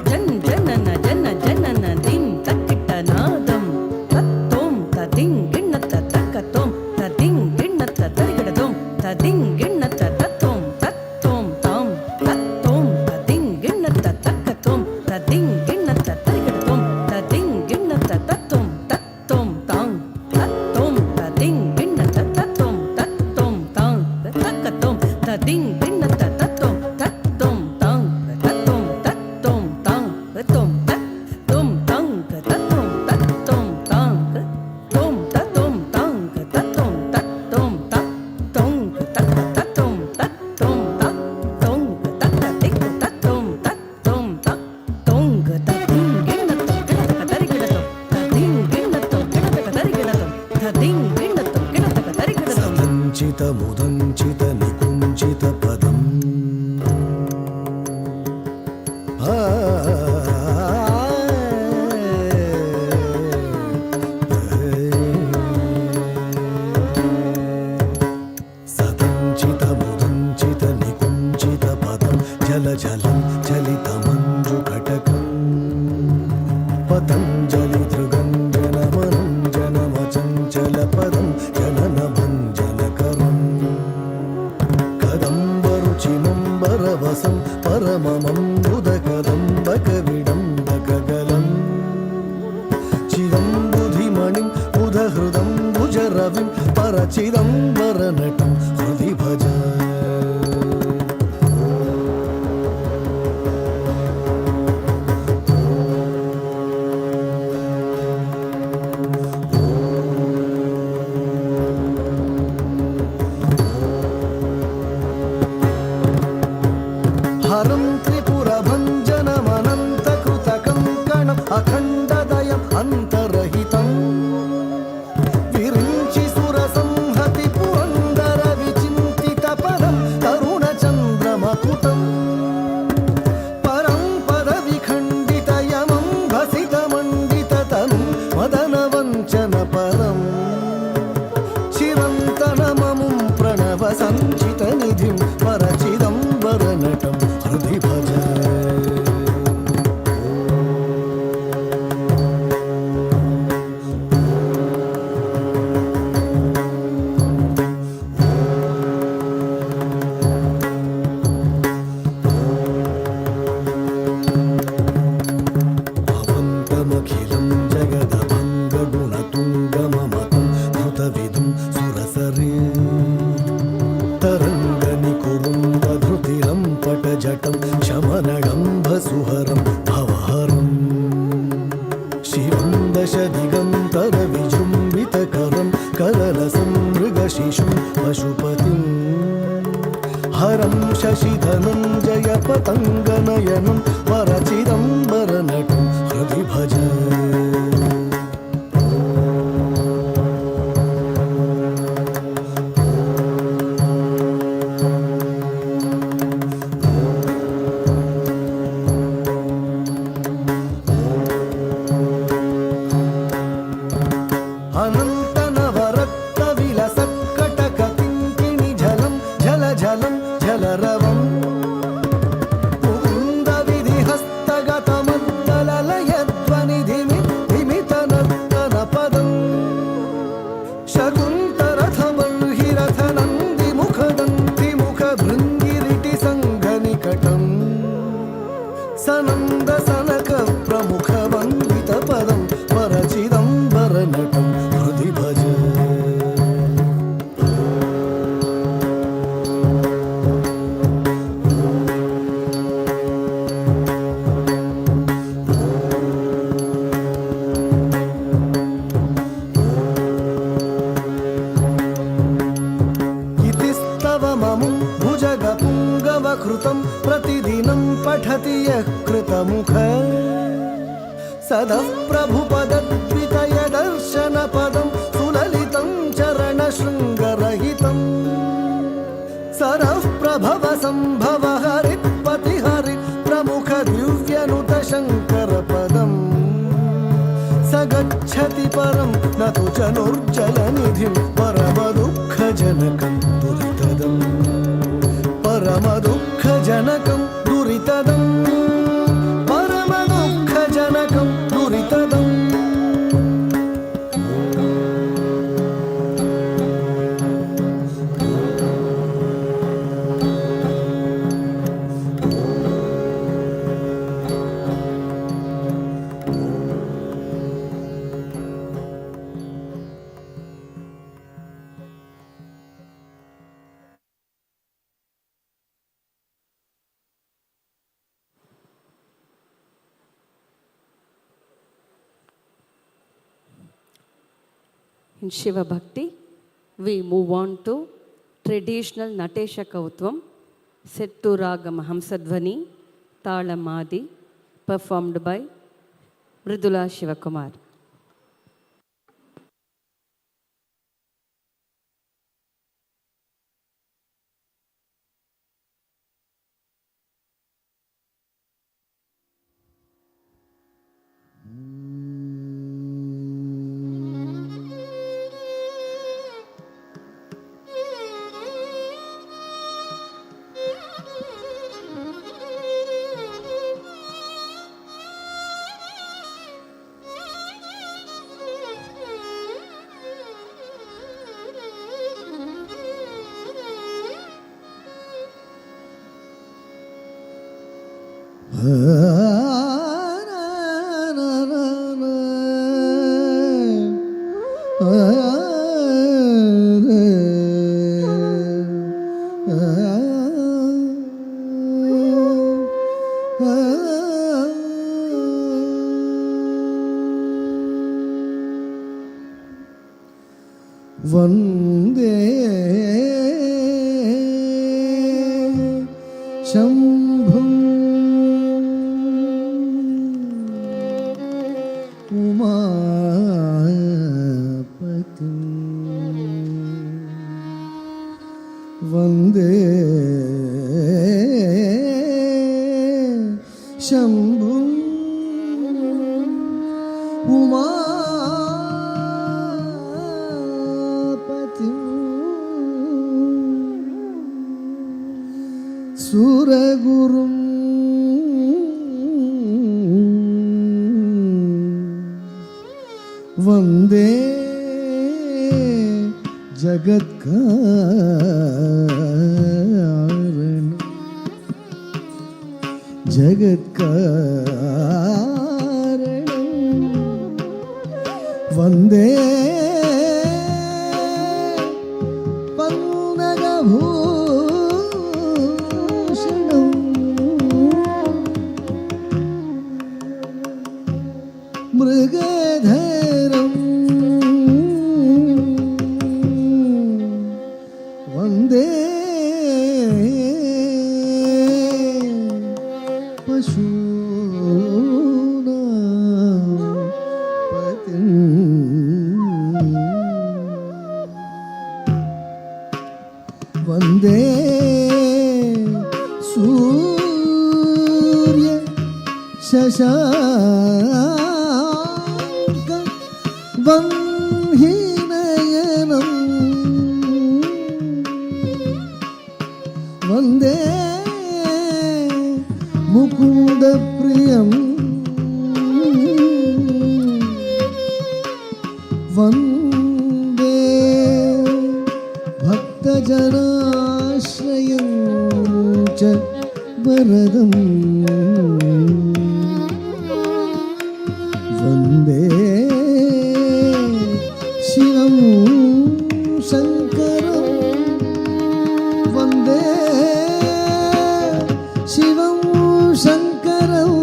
ಜನ್ ಜನನ ಜನ ಜನನ ದಿಂ ತಕ್ಕಿಟ್ಟ ನಾದಂ ತತ್ತೋಂ ತದಿಂ ಗಿಣ್ಣತ್ತ ತಕ್ಕತೋಂ ತದಿಂ ಗಿಣ್ಣತ್ತ ತರಿಗಿಡದೋಂ ತದಿಂ ಗಿಣ್ಣತ್ತ ತತ್ತೋಂ ತತ್ತೋಂ ತಾಂ ತತ್ತೋಂ ತದಿಂ ಗಿಣ್ಣತ್ತ ತಕ್ಕತೋಂ ತದಿಂ ಗಿಣ್ಣತ್ತ ತರಿಗಿಡದೋಂ ತದಿಂ ಗಿಣ್ಣತ್ತ ತತ್ತೋಂ ತತ್ತೋಂ ತಾಂ ತತ್ತೋಂ ತದಿಂ ಗಿಣ್ಣತ್ತ ತತ್ತೋಂ ತತ್ತೋಂ ತಾಂ ತಕ್ಕತೋಂ ತದಿಂ ಗಿಣ್ಣತ್ತ ತತ್ತೋಂ ತತ್ತೋಂ ತಾಂ ತತ್ತೋಂ ತತ್ತೋಂ ತಾಂ ತತ್ತೋಂ ತತ್ತೋಂ ತಾಂ ತತ್ತೋಂ ತತ್ತೋಂ ತಾಂ ತತ್ತೋಂ ತತ್ತೋಂ ತಾಂ ತತ್ತೋಂ ತತ್ತೋಂ ತತ್ತೋಂ ತತ್ತೋಂ ತತ್ತೋಂ ತತ್ತೋಂ ತತ್ತತಿಕ್ ತತ್ತೋಂ ತತ್ತೋಂ ತತ್ತೋಂ ತದಿಂ ಗಿಣ್ಣತ್ತ ಗಿಡತಕ ತರಿಗಿಡತೋಂ ತದಿಂ ಗಿಣ್ಣತ್ತೋ ಗಿಡತಕ ತರಿಗಿಡತೋಂ ತದಿಂ ಗಿಣ್ಣತ್ತೋ ಗಿಡತಕ ತರಿಗಿಡತೋಂ सदंचित मुदंचित निकुंचित पदम सदंचित मुदंचित निकुंचित पदम जल जलं चलित मंजु कटकं पतंजलि दृगंजन मनंजन पदं जनन भंजनकरम् कदम्बरुचिमम्बरवसं परममम्बुदकदम्बकविडम्बकगलम् चिदम्बुधिमणिं बुधहृदं भुजरविं परचिदम्बरनटं हृदि भज हरं त्रिपुरभञ्जनमनन्तकृतकङ्कणम् अखण्डदयम् अन्तरहितम् विरिञ्चि सुरसंहति पुरन्दरविचिन्तितपदं तरुणचन्द्रमकुटम् परं पदविखण्डितयमं भसितमण्डिततनुं मदनवञ्चनपरम् चिरन्तनममुं प्रणवसञ्चितनिधिं परचिदम्बरनटं हृदि भज भवन्तमखिलं जगदभङ्गगुणतुङ्गममतं धृतविदुं सुरसरे तरङ्गनिकुरुन्दधृतिरं पटजटं शमनडम्भसुहरं भवहरम् शिवं दशदिगन्तरविजृम्बितकरं करलसं मृगशिशुं पशुपतिं हरं शशिधनं जयपतङ्गनयनं परचिदम्बरनटं हृदि भज ततः प्रभुपदद्वितय दर्शनपदं सुललितं चरणशृङ्गरहितम् सरः प्रभव सम्भव हरित्पति हरि प्रमुख दिव्यनुत शङ्करपदम् स गच्छति परं न तु जनुर्जलनिधिं परमदुःखजनकं दुरितदं परमदुःखजनकं दुरितदं परमदुःखजनकं दुरितदम् In Shiva Bhakti, we move on to traditional Natesha Kautvam, set to Raga Mahamsadvani, Talamadi, performed by Mridula Shivakumar. वन्दे शम्भुं उमापतिं वन्दे शम्भुं सुरगुरुं वन्दे जगत्कारणं वन्दे मृगधरं वन्दे पशूनां पतिं वन्दे सूर्य शशाङ्क वह्निनयनं वन्दे मुकुन्दप्रियं वन्दे भक्तजनाश्रयं च वरदम् वन्दे शिवं शङ्करं वन्दे शिवं शङ्करं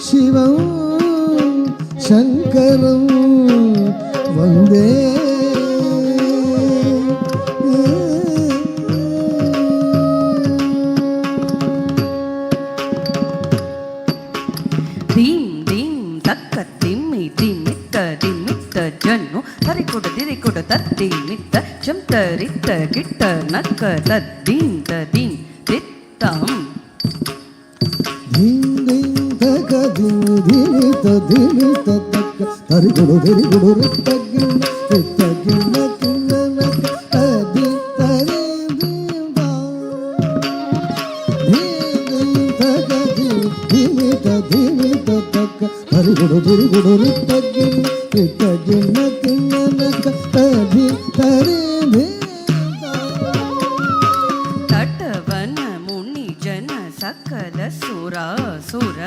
शिवं शङ्करं वन्दे ನಿತ್ತ ಜಂ ತರಿತ್ತ ಗಿಟ್ಟ ನಕ್ಕ ತದ್ದೀಂ ತದೀಂ ತಿತ್ತಂ ಧೀಂ ಧೀಂ ತಕ ಧೀಂ ಧೀಮಿತ ಧೀಮಿತ ತಕ್ಕ ಹರಿಗುಡು ಧಿರಿಗುಡು ರಿತ್ತಗಿಣ್ಣ ರಿತ್ತಗಿಣ್ಣ ಕಿಣ್ಣ ತದಿ ತರಿ ಧೀಂ ಧಾ ಧೀಂ ಧೀಂ ತಕ ಧೀಂ ಧೀಮಿತ ಧೀಮಿತ ತಕ್ಕ ಹರಿಗುಡು ಧಿರಿಗುಡು ರಿತ್ತಗಿಣ್ಣ ರಿತ್ತಗಿಣ್ಣ ಕಿಣ್ಣ ತದಿ ತರಿ ಧೀಂ ತಟವನ ಮುನಿ ಜನ ಸಕಲ ಸುರಾಸುರ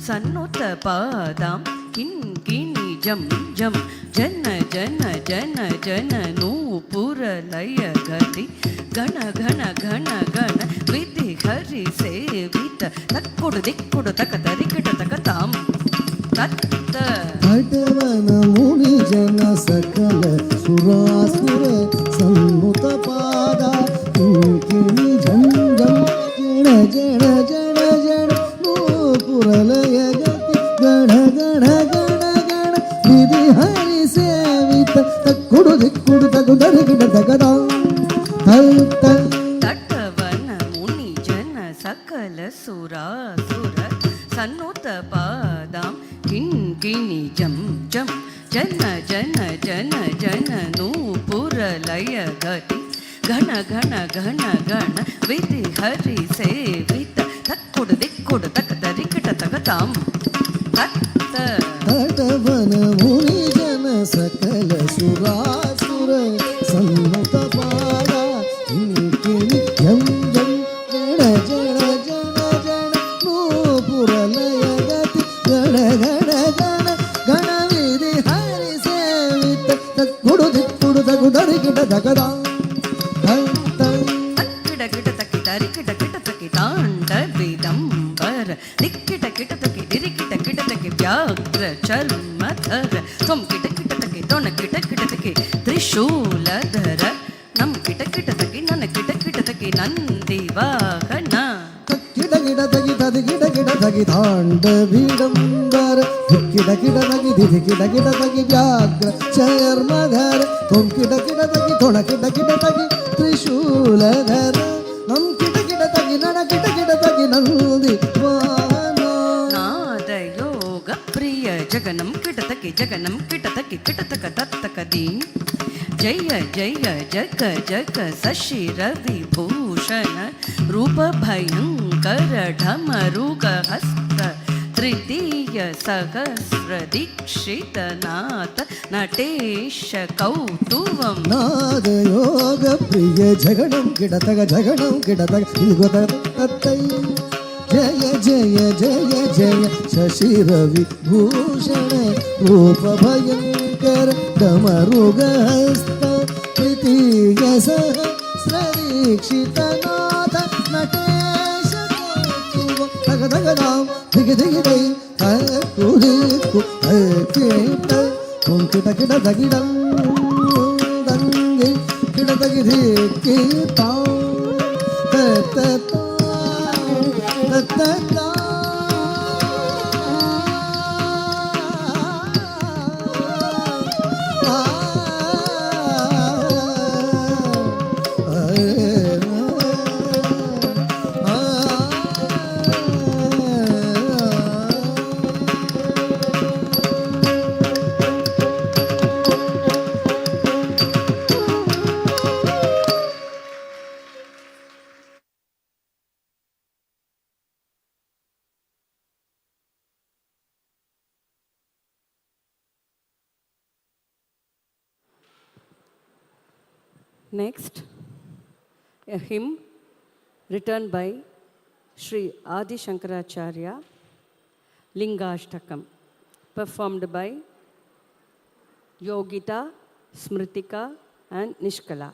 ಸನ್ನುತ ಪಾದಾಂ ಕಿಂಕಿಣಿ ಜಂ ಜಂ ಜನ ಜನ ಜನ ಜನ ನೂಪುರ ಲಯ ಗತಿ ಗಣ ಘಣ ಘಣ ಗಣ ವಿಧಿ ಹರಿ ಸೇವಿತ ತಕ್ಕುಡು ದಿಕ್ಕುಡು ತಕ ತರಿಕಿಟ ತಕ ತಾಂ ತತ್ತ ಹಟವನ ಮುನಿ ಜನ ಸಕಲ ಸುರಾಸುರ ಸನ್ನುತ ಪಾದ ಕಿಂಕಿಣಿ ಝಂ ಝಂ ಜಣ ಜಣ ಜಣ ಜಣ ನೂಪುರಲಯ ಗತಿ ಗಣ ಗಣ ಗಣ ಗಣ ವಿಧಿ ಹರಿ ಸೇವಿತ ತಕ್ಕುಡು ದಿಕ್ಕುಡು ತಗು ದರಿಗಿಡ ತಗದ ತಟವನ ಮುನಿ ಜನ ಸಕಲ ಸುರಾಸುರ ಸನ್ನುತ ಪಾದಾಂ ಕಿಂಕಿಣಿ ಜಂ ಜಂ ಜನ ಜನ ಜನ ಜನ ನೂಪುರ ಲಯ ಗತಿ ಘನ ಘನ ಘನ ಗಣ ವಿಧಿ ಹರಿ ಸೇವಿತ ತಕ್ಕುಡು ದಿಕ್ಕುಡು ತಕ ತರಿಕಿಟ ತಕ ತಾಂ ತತ್ತ ತಟವನ ಮುನಿ ಜನ ಸಕಲ ಸುರಾಸುರ ಸನ್ನುತ ಪಾದ ಕಿಂಕಿಣಿ ಜಂ ಜಂ ಜಣ ಜಣ ಜಣ ಜಣ ನೂಪುರಲಯ ಗತಿ ಗಣ ಗಣ ಗಣ ಗಣ ವಿಧಿ ಹರಿ ಸೇವಿತ ತಕ್ಕುಡು ದಿಕ್ಕುಡು ತಗು ದರಿಗಿಡ ತಗದ ತಕ್ಕಿಡ ಕಿಟ ತಕ್ಕಿ ತರಿಕಿಟ ಕಿಟ ತಕ್ಕಿ ತಾಂಡ ವಿದಂಬರ ದಿಕ್ಕಿಟ ಕಿಟ ತಕ್ಕಿ ದಿರಿಕಿಟ ಕಿಟ ತಕ್ಕಿ ವ್ಯಾಘ್ರ ಚರ್ಮಧರ ತ್ವಂ ಕಿಟ ಕಿಟ ತಕ್ಕಿ ತೊಣ ಕಿಟ ಕಿಟ ತಕ್ಕಿ ತ್ರಿಶೂಲಧರ ನಂ ಕಿಟ ಕಿಟ ತಕ್ಕಿ ನನ್ನ ಕಿಟ ಕಿಟ ತಕ್ಕಿ ನಂದಿ ವಾಹನ ಗಿಡ ಗಿಡ ತಗಿ ತದಿ ಗಿಡ ಗಿಡ ತಗಿ ತಾಂಡ ವಿಡಂಬರ ಗಿಡ ಗಿಡ ತಗಿ ದಿದಿ ಗಿಡ ಗಿಡ ತಗಿ ವ್ಯಾಘ್ರ ಚರ್ಮಧರ ತೊಂ ಕಿಡ ಕಿಡ ತಗಿ ತೊಣ ಕಿಡ ಕಿಡ ತಗಿ ತ್ರಿಶೂಲಧರ ನಂ ಕಿಡ ಗಿಡ ತಗಿ ನನ ಕಿಡ ಗಿಡ ತಗಿ ನಂದಿ ವಾಹನ ನಾದ ಯೋಗ ಪ್ರಿಯ ಜಗನಂ ಕಿಟ ತಕ್ಕಿ ಜಗನಂ ಕಿಟ ತಕ್ಕಿ ಕಿಟ ತಕ ತತ್ತಕ ದೀಂ ಜಯ ಜಯ ಜಗ ಜಗ ಸಶಿರ ವಿಭೂಷಣ ರೂಪ ಭಯಂಕರ ಢಮರುಗ ಹಸ್ತ ತೃತೀಯ ಸಹಸ್ರ ದೀಕ್ಷಿತ ನಾಥ ನಟೇಶ ಕೌತುವಂ ನಾದ ಯೋಗ ಪ್ರಿಯ ಜಗಣಂ ಕಿಡತಗ ಜಗಣಂ ಕಿಡತಗ ಇಲ್ಗೊತ ತತ್ತೈ ಜಯ ಜಯ ಜಯ ಜಯ ಶಶಿ ರವಿ ಭೂಷಣ ರೂಪ ಭಯಂಕರ ಡಮರುಗ ಹಸ್ತ ತೃತೀಯ ಸಹಸ್ರದೀಕ್ಷಿತ ನಾಥ ನಟೇಶ ಕೌತುವ ತಗ ತಗದಾಂ ದಿಗಿ ದಿಗಿ ದೈ ತುರಿಕು ಕೀಟ ಕಿಟ ಕಿಡ ತಗಿಡಂ ದಂಗಿ ಕಿಡ ತಗಿದಿ ಕೀತಾ ತತ್ತ ತತ್ತ Next, a hymn written by Sri Adi Shankaracharya, Lingashtakam, performed by Yogita, Smritika and Nishkala.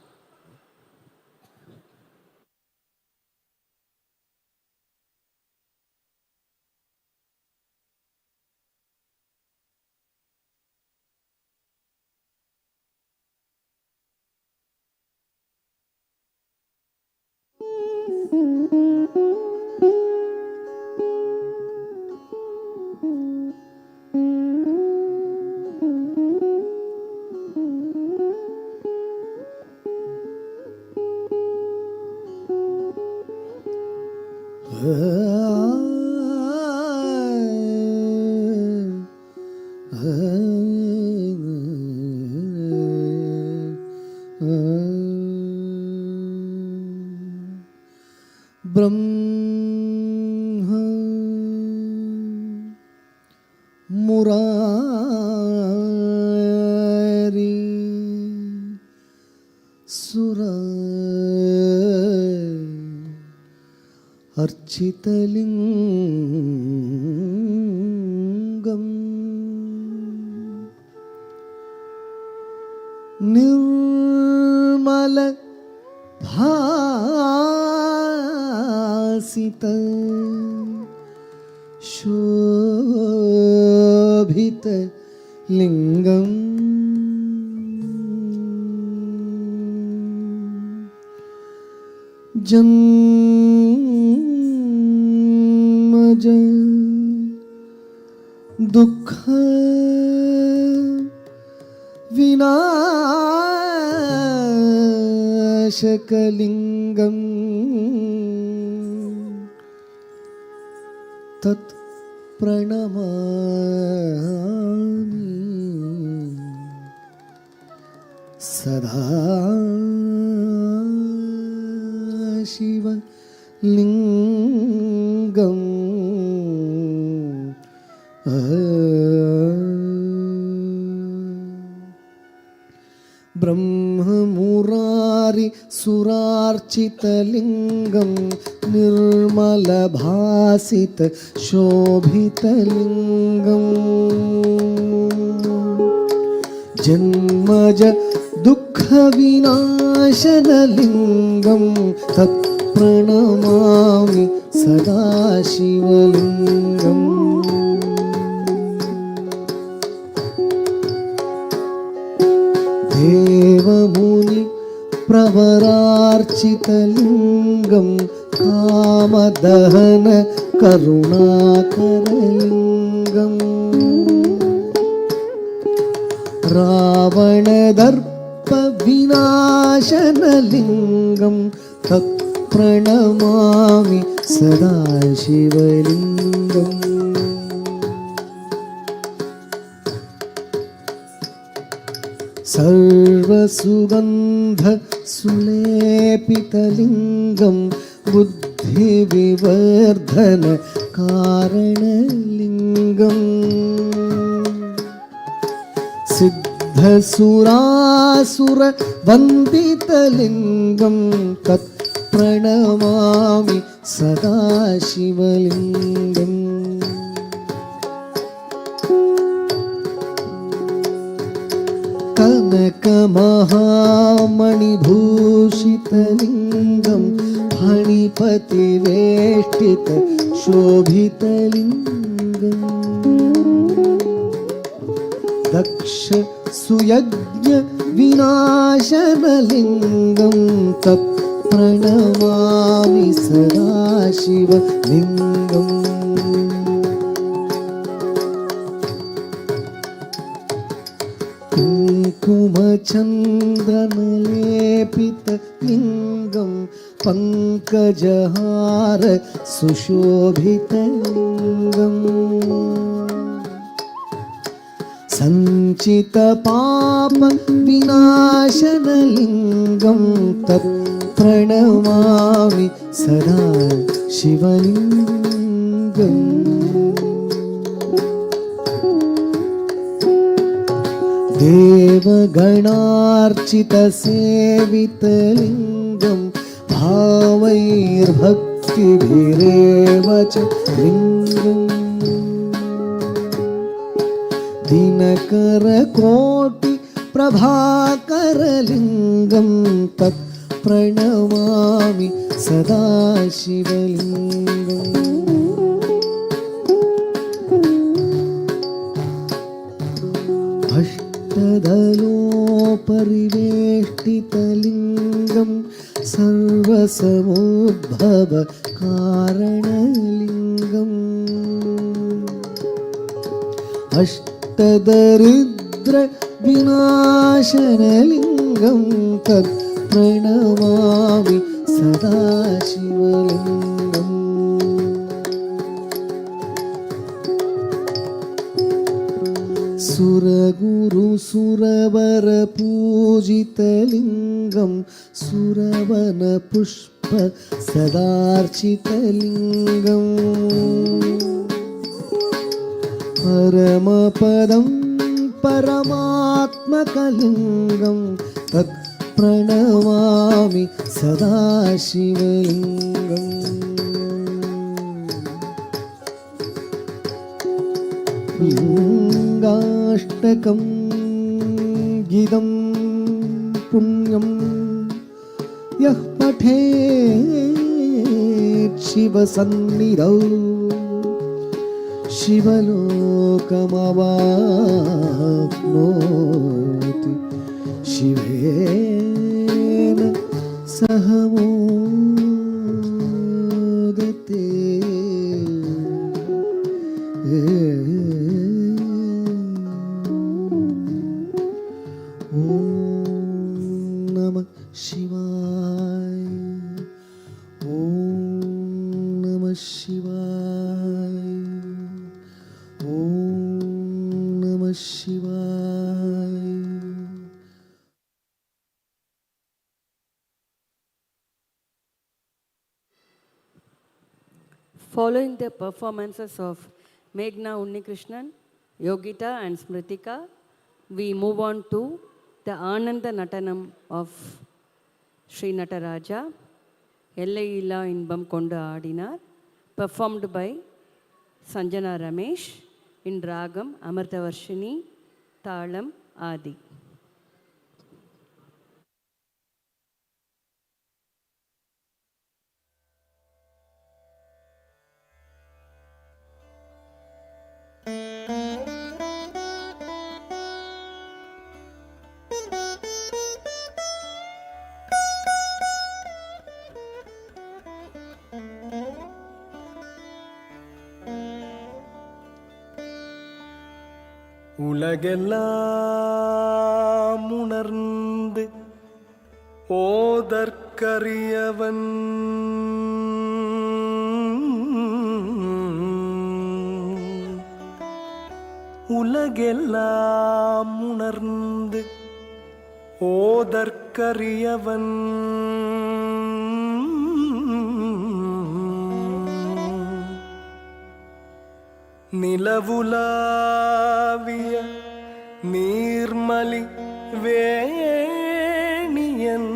ಬ್ರಹ್ಮ ಮುರಾರಿ ಸುರ ಅರ್ಚಿತಲಿಂಗಂ ನಿರ್ಮಲ ಭಾಸಿತ ಶೋಭಿತ ಲಿಂಗಂ ಜನ್ಮಜ ದುಃಖ ವಿನಾಶಕಲಿಂಗಂ ತತ್ ಪ್ರಣಮಾಮಿ ಸದಾ ಶಿವ ಲಿಂಗಂ ಬ್ರಹ್ಮಮುರಾರಿ ಸುರಾರ್ಚಿತಲಿಂಗಂ ನಿರ್ಮಲಭಾಸಿತ ಶೋಭಿತಲಿಂಗಂ ಜನ್ಮಜ ದುಃಖ ವಿನಾಶನಲಿಂಗಂ ತತ್ ಪ್ರಣಮಾಮಿ ಸದಾ ಶಿವಲಿಂಗಂ ದೇವಮುನಿ ಪ್ರವರಾರ್ಚಿತಲಿಂಗಂ ಕಾಮದಹನ ಕರುಣಾಕರಲಿಂಗಂ ರಾವಣದರ್ಪ ವಿನಾಶನಲಿಂಗಂ ತತ್ ಪ್ರಣಮಾಮಿ ಸದಾ ಶಿವಲಿಂಗಂ ಸರ್ವಸುಗಂಧ ಸುಲೇಪಿತಲಿಂಗಂ ಬುದ್ಧಿವಿವರ್ಧನ ಕಾರಣಲಿಂಗಂ ಸಿದ್ಧಸುರಾಸುರ ವಂದಿತಲಿಂಗಂ ತತ್ ಪ್ರಣಮಾಮಿ ಸದಾ ಶಿವಲಿಂಗಂ ಕನಕಮಹಾಮಣಿಭೂಷಿತಲಿಂಗಂ ಫಣಿಪತಿವೇಷ್ಟಿತ ಶೋಭಿತಲಿಂಗಂ ದಕ್ಷ ಸುಯಜ್ಞ ವಿನಾಶನಲಿಂಗಂ ತತ್ ಪ್ರಣಮಾಮಿ ಸದಾ ಶಿವಲಿಂಗಂ ಕುಂಕುಮಚಂದ್ರನಲೇಪಿತಲಿಂಗಂ ಪಂಕಜಹಾರ ಸುಶೋಭಿತಲಿಂಗಂ ಸಂಚಿತ ಪಾಪ ವಿನಾಶನಲಿಂಗಂ ತತ್ ಪ್ರಣಮಾಮಿ ಸದಾ ಶಿವಲಿಂಗಂ ದೇವಗಣಾರ್ಚಿತ ಸೇವಿತಲಿಂಗಂ ಭಾವೈರ್ಭಕ್ತಿಭಿರೇವ ಚ ಲಿಂಗಂ ದಿನಕರ ಕೋಟಿ ಪ್ರಭಾಕರಲಿಂಗಂ ತತ್ ಪ್ರಣಮಾಮಿ ಸದಾ ಶಿವಲಿಂಗಂ ಅಷ್ಟದಲೋಪರಿವೇಷ್ಟಿತಲಿಂಗಂ ಸರ್ವಸಮುದ್ಭವ ಕಾರಣಲಿಂಗಂ ಅಷ್ಟದರಿದ್ರ ವಿನಾಶನಲಿಂಗಂ ತತ್ ಪ್ರಣಮಾಮಿ ಸದಾ ಶಿವಲಿಂಗಂ ಸುರಗುರು ಸುರವರ ಪೂಜಿತಲಿಂಗಂ ಸುರವನ ಪುಷ್ಪ ಸದಾರ್ಚಿತಲಿಂಗಂ ಪರಮಪದಂ ಪರಮಾತ್ಮಕಲಿಂಗಂ ತತ್ ಪ್ರಣಮಾಮಿ ಸದಾಶಿವಲಿಂಗಂ ಲಿಂಗಾಷ್ಟಕಂ ಗಿದಂ ಪುಣ್ಯಂ ಯಃ ಪಠೇತ್ ಶಿವಸನ್ನಿಧೌ ಶಿವಲೋಕಮವಾಪ್ನೋತಿ ಶಿವೇನ ಸಹ ಮೋದತೆ. ಓಂ ನಮಃ ಶಿವಾಯ. ಓಂ ನಮಃ ಶಿವಾಯ. ಓಂ ನಮಃ ಶಿವಾಯ. Following the performances of Meghna Unnikrishnan, Yogita and Smritika, we move on to the Ananda Natanam of Sri Nataraja, Ella Illa Inbam Konda Adinar, performed by Sanjana Ramesh in Ragam Amartavarshini, Talam Adi. உலகெல்லாம் உணர்ந்து ஓதற்கரியவன் உலகெல்லாம் உணர்ந்து ஓதற்கரியவன் நிலவுலாவிய நீர்மலி வேணியன்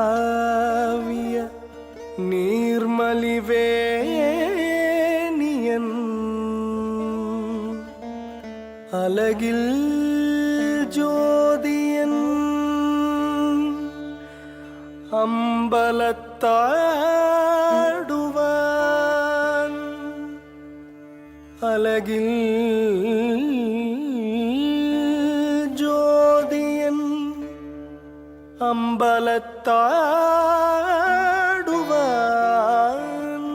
நிலவுலாவிய நீர்மலி வேணியன் அலகில் ஜோதியன் அம்பலத்தாடுவான் அலகில் ஜோதியன் அம்பலத்தாடுவான்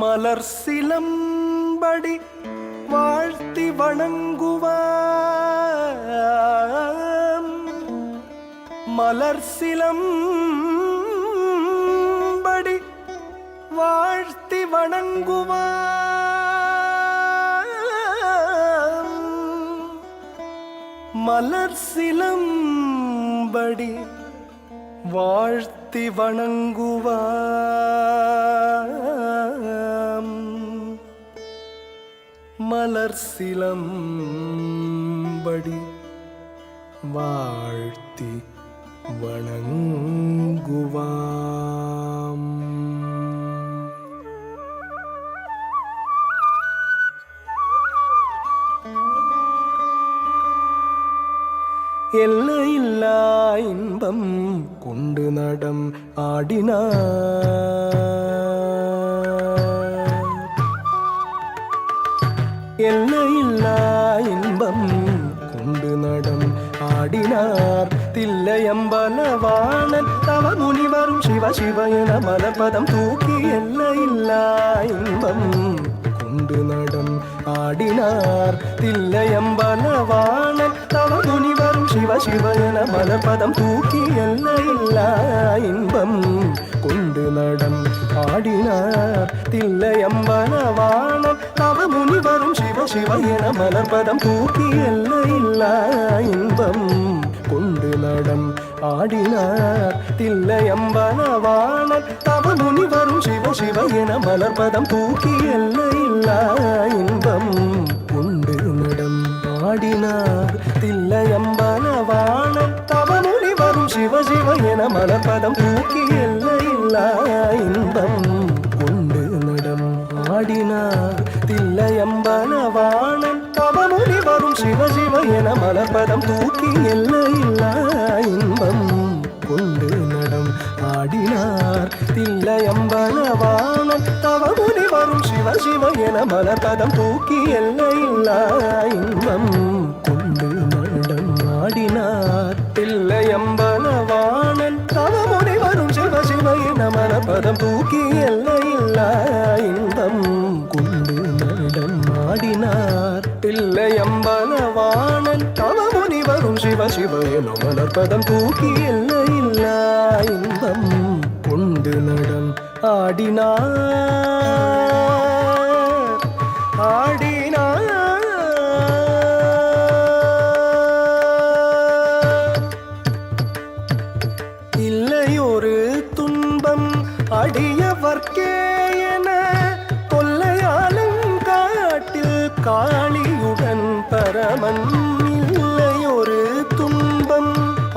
மலர் சிலம்படி வாழ்த்தி வணங்குவான் மலர் சிலம்படி வாழ்த்தி வணங்குவான் மலர் சிலம்படி வாழ்த்தி வணங்குவான் மலர் சிலம்படி வாழ்த்தி வணங்குவாம். எல்லையில்லா இன்பம் கொண்டு நடம் ஆடினார் எல்லையில்லா இன்பம் கொண்டு நடம் ஆடினார் தில்லையம்பலவாணன் தவ முனிவரும் சிவ சிவ என மலர்பதம் தூக்கி எல்லையில்லா இன்பம் கொண்டு நடம் ஆடினார் தில்லையம்பலவாணன் தவ முனிவரும் சிவ சிவ என மலர்பதம் தூக்கி எல்லையில்லா இன்பம் கொண்டு நடம் ஆடினார் தில்லையம்பலவாணன் தவ முனிவரும் சிவ சிவ என மலர்பதம் தூக்கி எல்லையில்லா இன்பம் கொண்டு நடம் ஆடினார் தில்லையம்பலவாணன் தவ முனிவரும் சிவ சிவ என மலர்பதம் தூக்கி எல்லையில்லா இன்பம் கொண்டு நடம் ஆடினார் தில்லையம்பலவாணன் தவ முனிவரும் சிவ சிவ என மலர்பதம் தூக்கி எல்லையில்லா இன்பம் கொண்டு நடம் ஆடினார் தில்லையம்பலவாணன் தவ முனிவரும் சிவ சிவ என மலர்பதம் தூக்கி எல்லையில்லா இன்பம் கொண்டு நடம் ஆடினார் தில்லையம்பலவாணன் தவ முனிவரும் சிவ சிவ என மலர்பதம் தூக்கி எல்லையில்லா இன்பம் கொண்டு நடம் ஆடினார் தில்லையம்பலவாணன் தவ முனிவரும் சிவ சிவ என மலர்பதம் தூக்கி எல்லையில்லா இன்பம் கொண்டு நடம் ஆடினார் தில்லையம்பலவாணன் தவ முனிவரும் சிவ சிவ என மலர்பதம் தூக்கி எல்லையில்லா இன்பம் கொண்டு நடம் ஆடினார் ஆடினார் இல்லையொரு துன்பம் அடியவர்க்கே என கொல்லையாலும் காட்டில் காளியுடன் பரமன் இல்லையொரு துன்பம்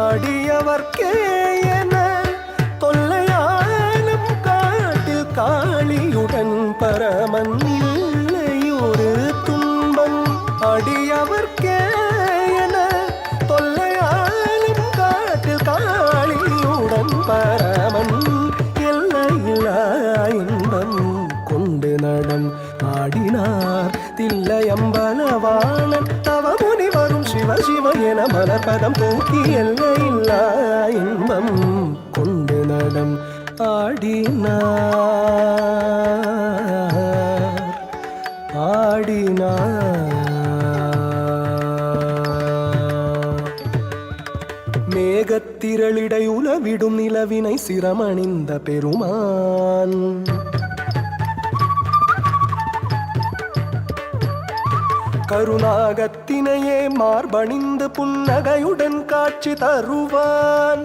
அடியவர்க்கே என தொல்லையாலும் காட்டில் காளியுடன் பரமன் இல்லையொரு துன்பம் அடியவர்க்கே என தொல்லையாலும் காட்டில் காளியுடன் பரமன் எல்லையில்லா இன்பம் கொண்டு நடம் ஆடினார் தில்லையம்பலவாணன் தவ முனிவரும் சிவ சிவ என மலர்பதம் தூக்கி எல்லையில்லா இன்பம் கொண்டு நடம் ஆடினார் ஆடினார் மேகத்திரளிடை உலவிடும் நிலவினை சிரமணிந்த பெருமான் கருணாகத்தினையே மார்பணிந்து புன்னகையுடன் காட்சி தருவான்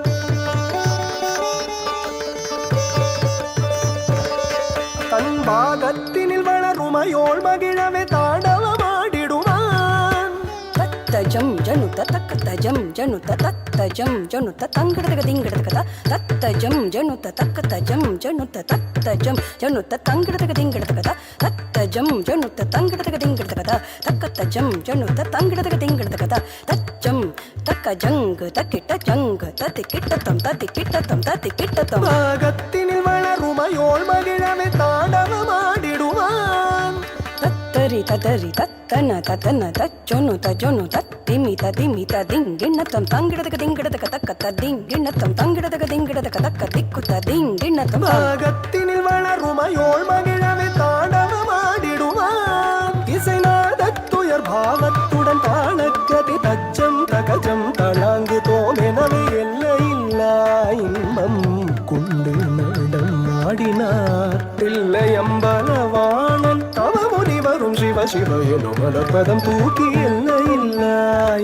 தன் பாகத்தினில் வளருமையோள் மகிழவே தாண்டவமாடிடுவான் தத்தஜம் ஜனுத தக்கதஜம் ஜனுத தத்தஜம் ஜனுத தங்கடதக திங்கடதகத தத்தஜம் ஜனுத தக்கதஜம் ஜனுத தத்தஜம் ஜனுத தங்கடதக திங்கடதகத தத்தஜம் ஜனுத தங்கடதக திங்கடதகத தக்கதஜம் ஜனுத தங்கடதக திங்கடதகத தச்சம் தக்கஜங்க தக்கிட்ட ஜங்க தத்திக்கிட்டதம் தத்திக்கிட்டதம் தத்திக்கிட்டதம் பாகத்தினில் வளருமையோள் மகிழவே தாண்டவமாடிடுவான் தத்தரி ததரி தத்தன தத்தன தச்சொன்னு தஜொன்னு தத்திமி ததிமி ததிங்கிண்ணத்தம் தங்கிடதக திங்கிடதக தக்க ததிங்கிண்ணத்தம் தங்கிடதக திங்கிடதக தக்க திக்கு ததிங்கிண்ணத்தம் பாகத்தினில் வளருமையோள் மகிழவே தாண்டவமாடிடுவான் இசைநாதத்துயர் பாவத்துடன் தாளக்கதி தச்சம் தகஜம் தளாங்கு தோமெனவே எல்லையில்லா இன்பம் கொண்டு நடம் ஆடினார் தில்லையம்பலவாணன் தவ முனிவரும் சிவ சிவ எனும் மலர்பதம் தூக்கி எல்லையில்லா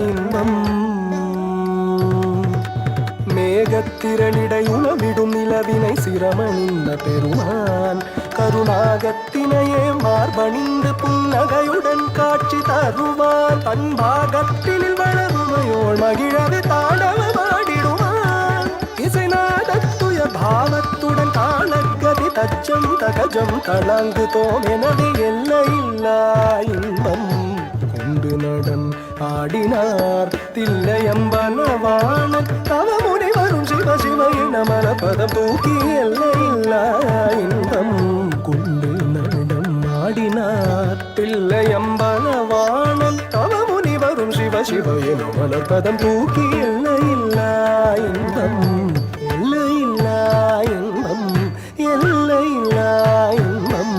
இன்பம் மேகத்திரளிடை உலவிடும் நிலவினை சிரமணிந்த பெருமான் கருணாகத்தினையே மார்பணிந்து புன்னகையுடன் காட்சி தருவான் தன் பாகத்தினில் வளருமையோள் மகிழவே தாண்டவமாடிடுவான் இசைநாதத்துய பாவத்துடன் தாளக்கதி தச்சம் தகஜம் தளாங்கு தோமெனவே எல்லையில்லா இன்பம் கொண்டு நடம் ஆடினார் தில்லையம்பலவாணன் தவ முனிவரும் சிவ சிவ என மலர்பதம் தூக்கி எல்லையில்லா இன்பம் கொண்டு நடம் ஆடினார் தில்லையம்பலவாணன் தவ முனிவரும் சிவ சிவ என மலர்பதம் தூக்கி எல்லையில்லா இன்பம் எல்லையில்லா இன்பம் எல்லையில்லா இன்பம்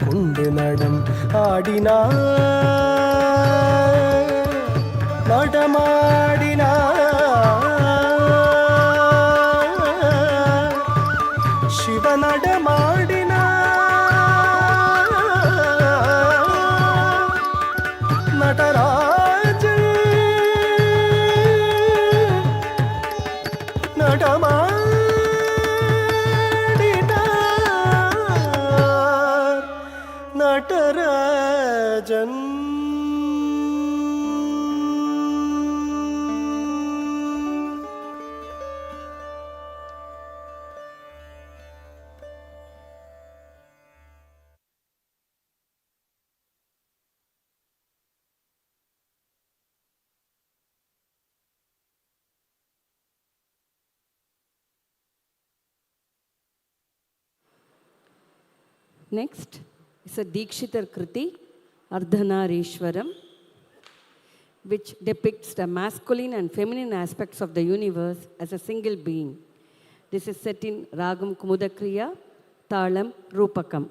கொண்டு நடம் ஆடினார் நடமாடினார் Next is a Dikshitar Kriti, Ardhanarishwaram, which depicts the masculine and feminine aspects of the universe as a single being. This is set in Ragam Kumudakriya, Talam Rupakam.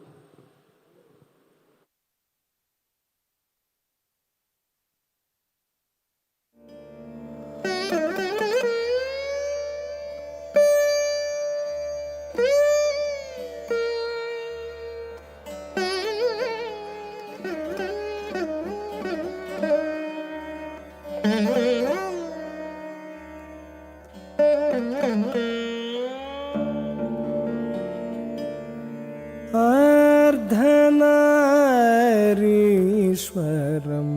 अर्धनारीश्वरम्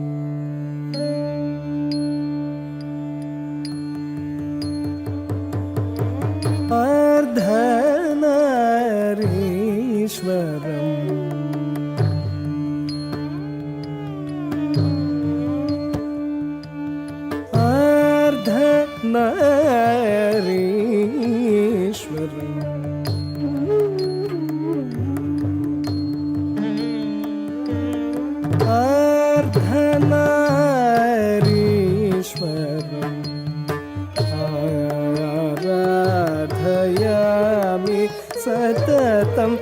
आराधयामि सततम्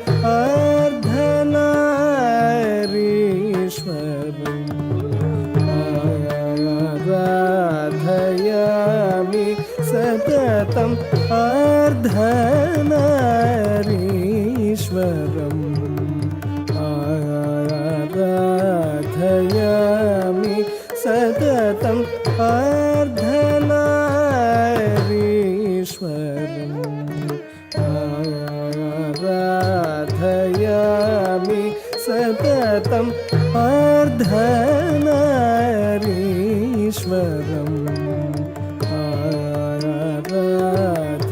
अर्धनारीश्वरम् आराधयामि सततम् अर्धनारीश्वरम् आराधयामि सततम् अर्धनारीश्वरम् आराधयामि सततम् अर्धनारीश्वरम्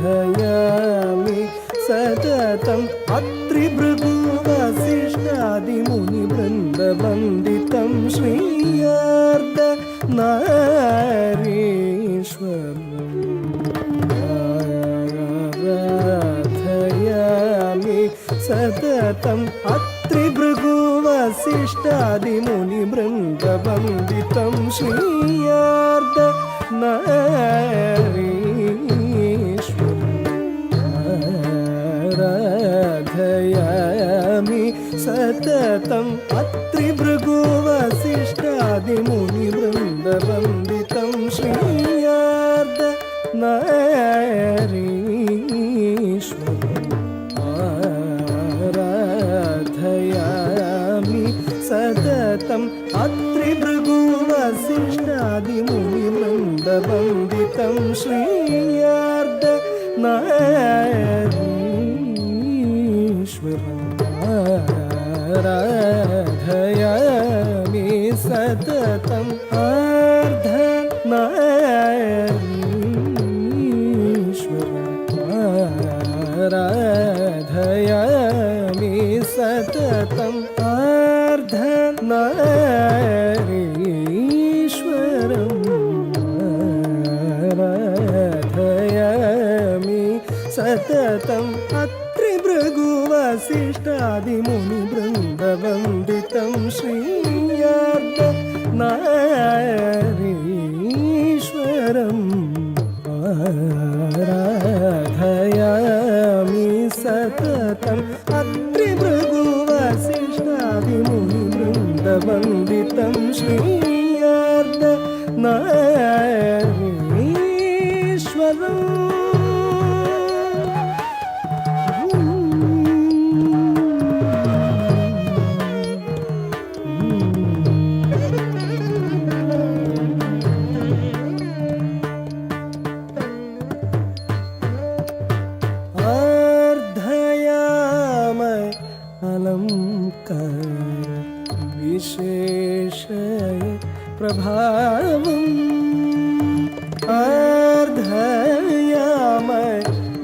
आराधयामि सततम् अत्रिभृगुवसिष्ठादिमुनिवृन्दवन्दितं श्रीयार्धनारीश्वरम् आराधयामि सततम् अत्रिभृगुवसिष्ठादिमुनिवृन्दवन्दितं श्रीयार्धनारीश्वरम् आराधयामि सततम् अत्रिभृगुवसिष्ठादिमुनिवृन्दवन्दितं श्रीयार्धनारीश्वरम् आराधयामि सततम् अत्रिभृगुवसिष्ठादिमुनिवृन्दवन्दितं श्रीयार्धनारीश्वरम् आराधयामि सततम् अर्धनारीश्वरम् आराधयामि सततम् अर्धनारीश्वरम् आराधयामि सततम् अत्रिभृगुवसिष्ठादिमुनिवृन्दवन्दितं श्रीयार्धनारीश्वरम् आराधयामि सततम् अत्रिभृगुवसिष्ठादिमुनिवृन्दवन्दितं श्रीयार्धनारीश्वरम् विशेषय प्रभावम् अर्धयामय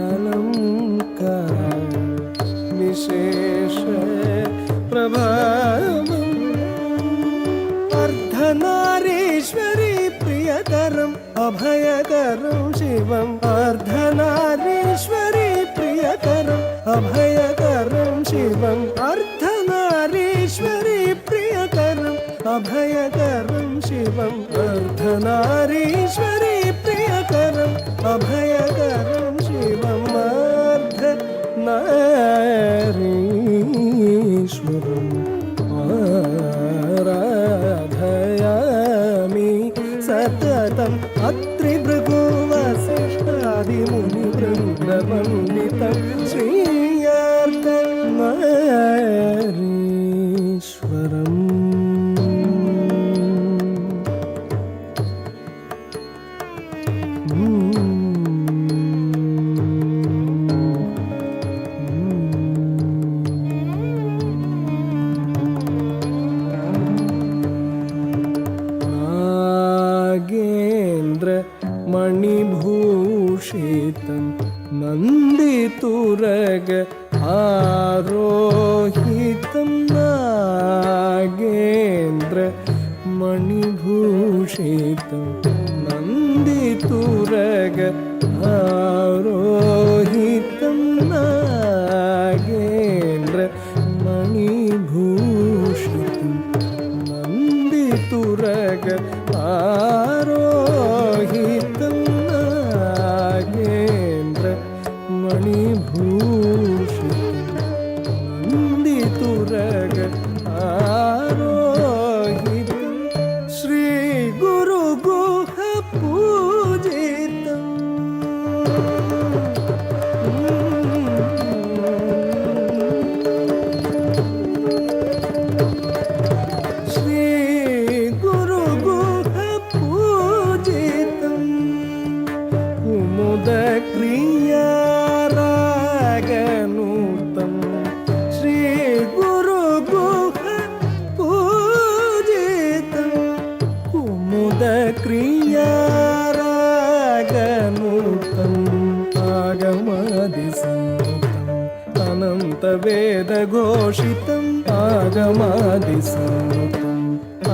अलङ्कार विशेषय प्रभावम् अर्धनारीश्वरी प्रियकरम् अभयकरं शिवम् अर्धनारीश्वरी प्रियकरम् अभयकरं शिवम् अर्धना अभयकरं शिवम् अर्धनारीश्वरी प्रियकरम् अभयकरं शिवम् अर्धनारीश्वरम् आराधयामि सततम् अत्रिभृगुवसिष्ठादिमुनिवृन्दवन्दितं श्रीयार्कनारीश्वरम् मणिभूषितं नन्दितुरग आरोहितं नागेन्द्र मणिभूषितं नन्दितुरग आरोहितं नागेन्द्र मणिभूषितं नन्दितुरग आरोहितं नागेन्द्र मणिभूषितं नन्दितुरग आरोहितं श्रीगुरुगुह पूजितं क्रियारागनूतं श्रीगुरुगुह पूजितं कुमुदक्रियारागनूतम् आगमादिसंयुतम् अनन्तवेदघोषितम् आगमादिसंयुतम्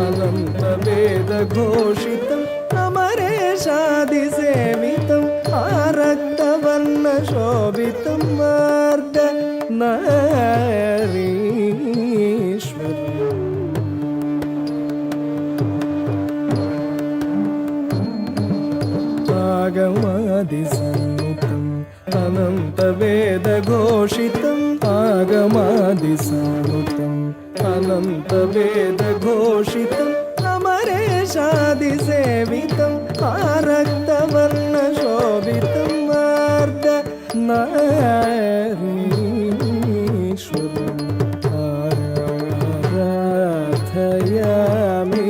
अनन्तवेदघोषितम् अमरेशादिसेवितम् आरक्तवर्णशोभितं अर्धनारीश्वरम् आगमादिसंयुतम् अनन्तवेदघोषितम् आगमादिसंयुतम् अनन्तवेदघोषितम् अमरेशादिसेवितम् आरक्तवर्णशोभितं अर्धनारीश्वरम् आराधयामि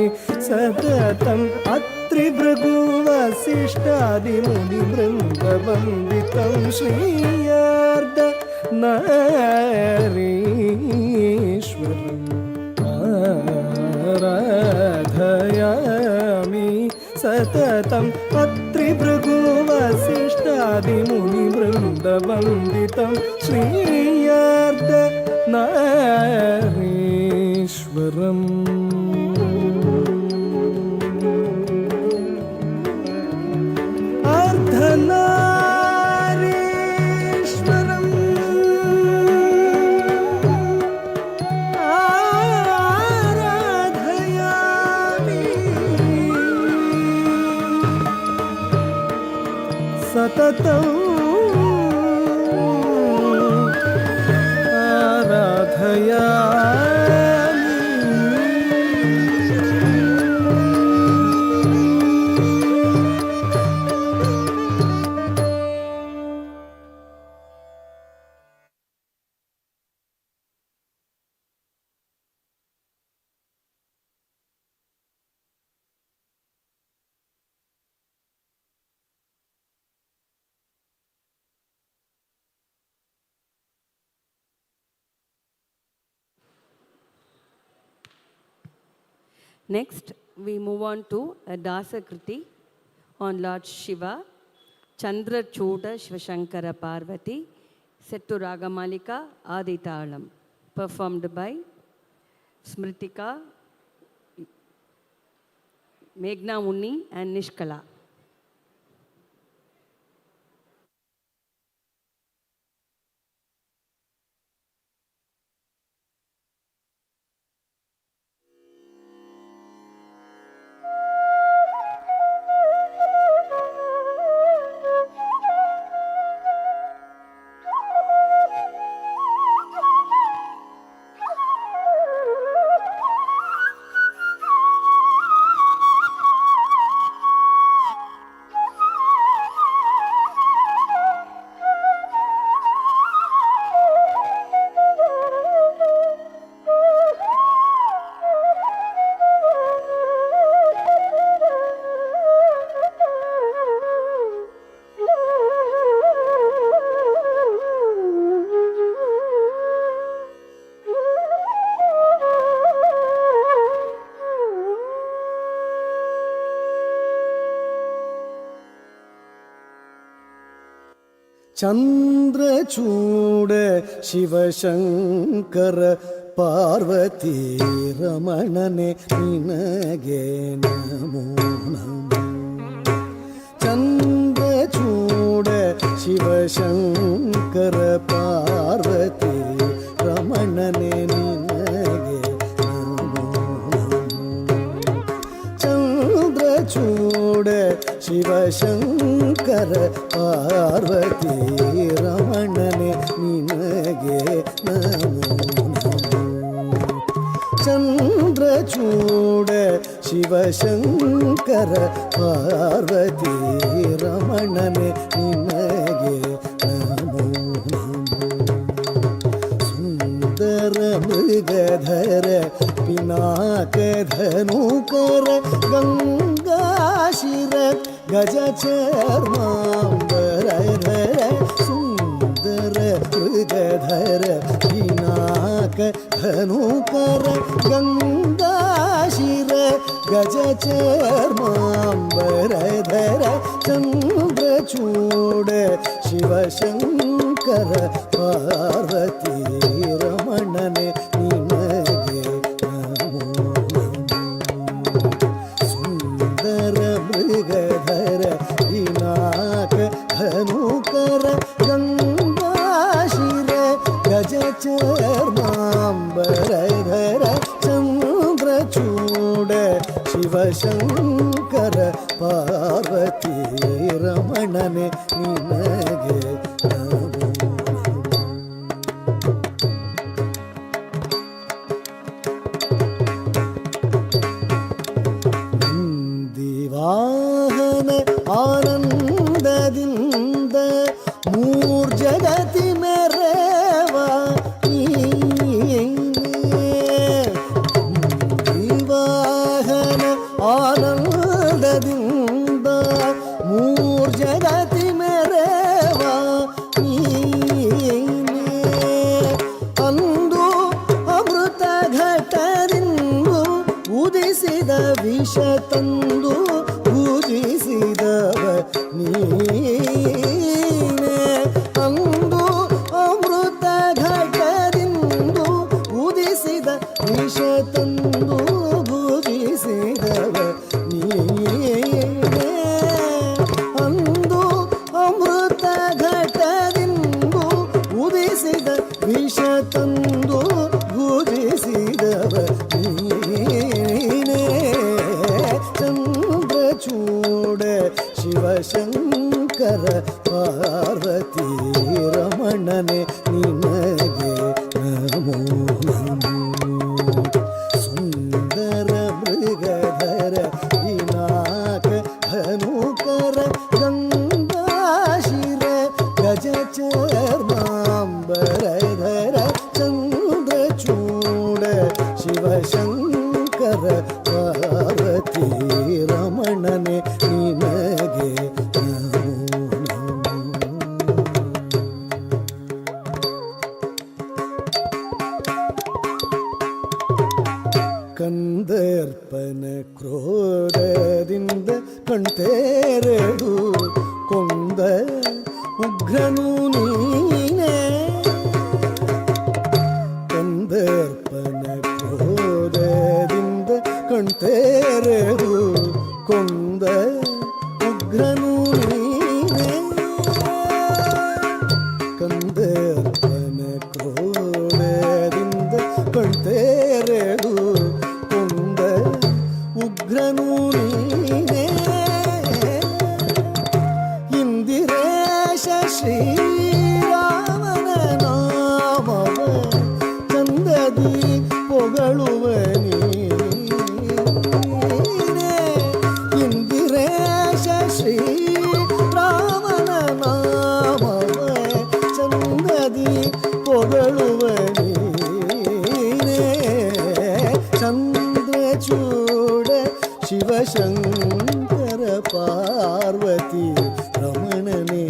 सततम् अत्रिभृगुवसिष्ठादिमुनिवृन्दवन्दितं श्रीयार्कनारीश्वरम् आराधयामि सततम् अत्रिभृगुवसिष्ठादिमुनिवृन्दवन्दितं श्रीयार्कनारीश्वरम् अर्धनारीश्वरम् सततं Next, we move on to a Dasakriti on Lord Shiva, Chandra Choda Shivashankara Parvati, set to Ragamalika Aditalam, performed by Smritika, Meghna Unni and Nishkala. Chandrachud Shivashankara Parvati ರಮಣನೆ ನಿನಗೆ ನಮೋ ನಮೋ. ಚಂದ್ರಚೂಡ ಶಿವಶಂಕರ ಪಾರ್ವತಿ ರಮಣನೆ ನಿನಗೆ ನಮೋ ನಮೋ. ಚಂದ್ರಚೂಡ ಶಿವಶಂಕರ ಪಾರ್ವತಿ ರಮಣನೆ ನಿನಗೆ ನಮೋ ನಮೋ. ಚಂದ್ರಚೂಡ ಶಿವಶಂಕರ ಪಾರ್ವತಿ ರಮಣನೆ ನಿನಗೆ ನಮೋ ನಮೋ. ಸುಂದರ ಮೃಗಧರ ಪಿನಾಕಧನುಕರ ಗಂಗಾಶಿರ ಗಜ ಚರ್ಮಾಂಬರಧರ. ಸುಂದರ ಮೃಗಧರ ಪಿನಾಕಧನುಕರ ಗಂಗಾಶಿರ ಗಜ ಚರ್ಮಾಂಬರಧರ. ಚಂದ್ರಚೂಡ ಶಿವಶಂಕರ ಪಾರ್ವತಿ ರಮಣನೆ ನಿನಗೆ ನಮೋ ನಮೋ. ಸುಂದರ ಮೃಗಧರ ಪಿನಾಕ ಧನುಕರ ಗಂಗಾಶಿರ ಗಜ ಚರ್ಮಾಂಬರಧರ. ಚಂದ್ರಚೂಡ ಶಿವಶಂಕರ ಪಾರ್ವತಿ ರಮಣನೆ ನಿನಗೆ ನಮೋ ನಮೋ. ನಂದಿವಾಹನ ಆನಂದದಿಂದ ಮೂರ್ಜಗತಿ ಮೆರವ ನಂದಿವಾಹನ ಆನಂದದಿಂದ ಮೂರ್ಜಗತಿ ಮೆರವ ಅಂದು ಅಮೃತ ಘಟದಿಂದು ಉದಿಸಿದ ವಿಷ ತಂದು ಪೂಜಿಸಿದವ ನೀನೆ. ಅಂದು ಅಮೃತ ಘಟದಿಂದು ಉದಿಸಿದ ವಿಷ ತಂದು ಪೂಜಿಸಿದವ ನೀನೆ. ಅಂದು ಅಮೃತ ಘಟದಿಂದು ಉದಿಸಿದ ವಿಷ ತಂದು ಪೂಜಿಸಿದವ ನೀನೆ. ಚಂದ್ರಚೂಡ ಶಿವಶಂಕರ ಪಾರ್ವತಿ ರಮಣನೆ ನಿನಗೆ ನಮೋ ನಮೋ. ಸುಂದರ ಮೃಗಧರ ಪಿನಾಕ ಧನುಕರ ಗಂಗಾಶಿರ ಗಜ ಚರ್ಮಾಂಬರಧರ. ಚಂದ್ರಚೂಡ ಶಿವಶಂಕರ ಪಾರ್ವತಿ ರಮಣನೆ ನಿನಗೆ ನಮೋ ನಮೋ. ಕಂದರ್ಪನ ಕ್ರೋಧದಿಂದ ಕಣ್ತೆರೆದು ಕೊಂದ ಉಗ್ರನು ನೀನೆ. ಕಂದರ್ಪನ ಕ್ರೋಧದಿಂದ ಕಣ್ತೆರೆದು ಕೊಂದ ಉಗ್ರನು ನೀನೆ. ಕಂದರ್ಪನ ಕ್ರೋಧದಿಂದ ಕಣ್ತೆರೆದು ಕೊಂದ ಉಗ್ರನು ನೀನೆ. ಇಂದಿರೇಶ ಶ್ರೀರಾಮನ ನಾಮವ ಚಂದದಿ ಪೊಗಳುವ ನೀನೆ. ಇಂದಿರೇಶ ಶ್ರೀರಾಮನ ನಾಮವ ಚಂದದಿ ಪೊಗಳುವ ನೀನೆ. ಚಂದ್ರಚೂಡ ಶಿವಶಂಕರ ಪಾರ್ವತಿ ರಮಣನೆ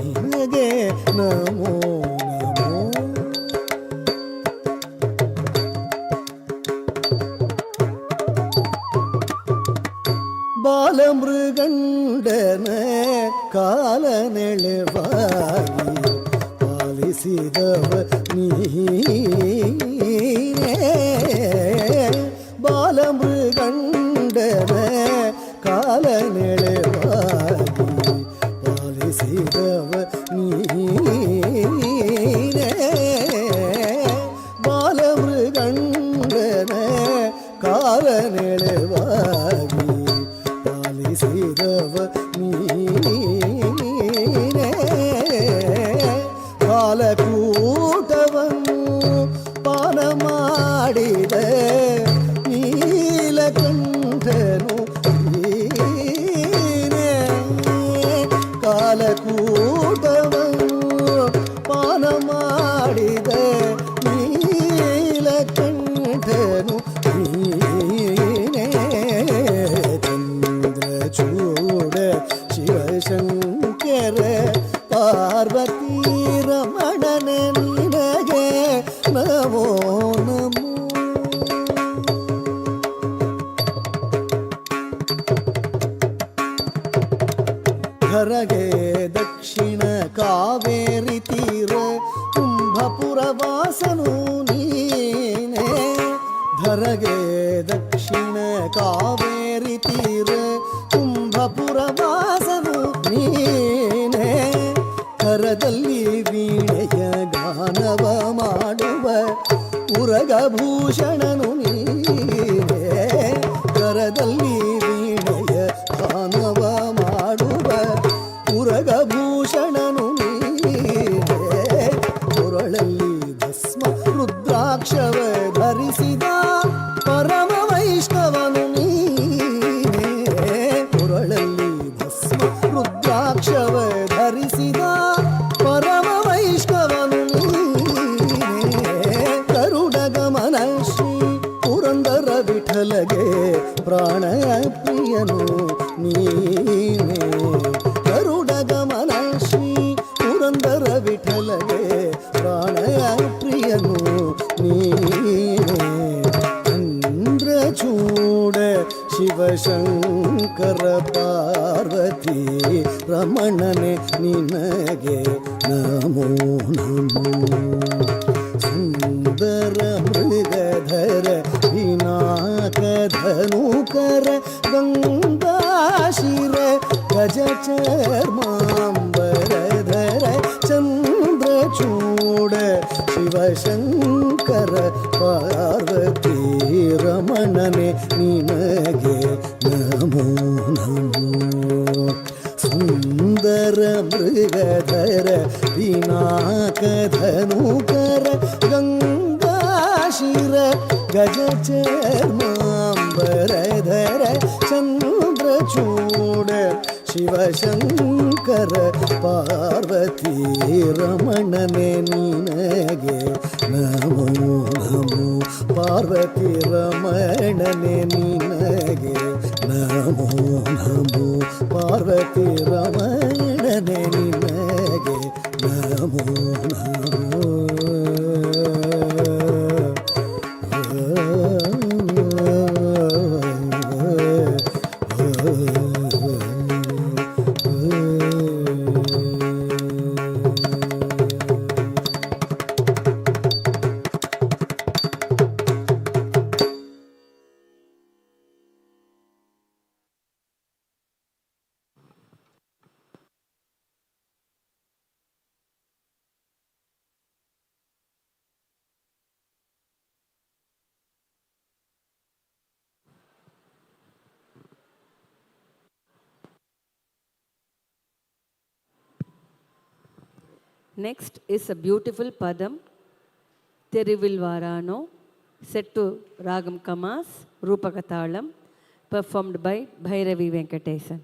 ನಿನಗೆ ನಮೋ ನಮೋ. ಬಾಲಮೃಗಂಡನ ಕಾಲನೆಳೆವಾಗಿ ಪಾಲಿಸಿದವ ನೀನೇ ಬಾಲಮೃಗಂಡನ ಕಾಲನೆಳೆವಾಗಿ ಪಾಲಿಸಿದವ ನೀನೇ ಬಾಲಮೃಗಂಡನ ಕಾಲನೆಳೆವಾಗಿ ಪಾಲಿಸಿದವ ನೀನೇ ಕಾಲಕೂಟವನ್ನು ಪಾನ ಮಾಡಿದ ನೀಲಕಂಠನು ನೀನೇ ಕಾಲಕೂಟವನ್ನು ಪಾನ ಮಾಡಿದ ನೀಲಕಂಠನು ನೀನೇ ಚಂದ್ರಚೂಡ ಶಿವಶಂಕರ ಪಾರ್ವತಿ ರಮಣನ ನಿನಗೆ ನಮೋ ನಮೋ ಧರಗೆ ದಕ್ಷಿಣ ಕಾವೇರಿ ತೀರ ಕುಂಭಪುರವಾಸನು ನೀನೇ ಧರಗೆ ದಕ್ಷಿಣ ಕಾವೇರಿ ತೀರ ಕುಂಭಪುರವಾಸನು ನೀನೇ ಕರದಲ್ಲಿ ವೀಣೆಯ ಗಾನವ ಮಾಡುವ ಉರಗಭೂಷಣನು ನೀನೇ ಕರದಲ್ಲಿ ವೀಣೆಯ ಗಾನವ ಮಾಡುವ ಉರಗಭೂಷಣನು ನೀನೇ ಕೊರಳಲ್ಲಿ ಭಸ್ಮ ರುದ್ರಾಕ್ಷವ ಧರಿಸಿದ ಪರಮ ವೈಷ್ಣವನು ನೀನೇ ಕೊರಳಲ್ಲಿ ಭಸ್ಮ ರುದ್ರಾಕ್ಷವ ಧರಿಸಿದ ಪರಮ ವೈಷ್ಣವನು ನೀನೇ ಗರುಡ ಗಮನ ಶ್ರೀ ಪುರಂದರ ವಿಠಲಗೆ ಪ್ರಾಣ ಪ್ರಿಯನು ನೀನೇ ಗರುಡ ಗಮನ ಶ್ರೀ ಪುರಂದರ ವಿಠಲಗೆ ಪ್ರಾಣ ಪ್ರಿಯನು ನೀನೇ ಚಂದ್ರಚೂಡ ಶಿವಶಂಕರ ಪಾರ್ವತಿ ರಮಣನೆ ನಿನಗೆ ನಮೋ ನಮೋ ಸುಂದರ ಮೃಗಧರ ವಿನಾಕಧನುಕರ ಗಂಗಾಶಿರ ಗಜ ಚರ್ಮಾಂಬರಧರ ಚಂದ್ರಚೂಡ ಶಿವಶಂಕರ ಪಾರ್ವತಿ ರಮಣನೆ ನಿನಗೆ ನಮೋ ನಮೋ ಸುಂದರ ಮೃಗಧರ ವಿನಾಕಧನುಕರ ಗಂಗಾಶಿರ ಗಜ ಚರ್ಮಾಂಬರಧರ ಚಂದ್ರಚೂಡ ಶಿವಶಂಕರ ಪಾರ್ವತಿ ರಮಣನೆ ನಿನಗೆ ನಮೋ ನಮೋ ಪಾರ್ವತಿ ರಮಣನೆ ನಿನಗೆ ನಮೋ ನಮೋ ಪಾರ್ವತಿ ರಮಣನೆ ನಿನಗೆ ನಮೋ ನಮೋ Next is a beautiful padam, Terivilvarano, set to Ragam Kamas, Rupakatalam, performed by Bhairavi Venkatesan.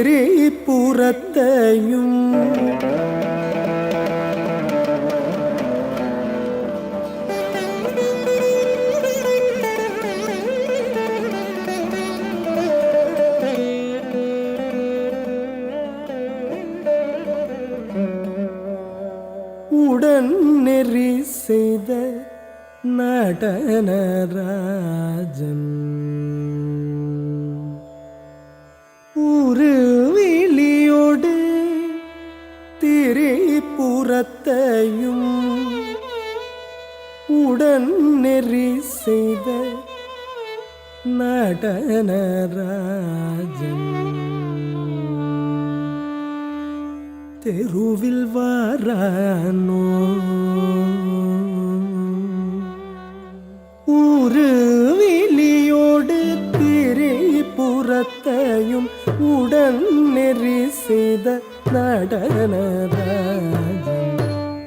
திரிபுரத்தையும் உடன் நெறி செய்த நடனராஜன் உருவிலியோடு திரிபுரத்தையும் உடன் நெறி செய்த நடனராஜன் தெருவில் வாரானோ ஊருவிலியோடு திரிபுரத்தையும் உடன் நெறி செய்த நடனராஜன்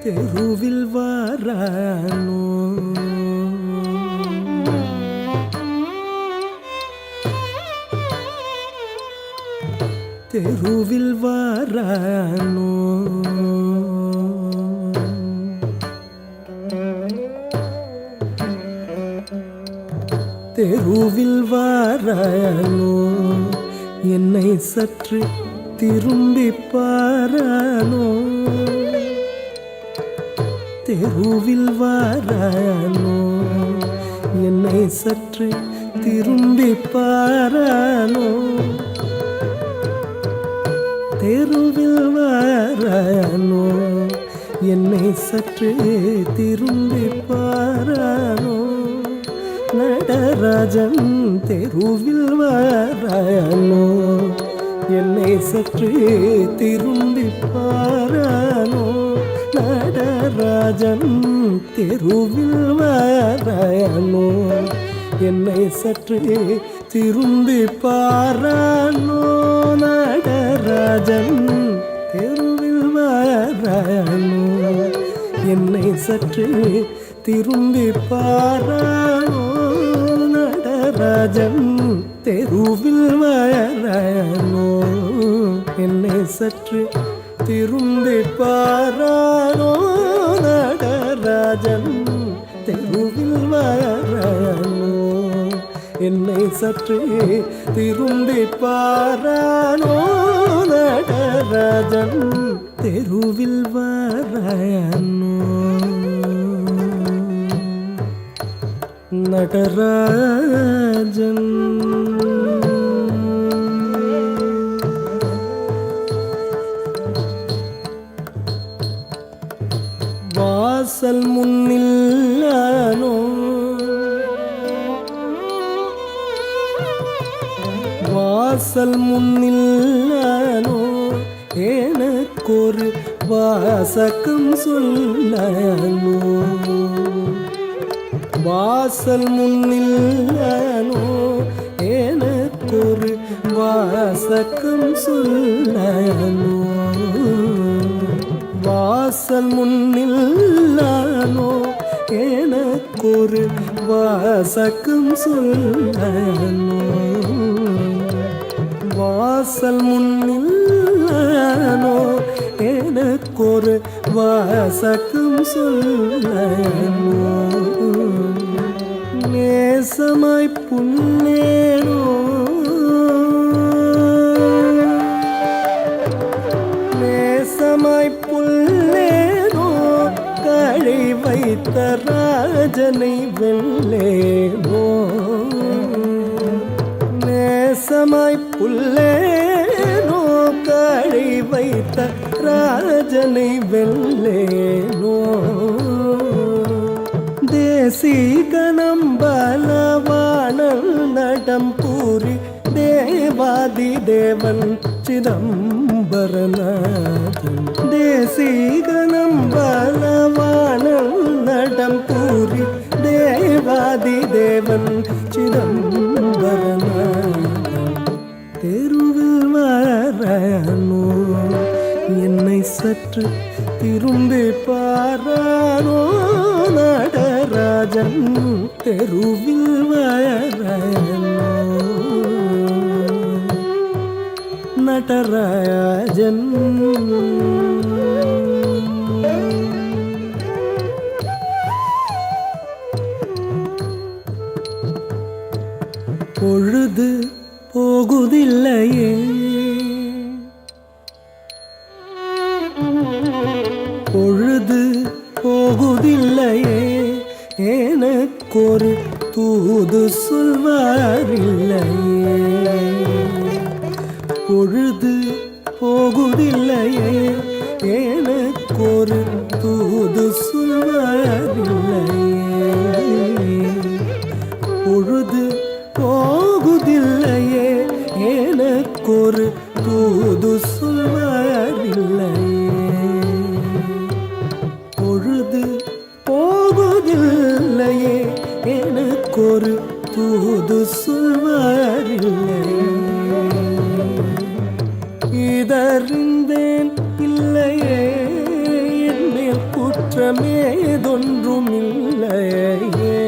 தெருவில் வாரானோ தெருவில் வாரானோ தெருவில் வாரானோ என்னை சற்று திரும்பி பாரானோ தெருவில் வாரானோ என்னை சற்று திரும்பி பாரானோ தெருவில் வாரானோ என்னை சற்று திரும்பி பாரானோ நடராஜன் தெருவில் வாரானோ என்னை சற்று திரும்பி பாரானோ நடராஜன் தெருவில் வாரானோ என்னை சற்று திரும்பி பாரானோ நடராஜன் தெருவில் வாரானோ என்னை சற்று திரும்பி பாரானோ நடராஜன் தெருவில் வாரானோ என்னை சற்று திரும்பி பாரானோ நடராஜன் தெருவில் வாரானோ என்னை சற்று திரும்பி பாரானோ நடராஜன் தெருவில் வாரானோ நடராஜன் வாசல் முன்னில்லானோ வாசல் முன்னில்லானோ எனக்கொரு வாசகம் சொல்லானோ வாசல் முன்னில்லானோ எனக்கொரு வாசகம் சொல்லானோ வாசல் முன்னில்லானோ எனக்கொரு வாசகம் சொல்லானோ வாசல் முன்னில்லானோ எனக்கொரு வாசகம் சொல்லானோ நேசமாய் புன்னேனோ நேசமாய் புல்லேனோ களை வைத்த ராஜனை வெல்லேனோ நேசமாய் புல்லேனோ களை வைத்த ராஜனை வெல்லேனோ தேசிகனம்பலவாணல் நடம் பூரி தேவாதி தேவன் சிதம்பரநாதன் தேசிகனம்பலவாணல் நடம் பூரி தேவாதி தேவன் சிதம்பரநாதன் தெருவில் வாரானோ என்னை சற்று திரும்பி பாரானோ நடராஜன் தெருவில் வாரானோ நடராஜன் பொழுது போகுதில்லையே பொழுது போகுதில்லையே எனக்கொரு தூது சொல்வாரில்லையே பொழுது போகுதில்லையே எனக்கொரு தூது சொல்வாரில்லையே பொழுது போகுதில்லையே எனக்கொரு தூது சொல்வாரில்லையே பொழுது போகுதில்லையே எனக்கொரு தூது சொல்வாரில்லையே இதறிந்தேன் இல்லையே என் மேல் குற்றமேதொன்றும் இல்லையே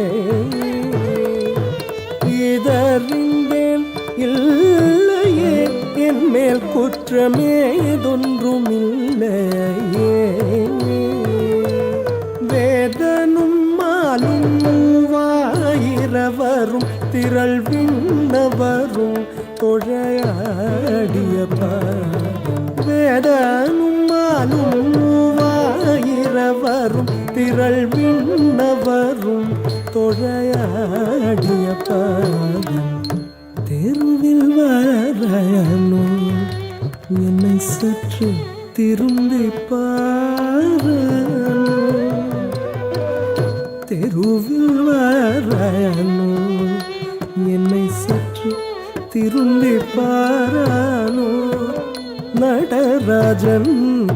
இதறிந்தேன் இல்லையே என் மேல் குற்றமேதொன்றும் இல்லையே வேதனும் மாலும் மூவாயிரவரும் திரள் விண்ணவரும் தொழையாடிய வேதனும் மாலும் மூவாயிரவரும் திரள் விண்ணவரும் தொழையாடிய பாதம் தெருவில் வரையனோ என்னை சற்று திரும்பி பாரோ தெருவில் வரையனோ என்னை சற்று திரும்பி பாரானோ நடராஜன்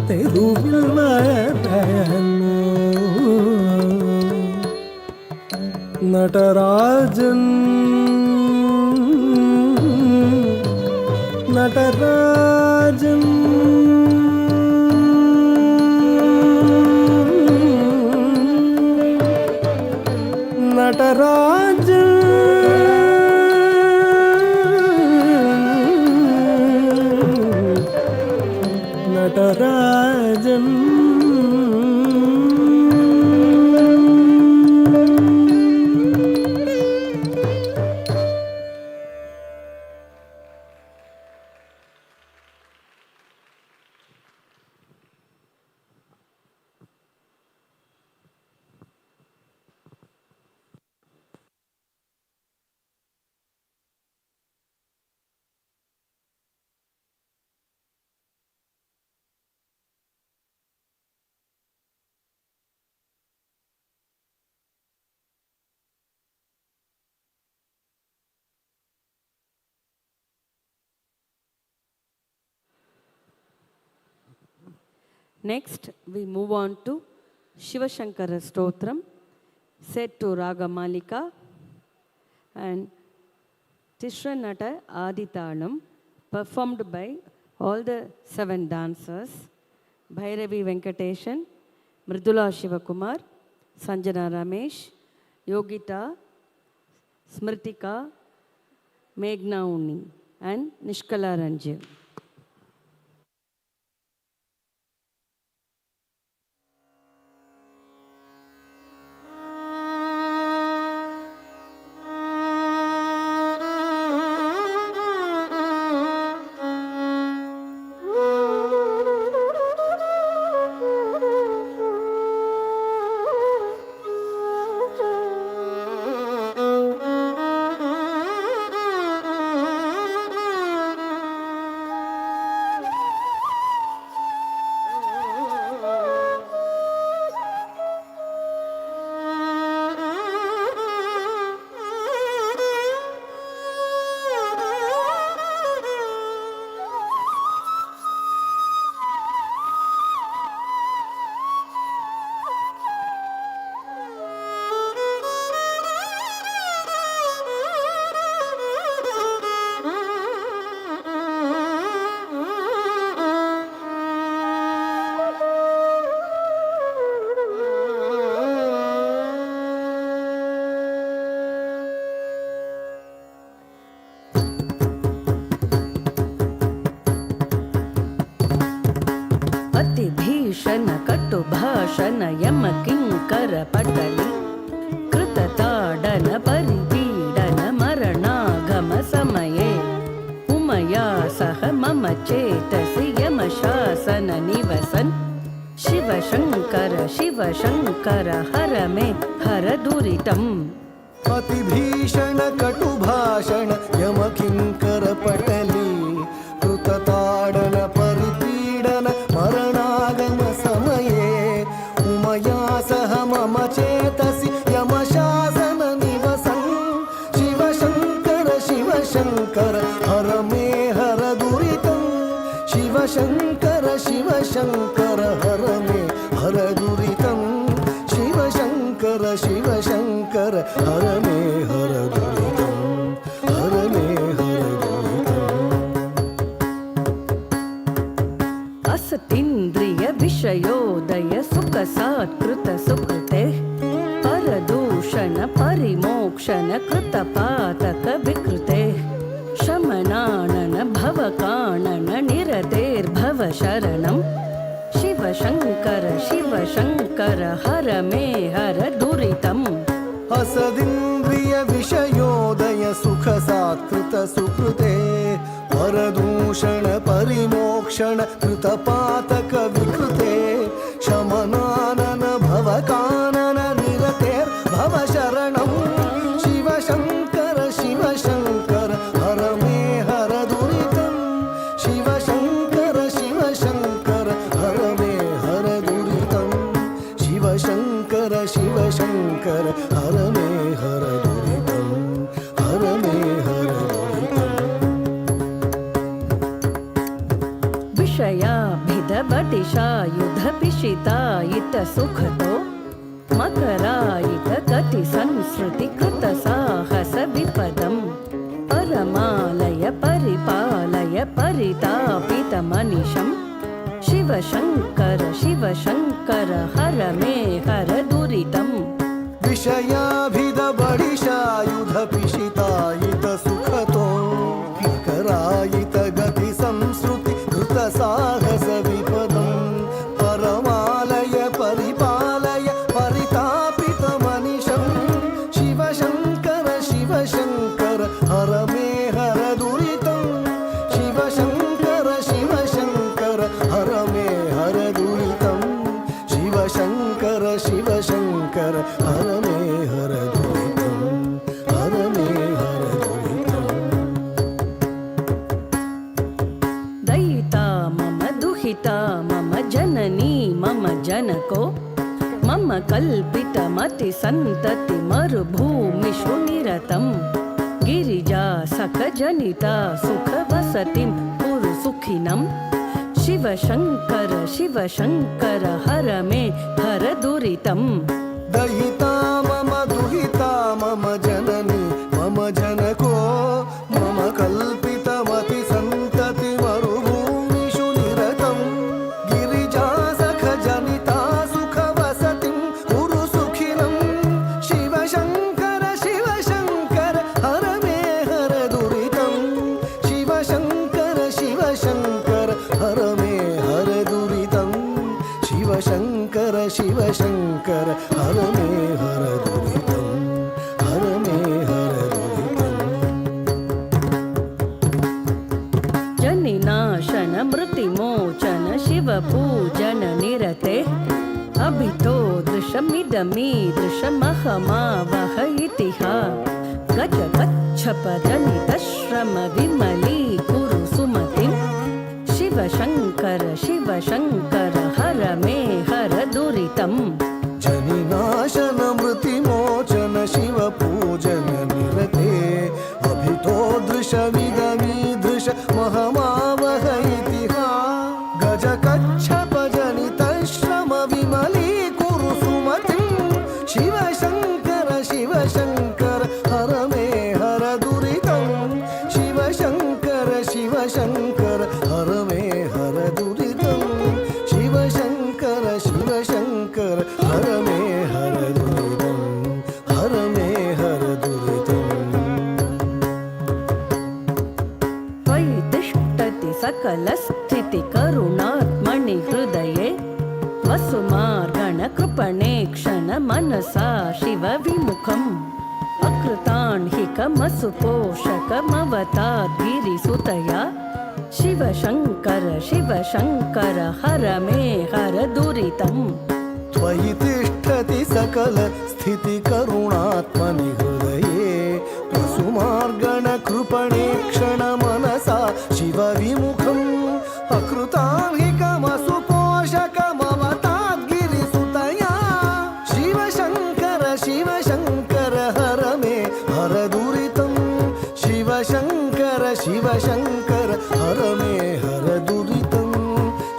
தெருவில் வரையனோ Natarajan Natarajan Natarajan Natarajan Next, we move on to Shiva Shankara Stotram, set to Raga Malika, and Tishra Nata Aditalam, performed by all the 7 dancers, Bhairavi Venkateshan, Mridula Shivakumar, Sanjana Ramesh, Yogita, Smritika, Meghna Unni, and Nishkala Ranjiv. अतिभीषण कटुभाषण यम किङ्कर पटलि कृतताडन परिपीडन मरणागम समये उमया सह मम चेतसि यमशासन निवसन् शिव शङ्कर हर मे हर दुरितम् अतिभीषण कटुभाषण यम किङ्कर पटली कृतताडन परिपीडन मरणागम समये उमया सह मम चेतसि यमशासन निवसन् शिव शङ्कर हर मे हर दुरितम् शिव शङ्कर हर मे हर दुरितम् शिव शङ्कर हर मे हर दुरितम् हर मे हर दुरितम् असतीन्द्रिय विषयोदय सुख सात्कृत सुकृते परदूषण परिमोक्षण कृतपातक विकृते शमनानन भवकानन निरतेर्भव शरणं शिव शङ्कर हर मे हर दुरितम् असदिन्द्रिय विषयोदय सुख सात्कृत सुकृते परदूषण परिमोक्षण कृतपातक विकृते शमनानन भवकानन निरतेर्भव शरणं शिव शङ्कर हर मे हर दुरितम् शिव शङ्कर हर मे हर दुरितम् शिव शङ्कर हर मे हर दुरितम् हर मे हर दुरितम् विषयाभिधबटिषायुध पिशितायित सुखतो मकरायित गति संस्कृति कृत साहस विपदम् परमालय परिपालय परितापित मनिषम् शिव शङ्कर हर मे हर दुरितम् विषयाभिध बडिशायुध पिशितायित सुखतो मकरायित गति संस्कृति कृत साहस विपदम् परमालय परिपालय परितापित मनिषम् शिव शङ्कर हर मे हर दुरितम् शिव शङ्कर हर मे हर दुरितम् शिव शङ्कर हर मे हर दुरितम् हर मे हर दुरितम् दयिता मम दुहिता मम जननी मम जनको मम कल्पितमति सन्तति मरुभूमिषु निरतम् गिरिजा सकजनिता सुखवसतिं कुरु सुखिनम् शिव शङ्कर हर मे हर दुरितम् दयिता मम दुहिता मम जननी मम जनको मम कल्पितमति सन्तति मरुभूमिषु निरतम् गिरिजा सखजनिता सुखवसतिं कुरु सुखिनम् शिव शङ्कर हर मे हर दुरितम् शिव शङ्कर हर मे हर दुरितम् शिव शङ्कर हर मे हर दुरितम् हर मे हर दुरितम् जनिनाशन मृतिमोचन शिव पूजन निरते अभितो दृशमिदमीदृशमहमावह इतिहा गज गच्छप जनितश्रम विमली कुरु सुमतिम् शिव शङ्कर हर मे हर दुरितम् जनिनाशन मृतिमोचन शिव पूजन निरते अभितो दृशमिदमीदृश महमावह इतिहा गज कच्छप जनितश्रम विमली कुरु सुमतिम् शिव शङ्कर हर मे हर दुरितम् शिव शङ्कर हर मे हर दुरितम् शिव शङ्कर हर मे हर दुरितम् हर मे हर दुरितम् त्वयि तिष्ठति सकलस्थिति करुणात्मनि हृदये वसुमार्गण कृपणेक्षण मनसा शिव विमुखम् अकृताह्निकमसुपोषकमवताद्गिरिसुतया शिव शङ्कर हर मे हर दुरितम् त्वयि तिष्ठति सकल स्थिति करुणात्मनि हृदये वसुमार्गण कृपणे क्षण मनसा शिव विमुखम् अकृतार्हिकमसुपोषकमवताद्गिरिसुतया शिव शङ्कर हर मे हर दुरितम् शिव शङ्कर हर मे हर दुरितम्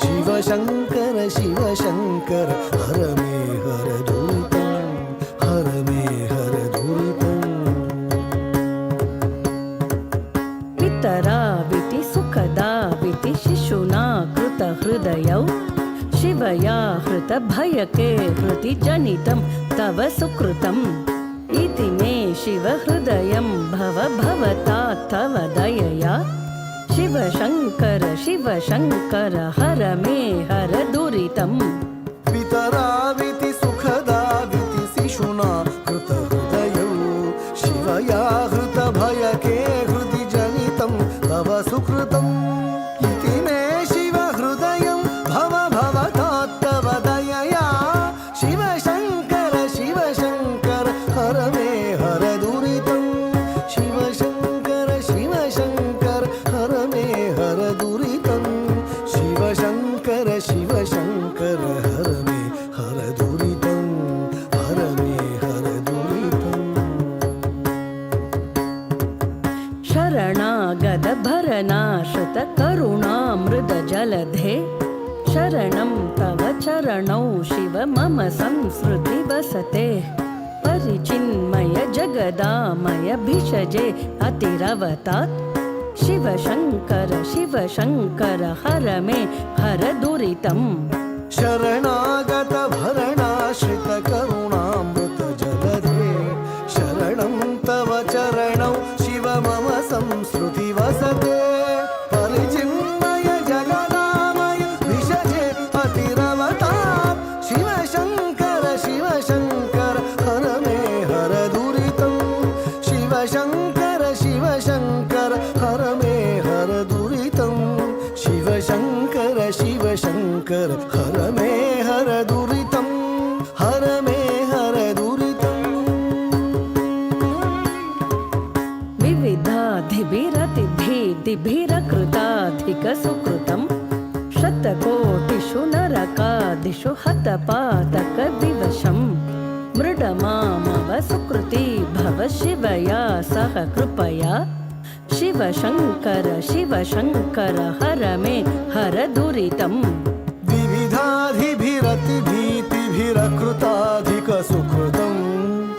शिव शङ्कर हर मे हर दुरितम् हर मे हर दुरितम् पितराविति सुखदाविति शिशुना कृत हृदयौ शिवया हृत भयके हृदि जनितं तव सुकृतम् इति मे शिव हृदयं भवता तव दयया शिव शङ्कर हर मे हर दुरितम् पितराविति सुखदाविति शिशुना कृत हृदयौ शिवया हृत भयके हृदि जनितं तव सुकृतम् इति मे शिव हृदयं भवता तव दयया शिव शङ्कर हर मे हर दुरितम् शिव शङ्कर हर मे हर दुरितम् शिव शङ्कर हर मे हर दुरितम् हर मे हर दुरितम् शरणागत भरनाश्रित करुणामृत जलधे शरणं तव चरणौ शिव मम संसृति वसते परिचिन्मय जगदामय भिषजे अतिरवतात् शिव शङ्कर हर मे हर दुरितम् शरणागत भरणाश्रित करुणामृत जलधे शरणं तव चरणौ शिव मम संसृति वसते परिचिन्मय जगदामय विषजे अतिरवतात् शिव शङ्कर हर मे हर दुरितम् शिव शङ्कर हर मे हर दुरितम् शिव शङ्कर हर मे हर दुरितम् हर मे हर दुरितम् विविधाधिभिरतिभिदिभिरकृताधिकसुकृतम् शतकोटिषु नरकादिषु हतपातकविवशम् मृडमामव सुकृती भव शिवया सह कृपया शिव शङ्कर हर मे हर दुरितम् विविधाधिभिरतिभीतिभिरकृताधिकसुकृतम्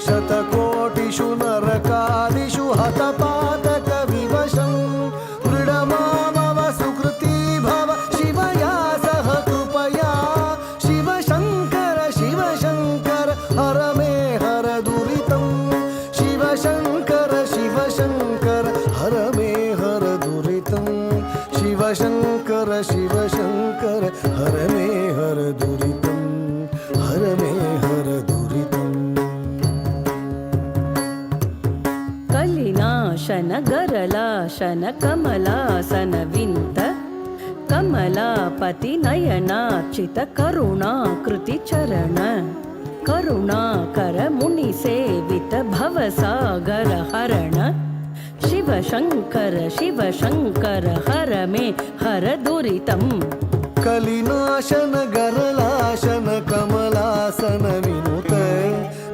शतकोटिषु नरकादिषु हतपातकविवशम् मृडमामव सुकृती भव शिवया सह कृपया शिव शङ्कर हर मे हर दुरितम् शिव शङ्कर हर मे हर दुरितम् शिव शङ्कर हर मे हर दुरितम् हर मे हर दुरितम् कलिनाशन गरलाशन कमलासन विन्त कमलापति नयनार्चित करुणाकृति चरण करुणाकर मुनि सेवित भवसागर हरण शिव शङ्कर हर मे हर दुरितम् कलिनाशन गरलाशन कमलासन विनुत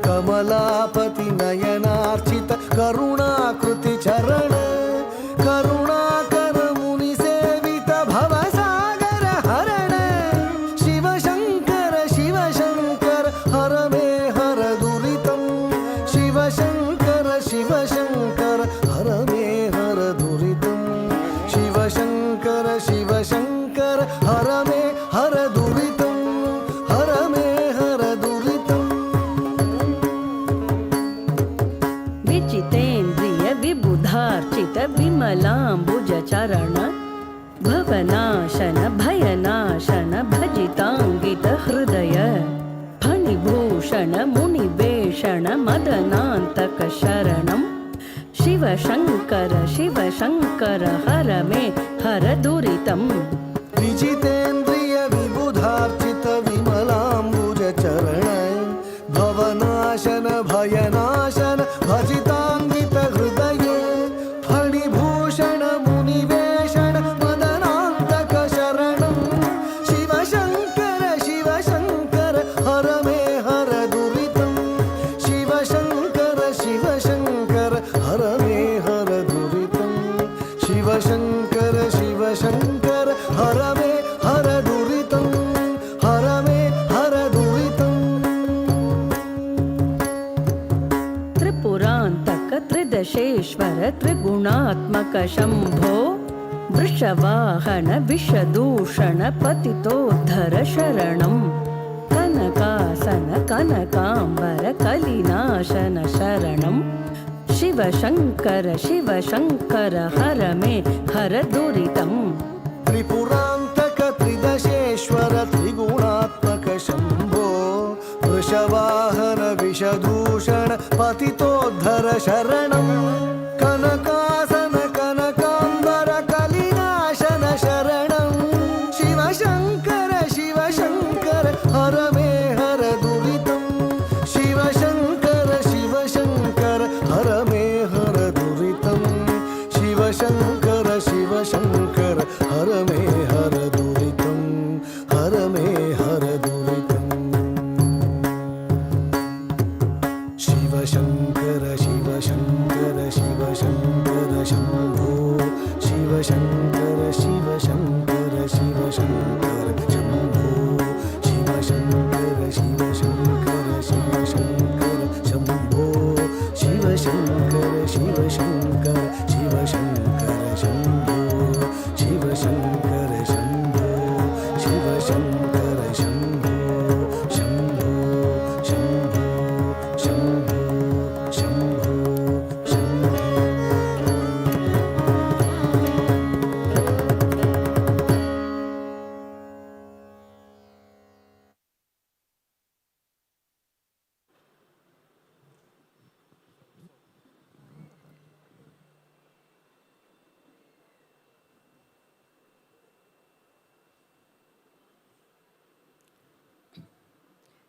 कमलापति नयनार्चित करुणाकृति चरण करुणाकर मुनि सेवित भवसागर हरण शिव शङ्कर हर मे हर दुरितम् शिव शङ्कर हर मे हर दुरितम् शिव शङ्कर हर मे हर दुरितम् हर मे हर दुरितम् विचितेन्द्रिय विबुधार्चित विमलाम्बुज चरण भवनाशन भयनाशन भजिताङ्गित हृदय ಭೂಷಣ ಮುನಿವೇಷಣ ಮದನಾಂತಕ ಶರಣಂ ಶಿವಶಂಕರ ಶಿವಶಂಕರ ಹರ ಮೇ ಹರ ದುರಿತಂ ವಿಜಿತೇಂದ್ರಿಯ ವಿಬುಧಾರ್ಚಿತ ವಿಮಲಾಂಬುಜ ಚರಣ ಭವನಾಶನ ಭಯನಾಶನ ಭಜಿತಾಂಗಿತ ಹೃದಯ ಫಣಿಭೂಷಣ ಮುನಿವೇಷಣ ಮದನಾಂತಕ ಶರಣಂ ಶಿವಶಂಕರ ಶಿವಶಂಕರ ಹರ ಮೇ ಹರ ದುರಿತಂ ಶಿವಶಂಕರ ಶಿವಶಂಕರ ಹರ ಮೇ ಹರ ದುರಿತಂ ಶಿವಶಂಕರ ಶಿವಶಂಕರ ಹರ ಮೇ ಹರ ದುರಿತಂ ಹರ ಮೇ ಹರ ದುರಿತಂ ತ್ರಿಪುರಾಂತಕ ತ್ರಿದಶೇಶ್ವರ ತ್ರಿಗುಣಾತ್ಮಕ ಶಂಭೋ ವೃಷವಾಹನ ವಿಷದೂಷಣ ಪತಿತೋದ್ಧರ ಶರಣಂ ಕನಕಾಸನ ಕನಕಾಂಬರ ಕಲಿನಾಶನ ಶರಣಂ ಶಿವಶಂಕರ ಶಿವಶಂಕರ ಹರ ಮೇ ಹರ ದುರಿತಂ ತ್ರಿಪುರಾಂತಕ ತ್ರಿದಶೇಶ್ವರ ತ್ರಿಗುಣಾತ್ಮಕ ಶಂಭೋ ವೃಷವಾಹನ ವಿಷದೂಷಣ ಪತಿತೋದ್ಧರ ಶರಣಂ ಕನಕಾಸನ ಕನಕಾಂಬರ ಕಲಿನಾಶನ ಶರಣಂ ಶಿವಶಂಕರ ಶಿವಶಂಕರ ಹರ ಮೇ ಹರ ದುರಿತಂ ಶಿವಶಂಕರ ಶಿವಶಂಕರ ಹರ ಮೇ ಹರ ದುರಿತಂ ಶಿವಶಂಕರ ಶಿವಶಂಕರ ಹರ ಮೇ ಹರ ದುರಿತಂ ಹರ ಮೇ ಹರ ದುರಿತಂ ಶಿವಶಂಕರ ಶಿವಶಂಕರ ಶಿವಶಂಕರ ಶಂಭೋ ಶಿವಶಂಕರ ಶಿವಶಂಕರ ಶಿವಶಂಕರ ಶಂಭೋ ಶಿವಶಂಕರ ಶಿವಶಂಕರ ಶಿವಶಂಕರ ಶಂಭೋ ಶಿವಶಂಕರ ಶಿವಶಂಕರ ಶಿವಶಂಕರ ಶಂಭೋ ಶಿವಶಂಕರ ಶಂಭೋ ಶಿವಶಂಕರ ಶಂಭೋ ಶಂಭೋ ಶಂಭೋ ಶಂಭೋ ಶಂಭೋ ಶಂಭೋ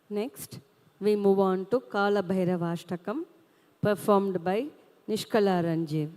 Next, we move on to Kala Bhairavashtakam, performed by Nishkala Ranjiv.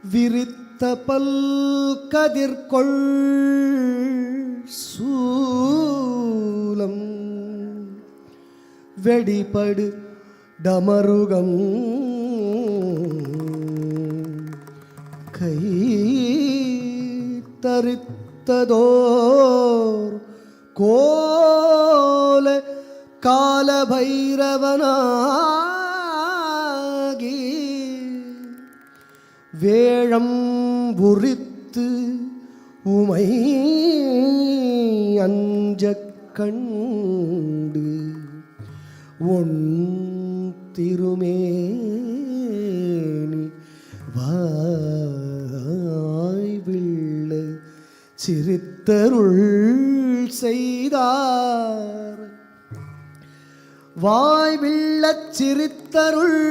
விரித்த பல்கதிர்கொள் சூலம் வெடிபடு டமருகம் கை தரித்ததோர் கோல காலபைரவனாகி வேழம் உரித்து உமை அஞ்சக் கண்டு ஒன் திருமேனி திருத்தருள் செய்தார் வாய் விள்ளச் சிரித்தருள்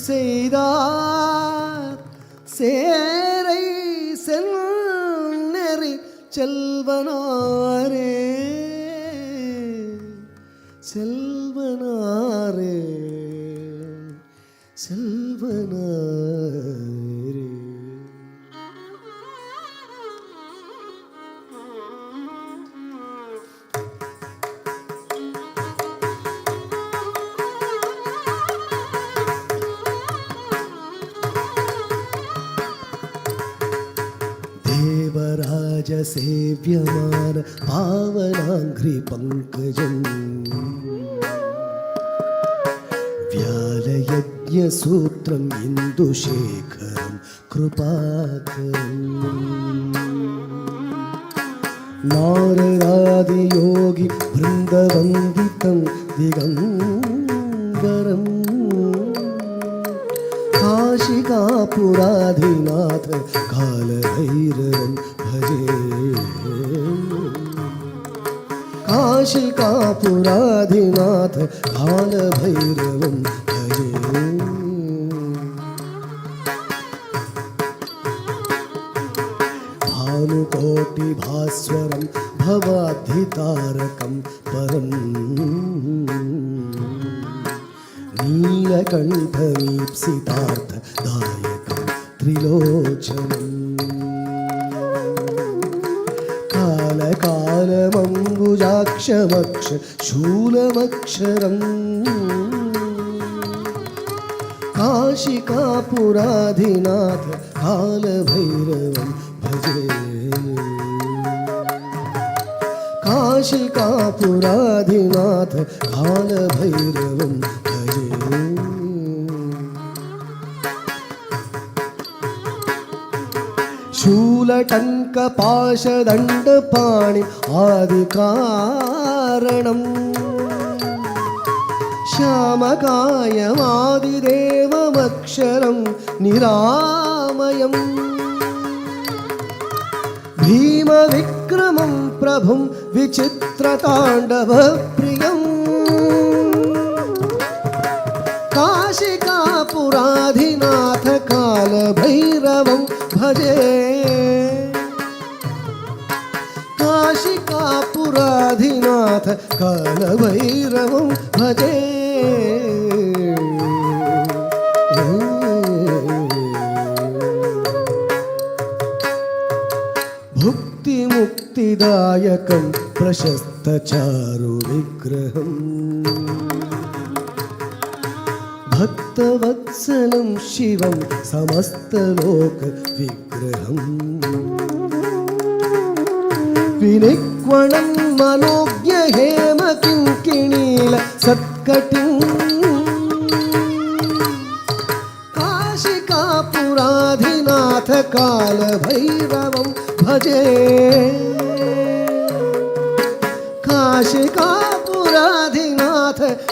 செய்தார் சேரை செல்நெறி செல்வனாரே செல்வனாரே செல்வனாரே. देवराज सेव्यमान पावनाङ्घ्रि पङ्कजम् व्यालयज्ञसूत्रम् इन्दुशेखरं कृपाकरम् नारदादियोगि वृन्दवन्दितं दिगम्बरम् काशिकापुराधिनाथ कालभैरवं भजे काशिकापुराधिनाथ कालभैरवं भजे. भानुकोटिभास्वरं भवाद्धितारकं परम् नीलकण्ठमीप्सितार्थदायकं त्रिलोचनम् कालकालमम्बुजाक्षमक्ष शूलमक्षरम् काशिकापुराधिनाथ कालभैरवं भजे काशिकापुराधिनाथ कालभैरवं भजे. शूलटङ्कपाशदण्डपाणि आदिकारणम् श्यामकायमादिदेवमक्षरं निरामयम् भीमविक्रमं प्रभुं विचित्रताण्डवप्रियम् काशिकापुराधिनाथ कालभैरवं भजे काशिकापुराधिनाथ कालभैरवं भजे. भुक्तिमुक्तिदायकं प्रशस्तचारुविग्रहम् भक्तवत्सलं शिवं समस्तलोकविग्रहम् विनिक्वणं मनोज्ञहेमकिङ्किणील सत्कटिं काशिकापुराधिनाथ कालभैरवं भजे काशिकापुराधिनाथ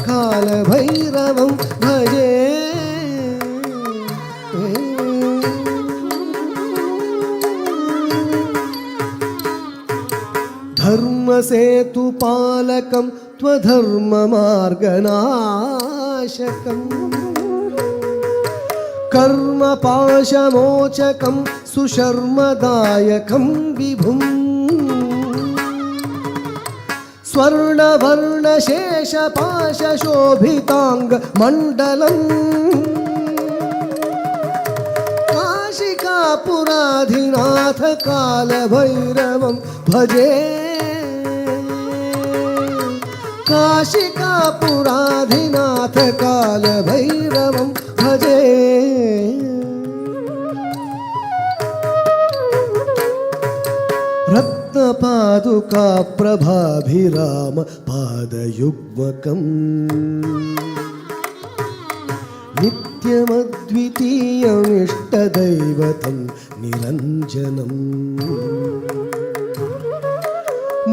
कालभैरवं भजे. धर्मसेतुपालकं त्वधर्ममार्गनाशकम् कर्मपाशमोचकं सुशर्मदायकं विभुम् स्वर्णवर्णशेषपाशशोभिताङ्गमण्डलम् काशिकापुराधिनाथ कालभैरवं भजे काशिकापुराधिनाथ कालभैरवं भजे. रत्नपादुका प्रभाभिराम पादयुग्मकम् नित्यमद्वितीयमिष्टदैवतं निरञ्जनम्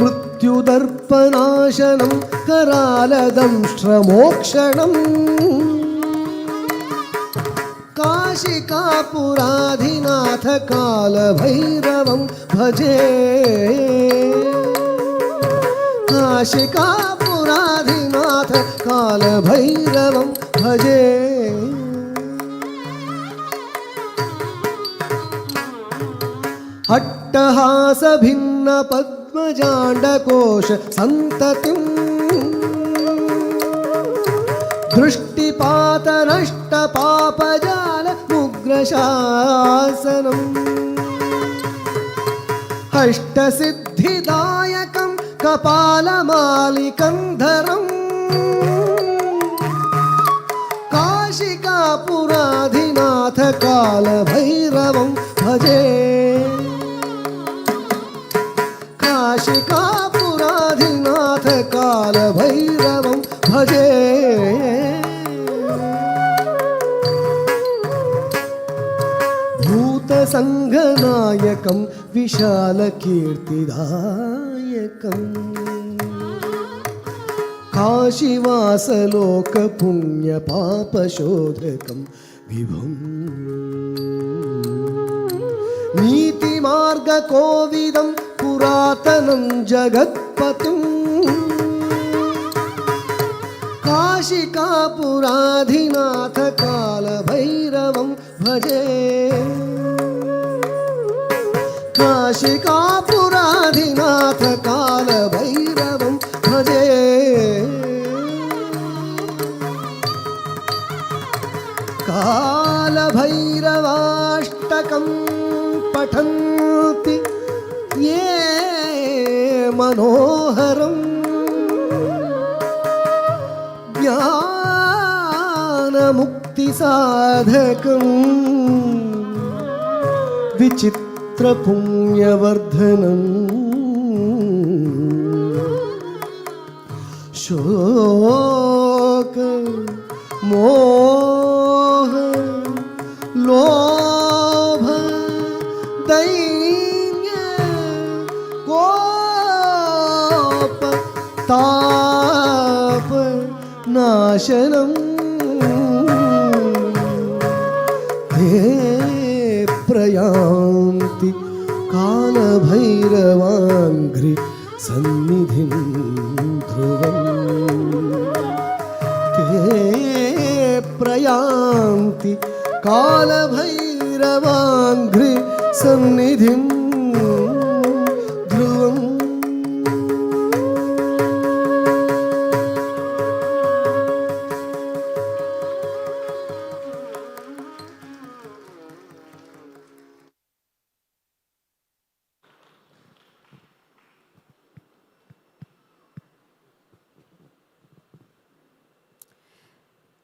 मृत्युदर्पनाशनं करालदंष्ट्रमोक्षणम् काशिकापुराधिनाथ कालभैरवं भजे काशिकापुराधिनाथ कालभैरवं भजे अट्टहास भिन्न पद्मजाण्डकोश सन्ततिम् दृष्टिपात नष्ट पापजाल उग्रशासनम् अष्टसिद्धिदायकं कपालमालिकन्धरम् काशिकापुराधिनाथ कालभैरवं भजे काशिकापुराधिनाथ कालभैरवं भजे भूतसङ्घनायकं विशालकीर्तिदायकम् काशीवासलोकपुण्यपापशोधकं विभुम् नीतिमार्गकोविदं पुरातनं जगत्पतिम् काशिकापुराधिनाथ कालभैरवं भजे काशिकापुराधिनाथ कालभैरवं भजे कालभैरवाष्टकं पठन्ति ये मनोहरम् ज्ञानमुक्तिसाधकं विचित्रपुण्यवर्धनम् शोक मोह लोभ दैन्य कोप ताप नाशनम् हे प्रयान्ति कालभैरवाङ्घ्रि सन्निधिं ध्रुवम् ते प्रयान्ति कालभैरवाङ्घ्रि सन्निधिं ध्रुवम्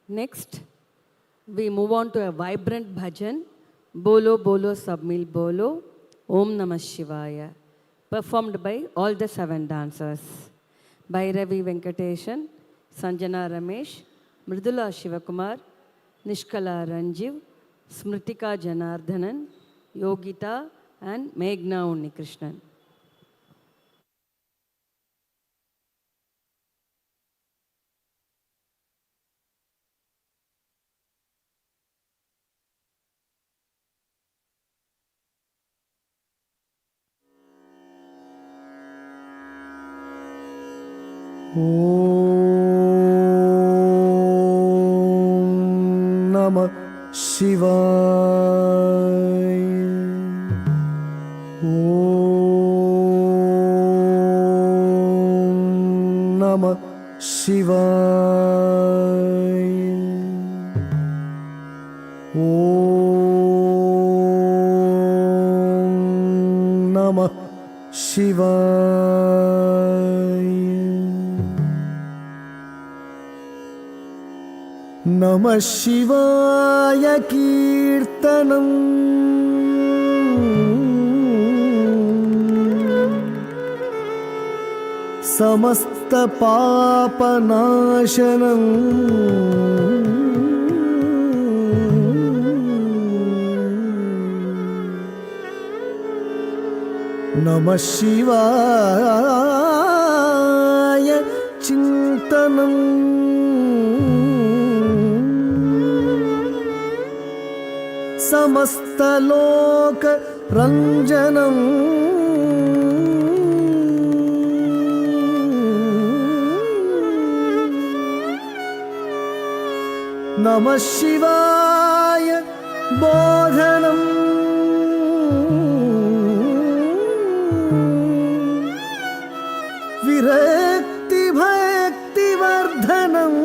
Next, we move on to a vibrant bhajan, Bolo Bolo Sabmil Bolo, Om Namah Shivaya, performed by all the 7 dancers. Bhairavi Venkateshan, Sanjana Ramesh, Mridula Shivakumar, Nishkala Ranjiv, Smritika Janardhanan, Yogita and Meghna Unnikrishnan. ॐ नमः शिवाय ॐ नमः शिवाय ॐ नमः शिवाय नमः शिवाय कीर्तनम् समस्तपापनाशनम् नमः शिवाय चिन्तनम् समस्तलोक रञ्जनम् नमः शिवाय बोधनम् विरक्तिभक्तिवर्धनम्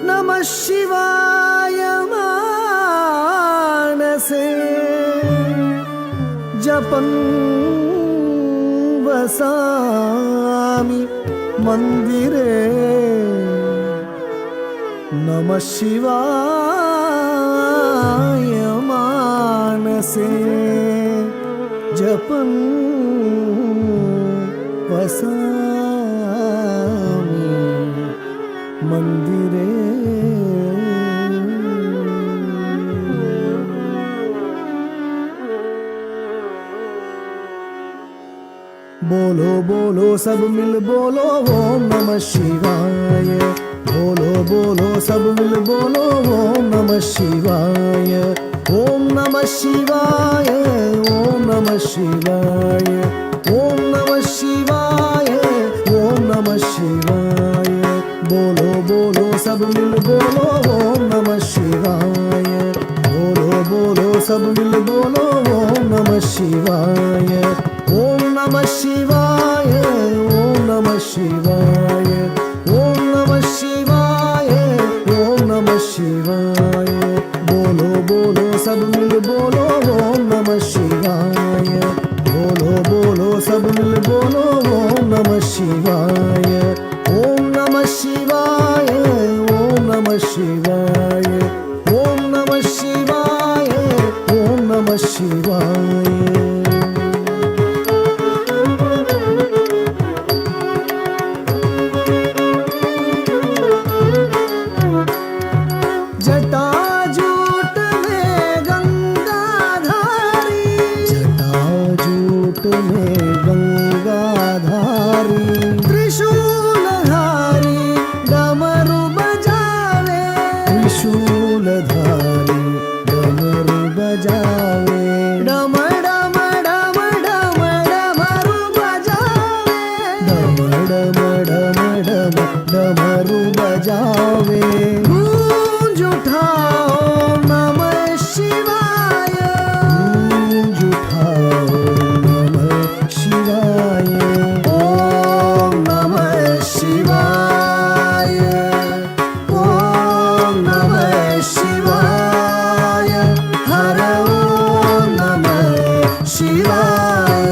नमः शिवाय मानसे जपन् वसामि मंदिरे नमः शिवाय मानसे जपन् वसामि मंदिरे बोलो बोलो सब मिल बोलो ओम नमः शिवाय बोलो बोलो सब मिल बोलो ओम नमः शिवाय ओम नमः शिवाय ओम नमः शिवाय ओम नमः शिवाय ओम नमः शिवाय बोलो बोलो सब मिल बोलो ओम नमः शिवाय बोलो बोलो सब मिल बोलो ओम नमः शिवाय ओम नमः शिवाय ओम नमः शिवाय ओम नमः शिवाय ओम नमः शिवाय बोलो बोलो सब मिल बोलो ओम नमः शिवाय बोलो बोलो सब मिल बोलो ओम नमः शिवाय ओम नमः शिवाय ओम नमः शिवाय ओम नमः शिवाय ओम नमः शिवाय जटाजूट में गंगाधारी जटाजूट में गंगाधारी त्रिशूलधारी डमरू बजावे त्रिशूलधारी डमरू बजावे डम डम डम डम डमरू बजावे डम डम डम डम डमरू बजावे गूंज उठाओ नमः शिवाय गूंज उठाओ नमः शिवाय ओम नमः शिवाय ओम नमः शिवाय हर ओम नमः शिवाय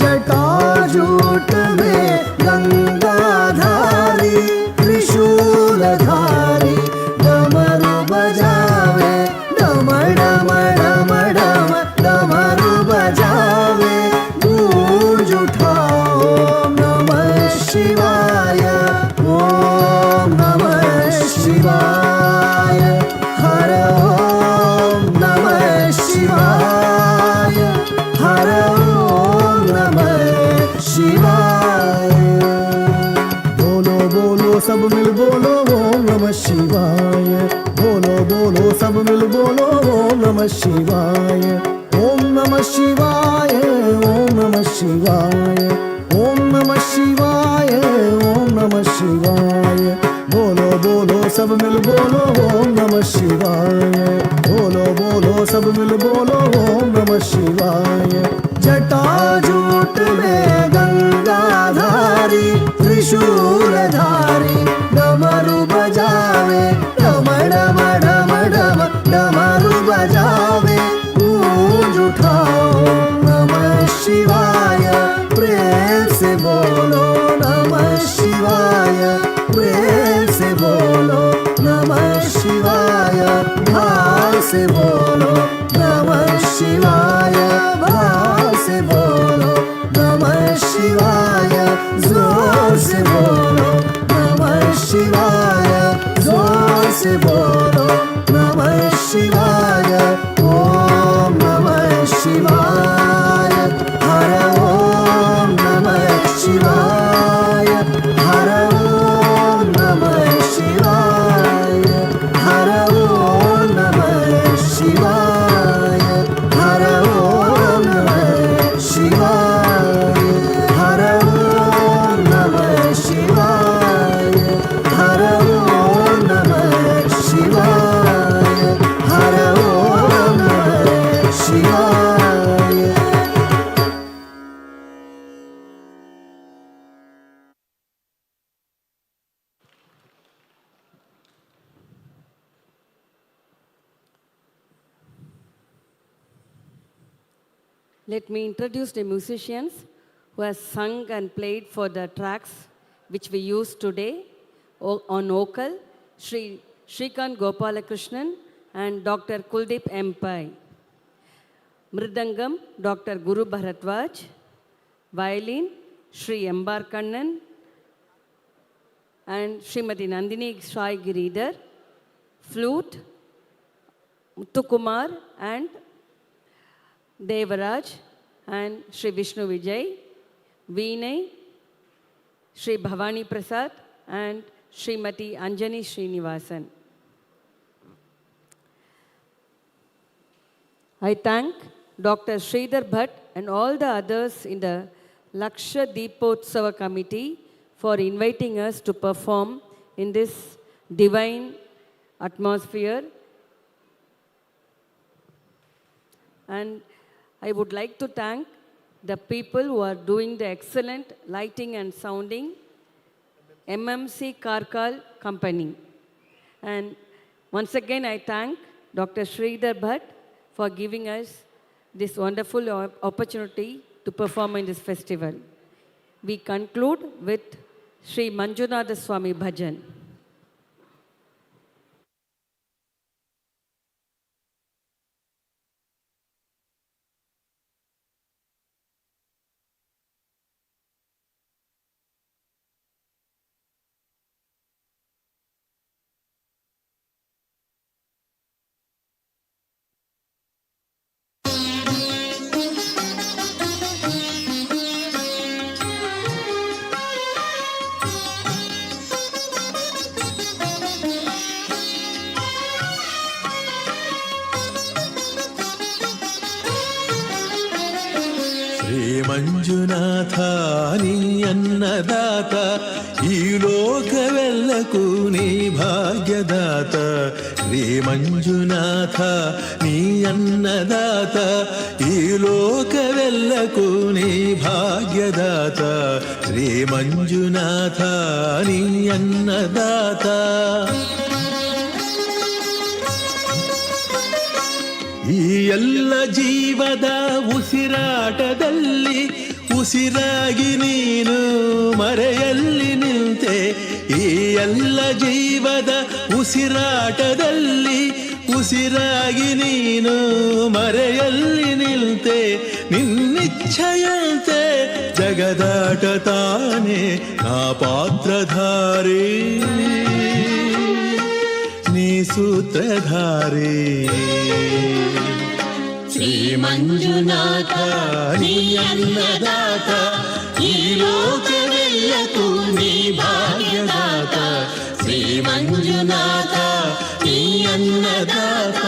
जटाजूट में गंगाधारी त्रिशूलधारी डमरू बजावे डम डम डम डम डमरू बजावे गूंज उठाओ नमः शिवाय ओम नमः शिवाय हर ओम नमः शिवाय हर ओम नमः शिवाय बोलो बोलो सब मिल बोलो ओम नमः शिवाय बोलो बोलो सब मिल बोलो ओम नमः शिवाय ओम नमः शिवाय ओम नमः शिवाय ओम नमः शिवाय ओम नमः शिवाय बोलो बोलो सब मिल बोलो ओम नमः शिवाय बोलो बोलो सब मिल बोलो ओम नमः शिवाय जटाजूट में गंगाधारी त्रिशूलधारी डमरू बजावे डम डम डम डम डमरू बजावे गूंज उठाओ नमः शिवाय प्रेम से बोलो नमः शिवाय प्रेम से बोलो नमः शिवाय भाव से बोलो नमः शिवाय भाव से बोलो नमः शिवाय जोर से बोलो नमः शिवाय जोर से बोलो नमः शिवाय ओम नमः शिवाय हर ओम नमः शिवाय हर ओम नमः let me introduce the musicians who have sung and played for the tracks which we use today on Okal, Sri Shrikant Gopalakrishnan and Dr. Kuldeep M. Pai. Mridangam, Dr. Guru Bharatwaj. Violin, Sri Embar Kannan and Srimati Nandini Sai Giridhar. Flute, Muthukumar and Devaraj and Sri Vishnu Vijay. Veenai, Sri Bhavani Prasad and Srimati Anjani Srinivasan. I thank Dr. Sridhar Bhatt and all the others in the Laksha Deepotsava committee for inviting us to perform in this divine atmosphere. And I would like to thank the people who are doing the excellent lighting and sounding, MMC Karkal Company. And once again, I thank Dr. Sridhar Bhatt for giving us this wonderful opportunity to perform in this festival. We conclude with Sri Manjunatha Swami Bhajan. Shri Manjunatha ನೀ ಅನ್ನದಾತ ಈ ಲೋಕವೆಲ್ಲಕ್ಕೂ ನೀ ಭಾಗ್ಯದಾತ ಶ್ರೀ ಮಂಜುನಾಥ ನೀ ಅನ್ನದಾತ ಈ ಲೋಕವೆಲ್ಲಕ್ಕೂ ನೀ ಭಾಗ್ಯದಾತ ಶ್ರೀ ಮಂಜುನಾಥ ನೀ ಅನ್ನದಾತ ಈ ಎಲ್ಲ ಜೀವದ ಉಸಿರಾಟದಲ್ಲಿ ಉಸಿರಾಗಿ ನೀನು ಮರೆಯಲ್ಲಿ ನಿಂತೆ ಈ ಎಲ್ಲ ಜೀವದ ಉಸಿರಾಟದಲ್ಲಿ ಉಸಿರಾಗಿ ನೀನು ಮರೆಯಲ್ಲಿ ನಿಲ್ತೆ ನಿನ್ನಿಚ್ಛೆಯಂತೆ ಜಗದಾಟ ತಾನೆ ನಾ ಪಾತ್ರಧಾರಿ ನೀ ಸೂತ್ರಧಾರಿ ಶ್ರೀ ಮಂಜುನಾಥ ನೀ ಅನ್ನದಾತ ಈ ಲೋಕವೆಲ್ಲಕ್ಕೂ ನೀ ಭಾಗ್ಯದಾತ ಶ್ರೀ ಮಂಜುನಾಥ ನೀ ಅನ್ನದಾತ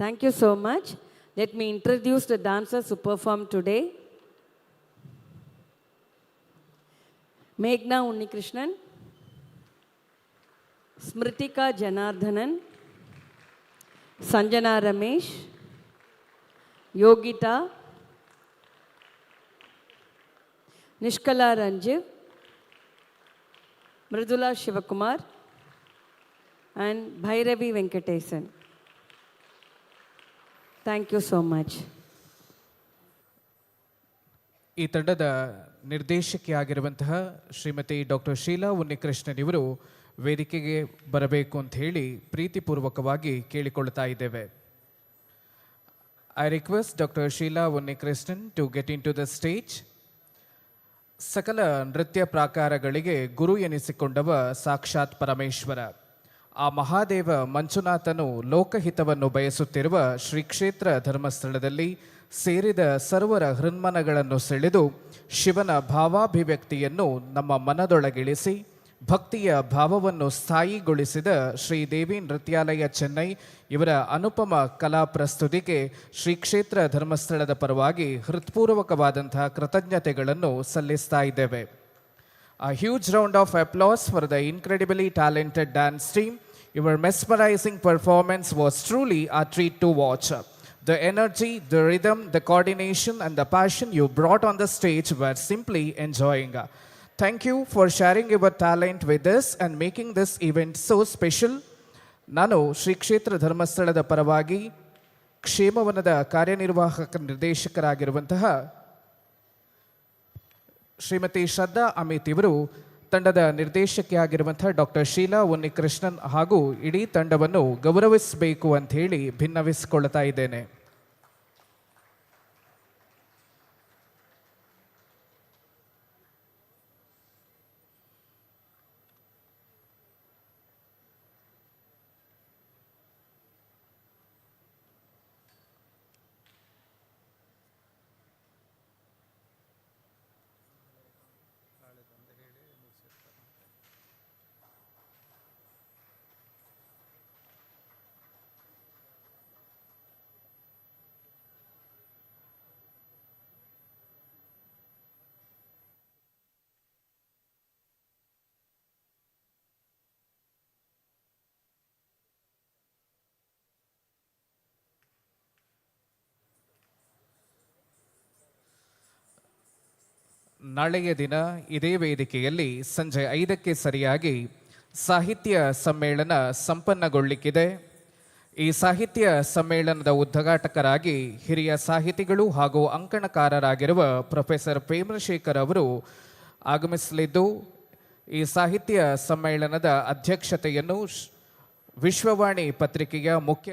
Thank you so much. Let me introduce the dancers who perform today. Meghna Unnikrishnan, Smritika Janardhanan, Sanjana Ramesh, Yogita, Nishkala Ranjiv, Mridula Shivakumar, and Bhairavi Venkatesan. Thank you so much. ಈ ತಂಡದ ನಿರ್ದೇಶಕಿಯಾಗಿರುವಂತಹ ಶ್ರೀಮತಿ ಡಾಕ್ಟರ್ ಶೀಲಾ ಉನ್ನಿಕೃಷ್ಣನ್ ಇವರು ವೇದಿಕೆಗೆ ಬರಬೇಕು ಅಂತ ಹೇಳಿ ಪ್ರೀತಿಪೂರ್ವಕವಾಗಿ ಕೇಳಿಕೊಳ್ತಾ ಇದ್ದೇವೆ. I request doctor Sheela Unnikrishnan to get into the stage. ಸಕಲ ನೃತ್ಯ ಪ್ರಾಕಾರಗಳಿಗೆ ಗುರು ಎನಿಸಿಕೊಂಡವ ಸಾಕ್ಷಾತ್ ಪರಮೇಶ್ವರ. ಆ ಮಹಾದೇವ ಮಂಜುನಾಥನು ಲೋಕಹಿತವನ್ನು ಬಯಸುತ್ತಿರುವ ಶ್ರೀ ಕ್ಷೇತ್ರ ಧರ್ಮಸ್ಥಳದಲ್ಲಿ ಸೇರಿದ ಸರ್ವರ ಹೃನ್ಮನಗಳನ್ನು ಸೆಳೆದು ಶಿವನ ಭಾವಾಭಿವ್ಯಕ್ತಿಯನ್ನು ನಮ್ಮ ಮನದೊಳಗಿಳಿಸಿ ಭಕ್ತಿಯ ಭಾವವನ್ನು ಸ್ಥಾಯಿಗೊಳಿಸಿದ ಶ್ರೀದೇವಿ ನೃತ್ಯಾಲಯ ಚೆನ್ನೈ ಇವರ ಅನುಪಮ ಕಲಾ ಪ್ರಸ್ತುತಿಗೆ ಶ್ರೀ ಕ್ಷೇತ್ರ ಧರ್ಮಸ್ಥಳದ ಪರವಾಗಿ ಹೃತ್ಪೂರ್ವಕವಾದಂತಹ ಕೃತಜ್ಞತೆಗಳನ್ನು ಸಲ್ಲಿಸ್ತಾ ಇದ್ದೇವೆ. A huge round of applause for the incredibly talented dance team. Your mesmerizing performance was truly a treat to watch. The energy, the rhythm, the coordination and the passion you brought on the stage were simply enjoying. Thank you for sharing your talent with us and making this event so special. ನಾನು ಶ್ರೀ ಕ್ಷೇತ್ರ ಧರ್ಮಸ್ಥಳದ ಪರವಾಗಿ ಕ್ಷೇಮವನದ ಕಾರ್ಯನಿರ್ವಾಹಕ ನಿರ್ದೇಶಕರಾಗಿರುವಂತಹ ಶ್ರೀಮತಿ ಶ್ರದ್ಧಾ ಅಮಿತ್ ಇವರು ತಂಡದ ನಿರ್ದೇಶಕಿಯಾಗಿರುವಂತಹ doctor Sheela Unnikrishnan ಹಾಗೂ ಇಡೀ ತಂಡವನ್ನು ಗೌರವಿಸಬೇಕು ಅಂತ ಹೇಳಿ ಭಿನ್ನವಿಸಿಕೊಳ್ತಾ ಇದ್ದೇನೆ. ನಾಳೆಯ ದಿನ ಇದೇ ವೇದಿಕೆಯಲ್ಲಿ ಸಂಜೆ 5ಕ್ಕೆ ಸರಿಯಾಗಿ ಸಾಹಿತ್ಯ ಸಮ್ಮೇಳನ ಸಂಪನ್ನಗೊಳ್ಳಿಕ್ಕಿದೆ. ಈ ಸಾಹಿತ್ಯ ಸಮ್ಮೇಳನದ ಉದ್ಘಾಟಕರಾಗಿ ಹಿರಿಯ ಸಾಹಿತಿಗಳು ಹಾಗೂ ಅಂಕಣಕಾರರಾಗಿರುವ ಪ್ರೊಫೆಸರ್ ಪ್ರೇಮಶೇಖರ್ ಅವರು ಆಗಮಿಸಲಿದ್ದು, ಈ ಸಾಹಿತ್ಯ ಸಮ್ಮೇಳನದ ಅಧ್ಯಕ್ಷತೆಯನ್ನು ವಿಶ್ವವಾಣಿ ಪತ್ರಿಕೆಯ ಮುಖ್ಯ